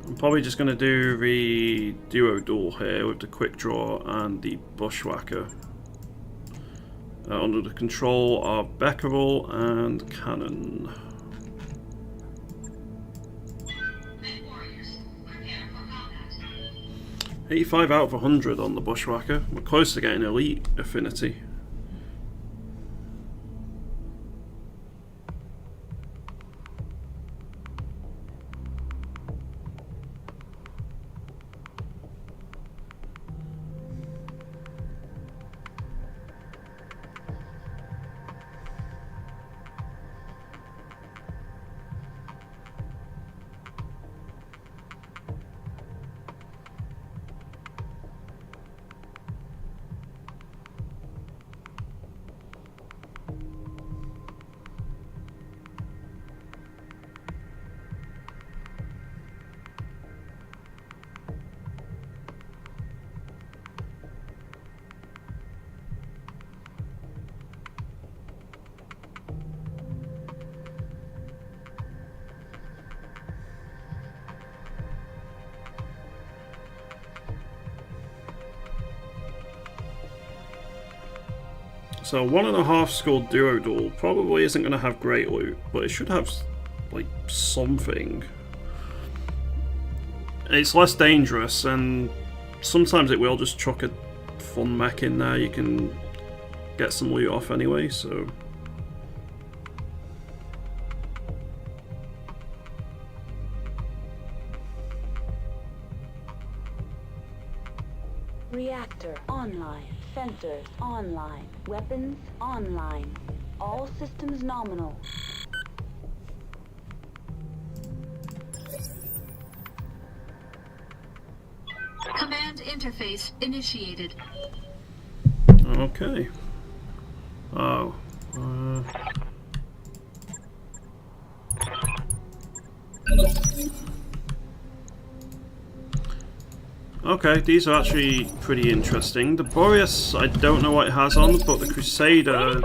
I'm probably just going to do the duo duel here with the quick draw and the bushwhacker. Under the control of Becquerel and Cannon. 85 out of 100 on the bushwhacker. We're close to getting elite affinity. So 1.5 scored duo duel probably isn't going to have great loot, but it should have like something. It's less dangerous, and sometimes it will just chuck a fun mech in there. You can get some loot off anyway, so. Reactor online. Sensors online. Weapons online. All systems nominal. Command interface initiated. Okay. Oh. Okay, these are actually pretty interesting. The Boreas, I don't know what it has on, but the Crusader,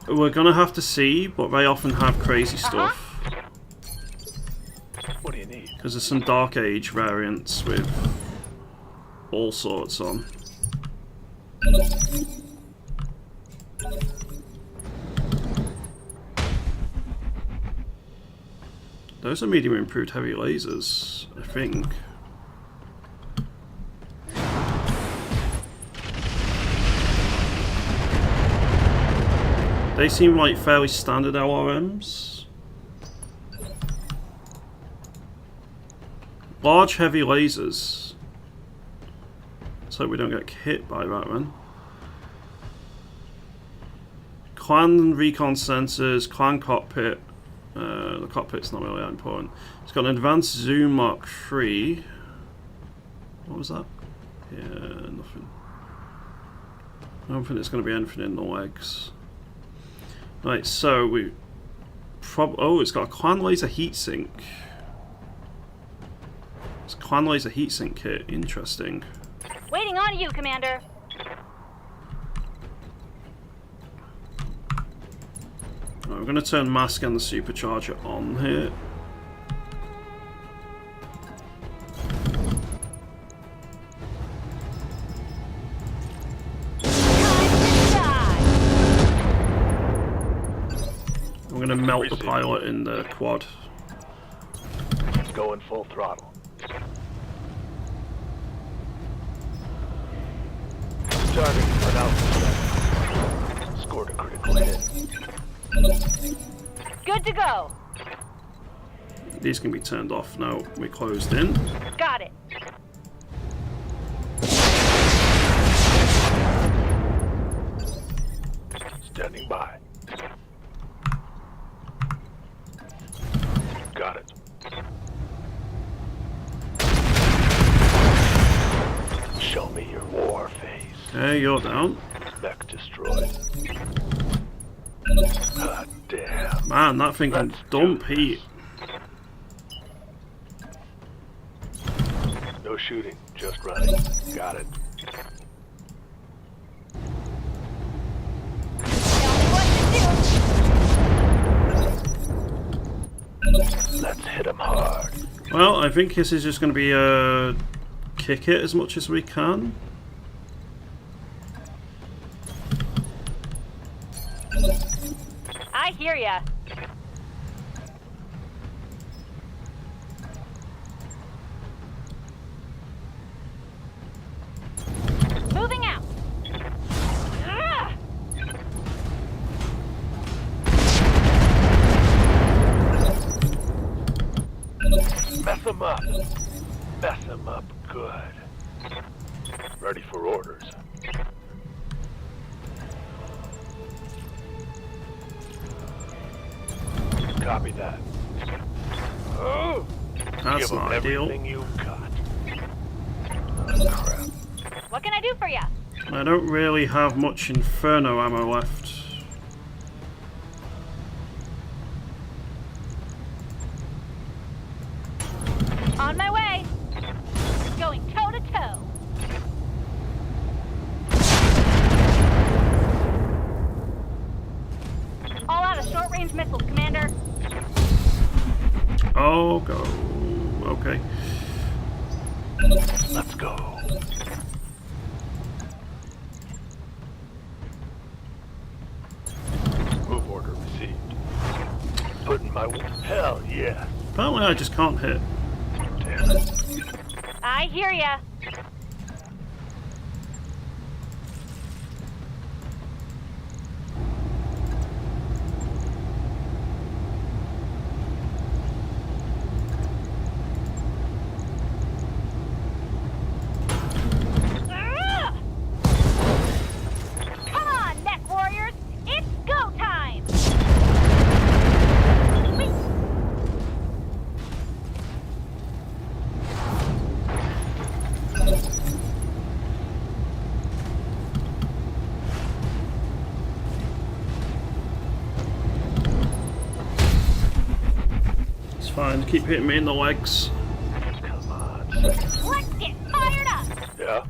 we're gonna have to see, but they often have crazy stuff. What do you need? Because there's some Dark Age variants with all sorts on. Those are medium improved heavy lasers, I think. They seem like fairly standard LRMs. Large heavy lasers. So we don't get hit by that one. Clan recon sensors, clan cockpit. The cockpit's not really that important. It's got an advanced zoom Mark III. What was that? Yeah, nothing. I don't think it's going to be anything in the legs. Right, so we oh, it's got a clan laser heatsink. It's a clan laser heatsink kit. Interesting. Waiting on you, Commander. Right, we're going to turn mask and the supercharger on here. We're going to melt the pilot in the quad. Going full throttle. Target put out. Scored a critical hit. Good to go. These can be turned off now. We're closed in. Got it. Standing by. Got it. Show me your war face. Okay, you're down. Mech destroyed. God damn. Man, that thing can dump heat. No shooting, just running. Got it. Tell me what to do. Let's hit him hard. Well, I think this is just going to be a kick it as much as we can. I hear ya. Moving out. Ah! Mess them up. Mess them up good. Ready for orders. Copy that. Oh! That's Give 'em not ideal. everything you've got. Oh, crap. What can I do for ya? I don't really have much Inferno ammo left. On my way. Going toe to toe. All out of short-range missiles, Commander. Oh, go. Okay. Let's go. Move order received. Putting my... Hell yeah. Apparently I just can't hit. Damn it. I hear ya. Come on, Neck Warriors! It's go time! Wait. It's fine. Keep hitting me in the legs. Come on. Let's get fired up! Yeah?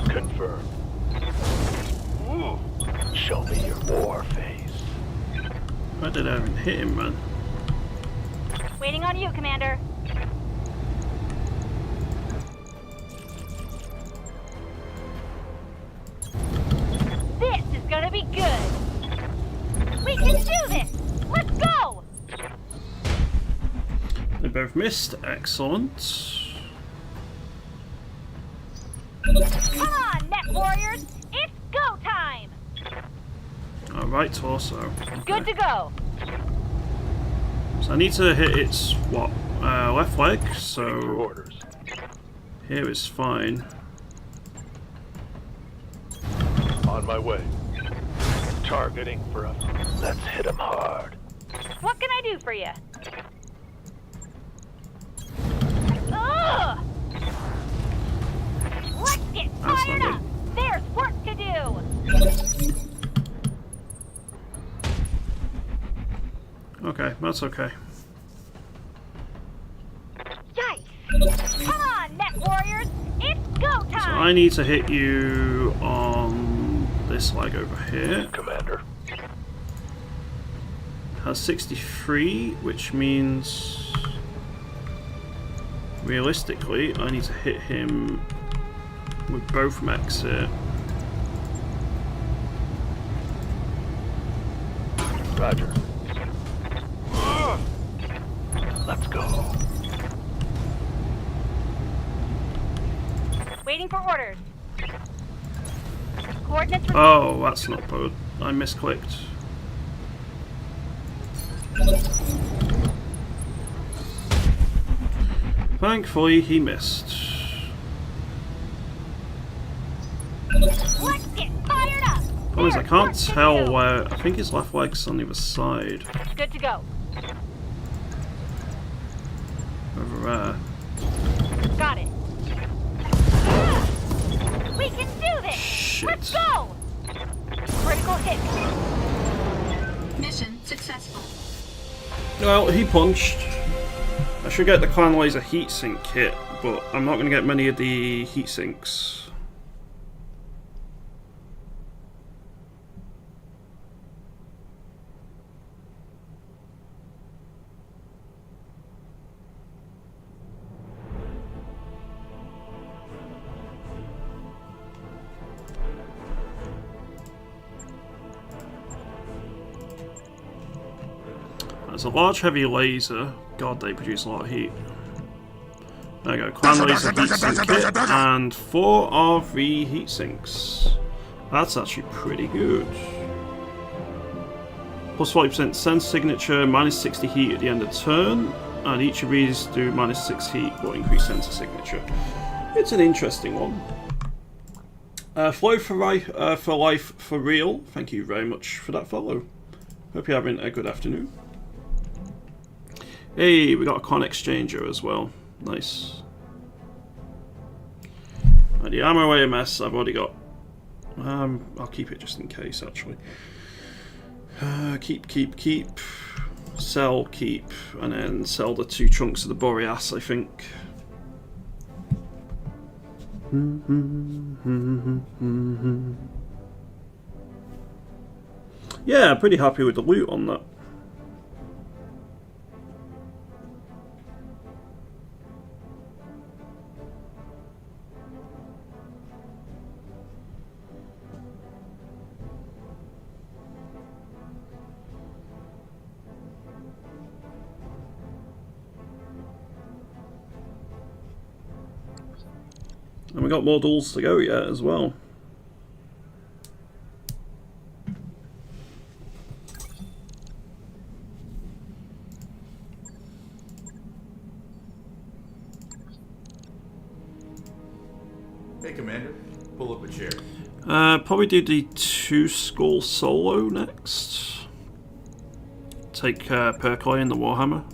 Confirm. Ooh. Show me your war face. Why did I even hit him, man? Waiting on you, Commander. This is gonna be good. We can do this. Let's go. They both missed. Excellent. Come on, Neck Warriors. It's go time. Right torso. Good to go. So I need to hit its, what, left leg, For so orders. here is fine. On my way. Targeting for us. Let's hit him hard. What can I do for you? Ugh! Let's get That's fired not up. There's work to do. Okay, that's okay. Yikes! Come on, Neck Warriors. It's go time. So I need to hit you on this leg over here. Commander. Has 63, which means realistically I need to hit him with both mechs here. Roger. Let's go. Waiting for orders. Coordinates received. Oh, that's not good. I misclicked. Thankfully, he missed. Let's get fired up. Problem is, I There's can't work to tell do. where. I think his left leg's on the other side. Good to go. Over there. Got it. Ah! We can do this. Shit. Let's go. Critical hit. Mission successful. Well, he punched. I should get the clan laser heatsink kit, but I'm not going to get many of the heat sinks. There's a large heavy laser. God, they produce a lot of heat. There we go, clan laser heatsink kit, and 4 RV heatsinks. That's actually pretty good. Plus 40% sense signature, minus 60 heat at the end of turn, and each of these do minus 6 heat but increase sensor signature. It's an interesting one. Flow for life for real. Thank you very much for that follow. Hope you're having a good afternoon. Hey, we got a con exchanger as well. Nice. And the ammo AMS I've already got. I'll keep it just in case actually. Keep. Sell, keep, and then sell the 2 chunks of the Boreas, I think. Yeah, pretty happy with the loot on that. And we got more duels to go yet as well. Hey, Commander. Pull up a chair. Probably do the 2 skull solo next. Take Perclay and the Warhammer.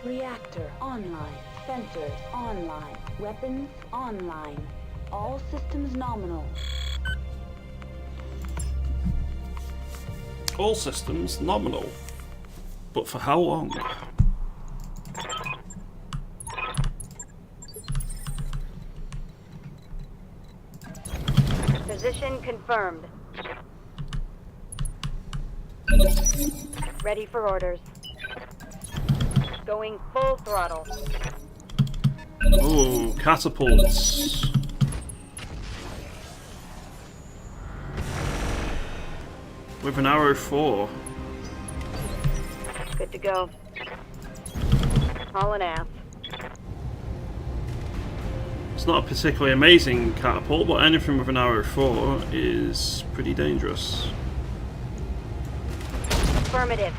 Reactor online. Sensors online. Weapons online. All systems nominal. All systems nominal. But for how long? Position confirmed. Ready for orders. Going full throttle. Ooh, catapults. With an arrow 4. Good to go. Hauling ass. It's not a particularly amazing catapult, but anything with an arrow 4 is pretty dangerous. Affirmative.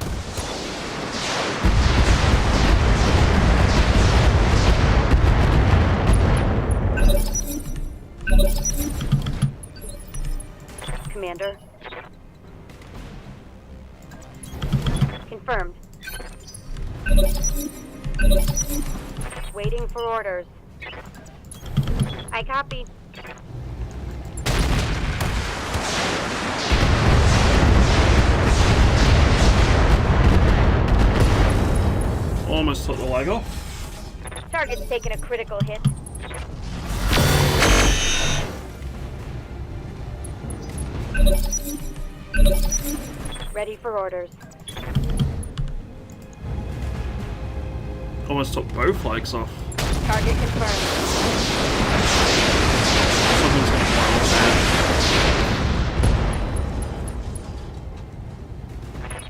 Commander. Confirmed. Waiting for orders. I copy. Almost took the leg off. Target's taking a critical hit. Ready for orders. Almost took both legs off. Target confirmed. Someone's gonna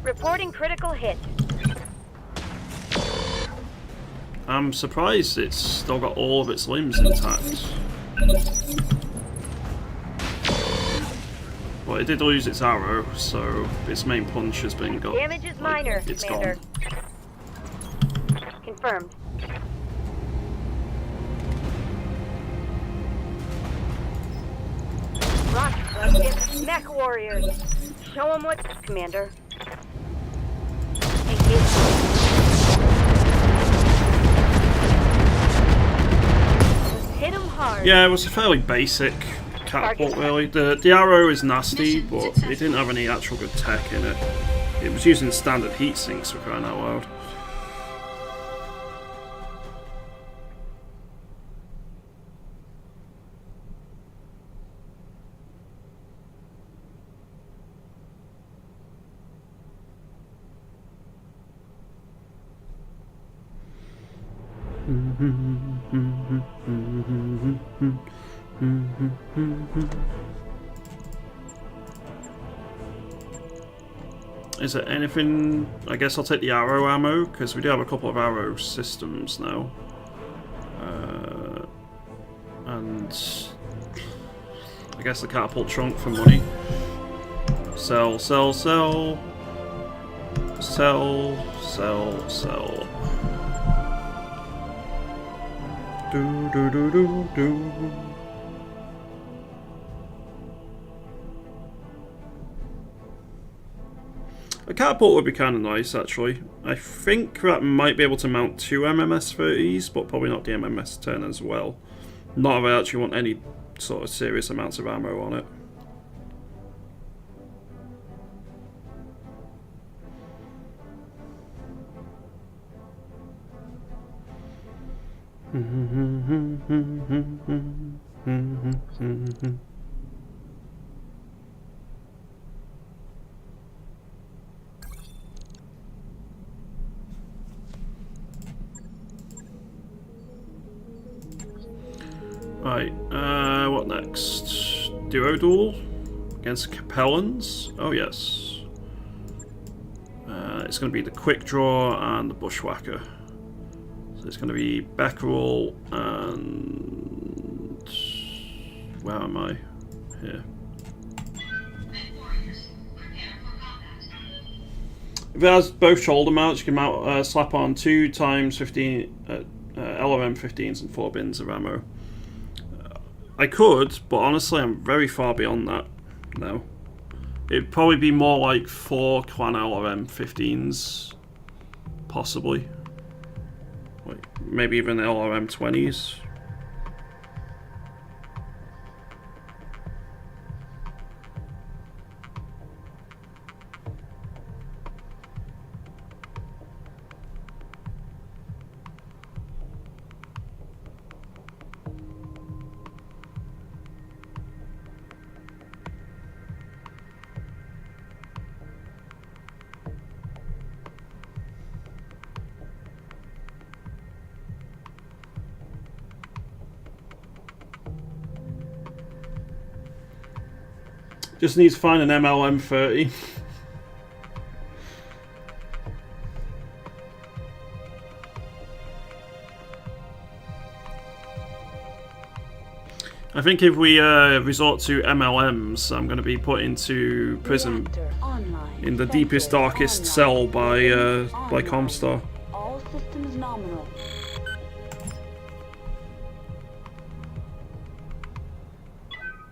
Reporting critical hit. I'm surprised it's still got all of its limbs intact. Well, it did lose its arrow, so its main punch has been got. Damage is minor, it's Commander. gone. Confirmed. Rock, let's get mech warriors. Show them what, Commander. Engage. Hit them hard. Yeah, it was a fairly basic catapult, really. The arrow is nasty, but it didn't have any actual good tech in it. It was using standard heat sinks, for crying out loud. Is there anything? I guess I'll take the arrow ammo, because we do have a couple of arrow systems now. And I guess the catapult trunk for money. Sell, sell, sell. Sell, sell, sell. Do do do do do. A catapult would be kind of nice, actually. I think that might be able to mount 2 MMS-30s, but probably not the MMS-10 as well. Not if I actually want any sort of serious amounts of ammo on it. Right, what next? Duo duel against Capellans? Oh yes. It's going to be the quick draw and the bushwhacker. So it's going to be Beckerel and... where am I? Here. If it has both shoulder mounts, you can mount, slap on 2 times 15 LRM 15s and 4 bins of ammo. I could, but honestly I'm very far beyond that now. It'd probably be more like 4 Clan LRM 15s, possibly. Like maybe even LRM 20s. Just needs to find an MLM 30. I think if we resort to MLMs, I'm going to be put into prison in the deepest, darkest cell by Comstar. All systems nominal.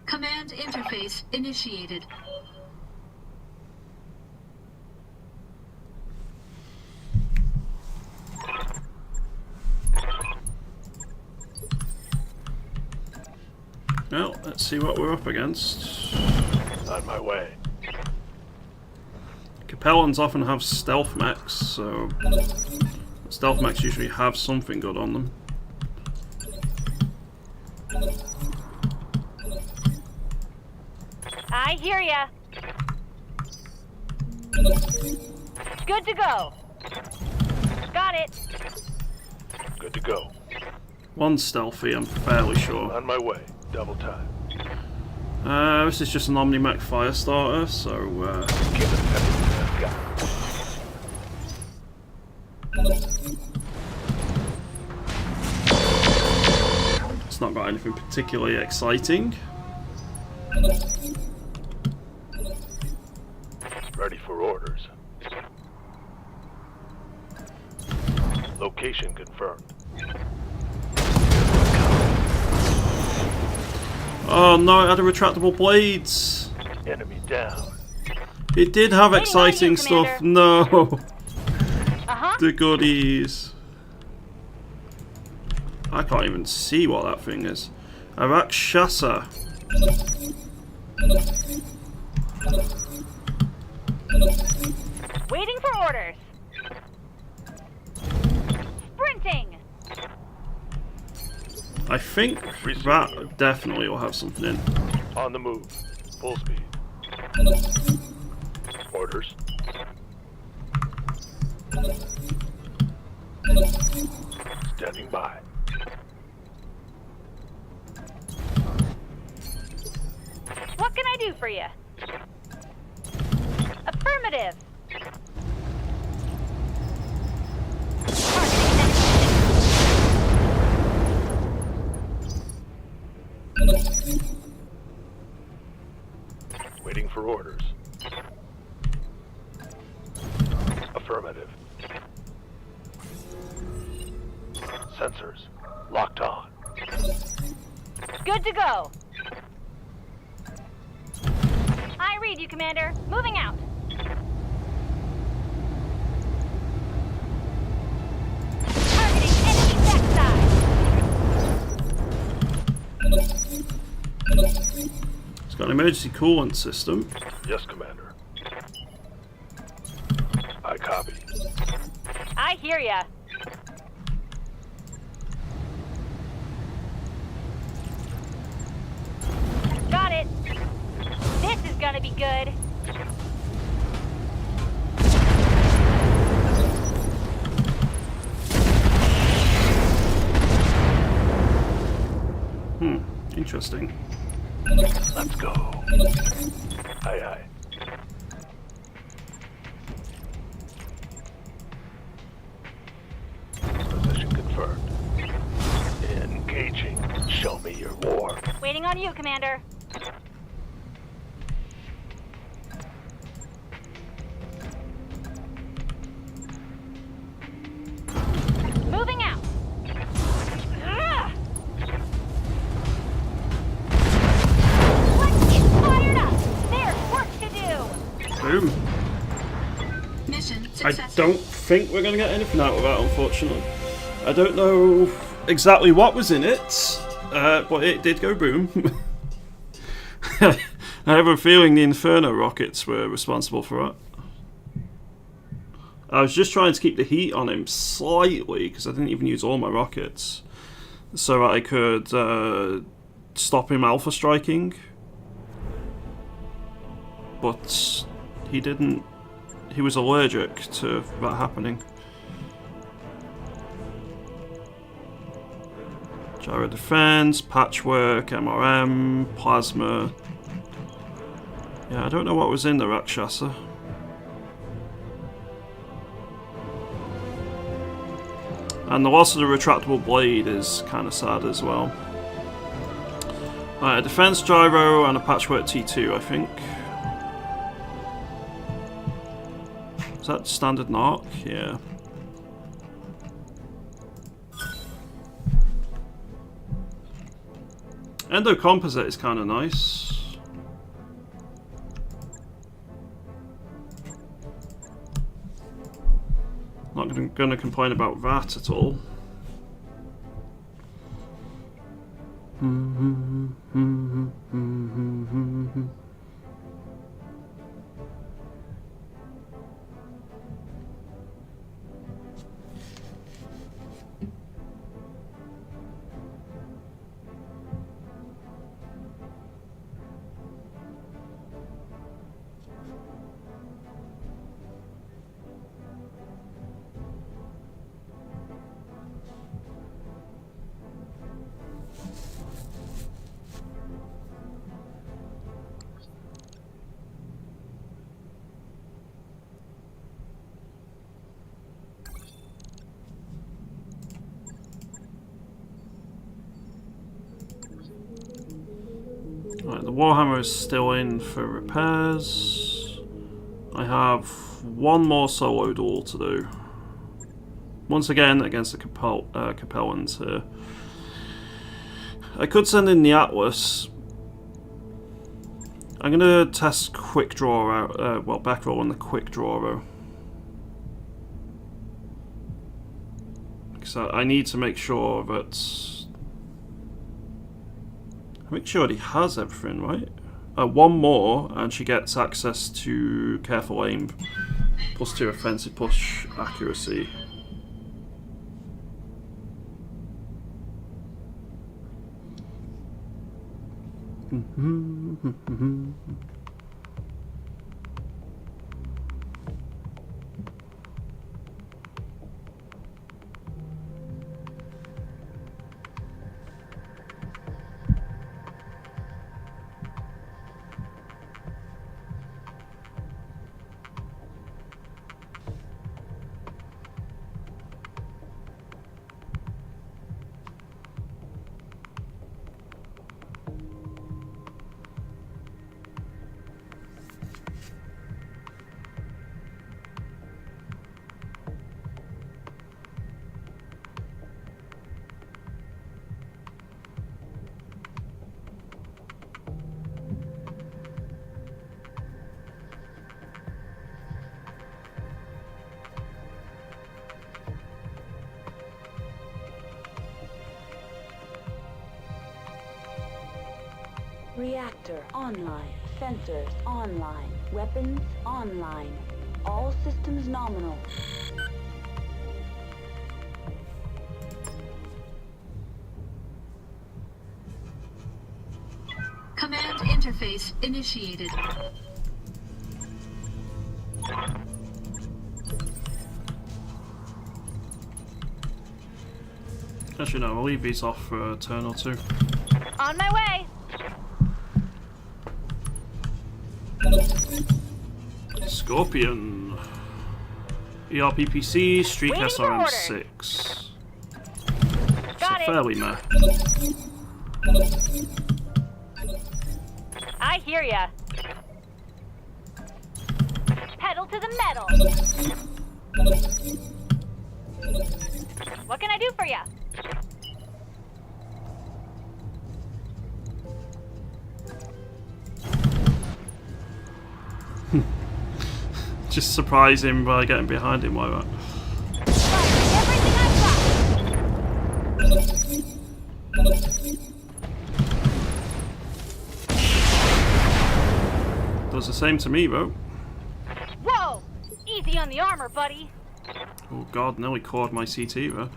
Command interface initiated. Well, let's see what we're up against. On my way. Capellans often have stealth mechs, so stealth mechs usually have something good on them. I hear ya. Good to go. Got it. Good to go. One's stealthy, I'm fairly sure. On my way. Double time. This is just an Omni-Mech fire starter, so Give it everything I've got. It's not got anything particularly exciting. Ready for orders. Location confirmed. Oh no, it had a retractable blades. Enemy down. It did have Waiting on exciting you, stuff. Commander. No. Uh-huh. The goodies. I can't even see what that thing is. A Rakshasa. Waiting for orders. Sprinting. I think that definitely will have something in. On the move. Full speed. Orders. Standing by. What can I do for you? Affirmative. Waiting for orders. Affirmative. Sensors locked on. Good to go. I read you, Commander. Moving out. Targeting enemy backside. It's got an emergency coolant system. Yes, Commander. I copy. I hear ya. Got it. This is gonna be good. Interesting. Let's go. Aye, aye. Position confirmed. Engaging. Show me your war. Waiting on you, Commander. Moving out. Ugh. Let's get fired up. There's work to do. Boom. Mission I successful. don't think we're going to get anything out of that, unfortunately. I don't know exactly what was in it, but it did go boom. I have a feeling the Inferno rockets were responsible for it. I was just trying to keep the heat on him slightly, because I didn't even use all my rockets, so that I could stop him alpha striking. But he didn't. He was allergic to that happening. Gyro defense, patchwork, MRM, plasma. Yeah, I don't know what was in the Rakshasa. And the loss of the retractable blade is kind of sad as well. A defense gyro and a patchwork T2, I think. Is that standard knock? Yeah. Endo composite is kind of nice. Not going to complain about that at all. Right, the Warhammer is still in for repairs. I have one more solo duel to do. Once again against the Capellans here. I could send in the Atlas. I'm gonna test quick draw out, well, back roll on the quick draw. So I need to make sure that he has everything, right? One more, and she gets access to careful aim, +2 offensive push accuracy. Reactor online. Sensors online. Weapons online. All systems nominal. Command interface initiated. Actually, no, I'll leave these off for a turn or two. On my way. Scorpion. ERPPC, Streak Waiting for SRM6. Got it. Fairly meh. I hear ya. Pedal to the metal. What can I do for ya? Just surprise him by getting behind him like that. Everything I've got. Does the same to me, though. Whoa! Easy on the armor, buddy. Oh god, nearly caught my CT there.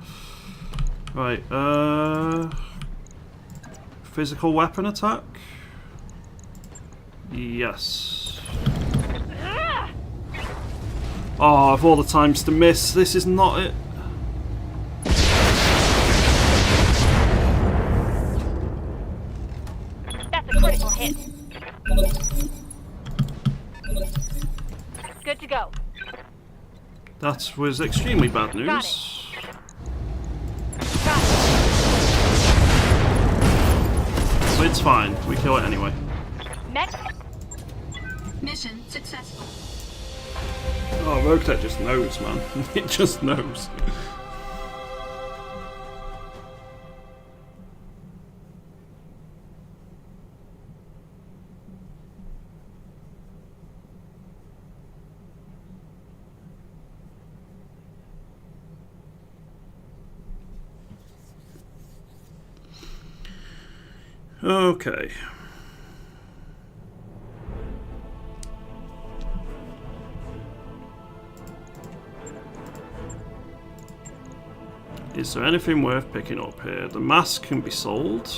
Right, physical weapon attack? Yes. Oh, of all the times to miss, this is not it. That's a critical hit. Good to go. That was extremely bad news. Got it. But it's fine, we kill it anyway. Next. Mission successful. Oh, Rogue Tech just knows, man. It just knows. Okay. Is there anything worth picking up here? The mask can be sold.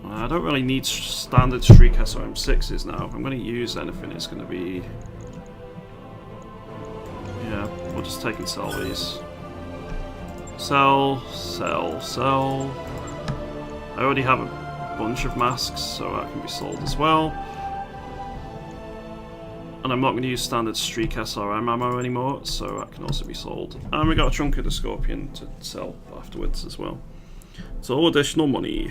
I don't really need standard Streak SRM6s now. If I'm going to use anything, it's going to be... Yeah, we'll just take and sell these. Sell, sell, sell. I already have a bunch of masks, so that can be sold as well. And I'm not going to use standard Streak SRM ammo anymore, so that can also be sold. And we got a chunk of the Scorpion to sell afterwards as well. It's all additional money.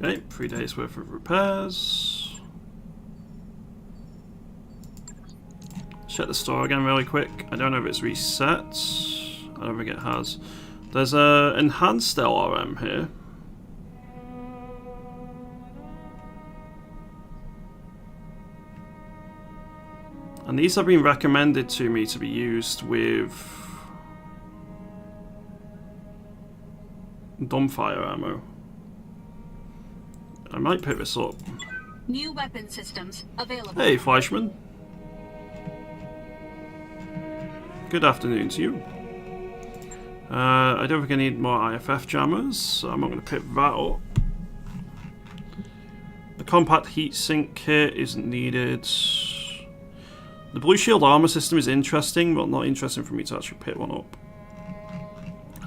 Okay, 3 days worth of repairs. Check the store again really quick. I don't know if it's reset. I don't think it has. There's a enhanced LRM here. And these have been recommended to me to be used with dumbfire ammo. I might pick this up. New weapon systems available. Hey, Fleischman. Good afternoon to you. I don't think I need more IFF jammers, so I'm not going to pick that up. The compact heatsink kit isn't needed. The blue shield armor system is interesting, but not interesting for me to actually pick one up.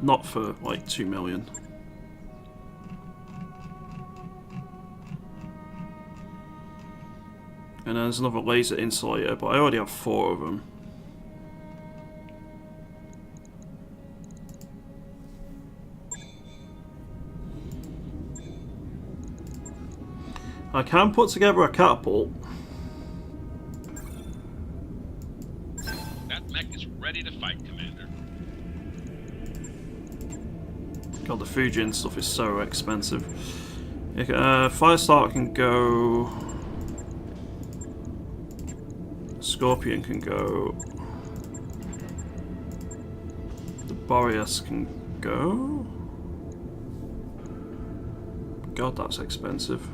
Not for like 2 million. And there's another laser insulator, but I already have 4 of them. I can put together a catapult. That mech is ready to fight, Commander. God, the Fujin stuff is so expensive. Firestarter can go. Scorpion can go. The Boreas can go. God, that's expensive.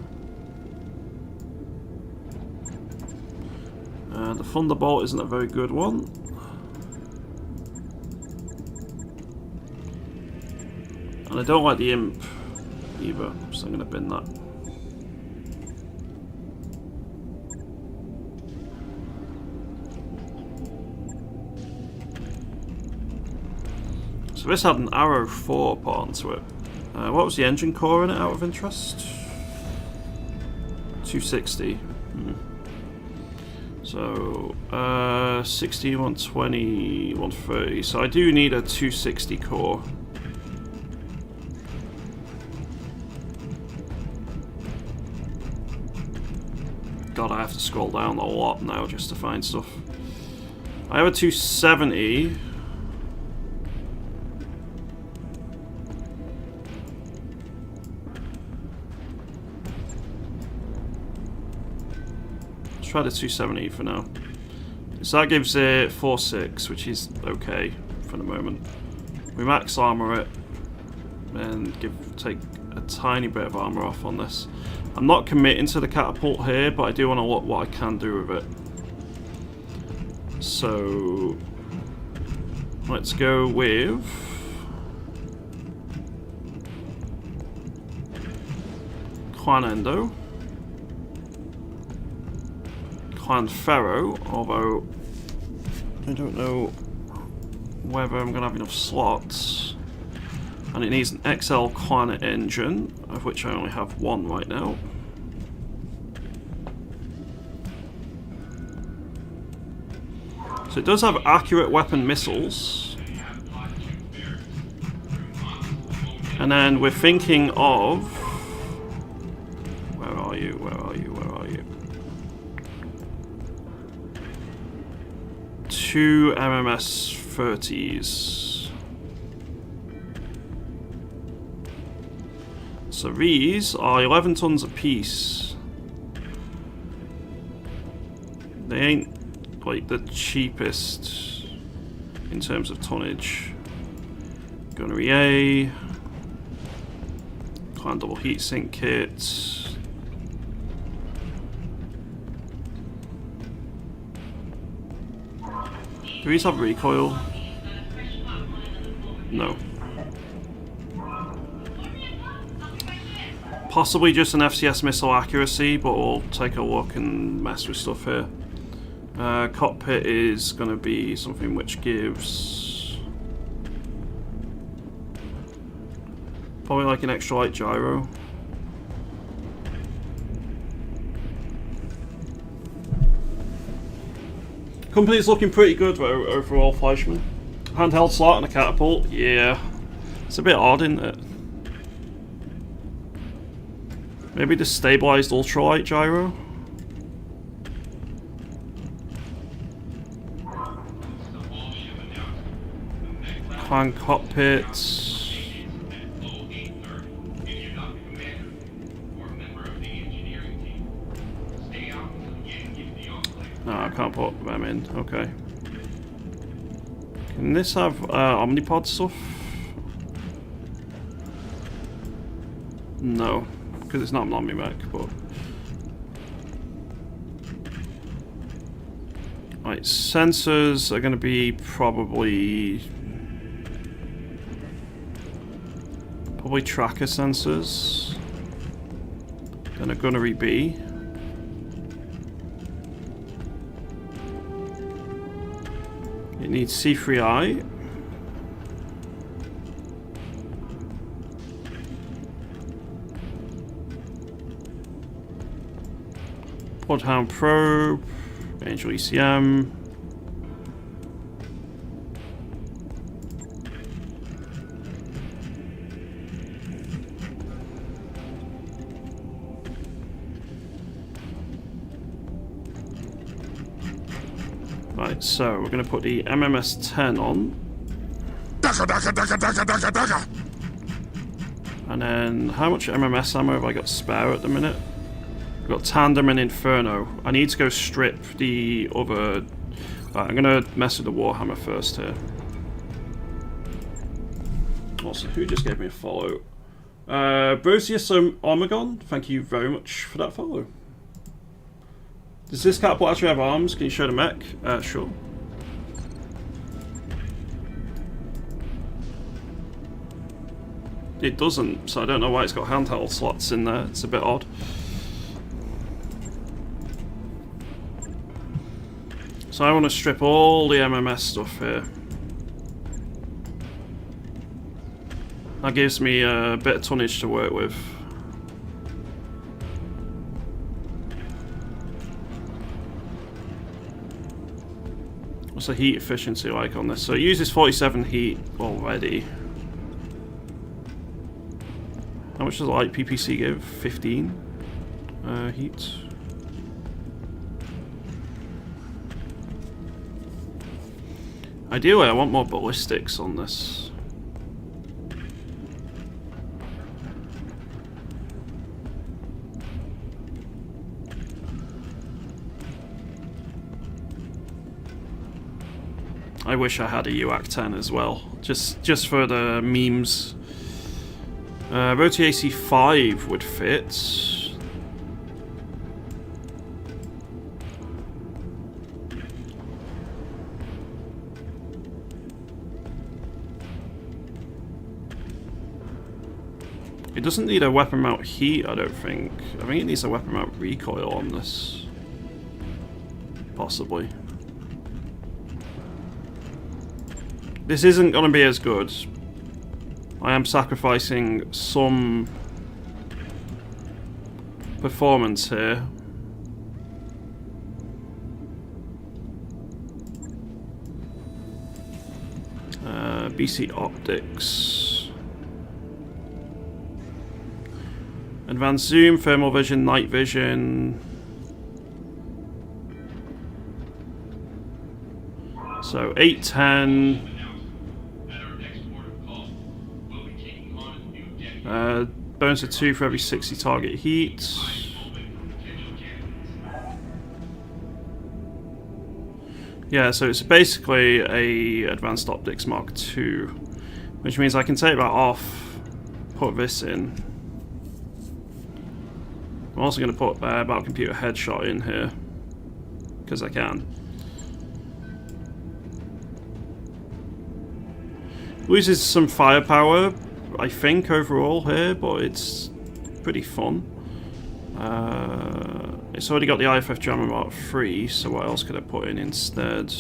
The Thunderbolt isn't a very good one. And I don't like the Imp either, so I'm going to bin that. So this had an Arrow 4 put onto it. What was the engine core in it, out of interest? 260. So, 60, 120, 130. So I do need a 260 core. God, I have to scroll down a lot now just to find stuff. I have a 270. Try the 270 for now. So that gives it 4.6, which is okay for the moment. We max armor it and take a tiny bit of armor off on this. I'm not committing to the catapult here, but I do want to look what I can do with it. So let's go with Clan Endo. Clan Pharaoh, although I don't know whether I'm going to have enough slots. And it needs an XL Clan engine, of which I only have 1 right now. So it does have accurate weapon missiles. And then we're thinking of... Where are you? Where are you? Where are you? 2 MMS 30s. So these are 11 tons apiece. They ain't like the cheapest in terms of tonnage. Gunnery A, Clan double heatsink kit. Do these have recoil? No. Possibly just an FCS missile accuracy, but we'll take a look and mess with stuff here. Cockpit is going to be something which gives probably like an extra light gyro. Company's looking pretty good overall, Fleischman. Handheld slot and a catapult, yeah. It's a bit odd, isn't it? Maybe the stabilized ultralight gyro? Clan cockpits. No, I can't put them in. Okay. Can this have omnipod stuff? No, because it's not an omni-mech, but... Right, sensors are going to be probably tracker sensors. Then a gunnery B. It needs C3I. Bloodhound probe. Angel ECM. Right, so we're going to put the MMS-10 on. And then, how much MMS ammo have I got spare at the minute? I've got Tandem and Inferno. I need to go strip the other... Right, I'm going to mess with the Warhammer first here. Also, who just gave me a follow? Brosius Omegon, thank you very much for that follow. Does this catapult actually have arms? Can you show the mech? Sure. It doesn't, so I don't know why it's got handheld slots in there. It's a bit odd. So I want to strip all the MMS stuff here. That gives me a bit of tonnage to work with. What's the heat efficiency like on this? So it uses 47 heat already. How much does light PPC give? 15 heat. Ideally, I want more ballistics on this. I wish I had a UAC-10 as well, just for the memes. Roti AC5 would fit. It doesn't need a weapon mount heat, I don't think. I think it needs a weapon mount recoil on this. Possibly. This isn't going to be as good. I am sacrificing some performance here. BC optics. Advanced zoom, thermal vision, night vision. So 810. Bonus of 2 for every 60 target heat. Yeah, so it's basically a Advanced Optics Mark II, which means I can take that off, put this in. I'm also going to put Battle Computer Headshot in here, because I can. Loses some firepower, I think, overall here, but it's pretty fun. It's already got the IFF Jammer Mark 3, so what else could I put in instead?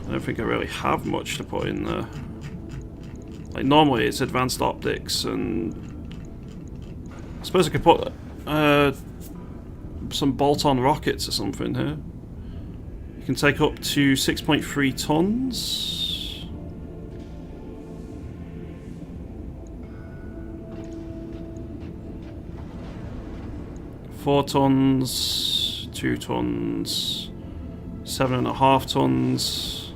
I don't think I really have much to put in there. Like, normally it's advanced optics, and I suppose I could put some bolt-on rockets or something here. You can take up to 6.3 tons. Four tons, 2 tons, 7.5 tons,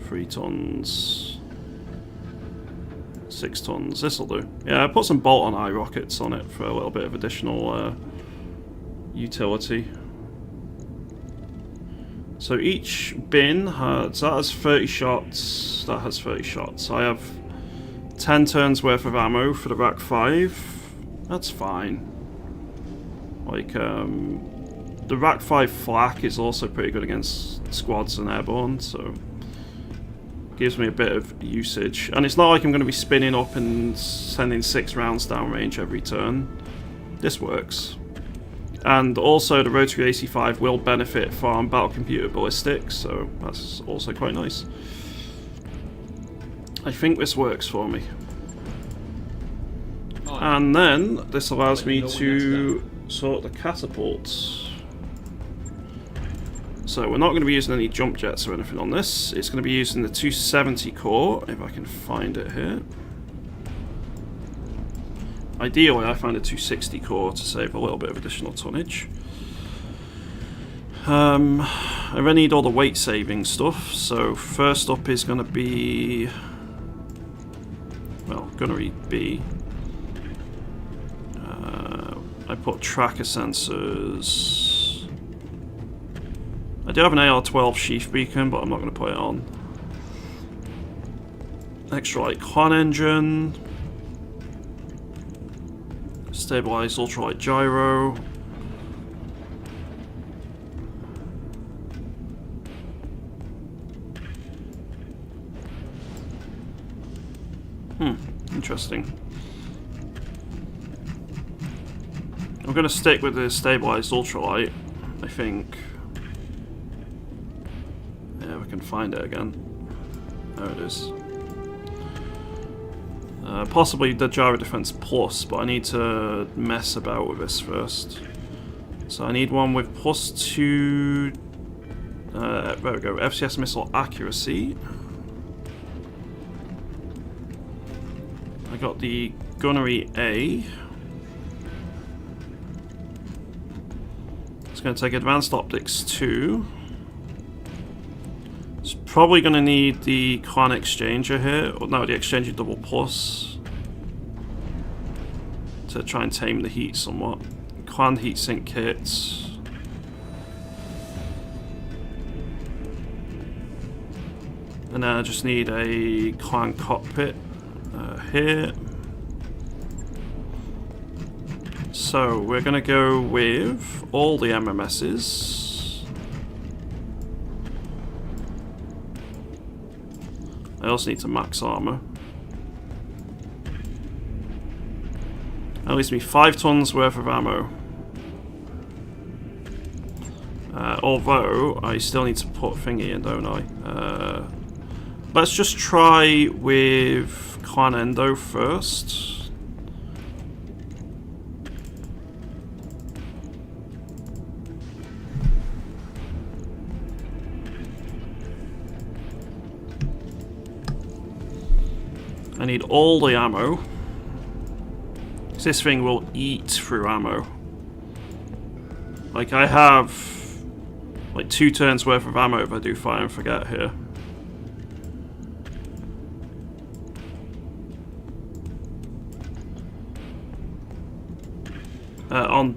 3 tons, 6 tons. This'll do. Yeah, I put some bolt-on eye rockets on it for a little bit of additional utility. So each bin has, that has 30 shots, that has 30 shots. I have 10 turns worth of ammo for the Rack 5. That's fine. Like, the Rack 5 flak is also pretty good against squads and airborne, so gives me a bit of usage. And it's not like I'm going to be spinning up and sending 6 rounds downrange every turn. This works. And also the rotary AC5 will benefit from battle computer ballistics, so that's also quite nice. I think this works for me. And then this allows me to sort the catapults. So we're not going to be using any jump jets or anything on this. It's going to be using the 270 core, if I can find it here. Ideally, I find a 260 core to save a little bit of additional tonnage. I really need all the weight saving stuff, so first up is going to be... well, going to be... I put tracker sensors. I do have an AR-12 sheath beacon, but I'm not going to put it on. Extra light clan engine. Stabilized ultralight gyro. Interesting. I'm going to stick with the stabilized ultralight, I think. Yeah, we can find it again. There it is. Possibly the gyro defense plus, but I need to mess about with this first. So I need one with +2. There we go. FCS missile accuracy. I got the gunnery A. It's going to take advanced optics 2. It's probably going to need the clan exchanger here, or no, the exchanger double plus, to try and tame the heat somewhat. Clan heatsink kits. And then I just need a clan cockpit here. So we're going to go with all the MMSs. I also need to max armor. That leaves me 5 tons worth of ammo. Although I still need to put thingy in, don't I? Let's just try with Clan Endo first. I need all the ammo. This thing will eat through ammo. Like, I have like 2 turns worth of ammo if I do fire and forget here. On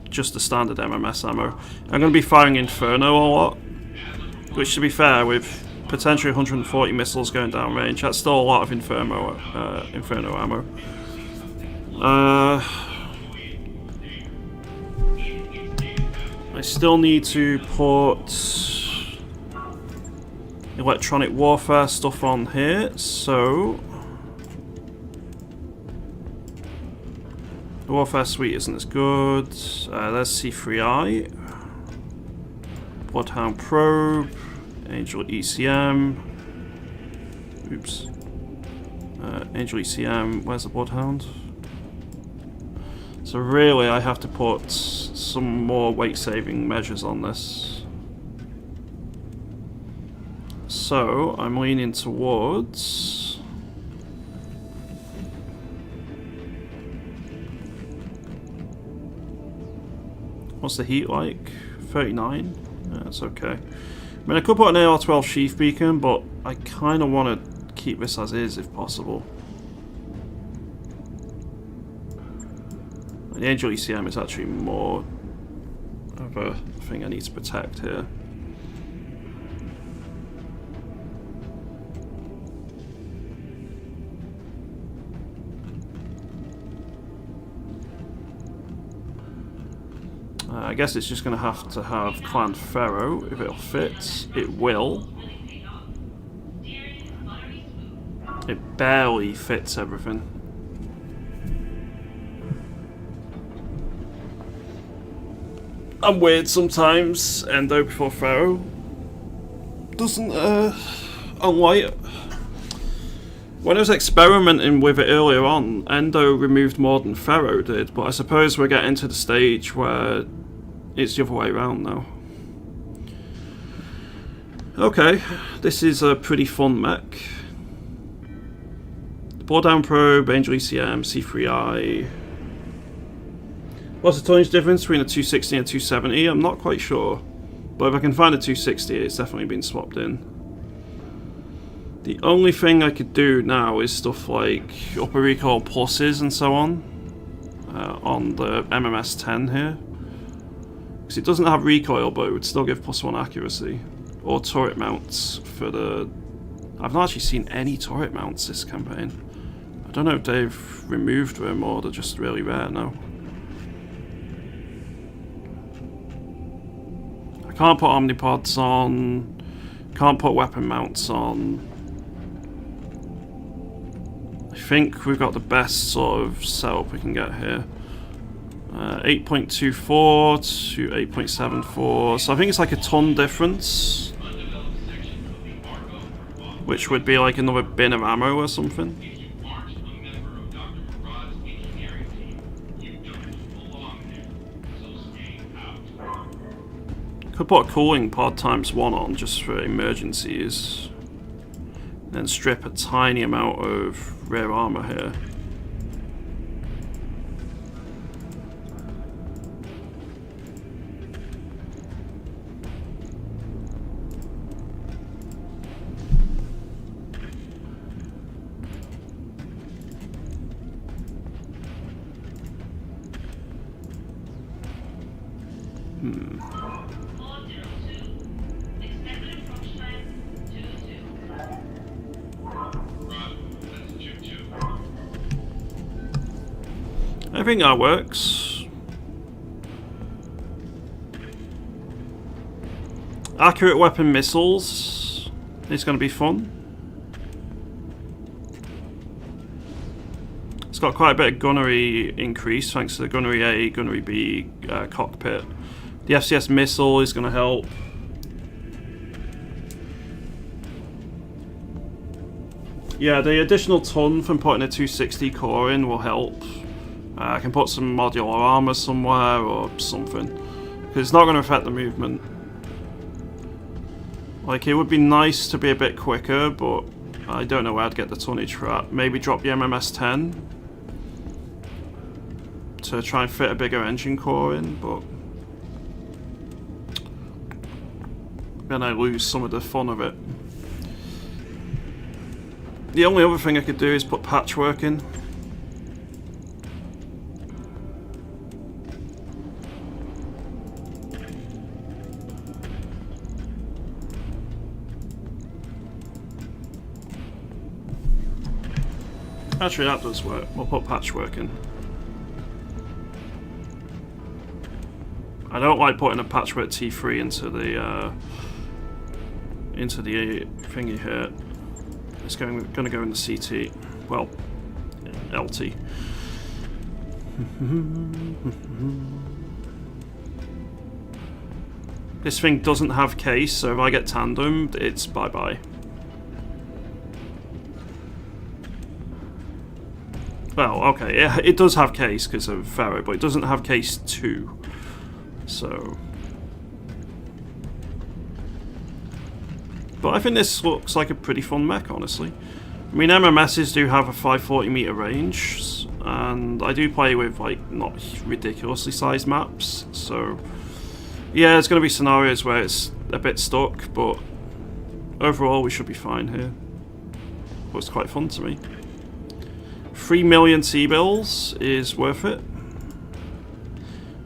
just the standard MMS ammo. I'm going to be firing Inferno a lot, which, to be fair, with potentially 140 missiles going down range, that's still a lot of Inferno ammo. I still need to put electronic warfare stuff on here, so the warfare suite isn't as good. There's C3I, Bloodhound Probe, Angel ECM. Oops. Angel ECM. Where's the Bloodhound? So really, I have to put some more weight-saving measures on this. So I'm leaning towards what's the heat like? 39? Yeah, that's okay. I mean, I could put an AR-12 sheath beacon, but I kind of want to keep this as is if possible. The Angel ECM is actually more of a thing I need to protect here. I guess it's just going to have Clan Pharaoh if it'll fit. It will. It barely fits everything. I'm weird sometimes. Endo before Pharaoh doesn't unlike. When I was experimenting with it earlier on, Endo removed more than Pharaoh did, but I suppose we're getting to the stage where it's the other way around now. Okay, this is a pretty fun mech. The Bloodhound Probe, Angel ECM, C3I. What's the tonnage difference between a 260 and 270? I'm not quite sure. But if I can find a 260, it's definitely been swapped in. The only thing I could do now is stuff like upper recoil pluses and so on the MMS-10 here. Because it doesn't have recoil, but it would still give +1 accuracy. Or turret mounts for the... I've not actually seen any turret mounts this campaign. I don't know if they've removed them or they're just really rare now. I can't put omnipods on, can't put weapon mounts on. I think we've got the best sort of setup we can get here. 8.24 to 8.74, so I think it's like a ton difference. Which would be like another bin of ammo or something. Could put a cooling pod ×1 on just for emergencies. Then strip a tiny amount of rear armor here. I think that works. Accurate weapon missiles is going to be fun. It's got quite a bit of gunnery increase thanks to the gunnery A, gunnery B cockpit. The FCS missile is going to help. Yeah, the additional ton from putting a 260 core in will help. I can put some modular armor somewhere or something, because it's not going to affect the movement. Like, it would be nice to be a bit quicker, but I don't know where I'd get the tonnage for that. Maybe drop the MMS-10 to try and fit a bigger engine core in, but then I lose some of the fun of it. The only other thing I could do is put patchwork in. Actually, that does work. We'll put patchwork in. I don't like putting a patchwork T3 into the into the thingy here. It's going to go in the CT. Well, LT. This thing doesn't have case, so if I get tandemed, it's bye-bye. Well, okay, it does have case because of Pharaoh, but it doesn't have case 2. So... But I think this looks like a pretty fun mech, honestly. I mean, MMSs do have a 540 meter range, and I do play with, like, not ridiculously sized maps, so... Yeah, there's going to be scenarios where it's a bit stuck, but overall we should be fine here. It was quite fun to me. 3 million T-bills is worth it.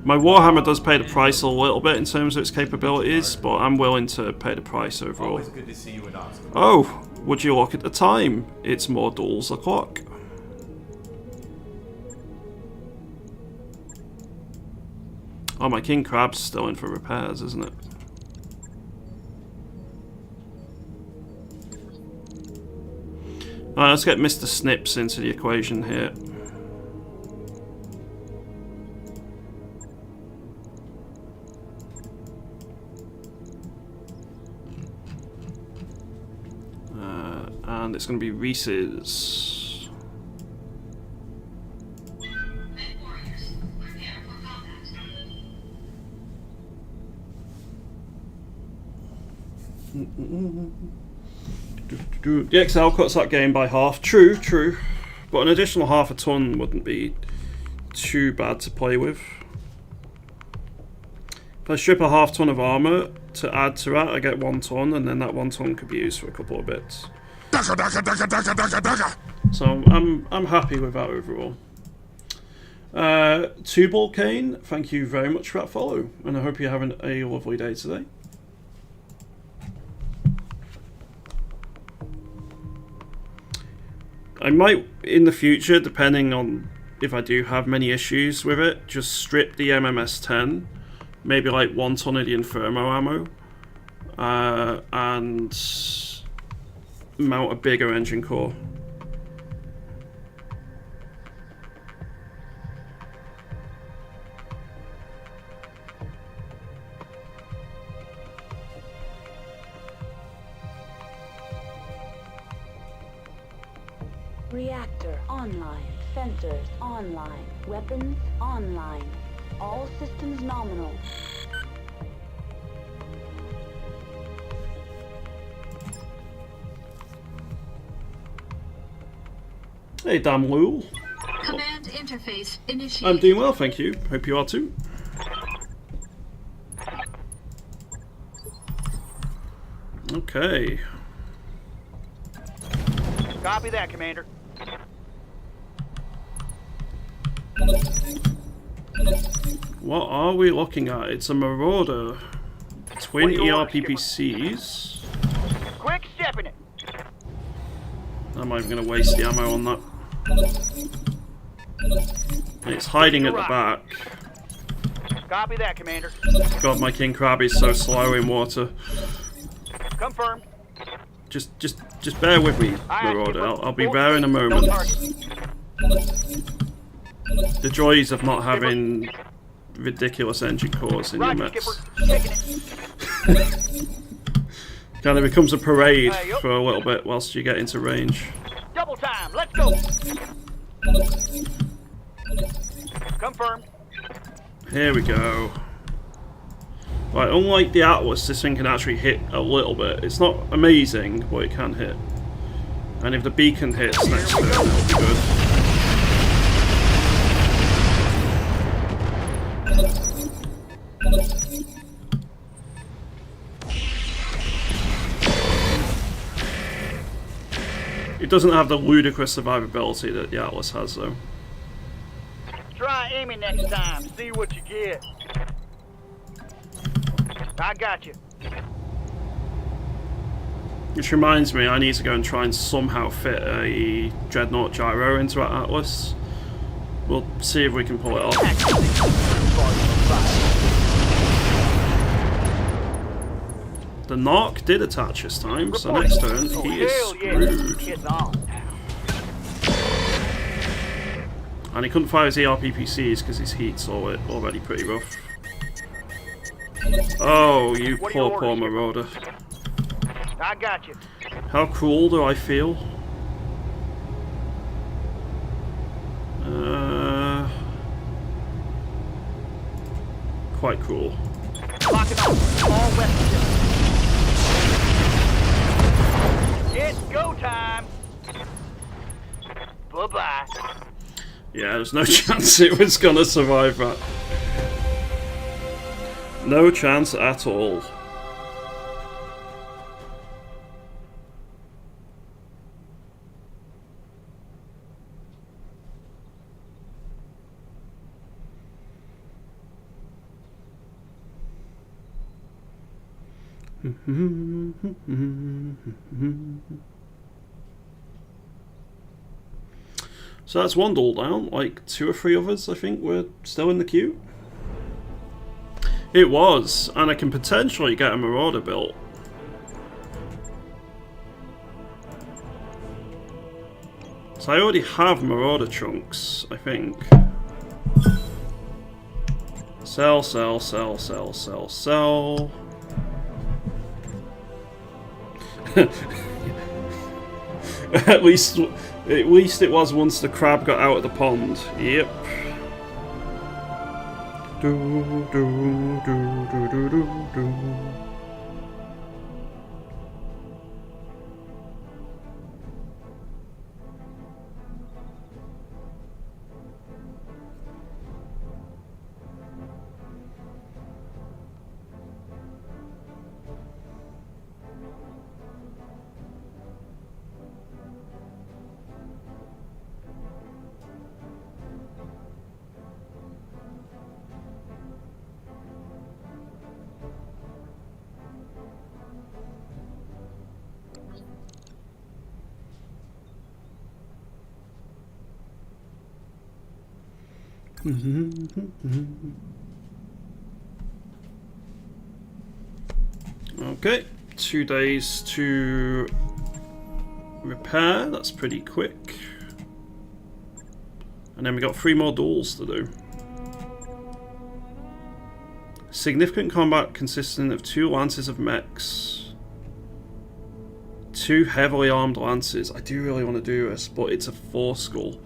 My Warhammer does pay the price a little bit in terms of its capabilities, but I'm willing to pay the price overall. Always good to see you at Oxford. Oh, would you look at the time? It's more duels o'clock. Oh, my King Crab's still in for repairs, isn't it? Alright, let's get Mr. Snips into the equation here. And it's going to be Reese's. The XL cuts that game by half. True, true. But an additional half a ton wouldn't be too bad to play with. If I strip a half ton of armor to add to that, I get 1 ton, and then that 1 ton could be used for a couple of bits. So I'm happy with that overall. Tubal Kane, thank you very much for that follow, and I hope you're having a lovely day today. I might, in the future, depending on if I do have many issues with it, just strip the MMS-10, maybe like 1 ton of the Inferno ammo, and mount a bigger engine core. Reactor online. Sensors online. Weapons online. All systems nominal. Hey, damn Lul. Command interface initiated. I'm doing well, thank you. Hope you are too. Okay. Copy that, Commander. What are we looking at? It's a Marauder. Twin ERPPCs. Quick stepping it. I'm not even going to waste the ammo on that. It's hiding at the back. Copy that, Commander. God, my King Crab is so slow in water. Confirmed. Just bear with me, Marauder. I'll be there in a moment. The joys of not having ridiculous engine cores in your mechs. Kind of becomes a parade for a little bit whilst you get into range. Double time. Let's go. Confirmed. Here we go. Right, unlike the Atlas, this thing can actually hit a little bit. It's not amazing, but it can hit. And if the beacon hits next turn, it'll be good. It doesn't have the ludicrous survivability that the Atlas has, though. Try aiming next time. See what you get. I got you. Which reminds me, I need to go and try and somehow fit a Dreadnought gyro into our Atlas. We'll see if we can pull it off. The Narc did attach this time, so next turn he is screwed. It's on. And he couldn't fire his ERPPCs because his heat's already pretty rough. Oh, you poor Marauder. I got you. How cruel do I feel? Quite cruel. Locking up all weapons. It's go time. Bye-bye. Yeah, there's no chance it was gonna survive that. No chance at all. So that's one duel down, like 2 or 3 others I think were still in the queue. It was, and I can potentially get a Marauder built. So I already have Marauder chunks, I think. Sell, sell, sell, sell, sell, sell. At least it was once the crab got out of the pond. Yep. Do do do do do do do. Okay, 2 days to repair, that's pretty quick. And then we got 3 more duels to do. Significant combat consisting of 2 lances of mechs. 2 heavily armed lances. I do really want to do this, but it's a 4 skull.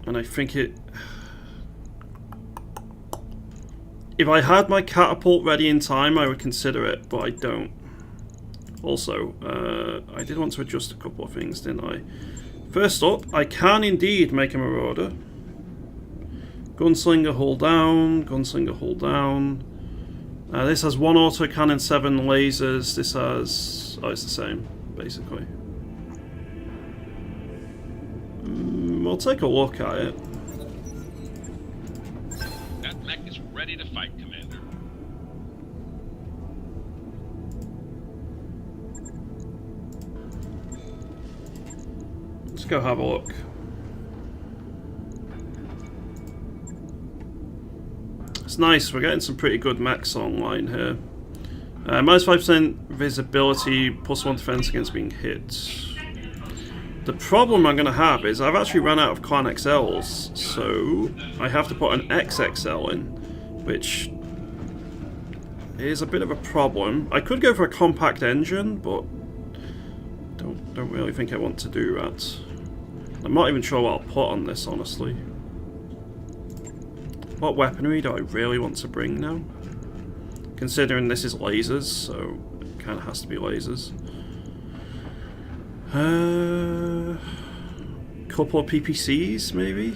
And I think it... If I had my catapult ready in time, I would consider it, but I don't. Also, I did want to adjust a couple of things, didn't I? First up, I can indeed make a Marauder. Gunslinger, hold down. Gunslinger, hold down. This has 1 autocannon, 7 lasers. This has... Oh, it's the same, basically. We'll take a look at it. That mech is ready to fight, Commander. Let's go have a look. It's nice, we're getting some pretty good mechs online here. Minus 5% visibility, +1 defense against being hit. The problem I'm going to have is I've actually run out of Clan XLs, so I have to put an XXL in, which is a bit of a problem. I could go for a compact engine, but don't really think I want to do that. I'm not even sure what I'll put on this, honestly. What weaponry do I really want to bring now? Considering this is lasers, so it kind of has to be lasers. Couple of PPCs, maybe?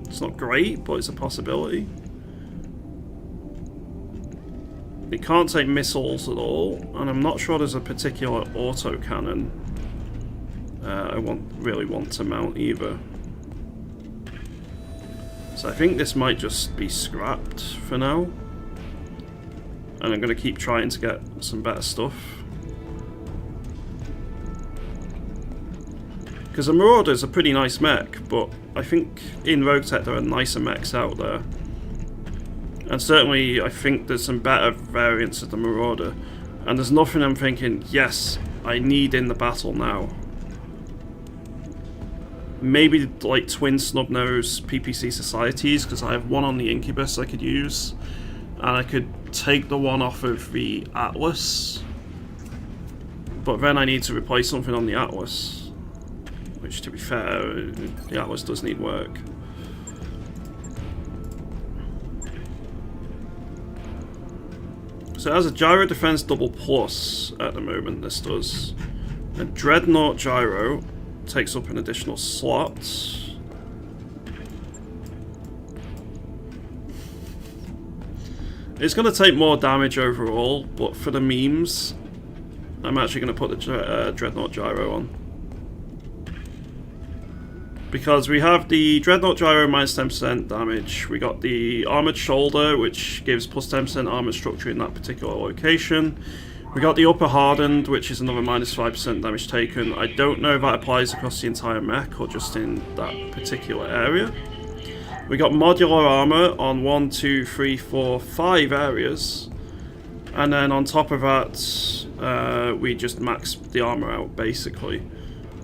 It's not great, but it's a possibility. It can't take missiles at all, and I'm not sure there's a particular autocannon I really want to mount either. So I think this might just be scrapped for now. And I'm going to keep trying to get some better stuff. Because the Marauder is a pretty nice mech, but I think in Rogue Tech there are nicer mechs out there. And certainly I think there's some better variants of the Marauder. And there's nothing I'm thinking, yes, I need in the battle now. Maybe like twin snub-nose PPC societies, because I have one on the Incubus I could use. And I could take the one off of the Atlas. But then I need to replace something on the Atlas. Which, to be fair, the Atlas does need work. So it has a gyro defense double plus at the moment, this does. A Dreadnought gyro takes up an additional slot. It's going to take more damage overall, but for the memes, I'm actually going to put the Dreadnought gyro on. Because we have the Dreadnought gyro minus 10% damage, we got the Armoured Shoulder, which gives plus 10% armoured structure in that particular location. We got the Upper Hardened, which is another minus 5% damage taken. I don't know if that applies across the entire mech or just in that particular area. We got Modular Armour on 1, 2, 3, 4, 5 areas. And then on top of that, we just maxed the armour out, basically.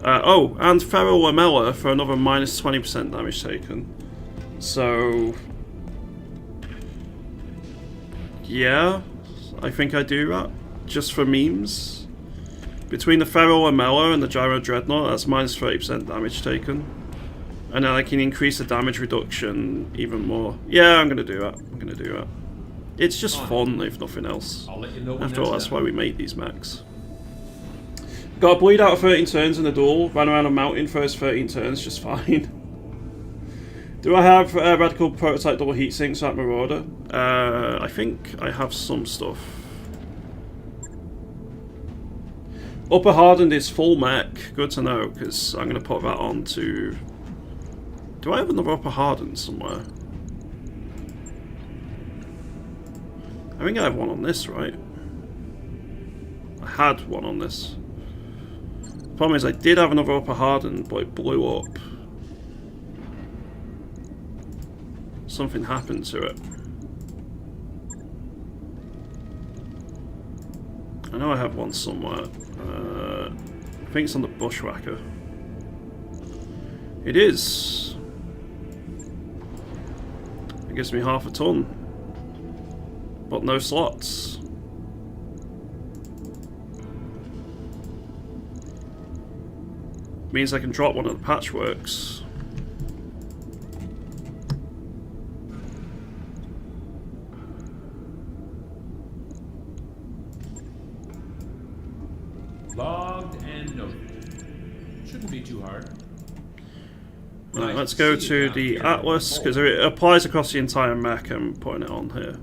Oh, and Feral Lamella for another minus 20% damage taken. So... yeah, I think I do that. Just for memes. Between the Feral Lamella and the Gyro Dreadnought, that's minus 30% damage taken. And then I can increase the damage reduction even more. Yeah, I'm going to do that. I'm going to do that. It's just fun, if nothing else. I'll let you know when After all, that's that's why we make these mechs. Got a bleed out of 13 turns in the duel. Ran around a mountain first 13 turns, just fine. Do I have Radical Prototype double heat sinks at Marauder? I think I have some stuff. Upper Hardened is full mech. Good to know, because I'm going to put that on to... do I have another Upper Hardened somewhere? I think I have one on this, right? I had one on this. The problem is I did have another Upper Hardened, but it blew up. Something happened to it. I know I have one somewhere. I think it's on the Bushwhacker. It is. It gives me half a ton. But no slots. Means I can drop one of the Patchworks. Logged and noted. Shouldn't be too hard. Right, let's go to the Atlas, because it applies across the entire mech. I'm putting it on here.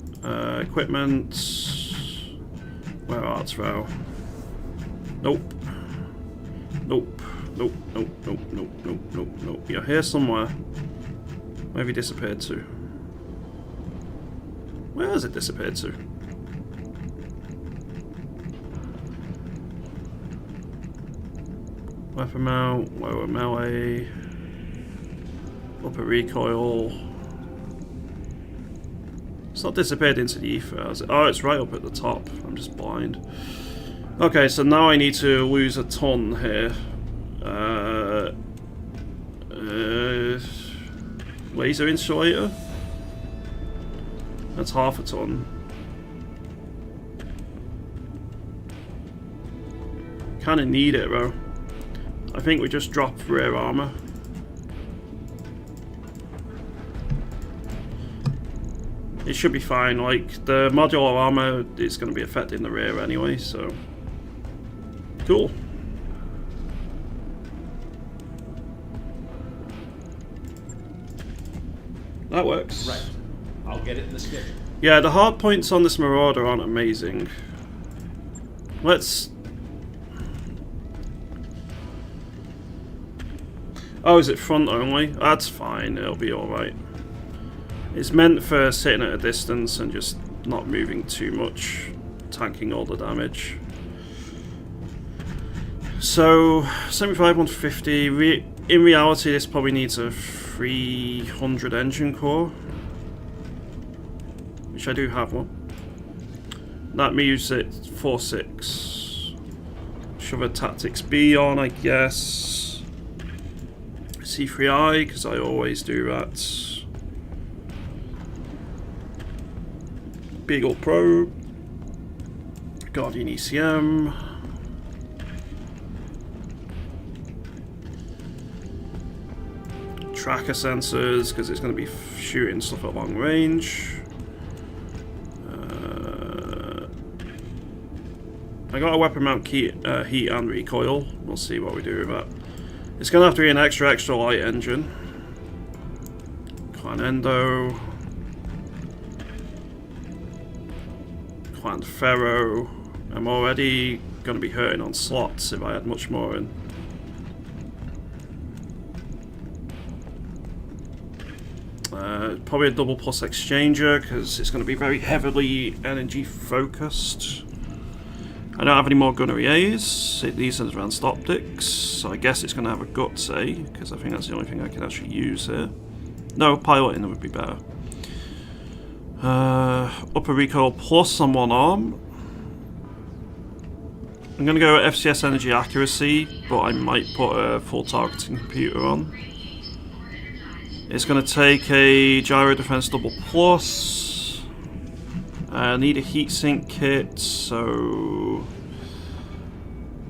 Equipment. Where art throw? Nope. Nope. Nope. Nope. Nope. Nope. Nope. Nope. Nope. You're here somewhere. Where have you disappeared to? Where has it disappeared to? Weapon mount, lower melee, upper recoil. It's not disappeared into the ether, has it? Oh, it's right up at the top. I'm just blind. Okay, so now I need to lose a ton here. Laser insulator? That's half a ton. Kinda need it, though. I think we just drop rear armor. It should be fine, like, the modular armor is going to be affecting the rear anyway, so... cool. That works. Right. I'll get it in the schedule. Yeah, the hard points on this Marauder aren't amazing. Let's... oh, is it front only? That's fine, it'll be alright. It's meant for sitting at a distance and just not moving too much, tanking all the damage. So, 75, 150. In reality, this probably needs a 300 engine core. which I do have one. That moves it 4-6. Shove a Tactics B on, I guess. C3I, because I always do that. Beagle Probe. Guardian ECM. Tracker sensors, because it's going to be shooting stuff at long range. I got a weapon mount heat and recoil. We'll see what we do with that. It's going to have to be an extra light engine. Clan Endo. Clan Ferro. I'm already going to be hurting on slots if I had much more in. Probably a double plus exchanger because it's going to be very heavily energy focused. I don't have any more gunnery A's. These are advanced optics, so I guess it's going to have a guts A because I think that's the only thing I can actually use here. No, piloting would be better. Upper recoil plus on one arm. I'm going to go FCS energy accuracy, but I might put a full targeting computer on. It's going to take a gyro defense double plus. I need a heatsink kit, so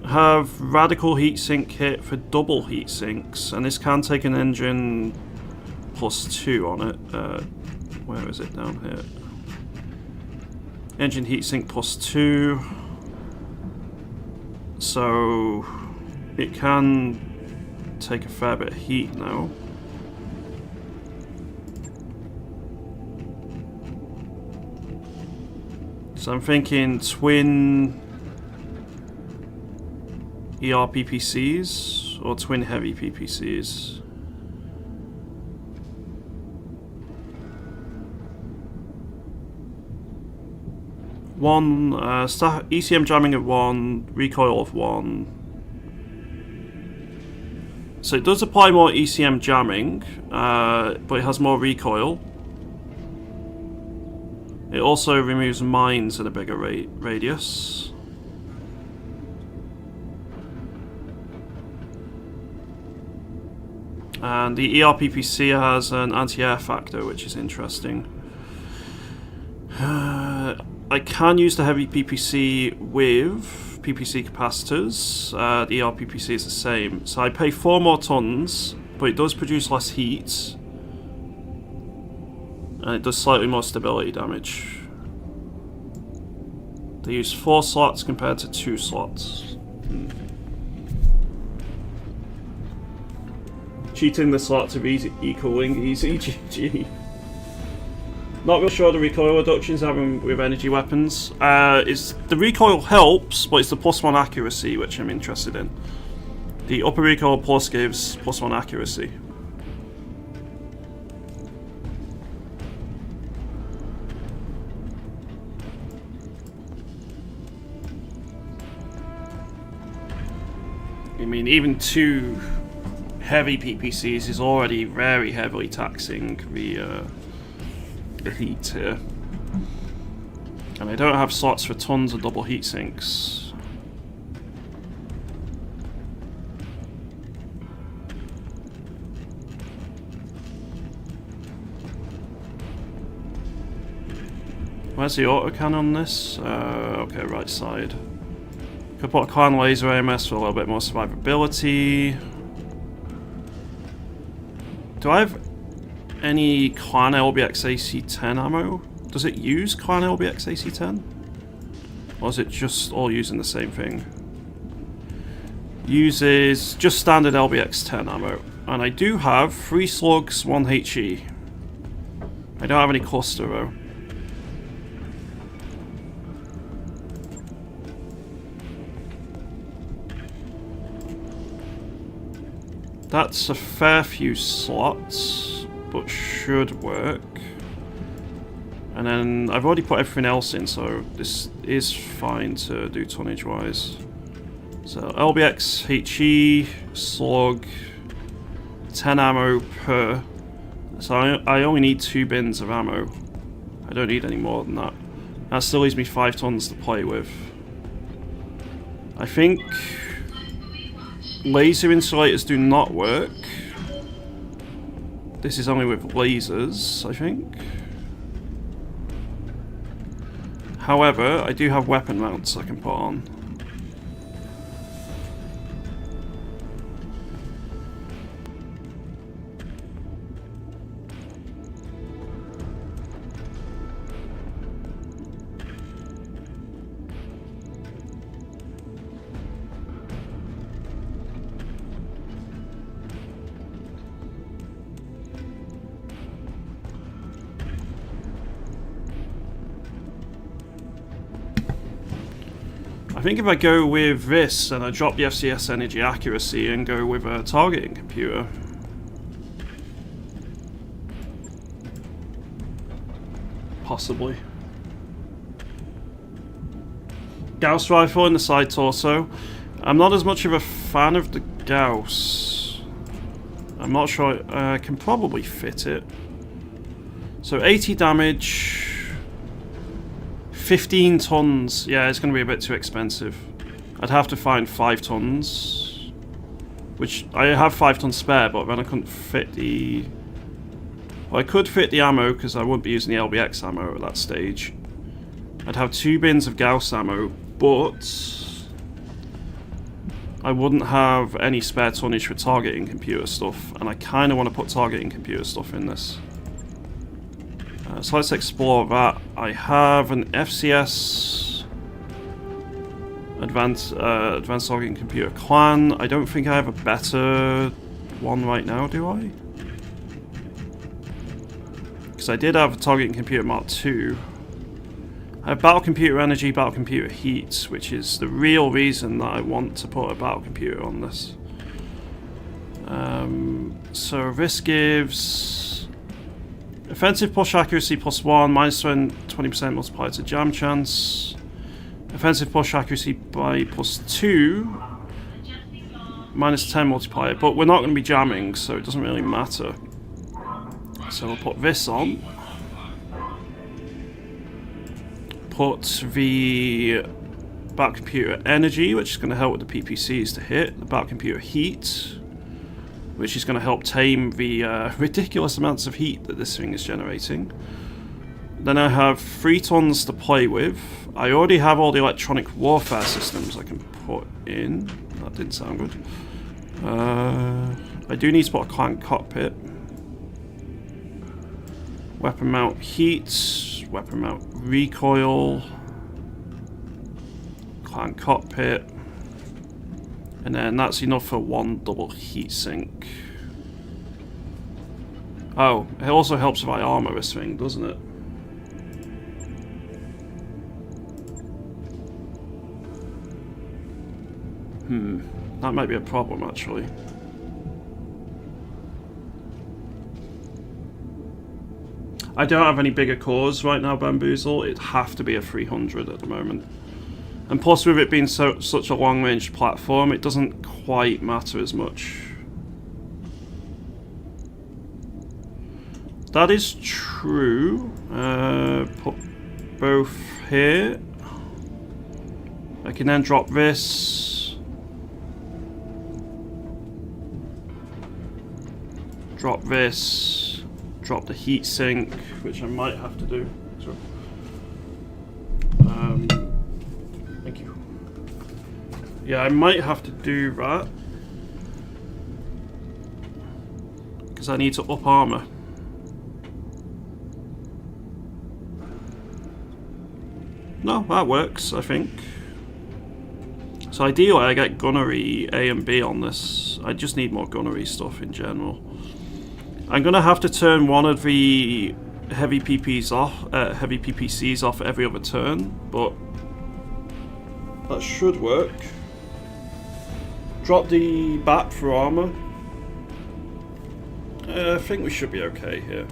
I have radical heatsink kit for double heatsinks, and this can take an engine +2 on it. Where is it? Down here. Engine heatsink +2. So it can take a fair bit of heat now. So I'm thinking twin ER PPCs or twin heavy PPCs. One ECM jamming of 1, recoil of 1. So it does apply more ECM jamming, but it has more recoil. It also removes mines in a bigger radius. And the ERPPC has an anti-air factor, which is interesting. I can use the heavy PPC with PPC capacitors. The ERPPC is the same. So I pay 4 more tons, but it does produce less heat. And it does slightly more stability damage. They use 4 slots compared to 2 slots. Cheating the slots of equaling easy GG. Not real sure the recoil reductions having with energy weapons. The recoil helps, but it's the +1 accuracy which I'm interested in. The upper recoil plus gives +1 accuracy. I mean, even 2 heavy PPCs is already very heavily taxing the heat here. And I don't have slots for tons of double heat sinks. Where's the autocannon on this? Okay, right side. Could put a clan laser AMS for a little bit more survivability. Do I have any clan LBX AC-10 ammo? Does it use clan LBX AC-10? Or is it just all using the same thing? Uses just standard LBX-10 ammo. And I do have 3 slugs, 1 HE. I don't have any cluster though. That's a fair few slots, but should work. And then I've already put everything else in, so this is fine to do tonnage wise. So LBX, HE, slug, 10 ammo per. So I only need 2 bins of ammo. I don't need any more than that. That still leaves me 5 tons to play with. I think laser insulators do not work. This is only with lasers, I think. However, I do have weapon mounts I can put on. I think if I go with this and I drop the FCS energy accuracy and go with a targeting computer, possibly. Gauss rifle in the side torso. I'm not as much of a fan of the Gauss. I'm not sure I can probably fit it. So 80 damage. 15 tons. Yeah, it's going to be a bit too expensive. I'd have to find 5 tons. Which, I have 5 tons spare, but then I couldn't fit the... Well, I could fit the ammo, because I wouldn't be using the LBX ammo at that stage. I'd have 2 bins of Gauss ammo, but... I wouldn't have any spare tonnage for targeting computer stuff, and I kind of want to put targeting computer stuff in this. So let's explore that. I have an FCS Advanced Targeting Computer Clan. I don't think I have a better one right now, do I? Because I did have a Targeting Computer Mark II. I have Battle Computer Energy, Battle Computer Heat, which is the real reason that I want to put a Battle Computer on this. So this gives... Offensive push accuracy +1, minus 20% multiplier to jam chance. Offensive push accuracy by +2, minus 10 multiplier. But we're not going to be jamming, so it doesn't really matter. So we'll put this on. Put the Battle Computer Energy, which is going to help with the PPCs to hit. The Battle Computer Heat, which is going to help tame the ridiculous amounts of heat that this thing is generating. Then I have 3 tons to play with. I already have all the electronic warfare systems I can put in. That didn't sound good. I do need to put a clan cockpit. Weapon mount heat. Weapon mount recoil. Clan cockpit. And then that's enough for 1 double heatsink. Oh, it also helps if I armor this thing, doesn't it? That might be a problem, actually. I don't have any bigger cores right now, Bamboozle. It'd have to be a 300 at the moment. And plus, with it being such a long-range platform, it doesn't quite matter as much. That is true. Put both here. I can then drop this. Drop this. Drop the heatsink, which I might have to do. So, thank you. Yeah, I might have to do that. Because I need to up armor. No, that works, I think. So ideally I get gunnery A and B on this. I just need more gunnery stuff in general. I'm gonna have to turn one of the heavy PPCs off every other turn, but that should work. Drop the BAP for armor. I think we should be okay here.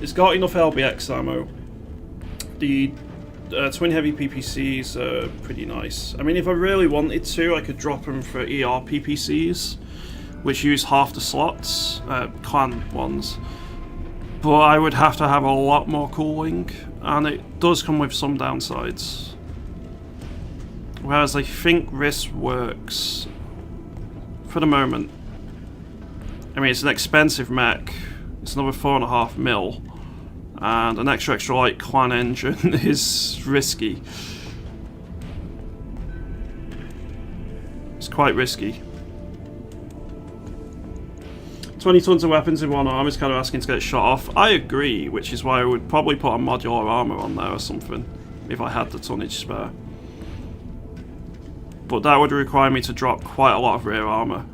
It's got enough LBX ammo. The twin heavy PPCs are pretty nice. I mean, if I really wanted to, I could drop them for ER PPCs, which use half the slots, clan ones. but I would have to have a lot more cooling, and it does come with some downsides. Whereas I think this works for the moment. I mean, it's an expensive mech. It's another 4.5 mil, and an extra light clan engine is risky. It's quite risky. 20 tons of weapons in one arm is kind of asking to get shot off. I agree, which is why I would probably put a modular armor on there or something, if I had the tonnage spare. But that would require me to drop quite a lot of rear armor,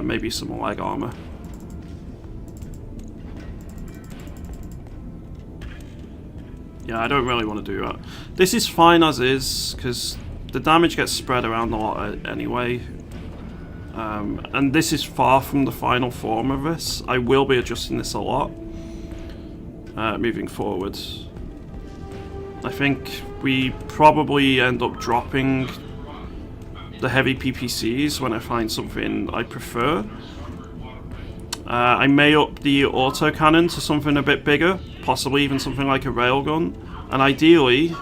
maybe some leg armor. Yeah, I don't really want to do that. This is fine as is, because the damage gets spread around a lot anyway. And this is far from the final form of this. I will be adjusting this a lot moving forward. I think we probably end up dropping the heavy PPCs when I find something I prefer. I may up the autocannon to something a bit bigger, possibly even something like a railgun, and ideally,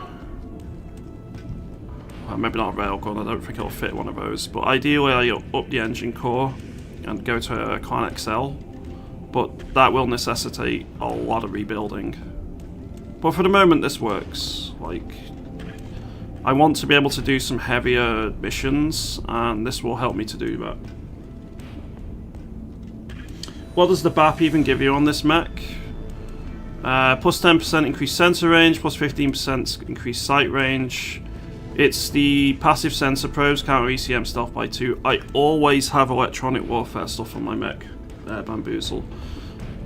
well, maybe not a railgun, I don't think it'll fit one of those, but ideally I up the engine core and go to a Clan XL, but that will necessitate a lot of rebuilding. But for the moment this works. Like, I want to be able to do some heavier missions, and this will help me to do that. What does the BAP even give you on this mech? Plus 10% increased sensor range, plus 15% increased sight range. It's the passive sensor probes, counter ECM stealth by 2. I always have electronic warfare stuff on my mech, Bamboozle.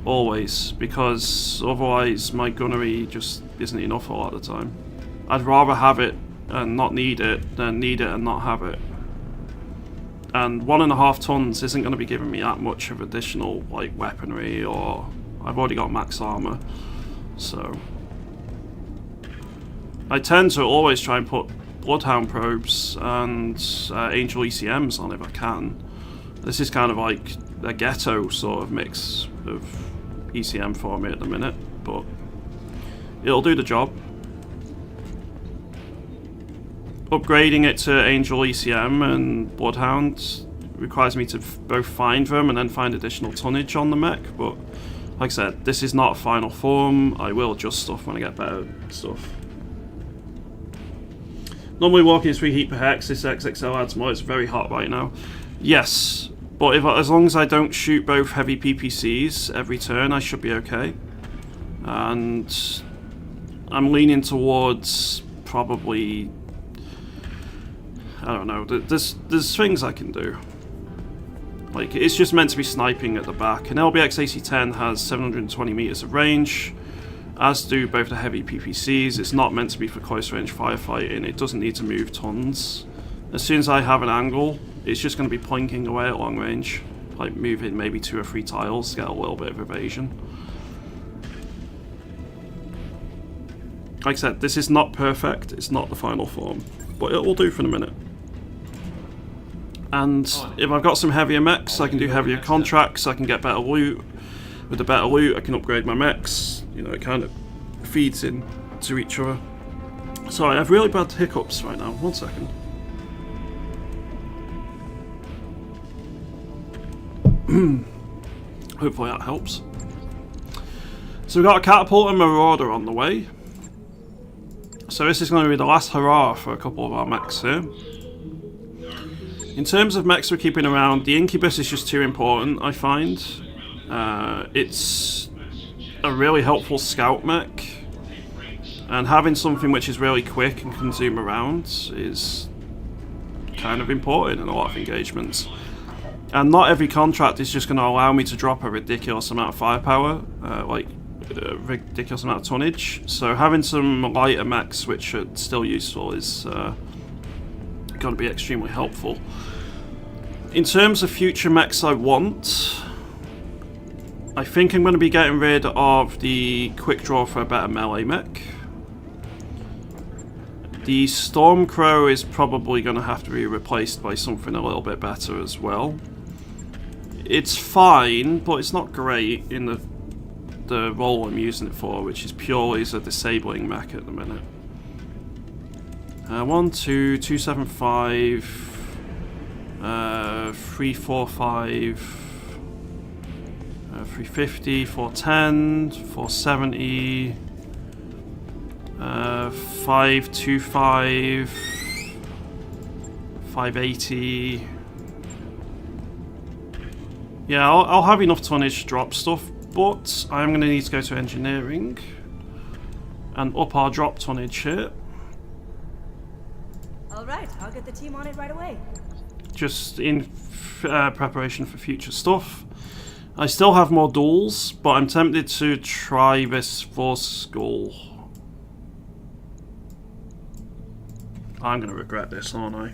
Always, because otherwise my gunnery just isn't enough a lot of the time. I'd rather have it and not need it than need it and not have it. And 1.5 tons isn't going to be giving me that much of additional like weaponry, or I've already got max armor, so I tend to always try and put Bloodhound probes and Angel ECMs on if I can. This is kind of like a ghetto sort of mix of ECM for me at the minute, but it'll do the job. Upgrading it to Angel ECM and Bloodhound requires me to both find them and then find additional tonnage on the mech, but like I said, this is not final form. I will adjust stuff when I get better stuff. Normally walking is 3 heat per hex. This XXL adds more. It's very hot right now. Yes, but as long as I don't shoot both heavy PPCs every turn, I should be okay. And I'm leaning towards probably, I don't know, there's things I can do. Like, it's just meant to be sniping at the back. An LBX AC-10 has 720 meters of range, as do both the heavy PPCs. It's not meant to be for close range firefighting. It doesn't need to move tons. As soon as I have an angle, it's just going to be plinking away at long range, like moving maybe 2 or 3 tiles to get a little bit of evasion. Like I said, this is not perfect. It's not the final form, but it will do for the minute. And if I've got some heavier mechs, I can do heavier contracts, I can get better loot. With the better loot, I can upgrade my mechs. You know, it kind of feeds in to each other. Sorry, I have really bad hiccups right now. 1 second. Hopefully that helps. So we've got a catapult and marauder on the way. So this is going to be the last hurrah for a couple of our mechs here. In terms of mechs we're keeping around, the Incubus is just too important, I find. It's a really helpful scout mech, and having something which is really quick and can zoom around is kind of important in a lot of engagements. And not every contract is just going to allow me to drop a ridiculous amount of firepower, like a ridiculous amount of tonnage. So having some lighter mechs which are still useful is going to be extremely helpful. In terms of future mechs I want, I think I'm going to be getting rid of the quick draw for a better melee mech. The Stormcrow is probably going to have to be replaced by something a little bit better as well. It's fine, but it's not great in the the role I'm using it for, which is purely as a disabling mech at the minute. 275, 345, 350, 410, 470, 525, 580. Yeah, I'll have enough tonnage to drop stuff, but I'm going to need to go to engineering and up our drop tonnage here. Alright, I'll get the team on it right away. Just in preparation for future stuff. I still have more duels, but I'm tempted to try this Force Skull. I'm going to regret this, aren't I?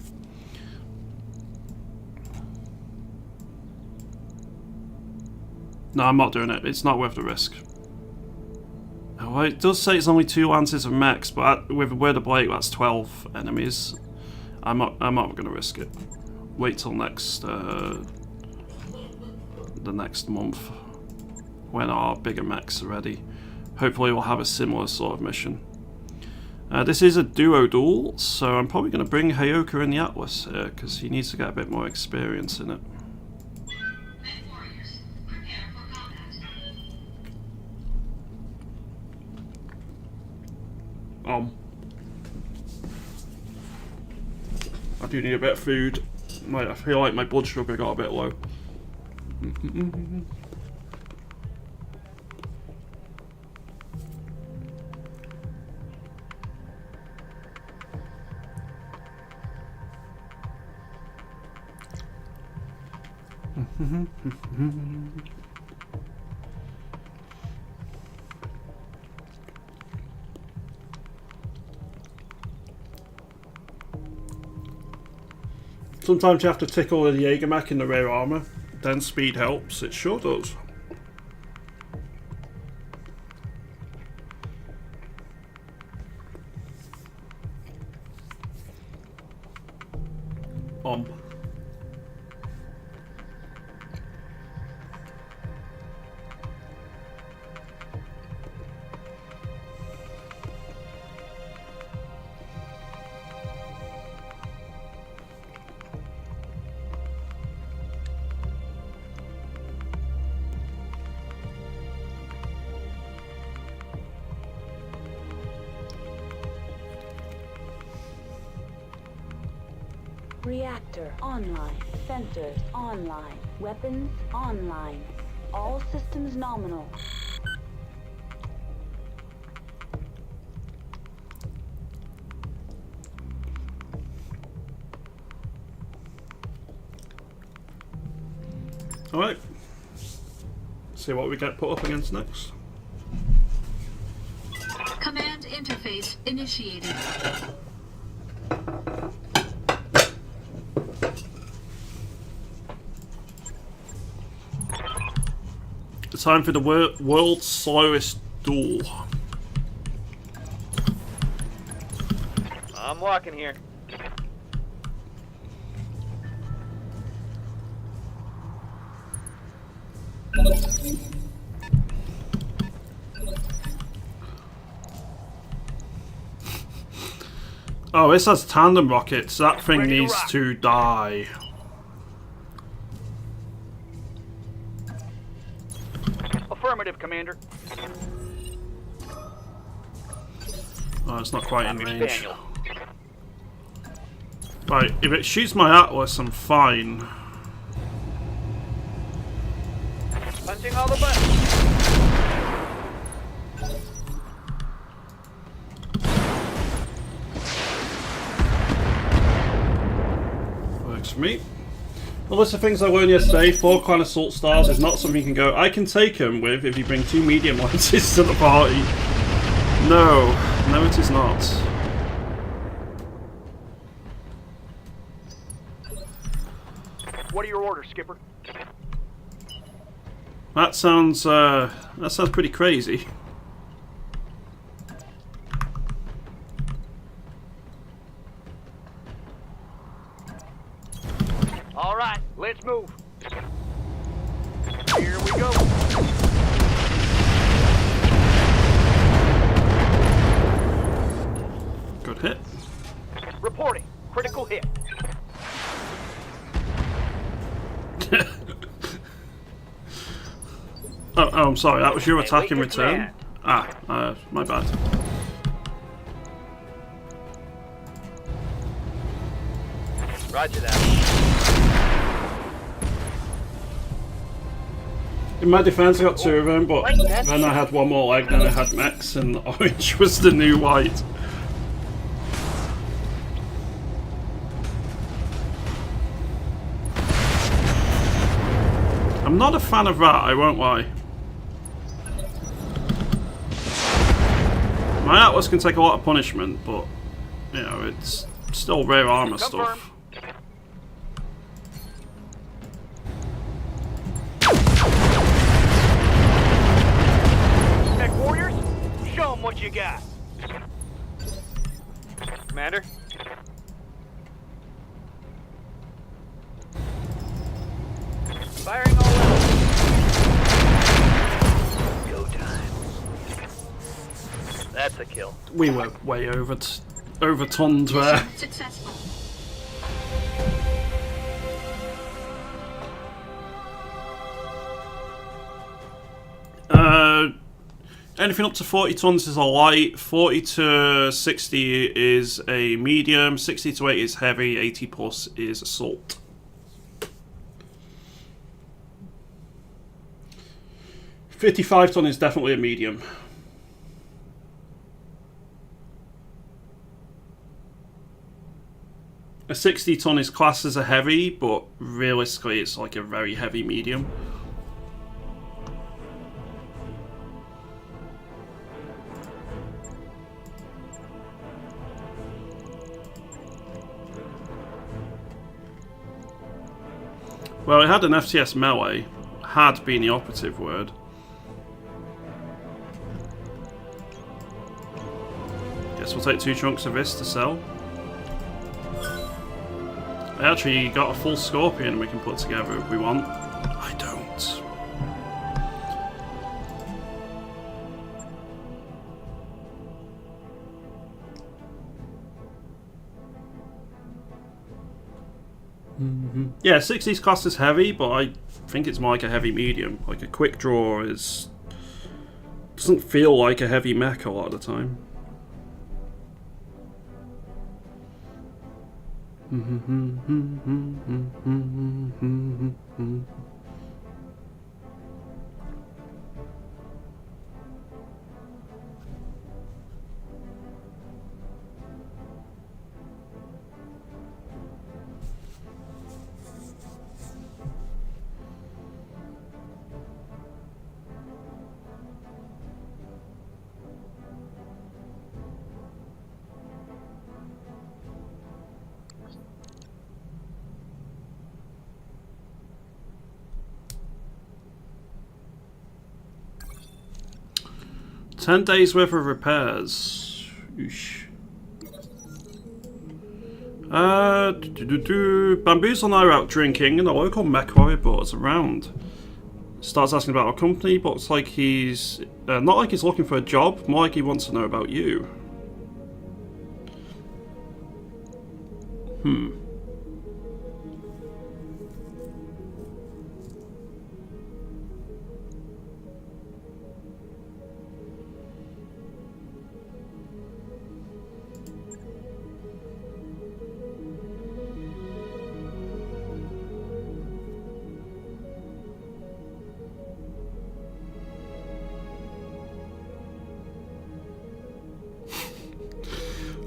No, I'm not doing it. It's not worth the risk. Oh, well, it does say it's only 2 lances of mechs, but with a Word of Blake, that's 12 enemies. I'm not going to risk it. Wait till next the next month when our bigger mechs are ready. Hopefully we'll have a similar sort of mission. This is a duo duel, so I'm probably going to bring Hayoka in the Atlas here because he needs to get a bit more experience in it. I do need a bit of food. I feel like my blood sugar got a bit low. Sometimes you have to tickle the Jägermech in the rear armour, then speed helps, it sure does. Reactor online. Sensors online. Weapons online. All systems nominal. Alright. See what we get put up against next. Command interface initiated. It's time for the world's slowest duel. I'm walking here. Oh, this has tandem rockets. That thing needs to die. Affirmative, Commander. Oh, it's not quite in range. Daniel. Right, if it shoots my Atlas, I'm fine. Punching all the buttons. Works for me. Well, list of things I learned yesterday. 4 clan assault styles is not something you can go, I can take them with if you bring 2 medium lances to the party. No, no it is not. What are your orders, Skipper? That sounds pretty crazy. All right, let's move. Here we go. I'm sorry, that was your attack in wait to return? land. Ah, my bad. Roger that. In my defense, I got 2 of them, but then I had 1 more leg, then I had mechs, and orange was the new white. I'm not a fan of that, I won't lie. My Atlas can take a lot of punishment, but, you know, it's still rare armor stuff. Mech warriors, show them what you got. Commander? Firing all levels. Go time. That's a kill. We were way overtonned there. Successful. Anything up to 40 tons is a light, 40 to 60 is a medium, 60 to 80 is heavy, 80 plus is assault. $55 ton is definitely a medium. A 60 ton is classed as a heavy, but realistically it's like a very heavy medium. Well, it had an FTS melee, had been the operative word. Guess we'll take 2 chunks of this to sell. I actually got a full Scorpion we can put together if we want. I don't. Yeah, 60's classed as heavy, but I think it's more like a heavy medium. Like a quick draw is doesn't feel like a heavy mech a lot of the time. $10 days worth of repairs. Oosh. Bamboozle and I are out drinking and a local mech warrior brought us around. Starts asking about our company, but it's like he's not like he's looking for a job, more like he wants to know about you.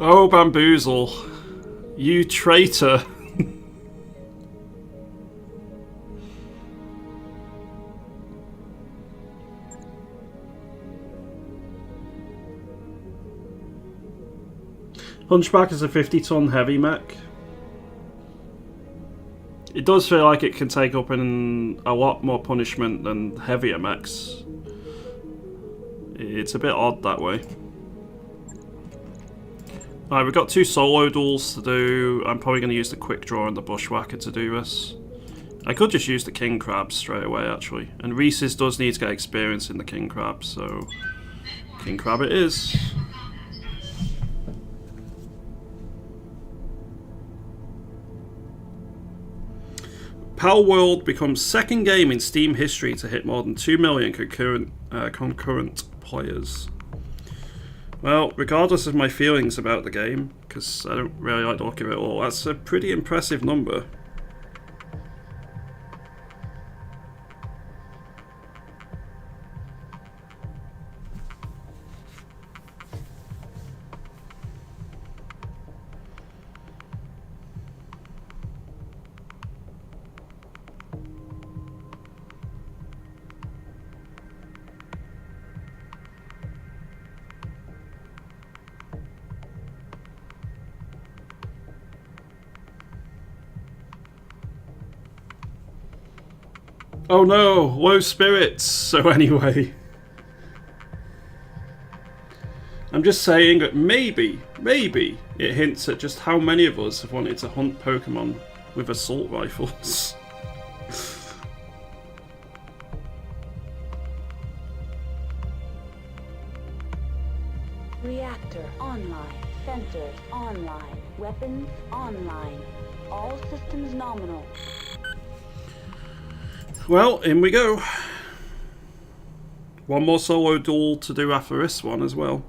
Oh, Bamboozle, you traitor. Hunchback is a 50-ton heavy mech. It does feel like it can take up in a lot more punishment than heavier mechs. It's a bit odd that way. Alright, we've got 2 solo duels to do. I'm probably going to use the quick draw and the bushwhacker to do this. I could just use the king crab straight away actually. And Reese's does need to get experience in the king crab, so king crab it is. Pal World becomes second game in Steam history to hit more than 2 million concurrent concurrent players. Well, regardless of my feelings about the game, because I don't really like the look of it all, that's a pretty impressive number. Oh no, low spirits. So anyway, I'm just saying that maybe it hints at just how many of us have wanted to hunt Pokemon with assault rifles. Reactor online. Sensors online. Weapons online. All systems nominal. Well, in we go. One more solo duel to do after this one as well.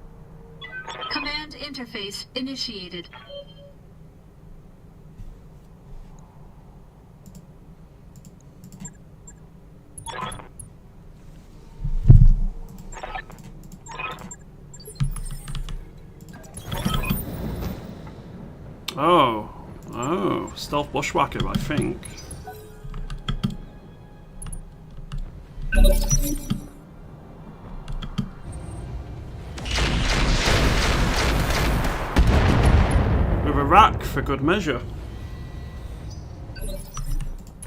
Command interface initiated. Oh, stealth bushwhacker, I think. With a rack for good measure.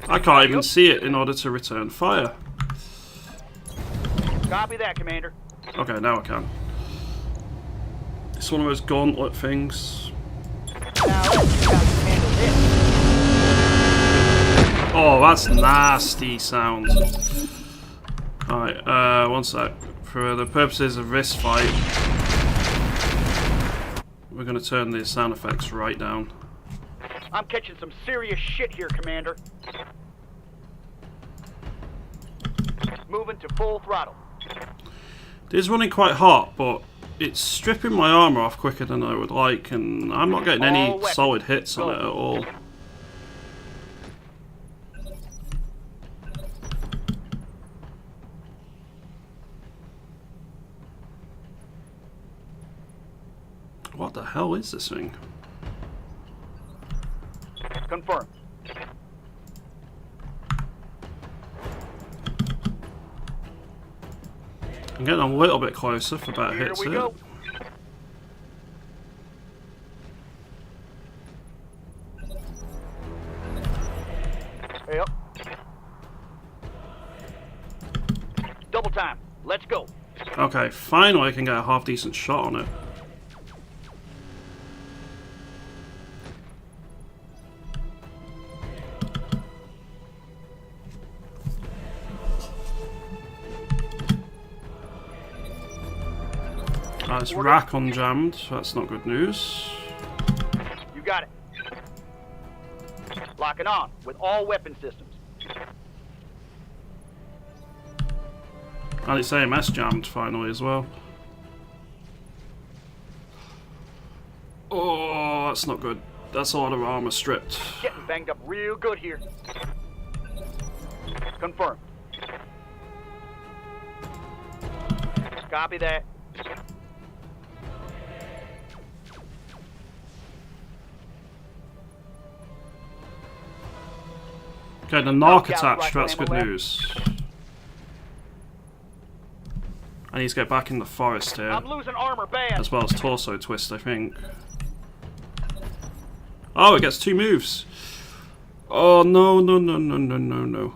I can't even see it in order to return fire. Copy that, Commander. Okay, now I can. It's one of those gauntlet things. Now let's see how you handle this. Oh, that's nasty sound. Alright, one sec. For the purposes of this fight, we're going to turn the sound effects right down. I'm catching some serious shit here, Commander. Moving to full throttle. It is running quite hot, but it's stripping my armor off quicker than I would like, and I'm not getting any solid hits on it at all. What the hell is this thing? Confirm. I'm getting a little bit closer for better Here hits we here. go. Yep. Double time. Let's go. Okay, finally I can get a half decent shot on it. It's rack unjammed, that's not good news. You got it. Locking on with all weapon systems. And it's AMS jammed finally as well. Oh, that's not good. That's a lot of armor stripped. Getting banged up real good here. Confirm. Copy that. Okay, the narc attached, that's good news. I need to get back in the forest here. I'm losing armor bad. As well as torso twist, I think. Oh, it gets 2 moves. Oh, no, no, no, no, no, no, no.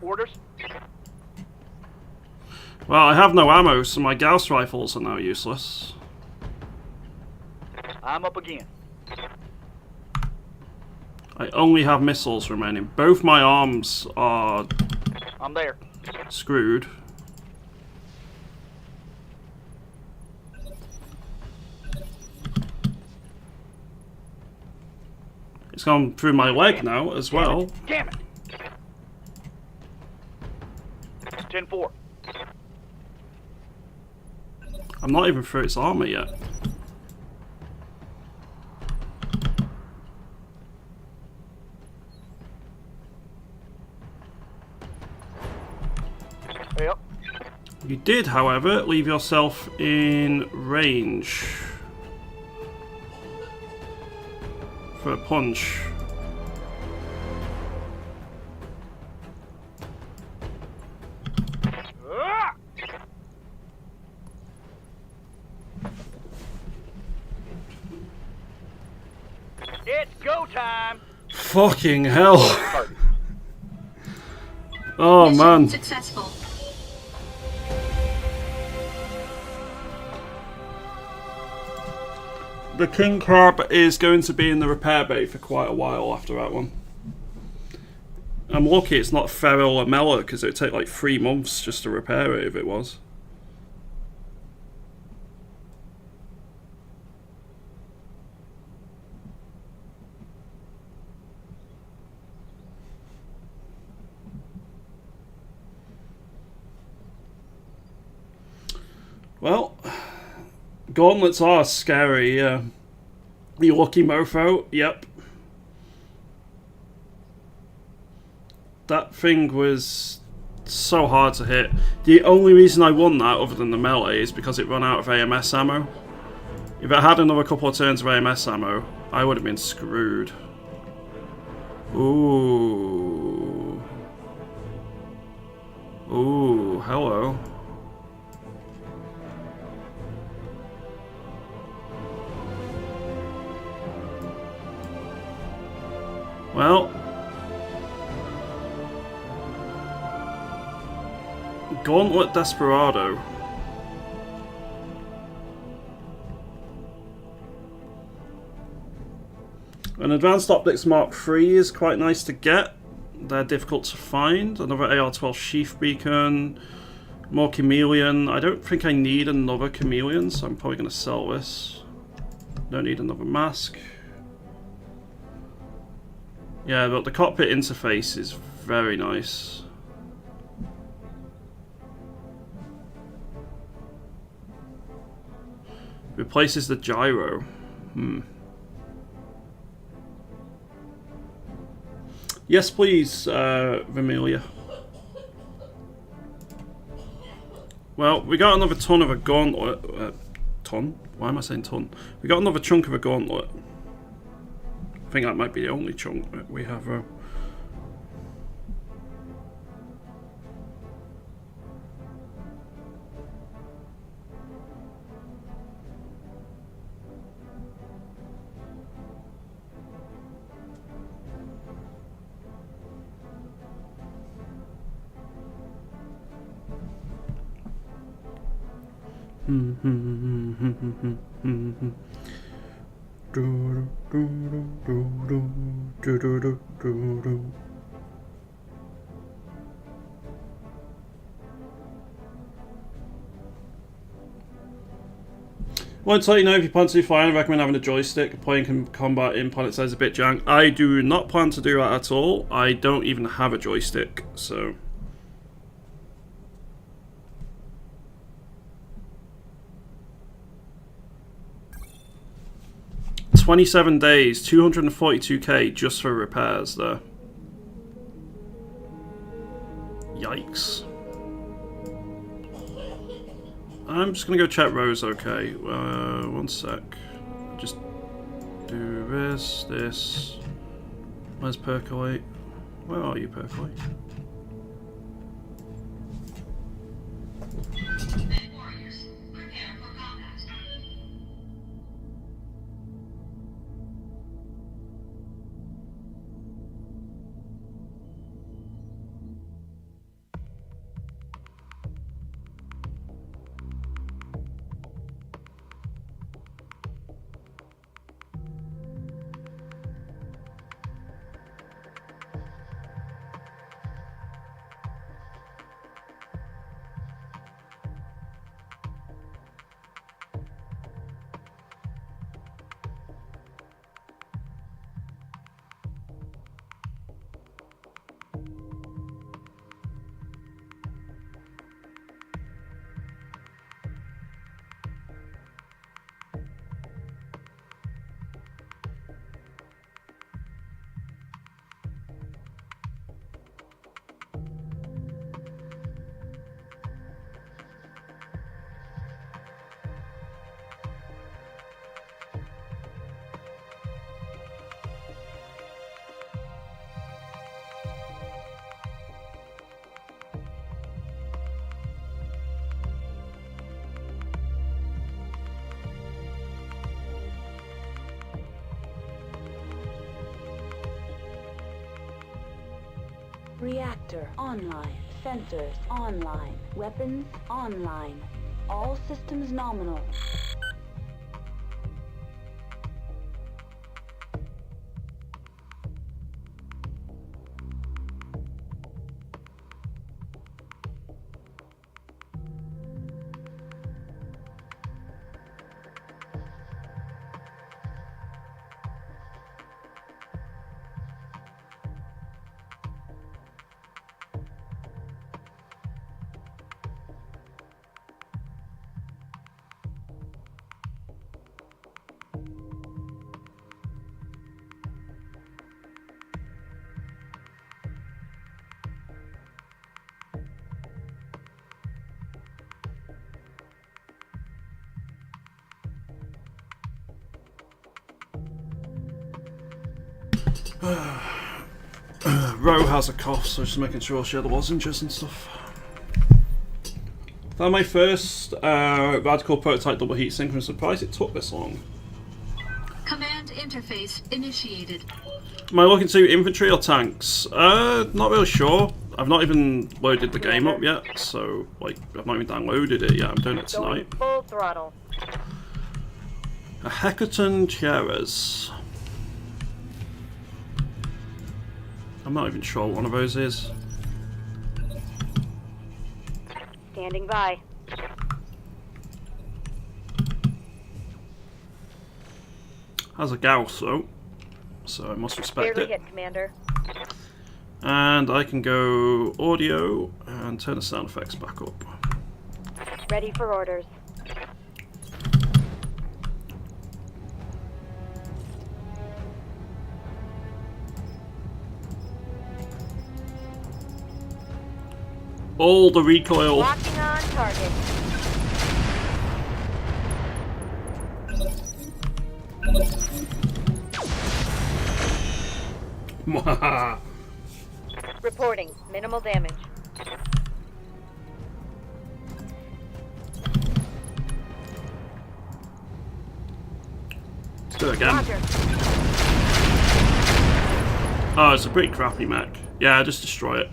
Orders. Well, I have no ammo, so my Gauss rifles are now useless. I'm up again. I only have missiles remaining. Both my arms are I'm there. screwed. It's gone through my leg now as well. Damn it! 10-4. I'm not even through its armor yet. Yep. You did, however, leave yourself in range for a punch. It's go time. Fucking hell. Oh man. Successful. The king crab is going to be in the repair bay for quite a while after that one. I'm lucky it's not feral or mellow, because it would take like 3 months just to repair it if it was. Well, gauntlets are scary, yeah. You lucky mofo, yep. That thing was so hard to hit. The only reason I won that, other than the melee, is because it ran out of AMS ammo. If it had another couple of turns of AMS ammo, I would have been screwed. Ooh. Ooh, hello. Well, Gauntlet Desperado. An Advanced Optics Mark III is quite nice to get. They're difficult to find. Another AR-12 Sheath Beacon. More Chameleon. I don't think I need another Chameleon, so I'm probably going to sell this. Don't need another mask. Yeah, but the cockpit interface is very nice. Replaces the gyro. Yes, please, Vermilia. Well, we got another ton of a gauntlet. Ton? Why am I saying ton? We got another chunk of a gauntlet. I think that might be the only chunk that we have. Want to let you know, if you plan to do flying, I recommend having a joystick. Playing combat in planet size is a bit jank. I do not plan to do that at all. I don't even have a joystick, so... 27 days, 242k just for repairs there. Yikes. I'm just gonna go check Rose, okay. One sec. Just do this. Where's Percolate? Where are you, Percolate? Reactor online. Sensors online. Weapons online. All systems nominal. Ro has a cough, so just making sure she had lozenges and stuff. Found my first radical prototype double heat sink. I'm surprised it took this long. Command interface initiated. Am I looking to infantry or tanks? Not really sure. I've not even loaded the game up yet, so like I've not even downloaded it yet. I'm doing it tonight. Full throttle. A Hecaton Cheres. I'm not even sure what one of those is. Standing by. Has a Gauss though, so I must respect Barely it. hit, Commander. And I can go audio and turn the sound effects back up. Ready for orders. All the recoil. Locking on target. Reporting. Minimal damage. Let's do it again. Roger. Oh, it's a pretty crappy mech. Yeah, just destroy it.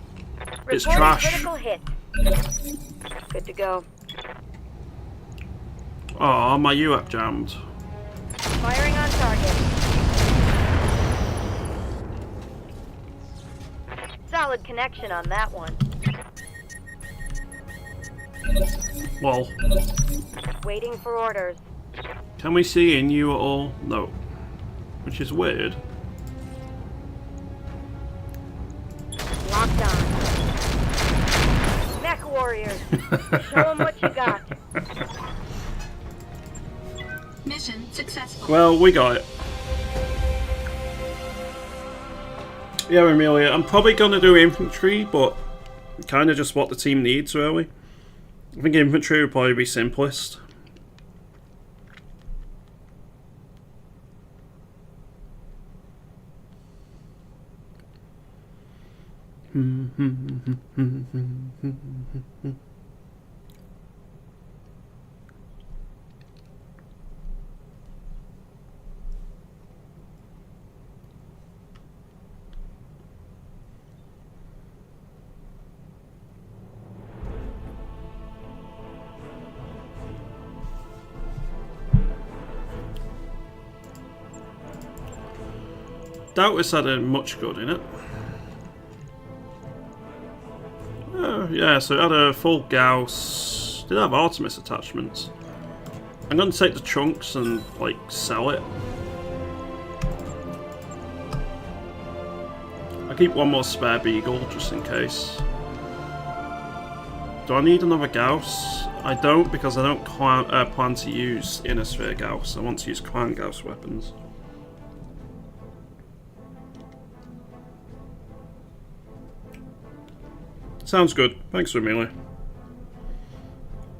It's Reporting trash. critical hit. Good to go. Oh, my UAP jammed. Firing on target. Solid connection on that one. Well, Waiting for orders. can we see in you at all? No. Which is weird. Locked on. Mech warriors. Show them what you got. Mission successful. Well, we got it. Yeah, Amelia, I'm probably going to do infantry, but kind of just what the team needs, really. I think infantry would probably be simplest. Doubt this had much good in it. Yeah, so it had a full Gauss. Did have Artemis attachments. I'm going to take the chunks and like sell it. I keep one more spare Beagle just in case. Do I need another Gauss? I don't, because I don't plan to use Inner Sphere Gauss. I want to use Clan Gauss weapons. Sounds good. Thanks, Amelia.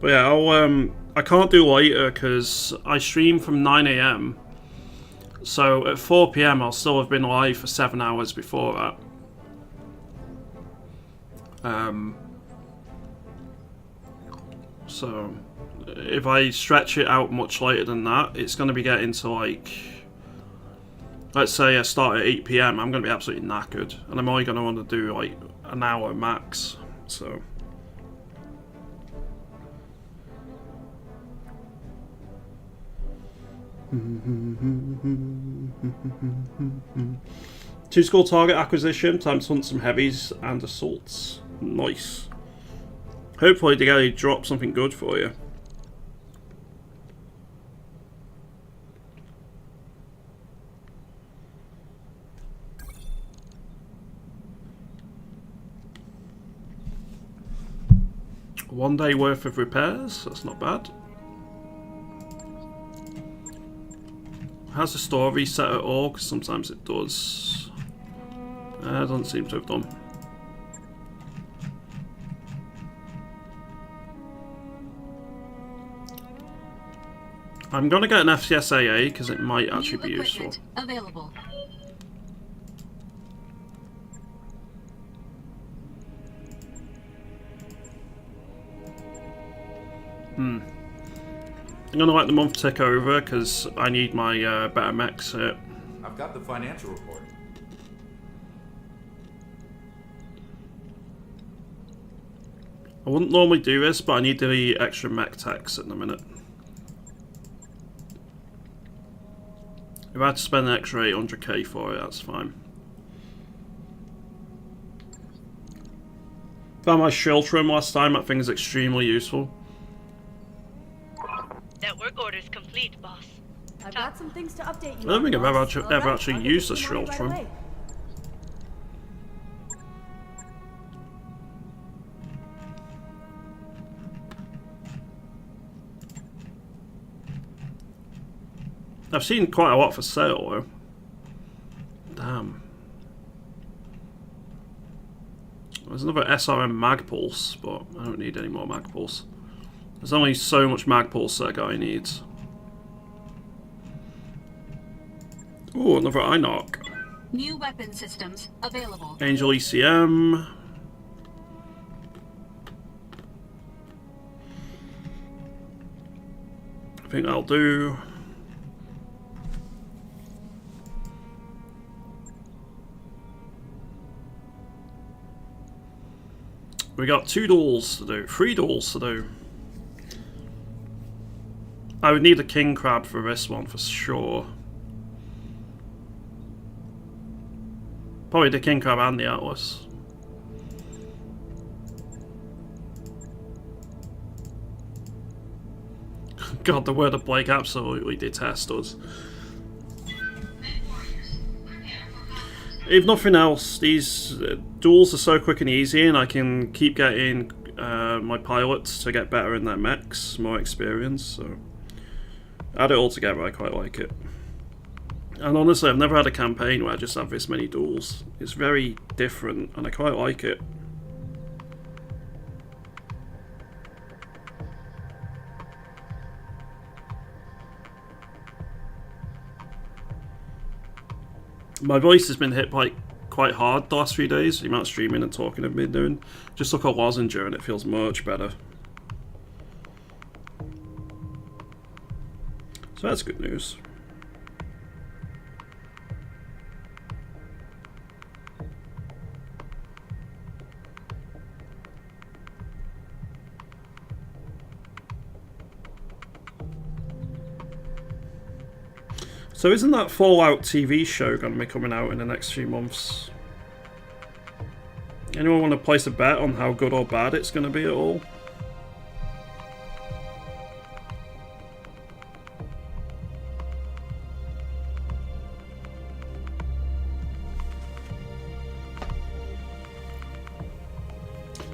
But yeah, I can't do later because I stream from 9 AM. So at 4 PM I'll still have been live for 7 hours before that. So if I stretch it out much later than that, it's going to be getting to like, let's say I start at 8 PM, I'm going to be absolutely knackered. And I'm only going to want to do like an hour max, so. Two score target acquisition, time to hunt some heavies and assaults. Nice. Hopefully they drop something good for you. One day worth of repairs, that's not bad. Has the store reset at all? Because sometimes it does. It doesn't seem to have done. I'm gonna get an FCSAA because it might actually be useful. Available. I'm gonna let the month tick over because I need my better mechs here. I've got the financial report. I wouldn't normally do this, but I need the extra mech techs in a minute. If I had to spend an extra 800k for it, that's fine. Found my shield trim last time, that thing is extremely useful. Network orders complete, boss. I've got some things to update you. I don't think I've ever boss. ever actually I'll get used the a team shield on it trim. right away. I've seen quite a lot for sale though. Damn. There's another SRM Magpulse, but I don't need any more Magpulse. There's only so much Magpulse that guy needs. Ooh, another Einarch. New weapon systems available. Angel ECM. I think that'll do. We got 2 duels to do, 3 duels to do. I would need a king crab for this one for sure. Probably the king crab and the atlas. God, the word of Blake absolutely detests us. If nothing else, these duels are so quick and easy, and I can keep getting my pilots to get better in their mechs, more experience, so add it all together, I quite like it. And honestly, I've never had a campaign where I just have this many duels. It's very different, and I quite like it. My voice has been hit by quite hard the last few days, the amount of streaming and talking I've been doing. Just took a lozenge and it feels much better. So that's good news. So isn't that Fallout TV show going to be coming out in the next few months? Anyone want to place a bet on how good or bad it's going to be at all?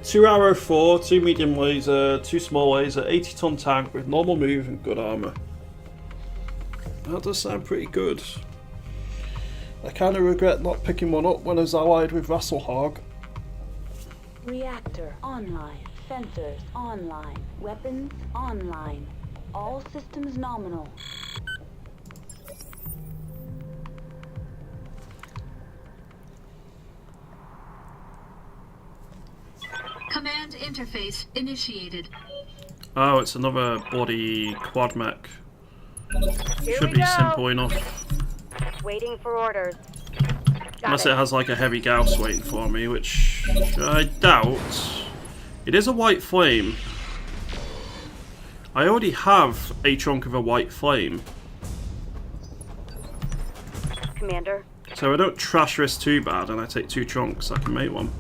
Two Arrow 4, 2 medium laser, 2 small laser, 80-ton tank with normal move and good armor. That does sound pretty good. I kind of regret not picking one up when I was allied with Rasselhog. Reactor online. Sensors online. Weapons online. All systems nominal. Command interface initiated. Oh, it's another bloody quad mech. Here Should we be go. simple enough. Waiting for orders. Unless it has like a heavy Gauss waiting for me, which I doubt. It is a white flame. I already have a chunk of a white flame. Commander. So I don't trash this too bad and I take 2 chunks, I can make one.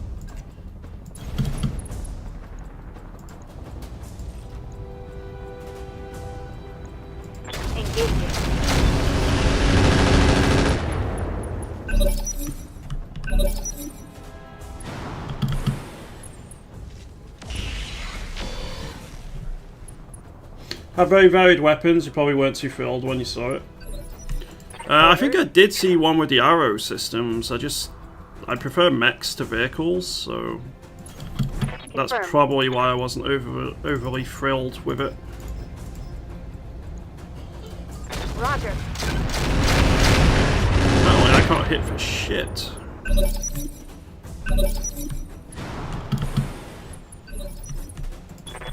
Have very varied weapons, you probably weren't too thrilled when you saw it. I think I did see one with the arrow systems, I prefer mechs to vehicles, so that's probably why I wasn't overly thrilled with it. Roger. Apparently I can't hit for shit.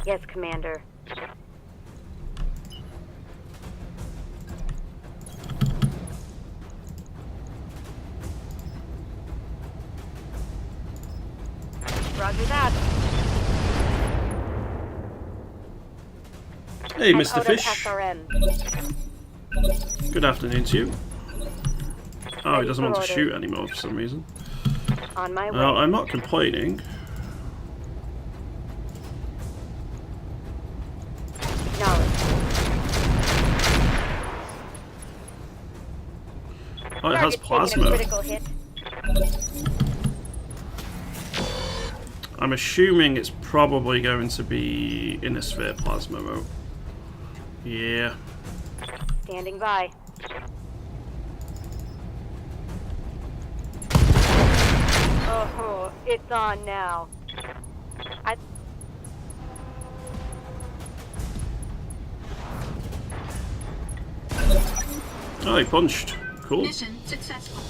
Yes, Commander. Roger that. Hey, I'm Mr. out Fish. of SRN. Good afternoon to you. Oh, he Ready doesn't for want to orders. shoot anymore for some reason. On my way. Well, I'm not complaining. Oh, it has plasma. I'm assuming it's probably going to be Innisphere plasma though. Yeah. Standing by. Oh, it's on now. Oh, he punched. Cool. Mission successful.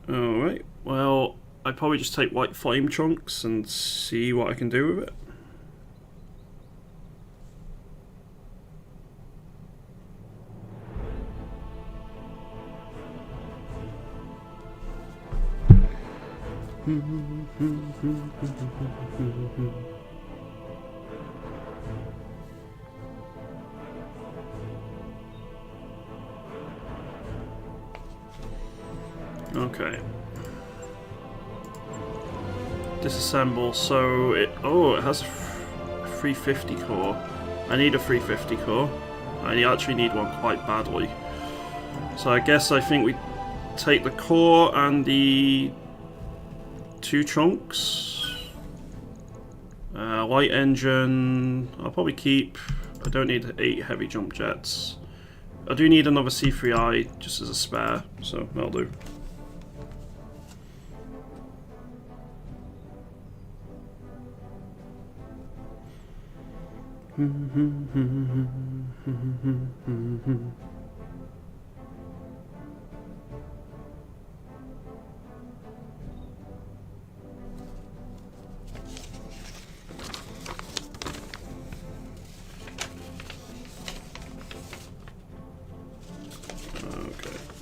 Alright, well, I'd probably just take white flame chunks and see what I can do with it. Okay. Disassemble, so it has a 350 core. I need a 350 core. I actually need one quite badly. So I think we take the core and the 2 chunks. Light engine, I'll probably keep. I don't need 8 heavy jump jets. I do need another C3I just as a spare, so that'll do. Okay,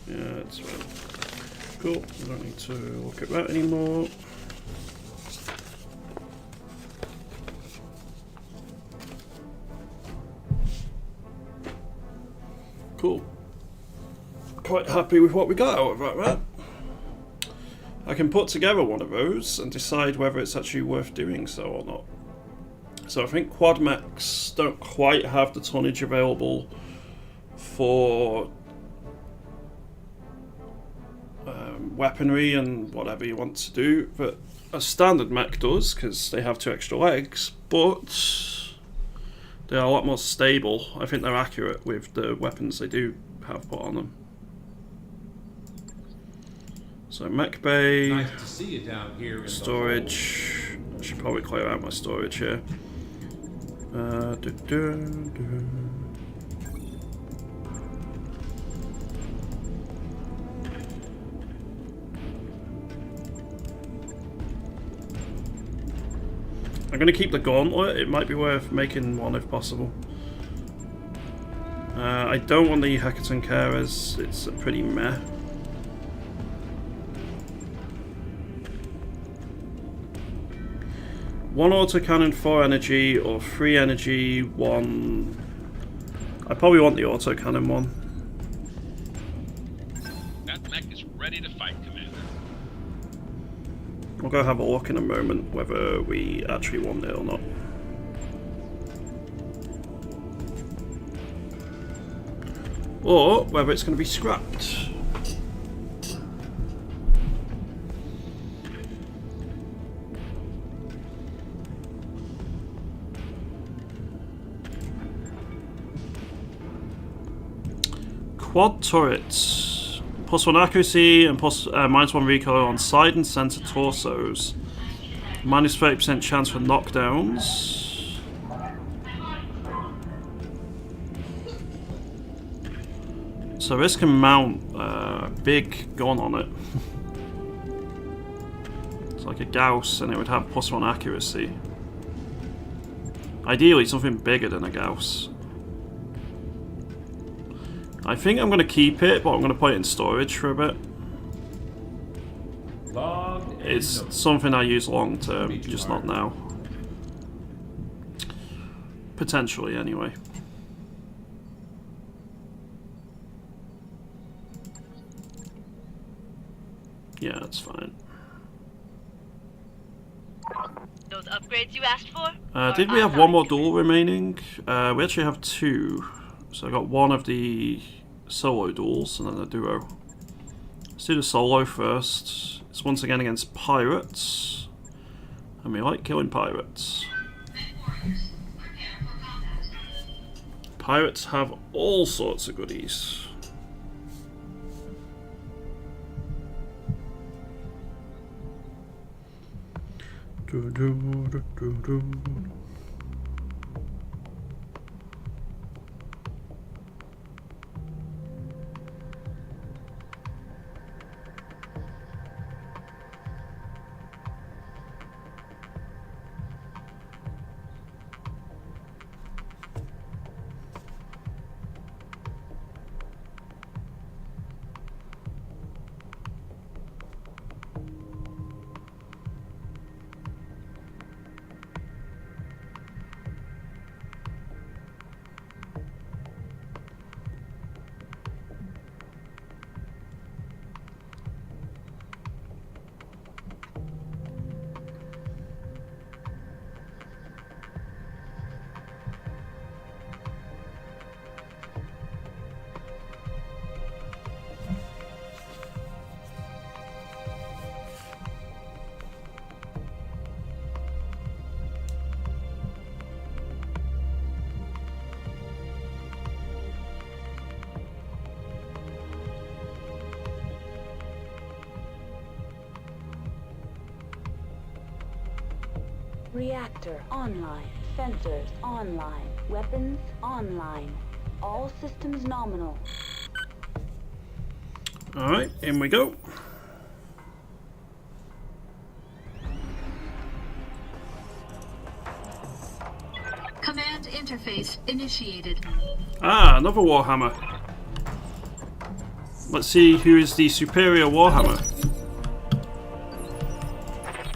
yeah, that's right. Cool, I don't need to look at that anymore. Cool. Quite happy with what we got out of that, right? I can put together one of those and decide whether it's actually worth doing so or not. So I think quad mechs don't quite have the tonnage available for weaponry and whatever you want to do, but a standard mech does because they have 2 extra legs, but they are a lot more stable. I think they're accurate with the weapons they do have put on them. So mech bay, Nice to see you down here in storage, I should probably clear out my storage here. I'm going to keep the gauntlet. It might be worth making one if possible. I don't want the Heckerton Carers. It's a pretty meh. One autocannon, 4 energy, or 3 energy, 1... I probably want the autocannon one. That mech is ready to fight, Commander. We'll go have a look in a moment whether we actually want it or not. Or whether it's going to be scrapped. Quad turrets. +1 accuracy and -1 recoil on side and center torsos. -30% chance for knockdowns. So this can mount a big gun on it. It's like a Gauss, and it would have +1 accuracy. Ideally something bigger than a Gauss. I think I'm going to keep it, but I'm going to put it in storage for a bit. It's something I use long term, just not now. Potentially, anyway. Yeah, that's fine. Those upgrades you asked for? Did we have one more duel remaining? We actually have 2. So I got one of the solo duels and then a duo. Let's do the solo first. It's once again against pirates. And we like killing pirates. Pirates have all sorts of goodies. Reactor online. Sensors online. Weapons online. All systems nominal. Alright, in we go. Command interface initiated. Ah, another Warhammer. Let's see who is the superior Warhammer.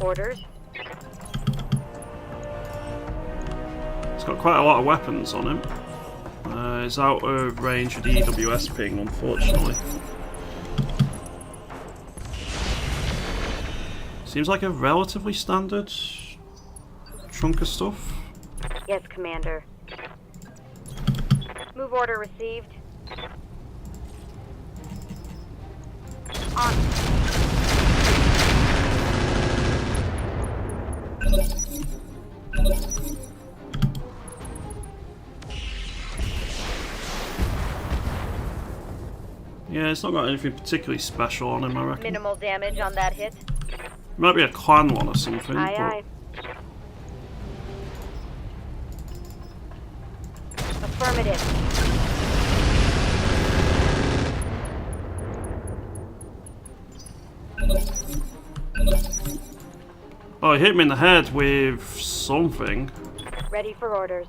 Orders. It's got quite a lot of weapons on him. It's out of range of the EWS ping, unfortunately. Seems like a relatively standard chunk of stuff. Yes, Commander. Move order received. On. Yeah, it's not got anything particularly special on him, I reckon. Minimal damage on that hit. Might be a clan one or something. Aye, but aye. Affirmative. Oh, he hit me in the head with something. Ready for orders.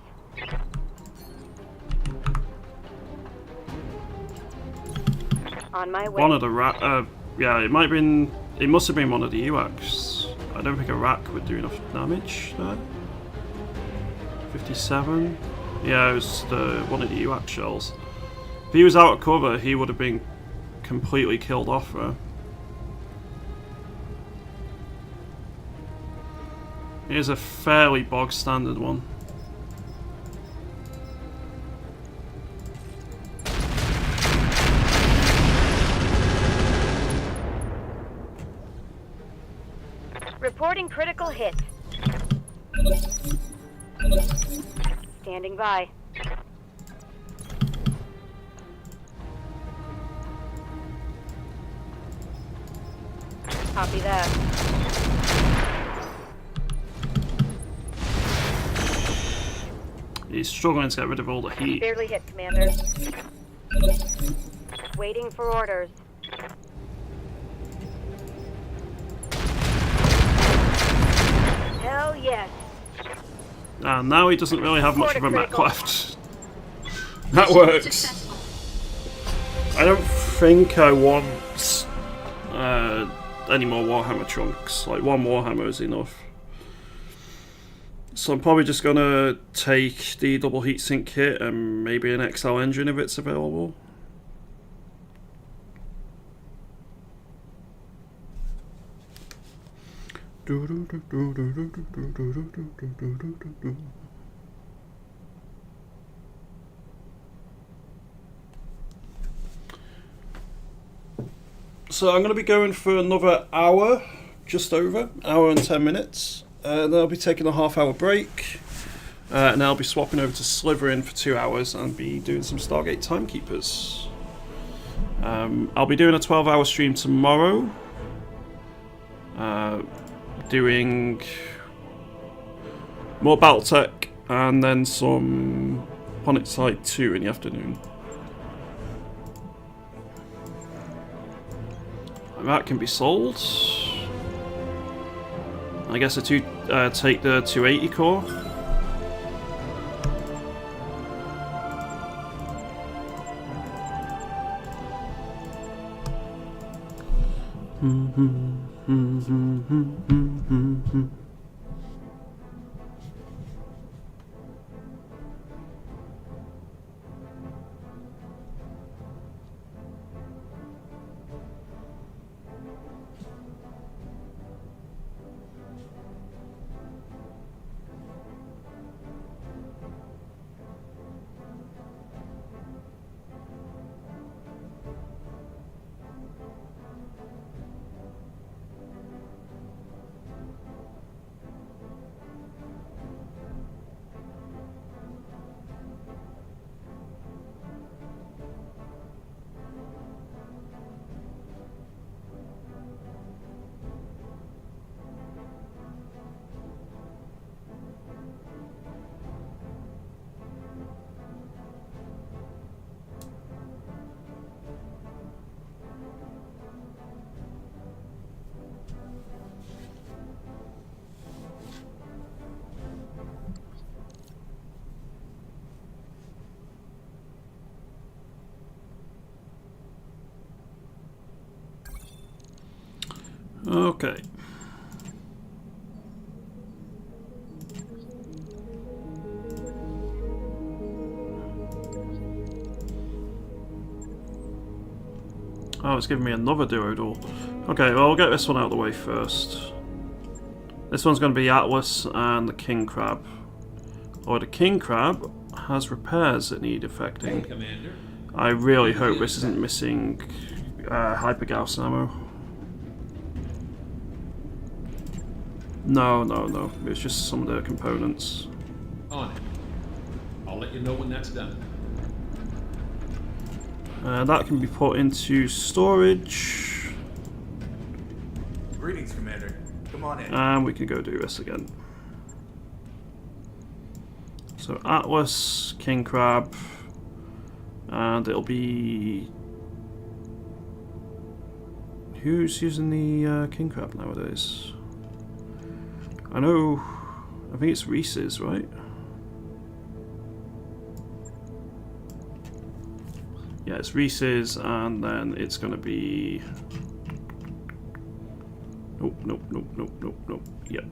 On my way. One of the yeah, it must have been one of the UACs. I don't think a rack would do enough damage there. 57. Yeah, it was one of the UAC shells. If he was out of cover, he would have been completely killed off there. Here's a fairly bog standard one. Reporting critical hit. Standing by. Copy that. He's struggling to get rid of all the heat. Barely hit, Commander. Waiting for orders. Hell yes. And now he doesn't really have much of a mech left. That works. I don't think I want any more Warhammer chunks. Like, one Warhammer is enough. So I'm probably just gonna take the double heatsink kit and maybe an XL engine if it's available. So I'm going to be going for another hour, just over, hour and 10 minutes. Then I'll be taking a half-hour break, and I'll be swapping over to Slytherin for 2 hours and be doing some Stargate Timekeepers. I'll be doing a 12-hour stream tomorrow, doing more Battletech and then some Ponic Side 2 in the afternoon. And that can be sold. I guess take the 280 core. Okay. Oh, it's giving me another duo duel. Okay, well, I'll get this one out of the way first. This one's going to be Atlas and the King Crab. Or the King Crab has repairs that need effecting. Hey, Commander. I really hope this isn't missing Hypergauss ammo. No. It's just some of the components. On it. I'll let you know when that's done. That can be put into storage. Greetings, Commander. Come on in. And we can go do this again. So Atlas, King Crab, and it'll be... Who's using the King Crab nowadays? I know, I think it's Reese's, right? Yeah, it's Reese's, and then it's gonna be... Nope, nope, nope, nope, nope, nope, yep.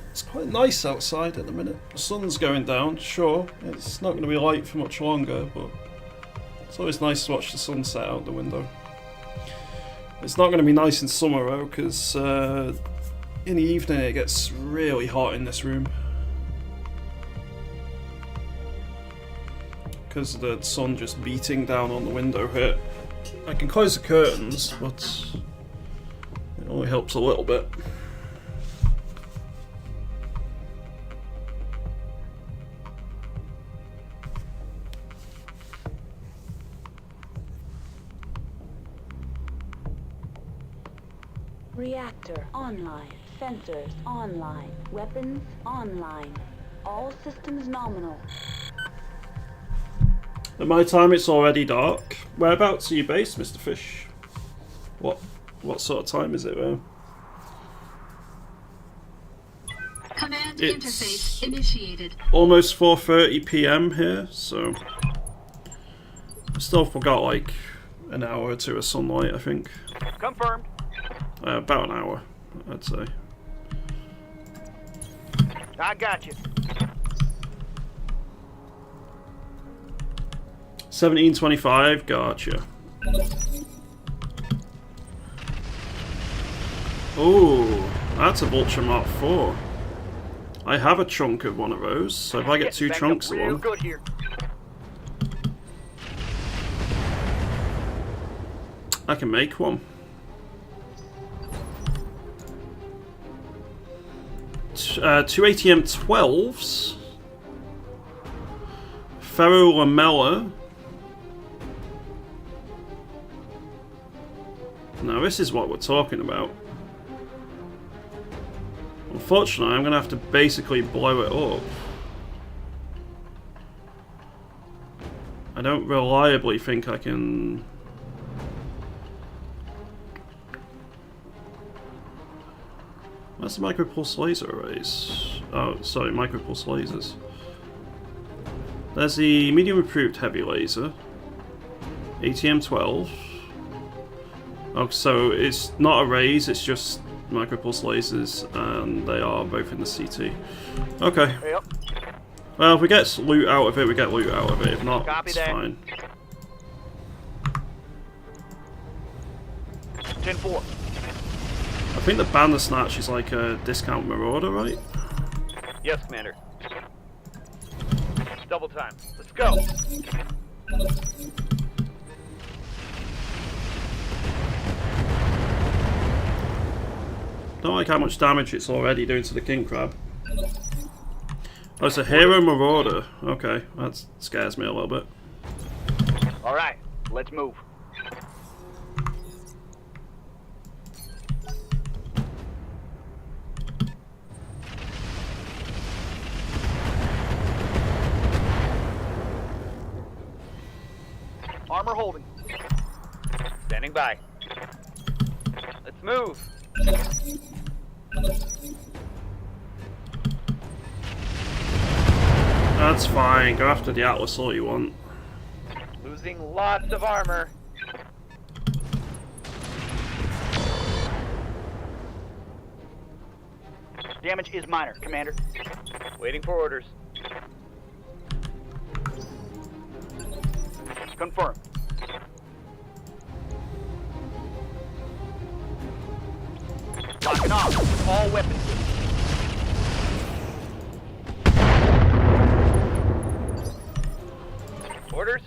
It's quite nice outside at the minute. The sun's going down, sure. It's not going to be light for much longer, but it's always nice to watch the sunset out the window. It's not going to be nice in summer though, because in the evening it gets really hot in this room. Because of the sun just beating down on the window here. I can close the curtains, but it only helps a little bit. Reactor online. Sensors online. Weapons online. All systems nominal. At my time it's already dark. Whereabouts are you based, Mr. Fish? What sort of time is it there? Command It's interface initiated. almost 4:30 PM here, so I still forgot like an hour or two of sunlight, I think. Confirmed. About an hour, I'd say. I got you. 1725, gotcha. Oh, that's a Vulture Mark 4. I have a chunk of one of those, so if I get two chunks of one... Good here. I can make one. 2 ATM 12s. Ferro Lamella. Now this is what we're talking about. Unfortunately, I'm going to have to basically blow it up. I don't reliably think I can... Where's the micropulse laser arrays? Oh, sorry, micropulse lasers. There's the medium improved heavy laser. ATM 12. Oh, so it's not arrays, it's just micropulse lasers, and they are both in the CT. Okay. Yep. Well, if we get loot out of it, we get loot out of it. If not, Copy it's that. fine. 10-4. I think the Bandersnatch is like a discount Marauder, right? Yes, Commander. Double time. Let's go. Don't like how much damage it's already doing to the King Crab. Oh, it's a Hero Marauder. Okay, that scares me a little bit. All right, let's move. Armor holding. Standing by. Let's move. That's fine. Go after the Atlas all you want. Losing lots of armor. Damage is minor, Commander. Waiting for orders. Confirm. Locking off. All weapons. Orders?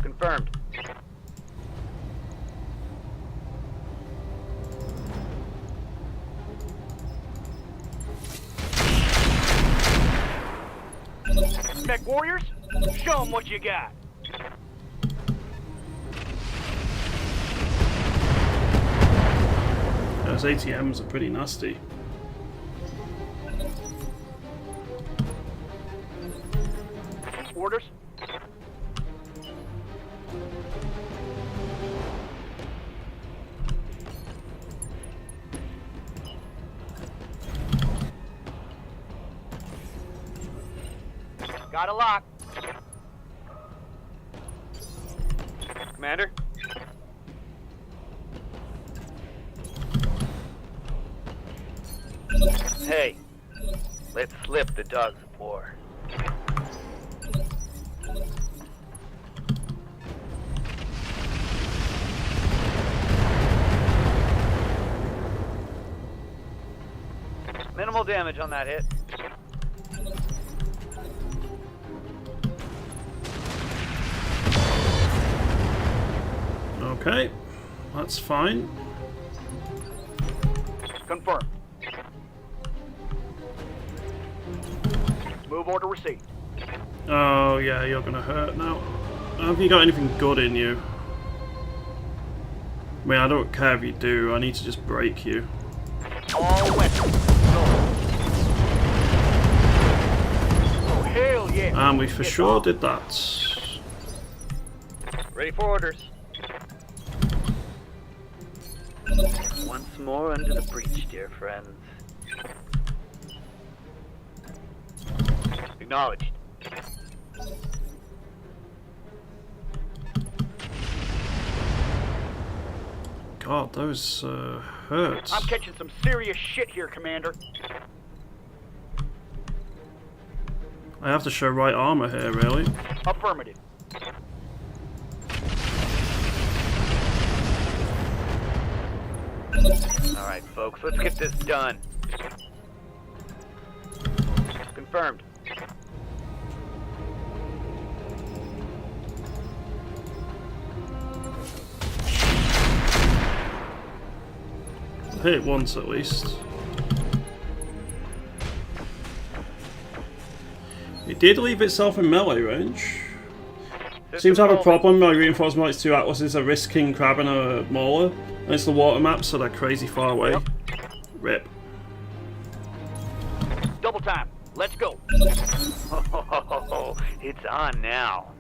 Confirmed. Mech warriors, show them what you got. Those ATMs are pretty nasty. Orders? Got a lock. Commander? Hey, let's slip the dogs of war. Minimal damage on that hit. Okay, that's fine. Confirm. Move order received. Oh yeah, you're gonna hurt now. Have you got anything good in you? I mean, I don't care if you do, I need to just break you. All weapons. Oh, hell yeah. And we for sure did that. Ready for orders. Once more under the breach, dear friends. Acknowledged. God, those hurt. I'm catching some serious shit here, Commander. I have to show right armor here, really. Affirmative. Alright, folks, let's get this done. Confirmed. Hit it once at least. It did leave itself in melee range. Seems to have a problem. My reinforcement its two Atlases, a Risk King Crab and a Mauler. And it's the water map, so they're crazy far away. Yep. Rip. Double time. Let's go. Oh, it's on now.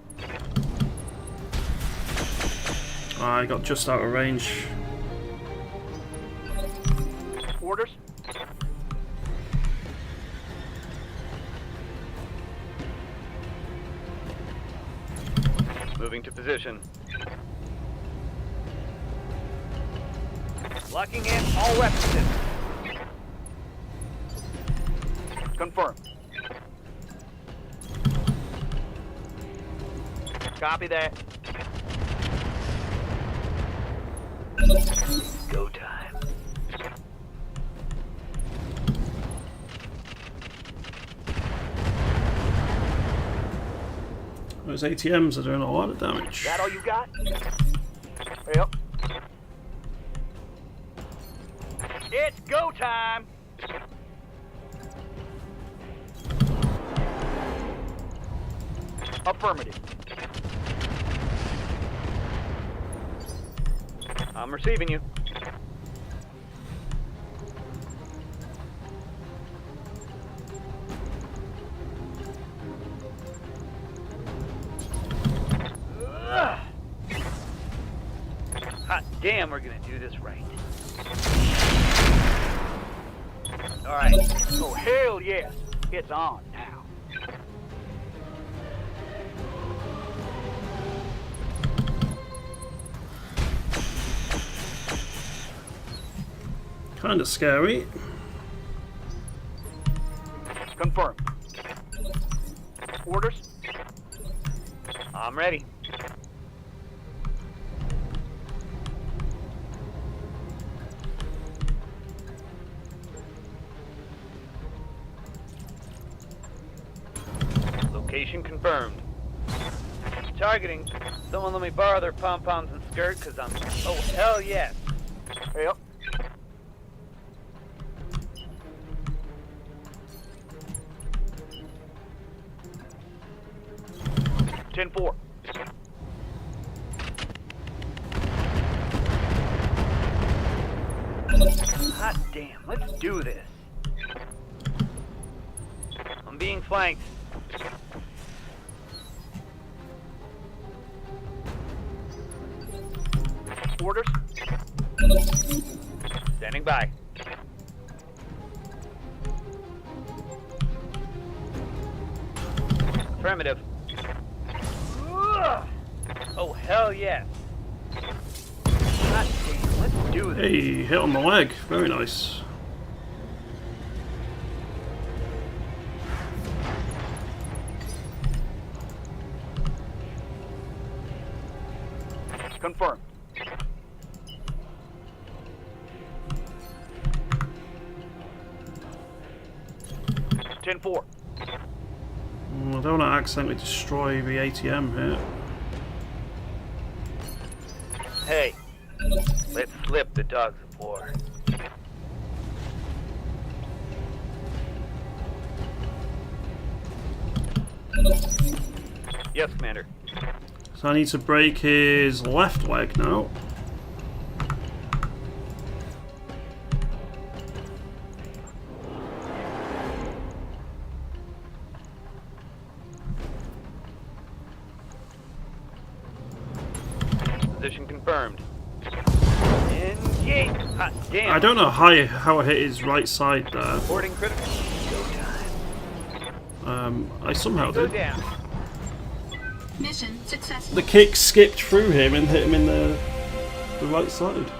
I got just out of range. Orders? Moving to position. Locking in all weapon systems. Confirm. Copy that. Go time. Those ATMs are doing a lot of damage. That all you got? Yep. It's go time. Affirmative. I'm receiving you. Hot damn, we're gonna do this right. All right. Oh, hell yes. It's on now. Kinda scary. Confirmed. Orders? I'm ready. Location confirmed. Targeting. Someone let me borrow their pom-poms and skirt, cause I'm... Oh, hell yes. Yep. Ten-4. Hot damn, let's do this. I'm being flanked. Orders? Standing by. Affirmative. Oh, hell yes. God damn, let's do this. Hey, hit on the leg. Very nice. Confirmed. Ten-4. I don't want to accidentally destroy the ATM here. Hey, let's slip the dogs of war. Yes, Commander. So I need to break his left leg now. Position confirmed. Engage! Hot damn! I don't know how it hit his right side there. Reporting critical. I somehow Go did. down. Mission successful. The kick skipped through him and hit him in the right side.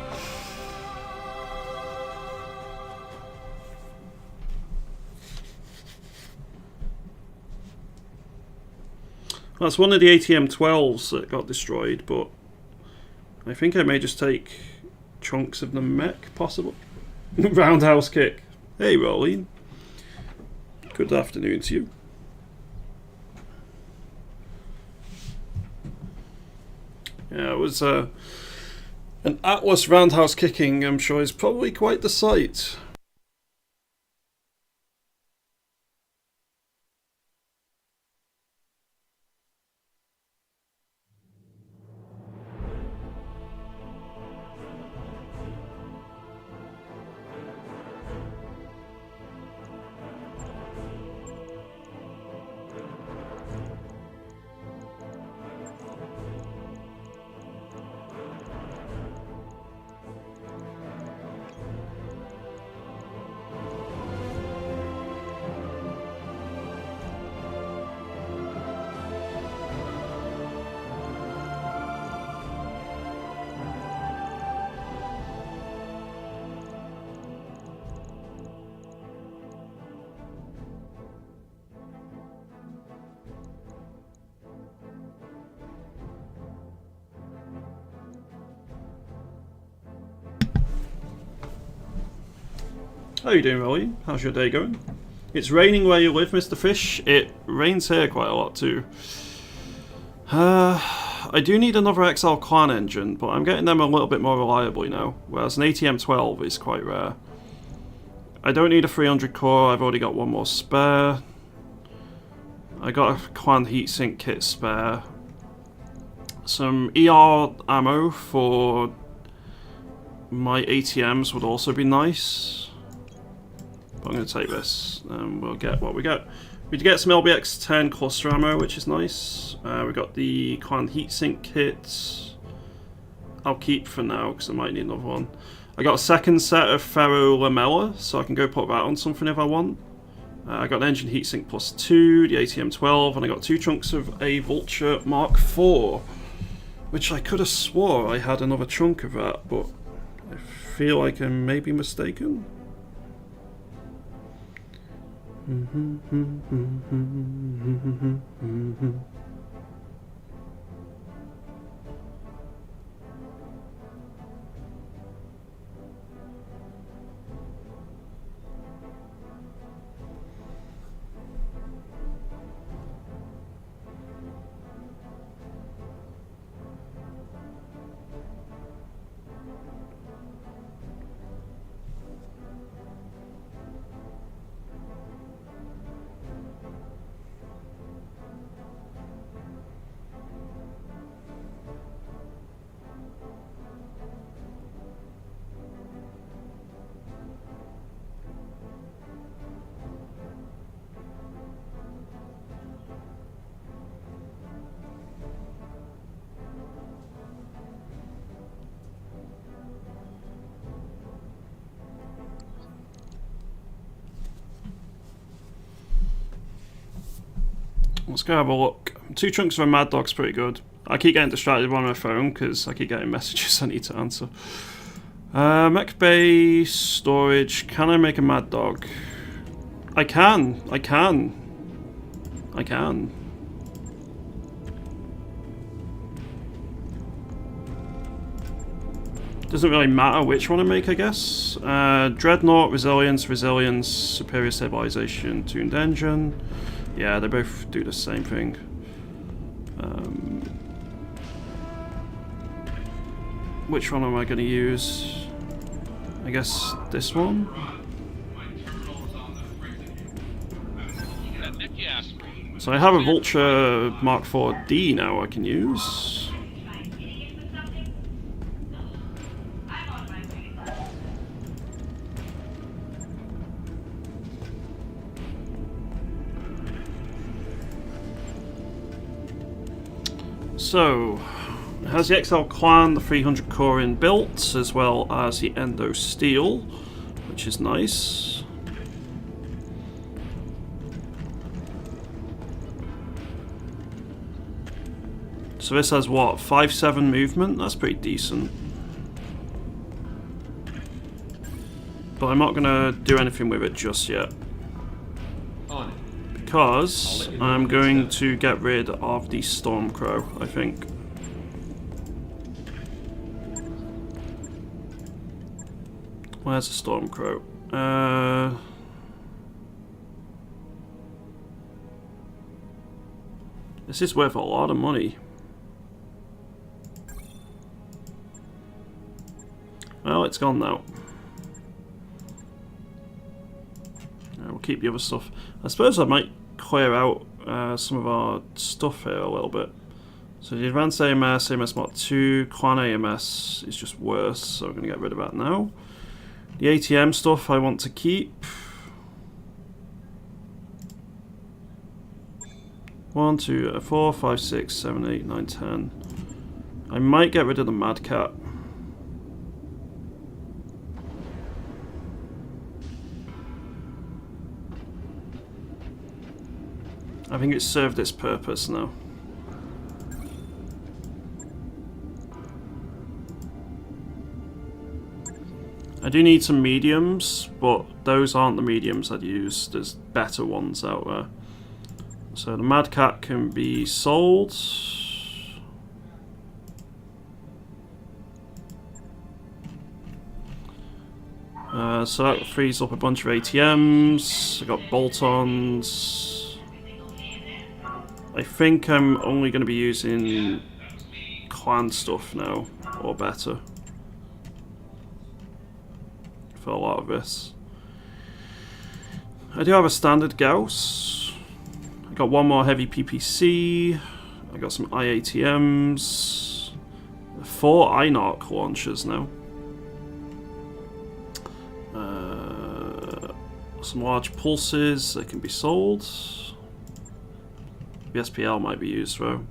That's one of the ATM-12s that got destroyed, but I think I may just take chunks of the mech, possible. Roundhouse kick. Hey, Rolleen. Good afternoon to you. Yeah, it was an Atlas roundhouse kicking, I'm sure, is probably quite the sight. How you doing, Rolly? How's your day going? It's raining where you live, Mr. Fish. It rains here quite a lot too. I do need another XL clan engine, but I'm getting them a little bit more reliably now, whereas an ATM-12 is quite rare. I don't need a 300 core, I've already got one more spare. I got a clan heatsink kit spare. Some ER ammo for my ATMs would also be nice. But I'm going to take this, and we'll get what we get. We get some LBX-10 cluster ammo, which is nice. We got the clan heatsink kit. I'll keep for now, because I might need another one. I got a second set of ferro lamella, so I can go put that on something if I want. I got an engine heatsink plus 2, the ATM-12, and I got 2 chunks of a Vulture Mark IV, which I could have swore I had another chunk of that, but I feel like I may be mistaken. Let's go have a look. 2 chunks of a Mad Dog's pretty good. I keep getting distracted by my phone because I keep getting messages I need to answer. Mech Bay, storage. Can I make a Mad Dog? I can. Doesn't really matter which one I make, I guess. Dreadnought, resilience, superior stabilization, tuned engine. Yeah, they both do the same thing. Which one am I going to use? I guess this one? So I have a Vulture Mark 4D now I can use. So, it has the XL Clan, the 300 core inbuilt, as well as the Endo Steel, which is nice. So this has what, 5-7 movement? That's pretty decent. But I'm not going to do anything with it just yet. Because I'm going to get rid of the Stormcrow, I think. Where's the Stormcrow? This is worth a lot of money. Well, it's gone now. We'll keep the other stuff. I suppose I might clear out some of our stuff here a little bit. So the Advanced AMS, AMS Mark 2, Clan AMS is just worse, so I'm going to get rid of that now. The ATM stuff I want to keep. 1, 2, 4, 5, 6, 7, 8, 9, 10. I might get rid of the Mad Cat. I think it's served its purpose now. I do need some mediums, but those aren't the mediums I'd use. There's better ones out there. So the Mad Cat can be sold. So that frees up a bunch of ATMs. I got bolt-ons. I think I'm only going to be using clan stuff now, or better, for a lot of this. I do have a standard Gauss. I got one more heavy PPC. I got some IATMs. 4 INARC launchers now. Some large pulses that can be sold. The SPL might be used though.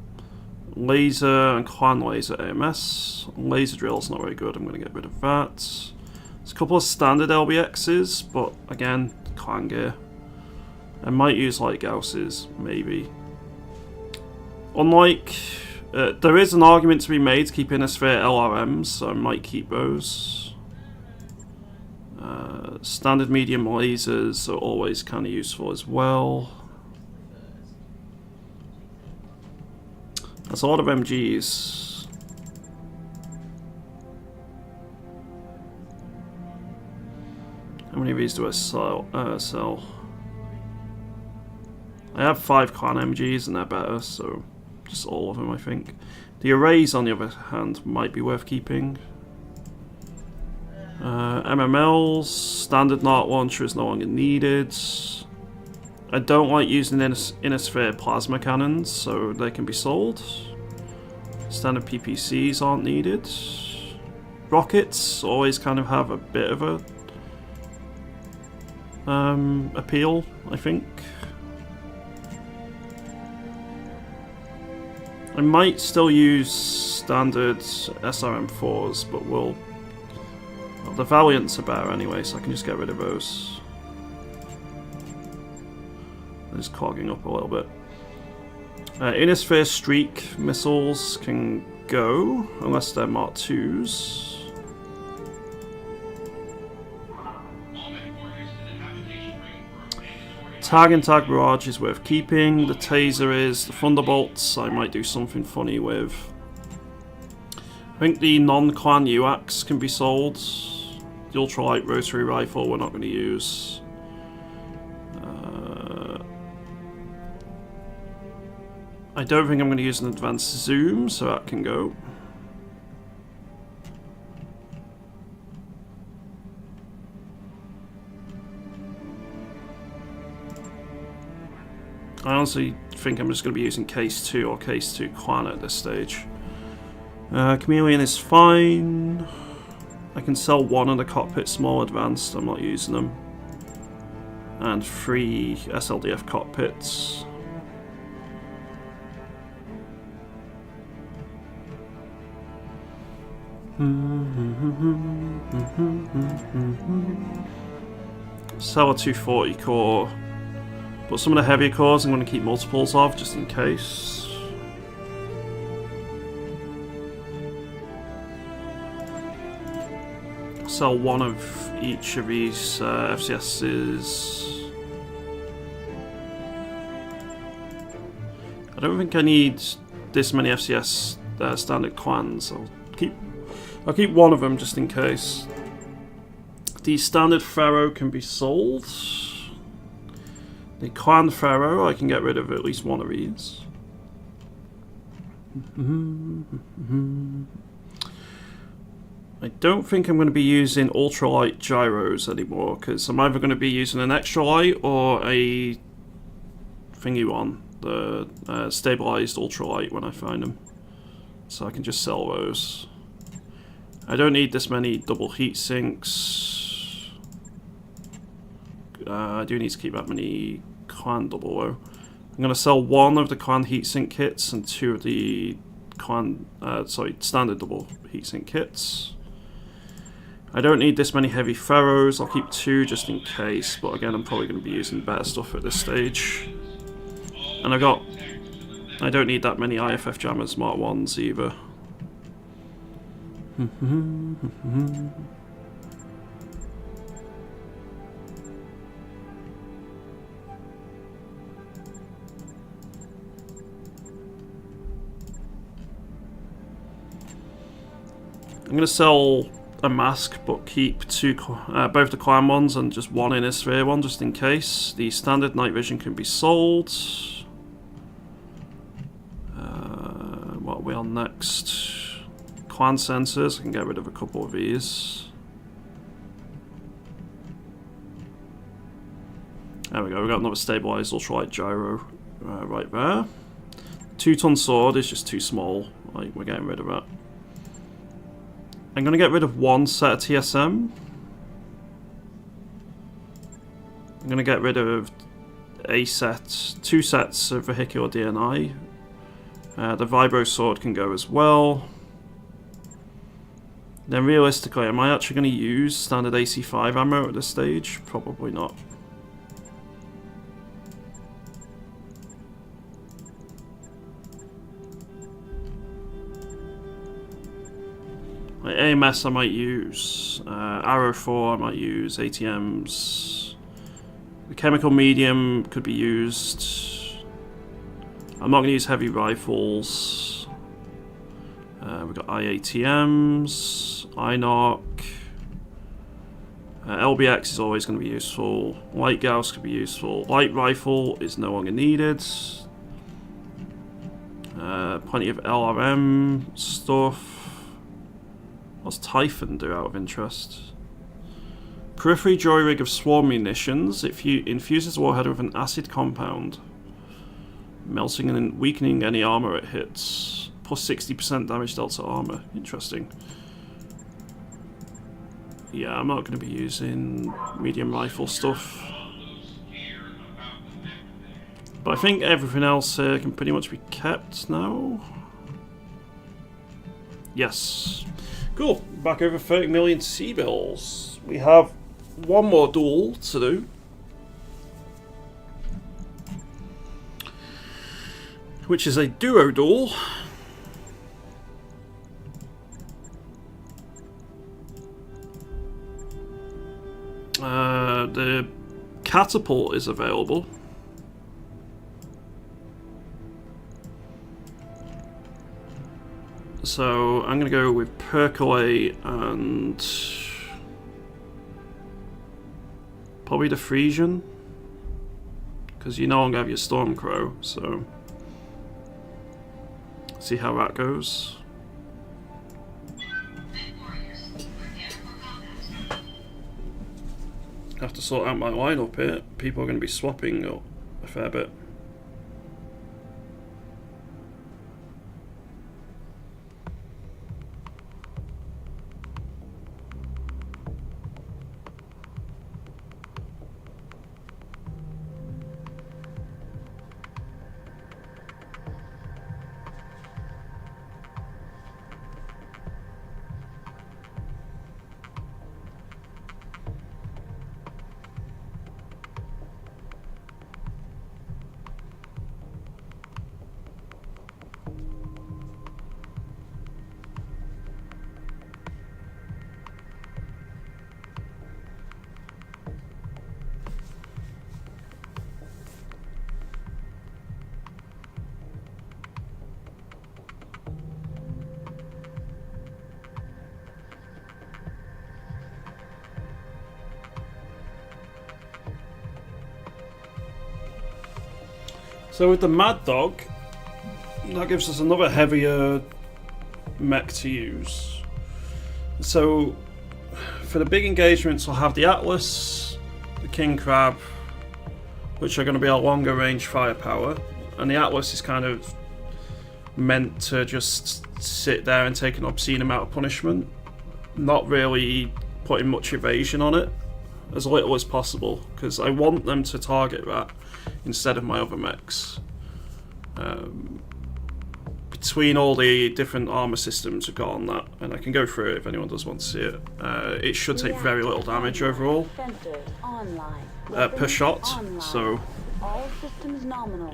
Laser and clan laser AMS. Laser drill's not very good, I'm going to get rid of that. There's a couple of standard LBXs, but again, clan gear. I might use light Gausses, maybe. Unlike, there is an argument to be made to keep Innisphere LRMs, so I might keep those. Standard medium lasers are always kind of useful as well. That's a lot of MGs. How many of these do I sell? I have 5 clan MGs and they're better, so just all of them I think. The arrays on the other hand might be worth keeping. MMLs, standard NART launcher is no longer needed. I don't like using inner sphere plasma cannons, so they can be sold. Standard PPCs aren't needed. Rockets always kind of have a bit of a appeal, I think. I might still use standard SRM4s, but well, the Valiants are better anyway, so I can just get rid of those. They're just clogging up a little bit. Inner sphere streak missiles can go, unless they're Mark 2s. Tag and Tag Barrage is worth keeping. The Taser is. The Thunderbolts I might do something funny with. I think the non-clan UAX can be sold. The Ultralight Rotary Rifle we're not going to use. I don't think I'm going to use an advanced zoom, so that can go. I honestly think I'm just going to be using Case 2 or Case 2 Clan at this stage. Chameleon is fine. I can sell 1 of the cockpit small advanced, I'm not using them. And 3 SLDF cockpits. Sell a 240 core. But some of the heavier cores I'm going to keep multiples of, just in case. Sell 1 of each of these FCSs. I don't think I need this many FCS standard clans. I'll keep 1 of them just in case. The standard Pharaoh can be sold. The clan Pharaoh, I can get rid of at least 1 of these. I don't think I'm going to be using ultralight gyros anymore, because I'm either going to be using an extra light or a thingy one, the stabilized ultralight when I find them. So I can just sell those. I don't need this many double heat sinks. I do need to keep that many clan double though. I'm going to sell 1 of the clan heatsink kits and 2 of the clan, standard double heatsink kits. I don't need this many heavy Pharaohs. I'll keep 2 just in case, but again I'm probably going to be using better stuff at this stage. And I don't need that many IFF Jammers Mark 1s either. I'm going to sell a mask, but keep 2, both the clan ones and just 1 inner sphere one, just in case. The standard night vision can be sold. What are we on next? Clan sensors, I can get rid of a couple of these. There we go, we've got another stabilized ultralight gyro right there. 2-ton sword is just too small, like, we're getting rid of that. I'm going to get rid of 1 set of TSM. I'm going to get rid of 2 sets of vehicular DNI. The Vibro sword can go as well. Then realistically, am I actually going to use standard AC5 ammo at this stage? Probably not. Like AMS I might use, Arrow 4 I might use, ATMs. The chemical medium could be used. I'm not going to use heavy rifles. We've got IATMs, INOC. LBX is always going to be useful. Light Gauss could be useful. Light rifle is no longer needed. Plenty of LRM stuff. What's Typhon do out of interest? Periphery joy rig of swarm munitions. It infuses the warhead with an acid compound, melting and weakening any armor it hits. Plus 60% damage delta armor. Interesting. Yeah, I'm not going to be using medium rifle stuff. But I think everything else can pretty much be kept now. Yes. Cool. Back over 30 million C-bills. We have one more duel to do. Which is a duo duel. The catapult is available. So I'm going to go with Percolate and probably the Frisian, because you know I'm going to have your Stormcrow, so see how that goes. I have to sort out my lineup here. People are going to be swapping a fair bit. So with the Mad Dog, that gives us another heavier mech to use. So for the big engagements, we'll have the Atlas, the King Crab, which are going to be our longer range firepower, and the Atlas is kind of meant to just sit there and take an obscene amount of punishment, not really putting much evasion on it, as little as possible, because I want them to target that instead of my other mechs. Between all the different armor systems we've got on that, and I can go through it if anyone does want to see it, it should take very little damage overall per shot, so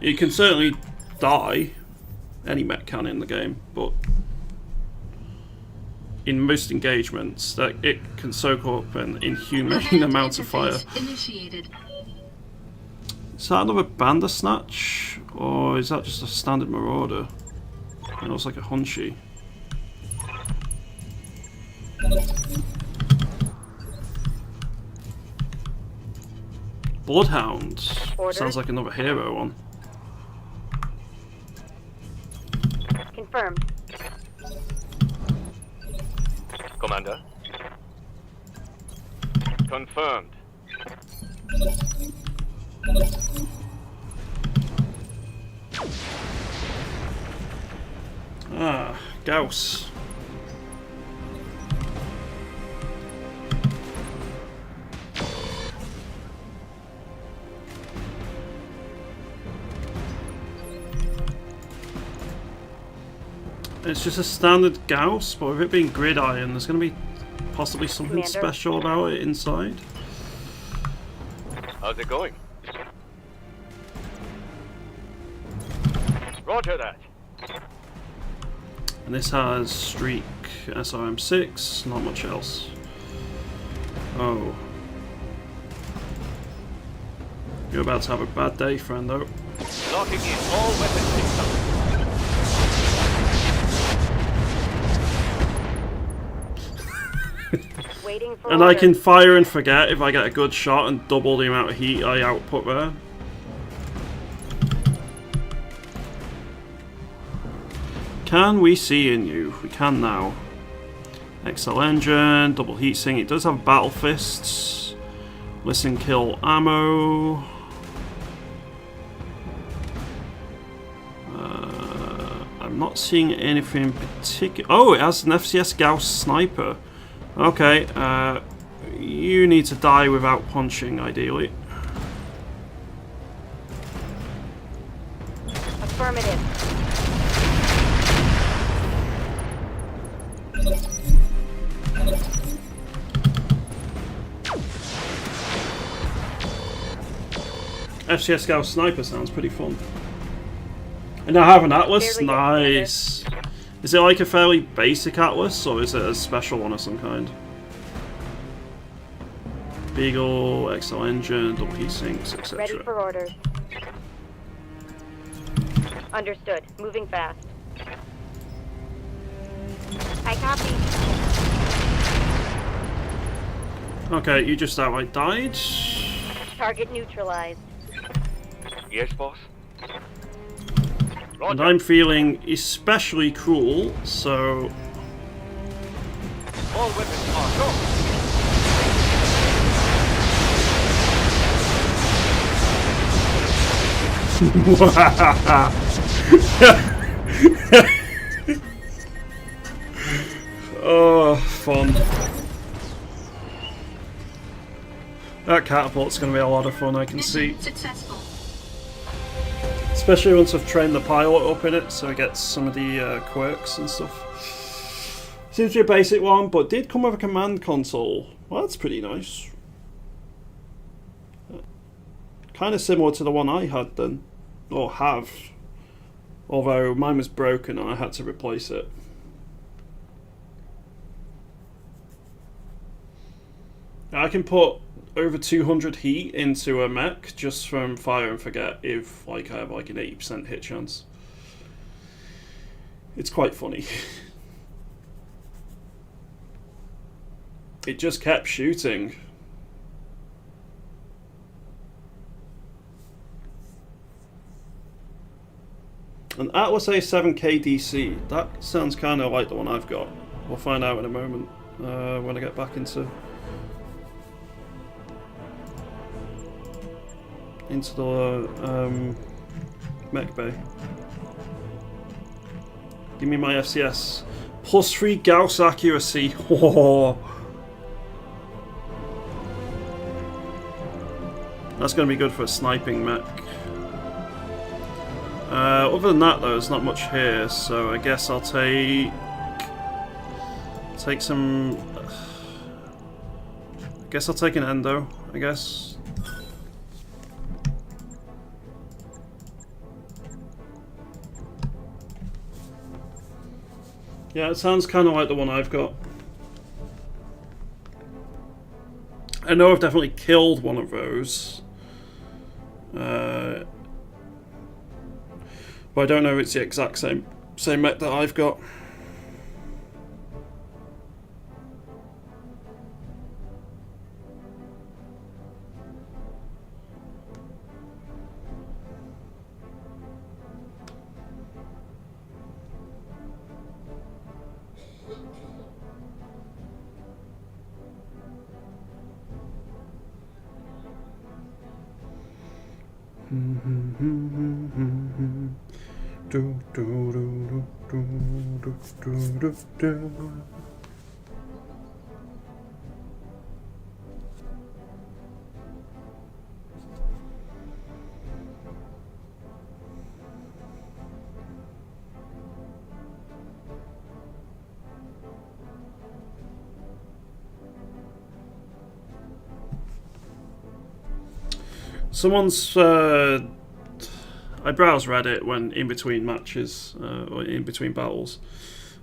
you can certainly die. Any mech can in the game, but in most engagements that it can soak up an inhumane amount of fire. Initiated. Is that another Bandersnatch, or is that just a standard Marauder? It looks like a Hunchy. Bloodhound. Orders. Sounds like another hero one. Confirmed. Commander. Confirmed. Ah, Gauss. It's just a standard Gauss, but with it being Gridiron, there's going to be possibly something Commander. special about it inside. How's it going? Roger that. And this has Streak, SRM6, not much else. Oh. You're about to have a bad day, friendo. Locking in all weapon systems. Waiting for And I orders. can fire and forget if I get a good shot and double the amount of heat I output there. Can we see in you? We can now. XL engine, double heatsink. It does have battle fists. Listen, kill ammo. I'm not seeing anything particular. Oh, it has an FCS Gauss sniper. Okay, you need to die without punching, ideally. Affirmative. FCS Gauss sniper sounds pretty fun. And I have an Atlas. Barely Nice. Is it like a fairly basic Atlas, or is it a special one of some kind? Beagle, XL engine, double heatsinks, etc. Ready for orders. Understood. Moving fast. I copy. Okay, you just outright died. Target neutralized. Yes, boss. And I'm feeling especially cruel, so... All weapons are go. Oh, fun. That catapult's going to be a lot of fun, I can see. Successful. Especially once I've trained the pilot up in it, so it gets some of the quirks and stuff. Seems to be a basic one, but did come with a command console. Well, that's pretty nice. Kind of similar to the one I had then. Or have. Although mine was broken and I had to replace it. I can put over 200 heat into a mech just from fire and forget if like I have like an 80% hit chance. It's quite funny. It just kept shooting. An Atlas A7 KDC. That sounds kind of like the one I've got. We'll find out in a moment when I get back into the mech bay. Give me my FCS. +3 Gauss accuracy. Oh. That's going to be good for a sniping mech. Other than that though, there's not much here, so I guess I'll take some... I guess I'll take an endo, I guess. Yeah, it sounds kind of like the one I've got. I know I've definitely killed one of those. But I don't know if it's the exact same mech that I've got. Someone's I browse Reddit when in between matches or in between battles,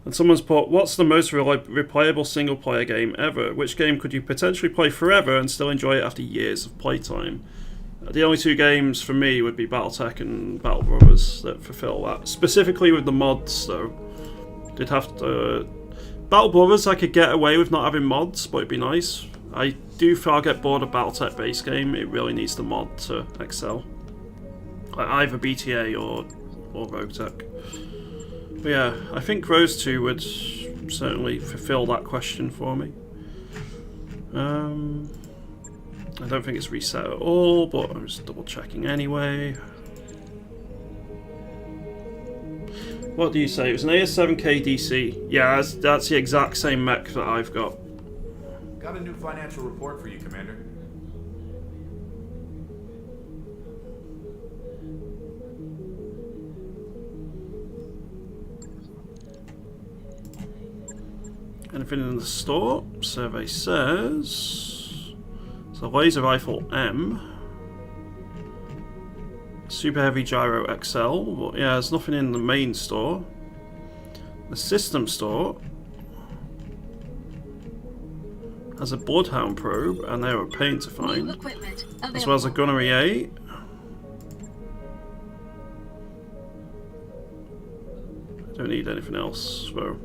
And someone's put, what's the most replayable single player game ever? Which game could you potentially play forever and still enjoy it after years of playtime? The only two games for me would be Battletech and Battle Brothers that fulfill that. Specifically with the mods though. Did have to... Battle Brothers I could get away with not having mods, but it'd be nice. I do feel I'll get bored of Battletech base game. It really needs the mod to excel. Like either BTA or Rogue Tech. But yeah, I think those two would certainly fulfill that question for me. I don't think it's reset at all, but I'm just double checking anyway. What do you say? It was an AS7K DC. Yeah, that's the exact same mech that I've got. Got a new financial report for you, Commander. Anything in the store? Survey says... So laser rifle M. Super heavy gyro XL. But yeah, there's nothing in the main store. The system store has a Bloodhound probe, and they were a pain to find. As well as a Gunnery 8. I don't need anything else, so...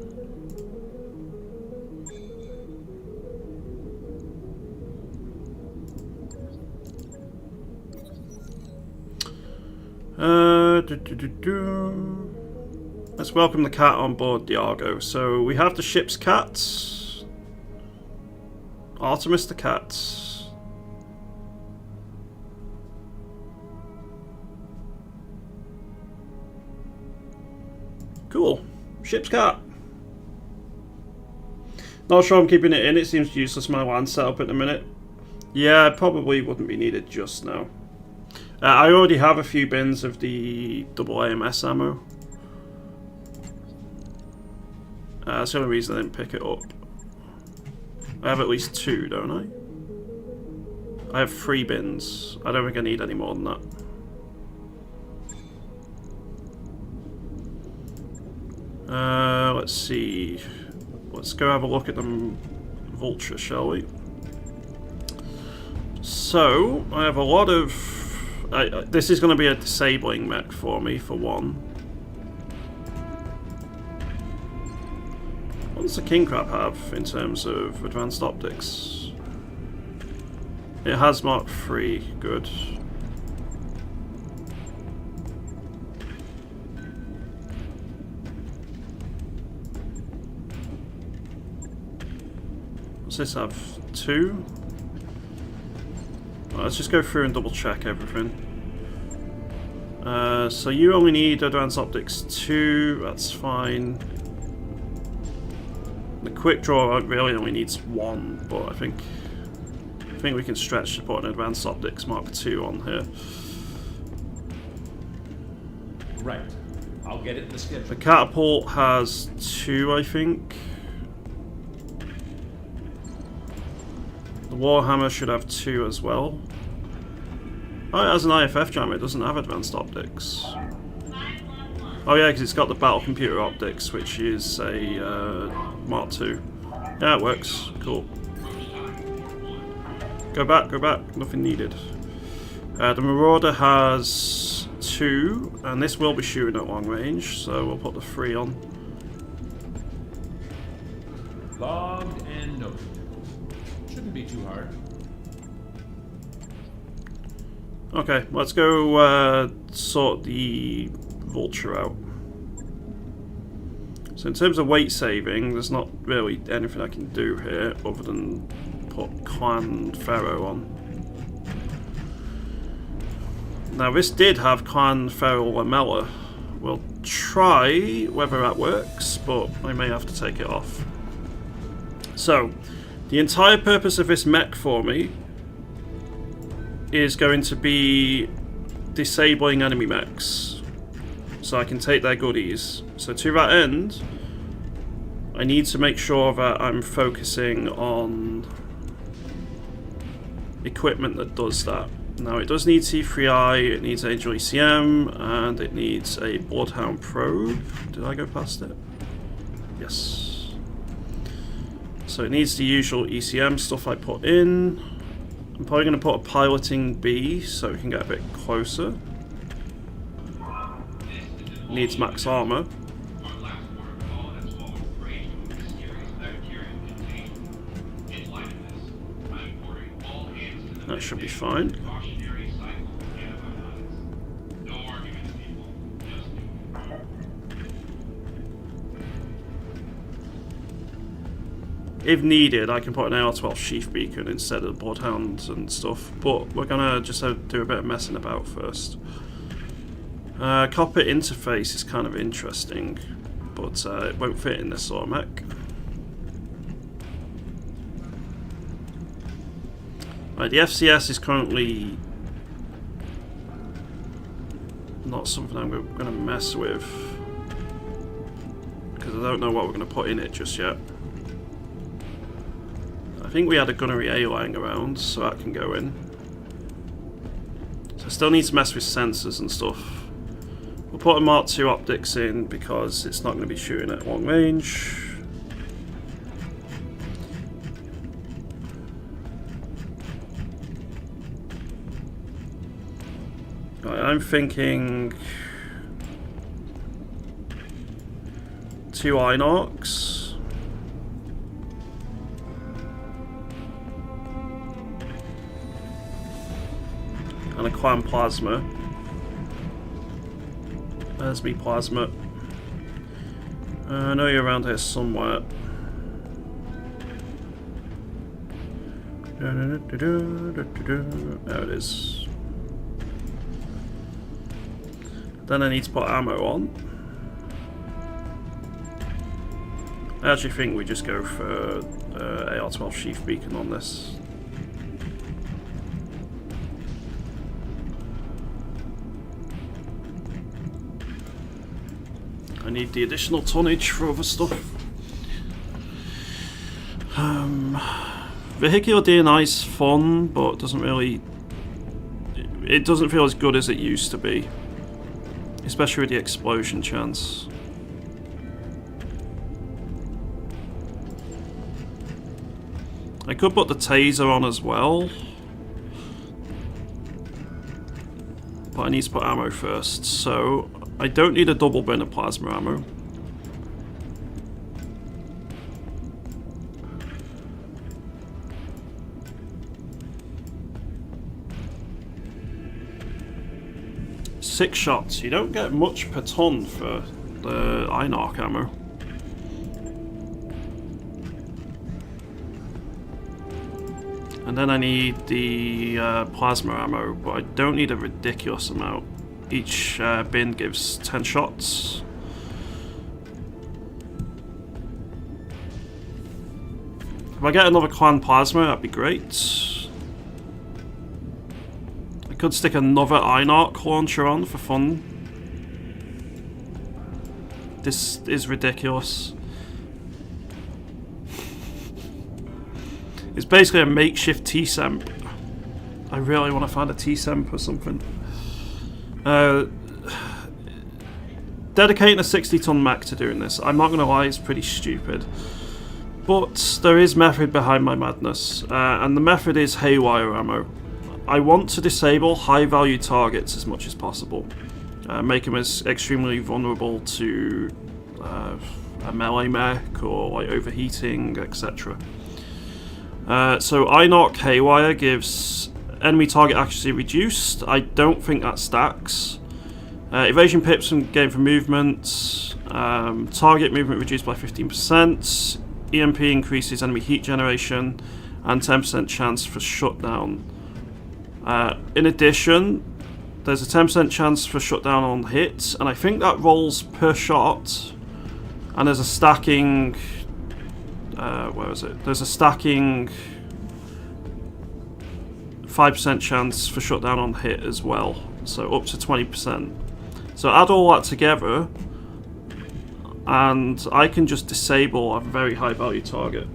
Let's welcome the cat on board the Argo. So we have the ship's cat. Artemis the cat. Cool. Ship's cat. Not sure I'm keeping it in. It seems useless my land setup at the minute. Yeah, probably wouldn't be needed just now. I already have a few bins of the double AMS ammo. That's the only reason I didn't pick it up. I have at least 2, don't I? I have 3 bins. I don't think I need any more than that. Let's see. Let's go have a look at the Vulture, shall we? So, I have a lot of... this is going to be a disabling mech for me, for one. What does the King Crab have in terms of advanced optics? It has Mark 3, good. What's this have? 2? Let's just go through and double check everything. So you only need Advanced Optics 2, that's fine. The Quick Draw really only needs 1, but I think we can stretch to put an Advanced Optics Mark 2 on here. Right. I'll get it in the schedule. The Catapult has 2, I think. The Warhammer should have 2 as well. Oh, it has an IFF jammer, it doesn't have advanced optics. Oh yeah, because it's got the battle computer optics, which is a Mark 2. Yeah, it works. Cool. Go back, nothing needed. The Marauder has 2, and this will be shooting at long range, so we'll put the 3 on. Logged and noted. Shouldn't be too hard. Okay, let's go sort the Vulture out. So in terms of weight saving, there's not really anything I can do here other than put Clan Pharaoh on. Now this did have Clan Pharaoh Lamella. We'll try whether that works, but I may have to take it off. So, the entire purpose of this mech for me is going to be disabling enemy mechs, so I can take their goodies. So to that end, I need to make sure that I'm focusing on equipment that does that. Now it does need C3I, it needs Angel ECM, and it needs a Bloodhound probe. Did I go past it? Yes. So it needs the usual ECM stuff I put in. I'm probably going to put a piloting B so we can get a bit closer. Needs max armor. That should be fine. If needed, I can put an AR-12 sheath beacon instead of the Bloodhound and stuff, but we're gonna just do a bit of messing about first. Cockpit interface is kind of interesting, but it won't fit in this sort of mech. Right, the FCS is currently not something I'm going to mess with, because I don't know what we're going to put in it just yet. I think we had a gunnery A lying around, so that can go in. So I still need to mess with sensors and stuff. We'll put a Mark II optics in because it's not going to be shooting at long range. Right, I'm thinking 2 Inox. And a Clan Plasma. There's me Plasma. I know you're around here somewhere. There it is. Then I need to put ammo on. I actually think we just go for AR-12 sheath beacon on this. I need the additional tonnage for other stuff. Vehicular DNI is fun, but doesn't really... It doesn't feel as good as it used to be. Especially with the explosion chance. I could put the taser on as well. But I need to put ammo first, so... I don't need a double bin of plasma ammo. Six shots. You don't get much per ton for the Einarch ammo. And then I need the plasma ammo, but I don't need a ridiculous amount. Each bin gives 10 shots. If I get another Clan Plasma, that'd be great. I could stick another Einarch launcher on for fun. This is ridiculous. It's basically a makeshift T-Semp. I really want to find a T-Semp or something. Dedicating a 60-ton mech to doing this, I'm not going to lie, it's pretty stupid. But there is method behind my madness, and the method is haywire ammo. I want to disable high-value targets as much as possible, make them as extremely vulnerable to a melee mech or like overheating, etc. So Einarch haywire gives enemy target accuracy reduced. I don't think that stacks. Evasion pips from gain from movement. Target movement reduced by 15%. EMP increases enemy heat generation. And 10% chance for shutdown. In addition, there's a 10% chance for shutdown on hits. And I think that rolls per shot. And there's a stacking... where is it? There's a stacking... 5% chance for shutdown on hit as well, so up to 20%. So add all that together, and I can just disable a very high value target.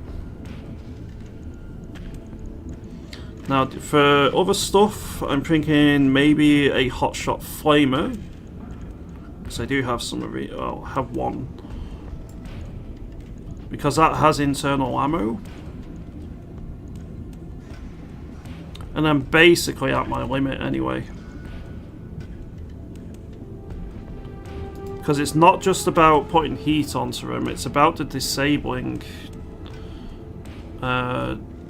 Now for other stuff, I'm thinking maybe a hotshot flamer, because I do have some of it. I'll have one. because that has internal ammo. And I'm basically at my limit anyway. Because it's not just about putting heat onto them, it's about the disabling.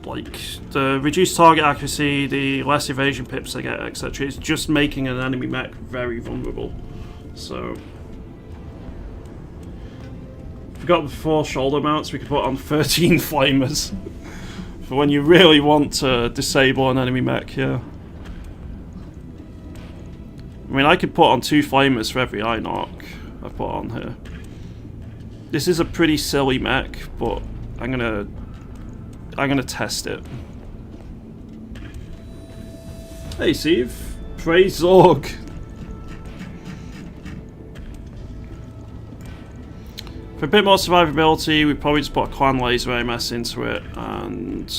Like the reduced target accuracy, the less evasion pips they get, etc. It's just making an enemy mech very vulnerable. So, if we got the 4 shoulder mounts, we could put on 13 flamers for when you really want to disable an enemy mech. Yeah. I mean, I could put on 2 flamers for every eye knock I put on here. This is a pretty silly mech, but I'm gonna test it. Hey Steve, praise Zorg. For a bit more survivability, we probably just put a clan laser AMS into it and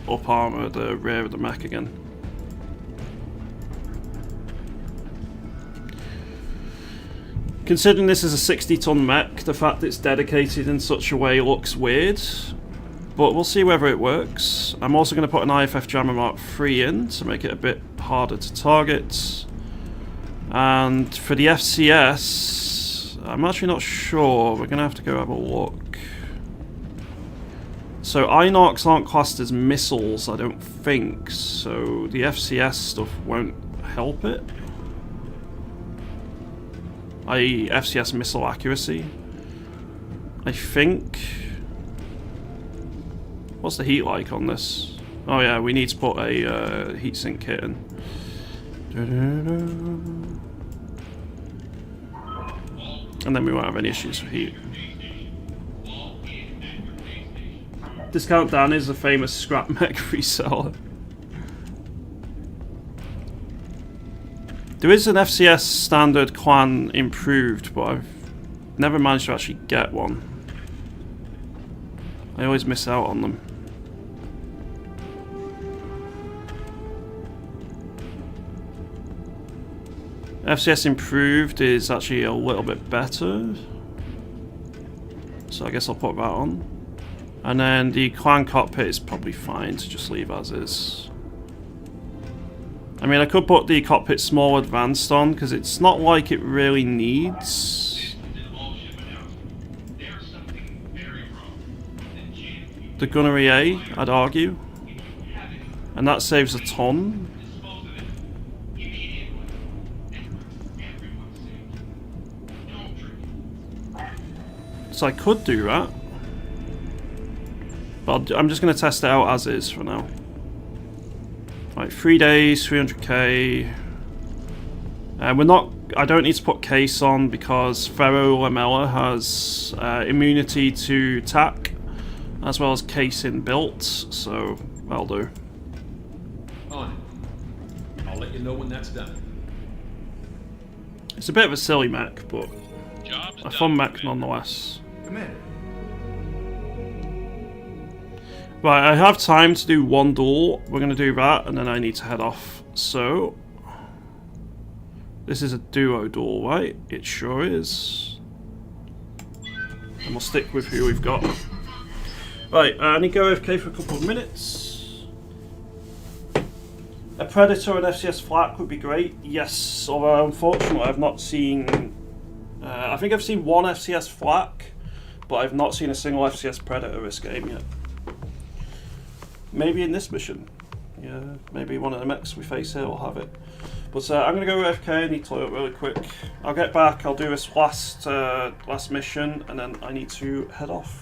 up armor the rear of the mech again. Considering this is a 60-ton mech, the fact that it's dedicated in such a way looks weird. But we'll see whether it works. I'm also going to put an IFF Jammer Mark III in to make it a bit harder to target. And for the FCS, I'm actually not sure. We're going to have to go have a look. So INOCs aren't classed as missiles, I don't think. So the FCS stuff won't help it. i.e. FCS missile accuracy. I think. What's the heat like on this? Oh yeah, we need to put a heatsink kit in. And then we won't have any issues with heat. Discount Dan is a famous scrap mech reseller. There is an FCS standard clan improved, but I've never managed to actually get one. I always miss out on them. FCS improved is actually a little bit better, so I guess I'll put that on. And then the clan cockpit is probably fine to just leave as is. I mean, I could put the cockpit small advanced on because it's not like it really needs the gunnery A, I'd argue, and that saves a ton. So I could do that, but I'm just going to test it out as is for now. Right, 3 days, 300k. I don't need to put case on because Ferro Lamella has immunity to tack, as well as case inbuilt, so that'll do. On it. I'll let you know when that's done. It's a bit of a silly mech, but a fun mech nonetheless. Commander. Right, I have time to do one duel. We're going to do that, and then I need to head off. So, this is a duo duel, right? It sure is. And we'll stick with who we've got. Right, I need to go AFK for a couple of minutes. A Predator and FCS flak would be great. Yes, although unfortunately I've not seen... I think I've seen one FCS flak, but I've not seen a single FCS Predator this game yet. Maybe in this mission. Yeah, maybe one of the mechs we face here will have it. But I'm going to go AFK, I need to toilet really quick. I'll get back, I'll do this last mission, and then I need to head off.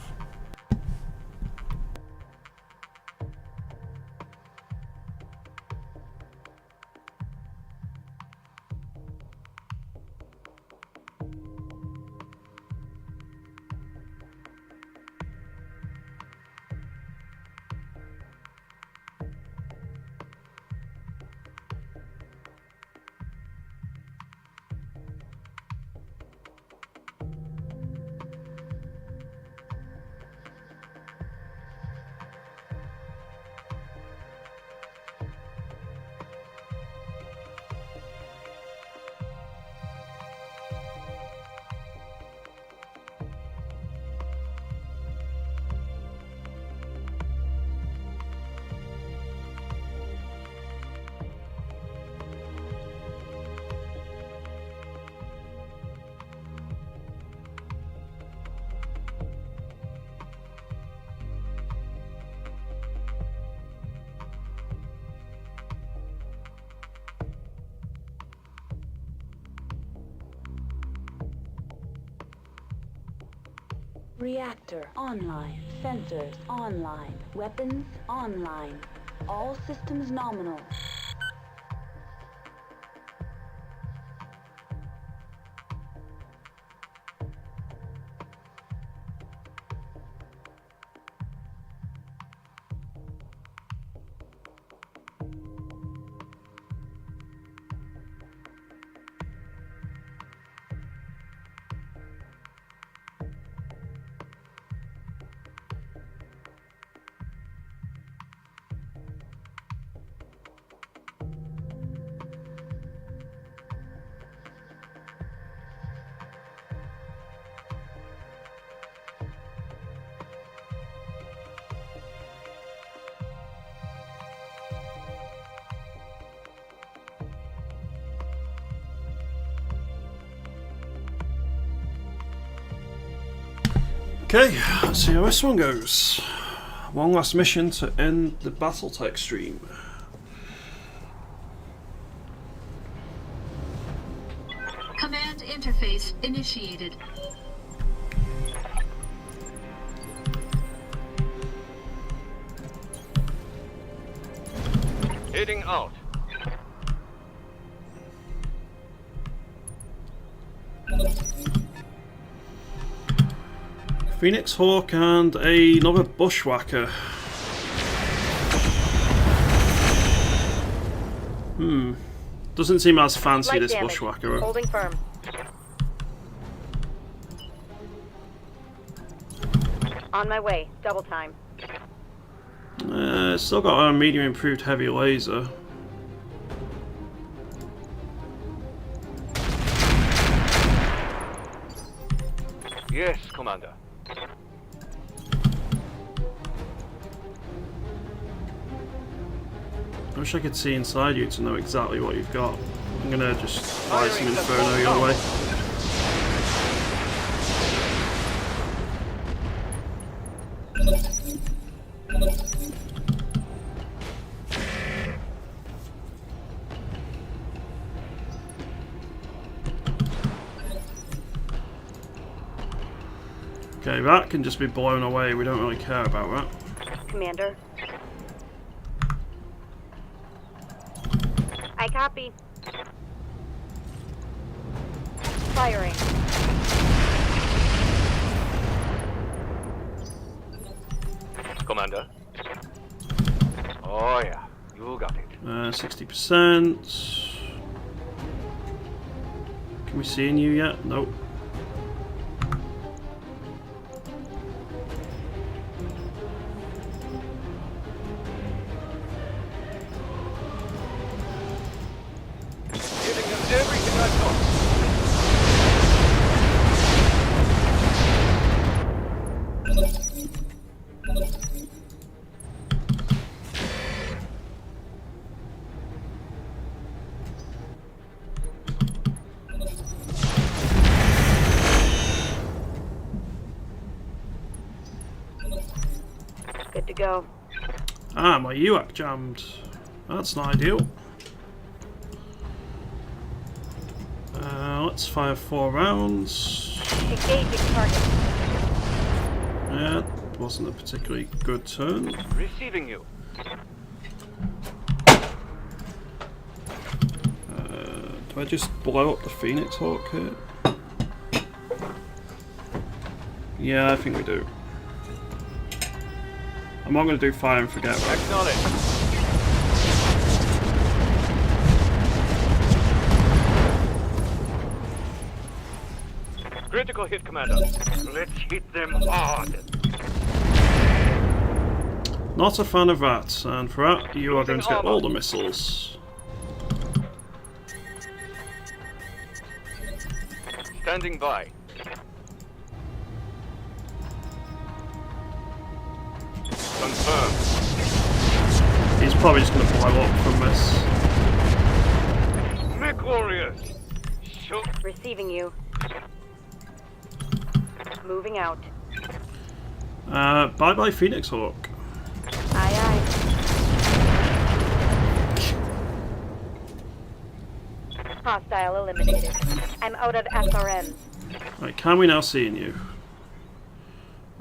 Reactor online. Sensors online. Weapons online. All systems nominal. Okay, let's see how this one goes. One last mission to end the Battletech stream. Command interface initiated. Heading out. Phoenix Hawk and another bushwhacker. Doesn't seem as fancy, Light this damage. bushwhacker. Holding firm. On my way. Double time. Still got a medium improved heavy laser. Yes, Commander. I wish I could see inside you to know exactly what you've got. I'm gonna just fire some Inferno your way. Okay, that can just be blown away. We don't really care about that. Commander. I copy. Firing. Commander. Oh yeah, you got it. 60%. Can we see in you yet? Nope. Giving them everything I've got. Good to go. Ah, my UAC jammed. That's not ideal. Let's fire 4 rounds. Engaging target. Yeah, wasn't a particularly good turn. Receiving you. Do I just blow up the Phoenix Hawk here? Yeah, I think we do. I'm not going to do fire and forget. Acknowledge. Critical hit, Commander. Let's hit them hard. Not a fan of that, and for that, you are going to get all the missiles. Standing by. Confirmed. He's probably just going to blow up from this. Mech warriors. Shoot. Receiving you. Moving out. Bye bye Phoenix Hawk. Aye aye. Hostile eliminated. I'm out of SRMs. Right, can we now see in you?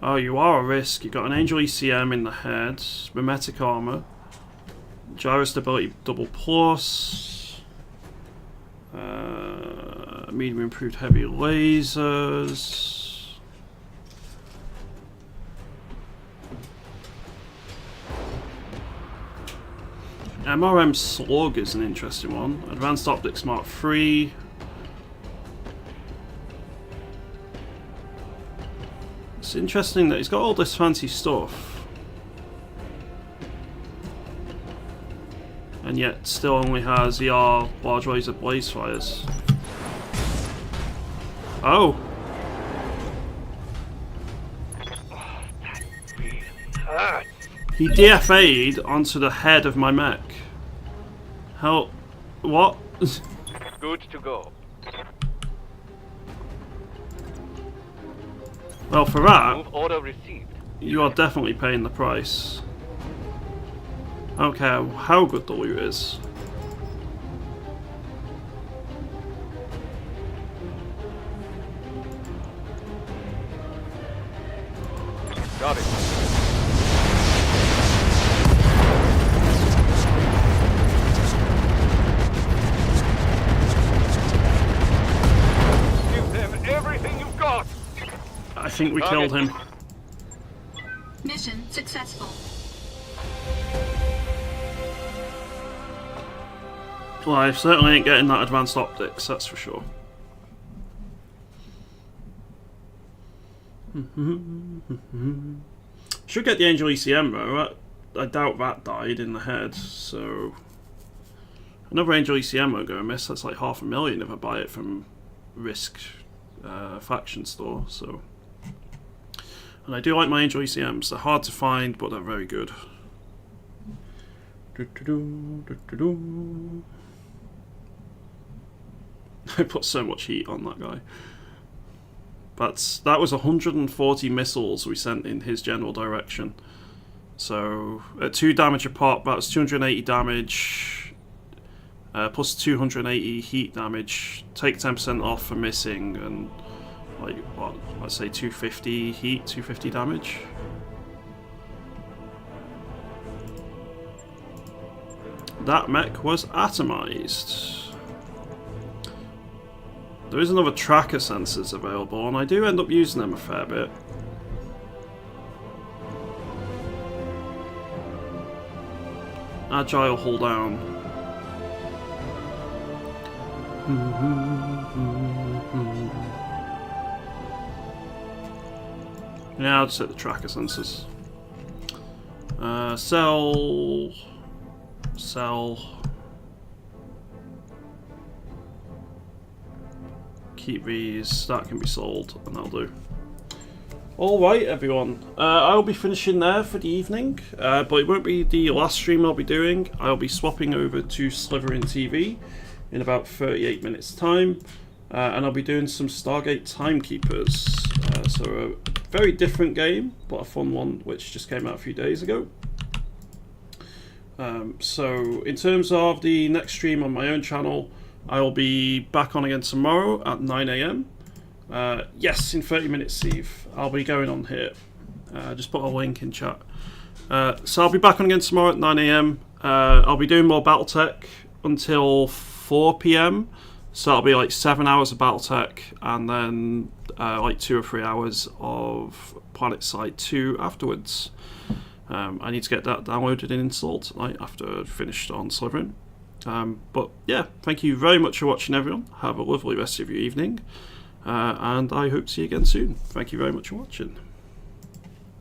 Oh, you are a risk. You've got an Angel ECM in the head, Mimetic Armor, Gyro Stability Double Plus, medium improved heavy lasers. MRM Slug is an interesting one. Advanced Optics Mark III. It's interesting that he's got all this fancy stuff and yet still only has ER large laser blaze fires. Oh! He DFA'd onto the head of my mech. How? What? Good to go. Well, for that, Move order received. you are definitely paying the price. I don't care how good the loot is. Got it. Give them everything you've got. I think we killed him. Mission successful. Well, I certainly ain't getting that advanced optics, that's for sure. Should get the Angel ECM though. I doubt that died in the head, so another Angel ECM won't go amiss. That's like $500,000 if I buy it from Risk faction store. So, and I do like my Angel ECMs. They're hard to find, but they're very good. I put so much heat on that guy. That was 140 missiles we sent in his general direction. So at 2 damage a pop, that's 280 damage, plus 280 heat damage. Take 10% off for missing, and like what? Let's say 250 heat, 250 damage. That mech was atomized. There is another tracker sensors available, and I do end up using them a fair bit. Agile hull down. Yeah, I'll just hit the tracker sensors. Sell. Keep these, that can be sold, and that'll do. Alright everyone, I'll be finishing there for the evening, but it won't be the last stream I'll be doing. I'll be swapping over to Slithering TV in about 38 minutes time, and I'll be doing some Stargate Timekeepers. So a very different game, but a fun one which just came out a few days ago. So in terms of the next stream on my own channel, I will be back on again tomorrow at 9 AM. Yes, in 30 minutes, Steve. I'll be going on here. Just put a link in chat. So I'll be back on again tomorrow at 9 AM. I'll be doing more Battletech until 4 PM. So that'll be like 7 hours of Battletech, and then like 2 or 3 hours of PlanetSide 2 afterwards. I need to get that downloaded and installed tonight after I've finished on Slithering. But yeah, thank you very much for watching everyone. Have a lovely rest of your evening, and I hope to see you again soon. Thank you very much for watching.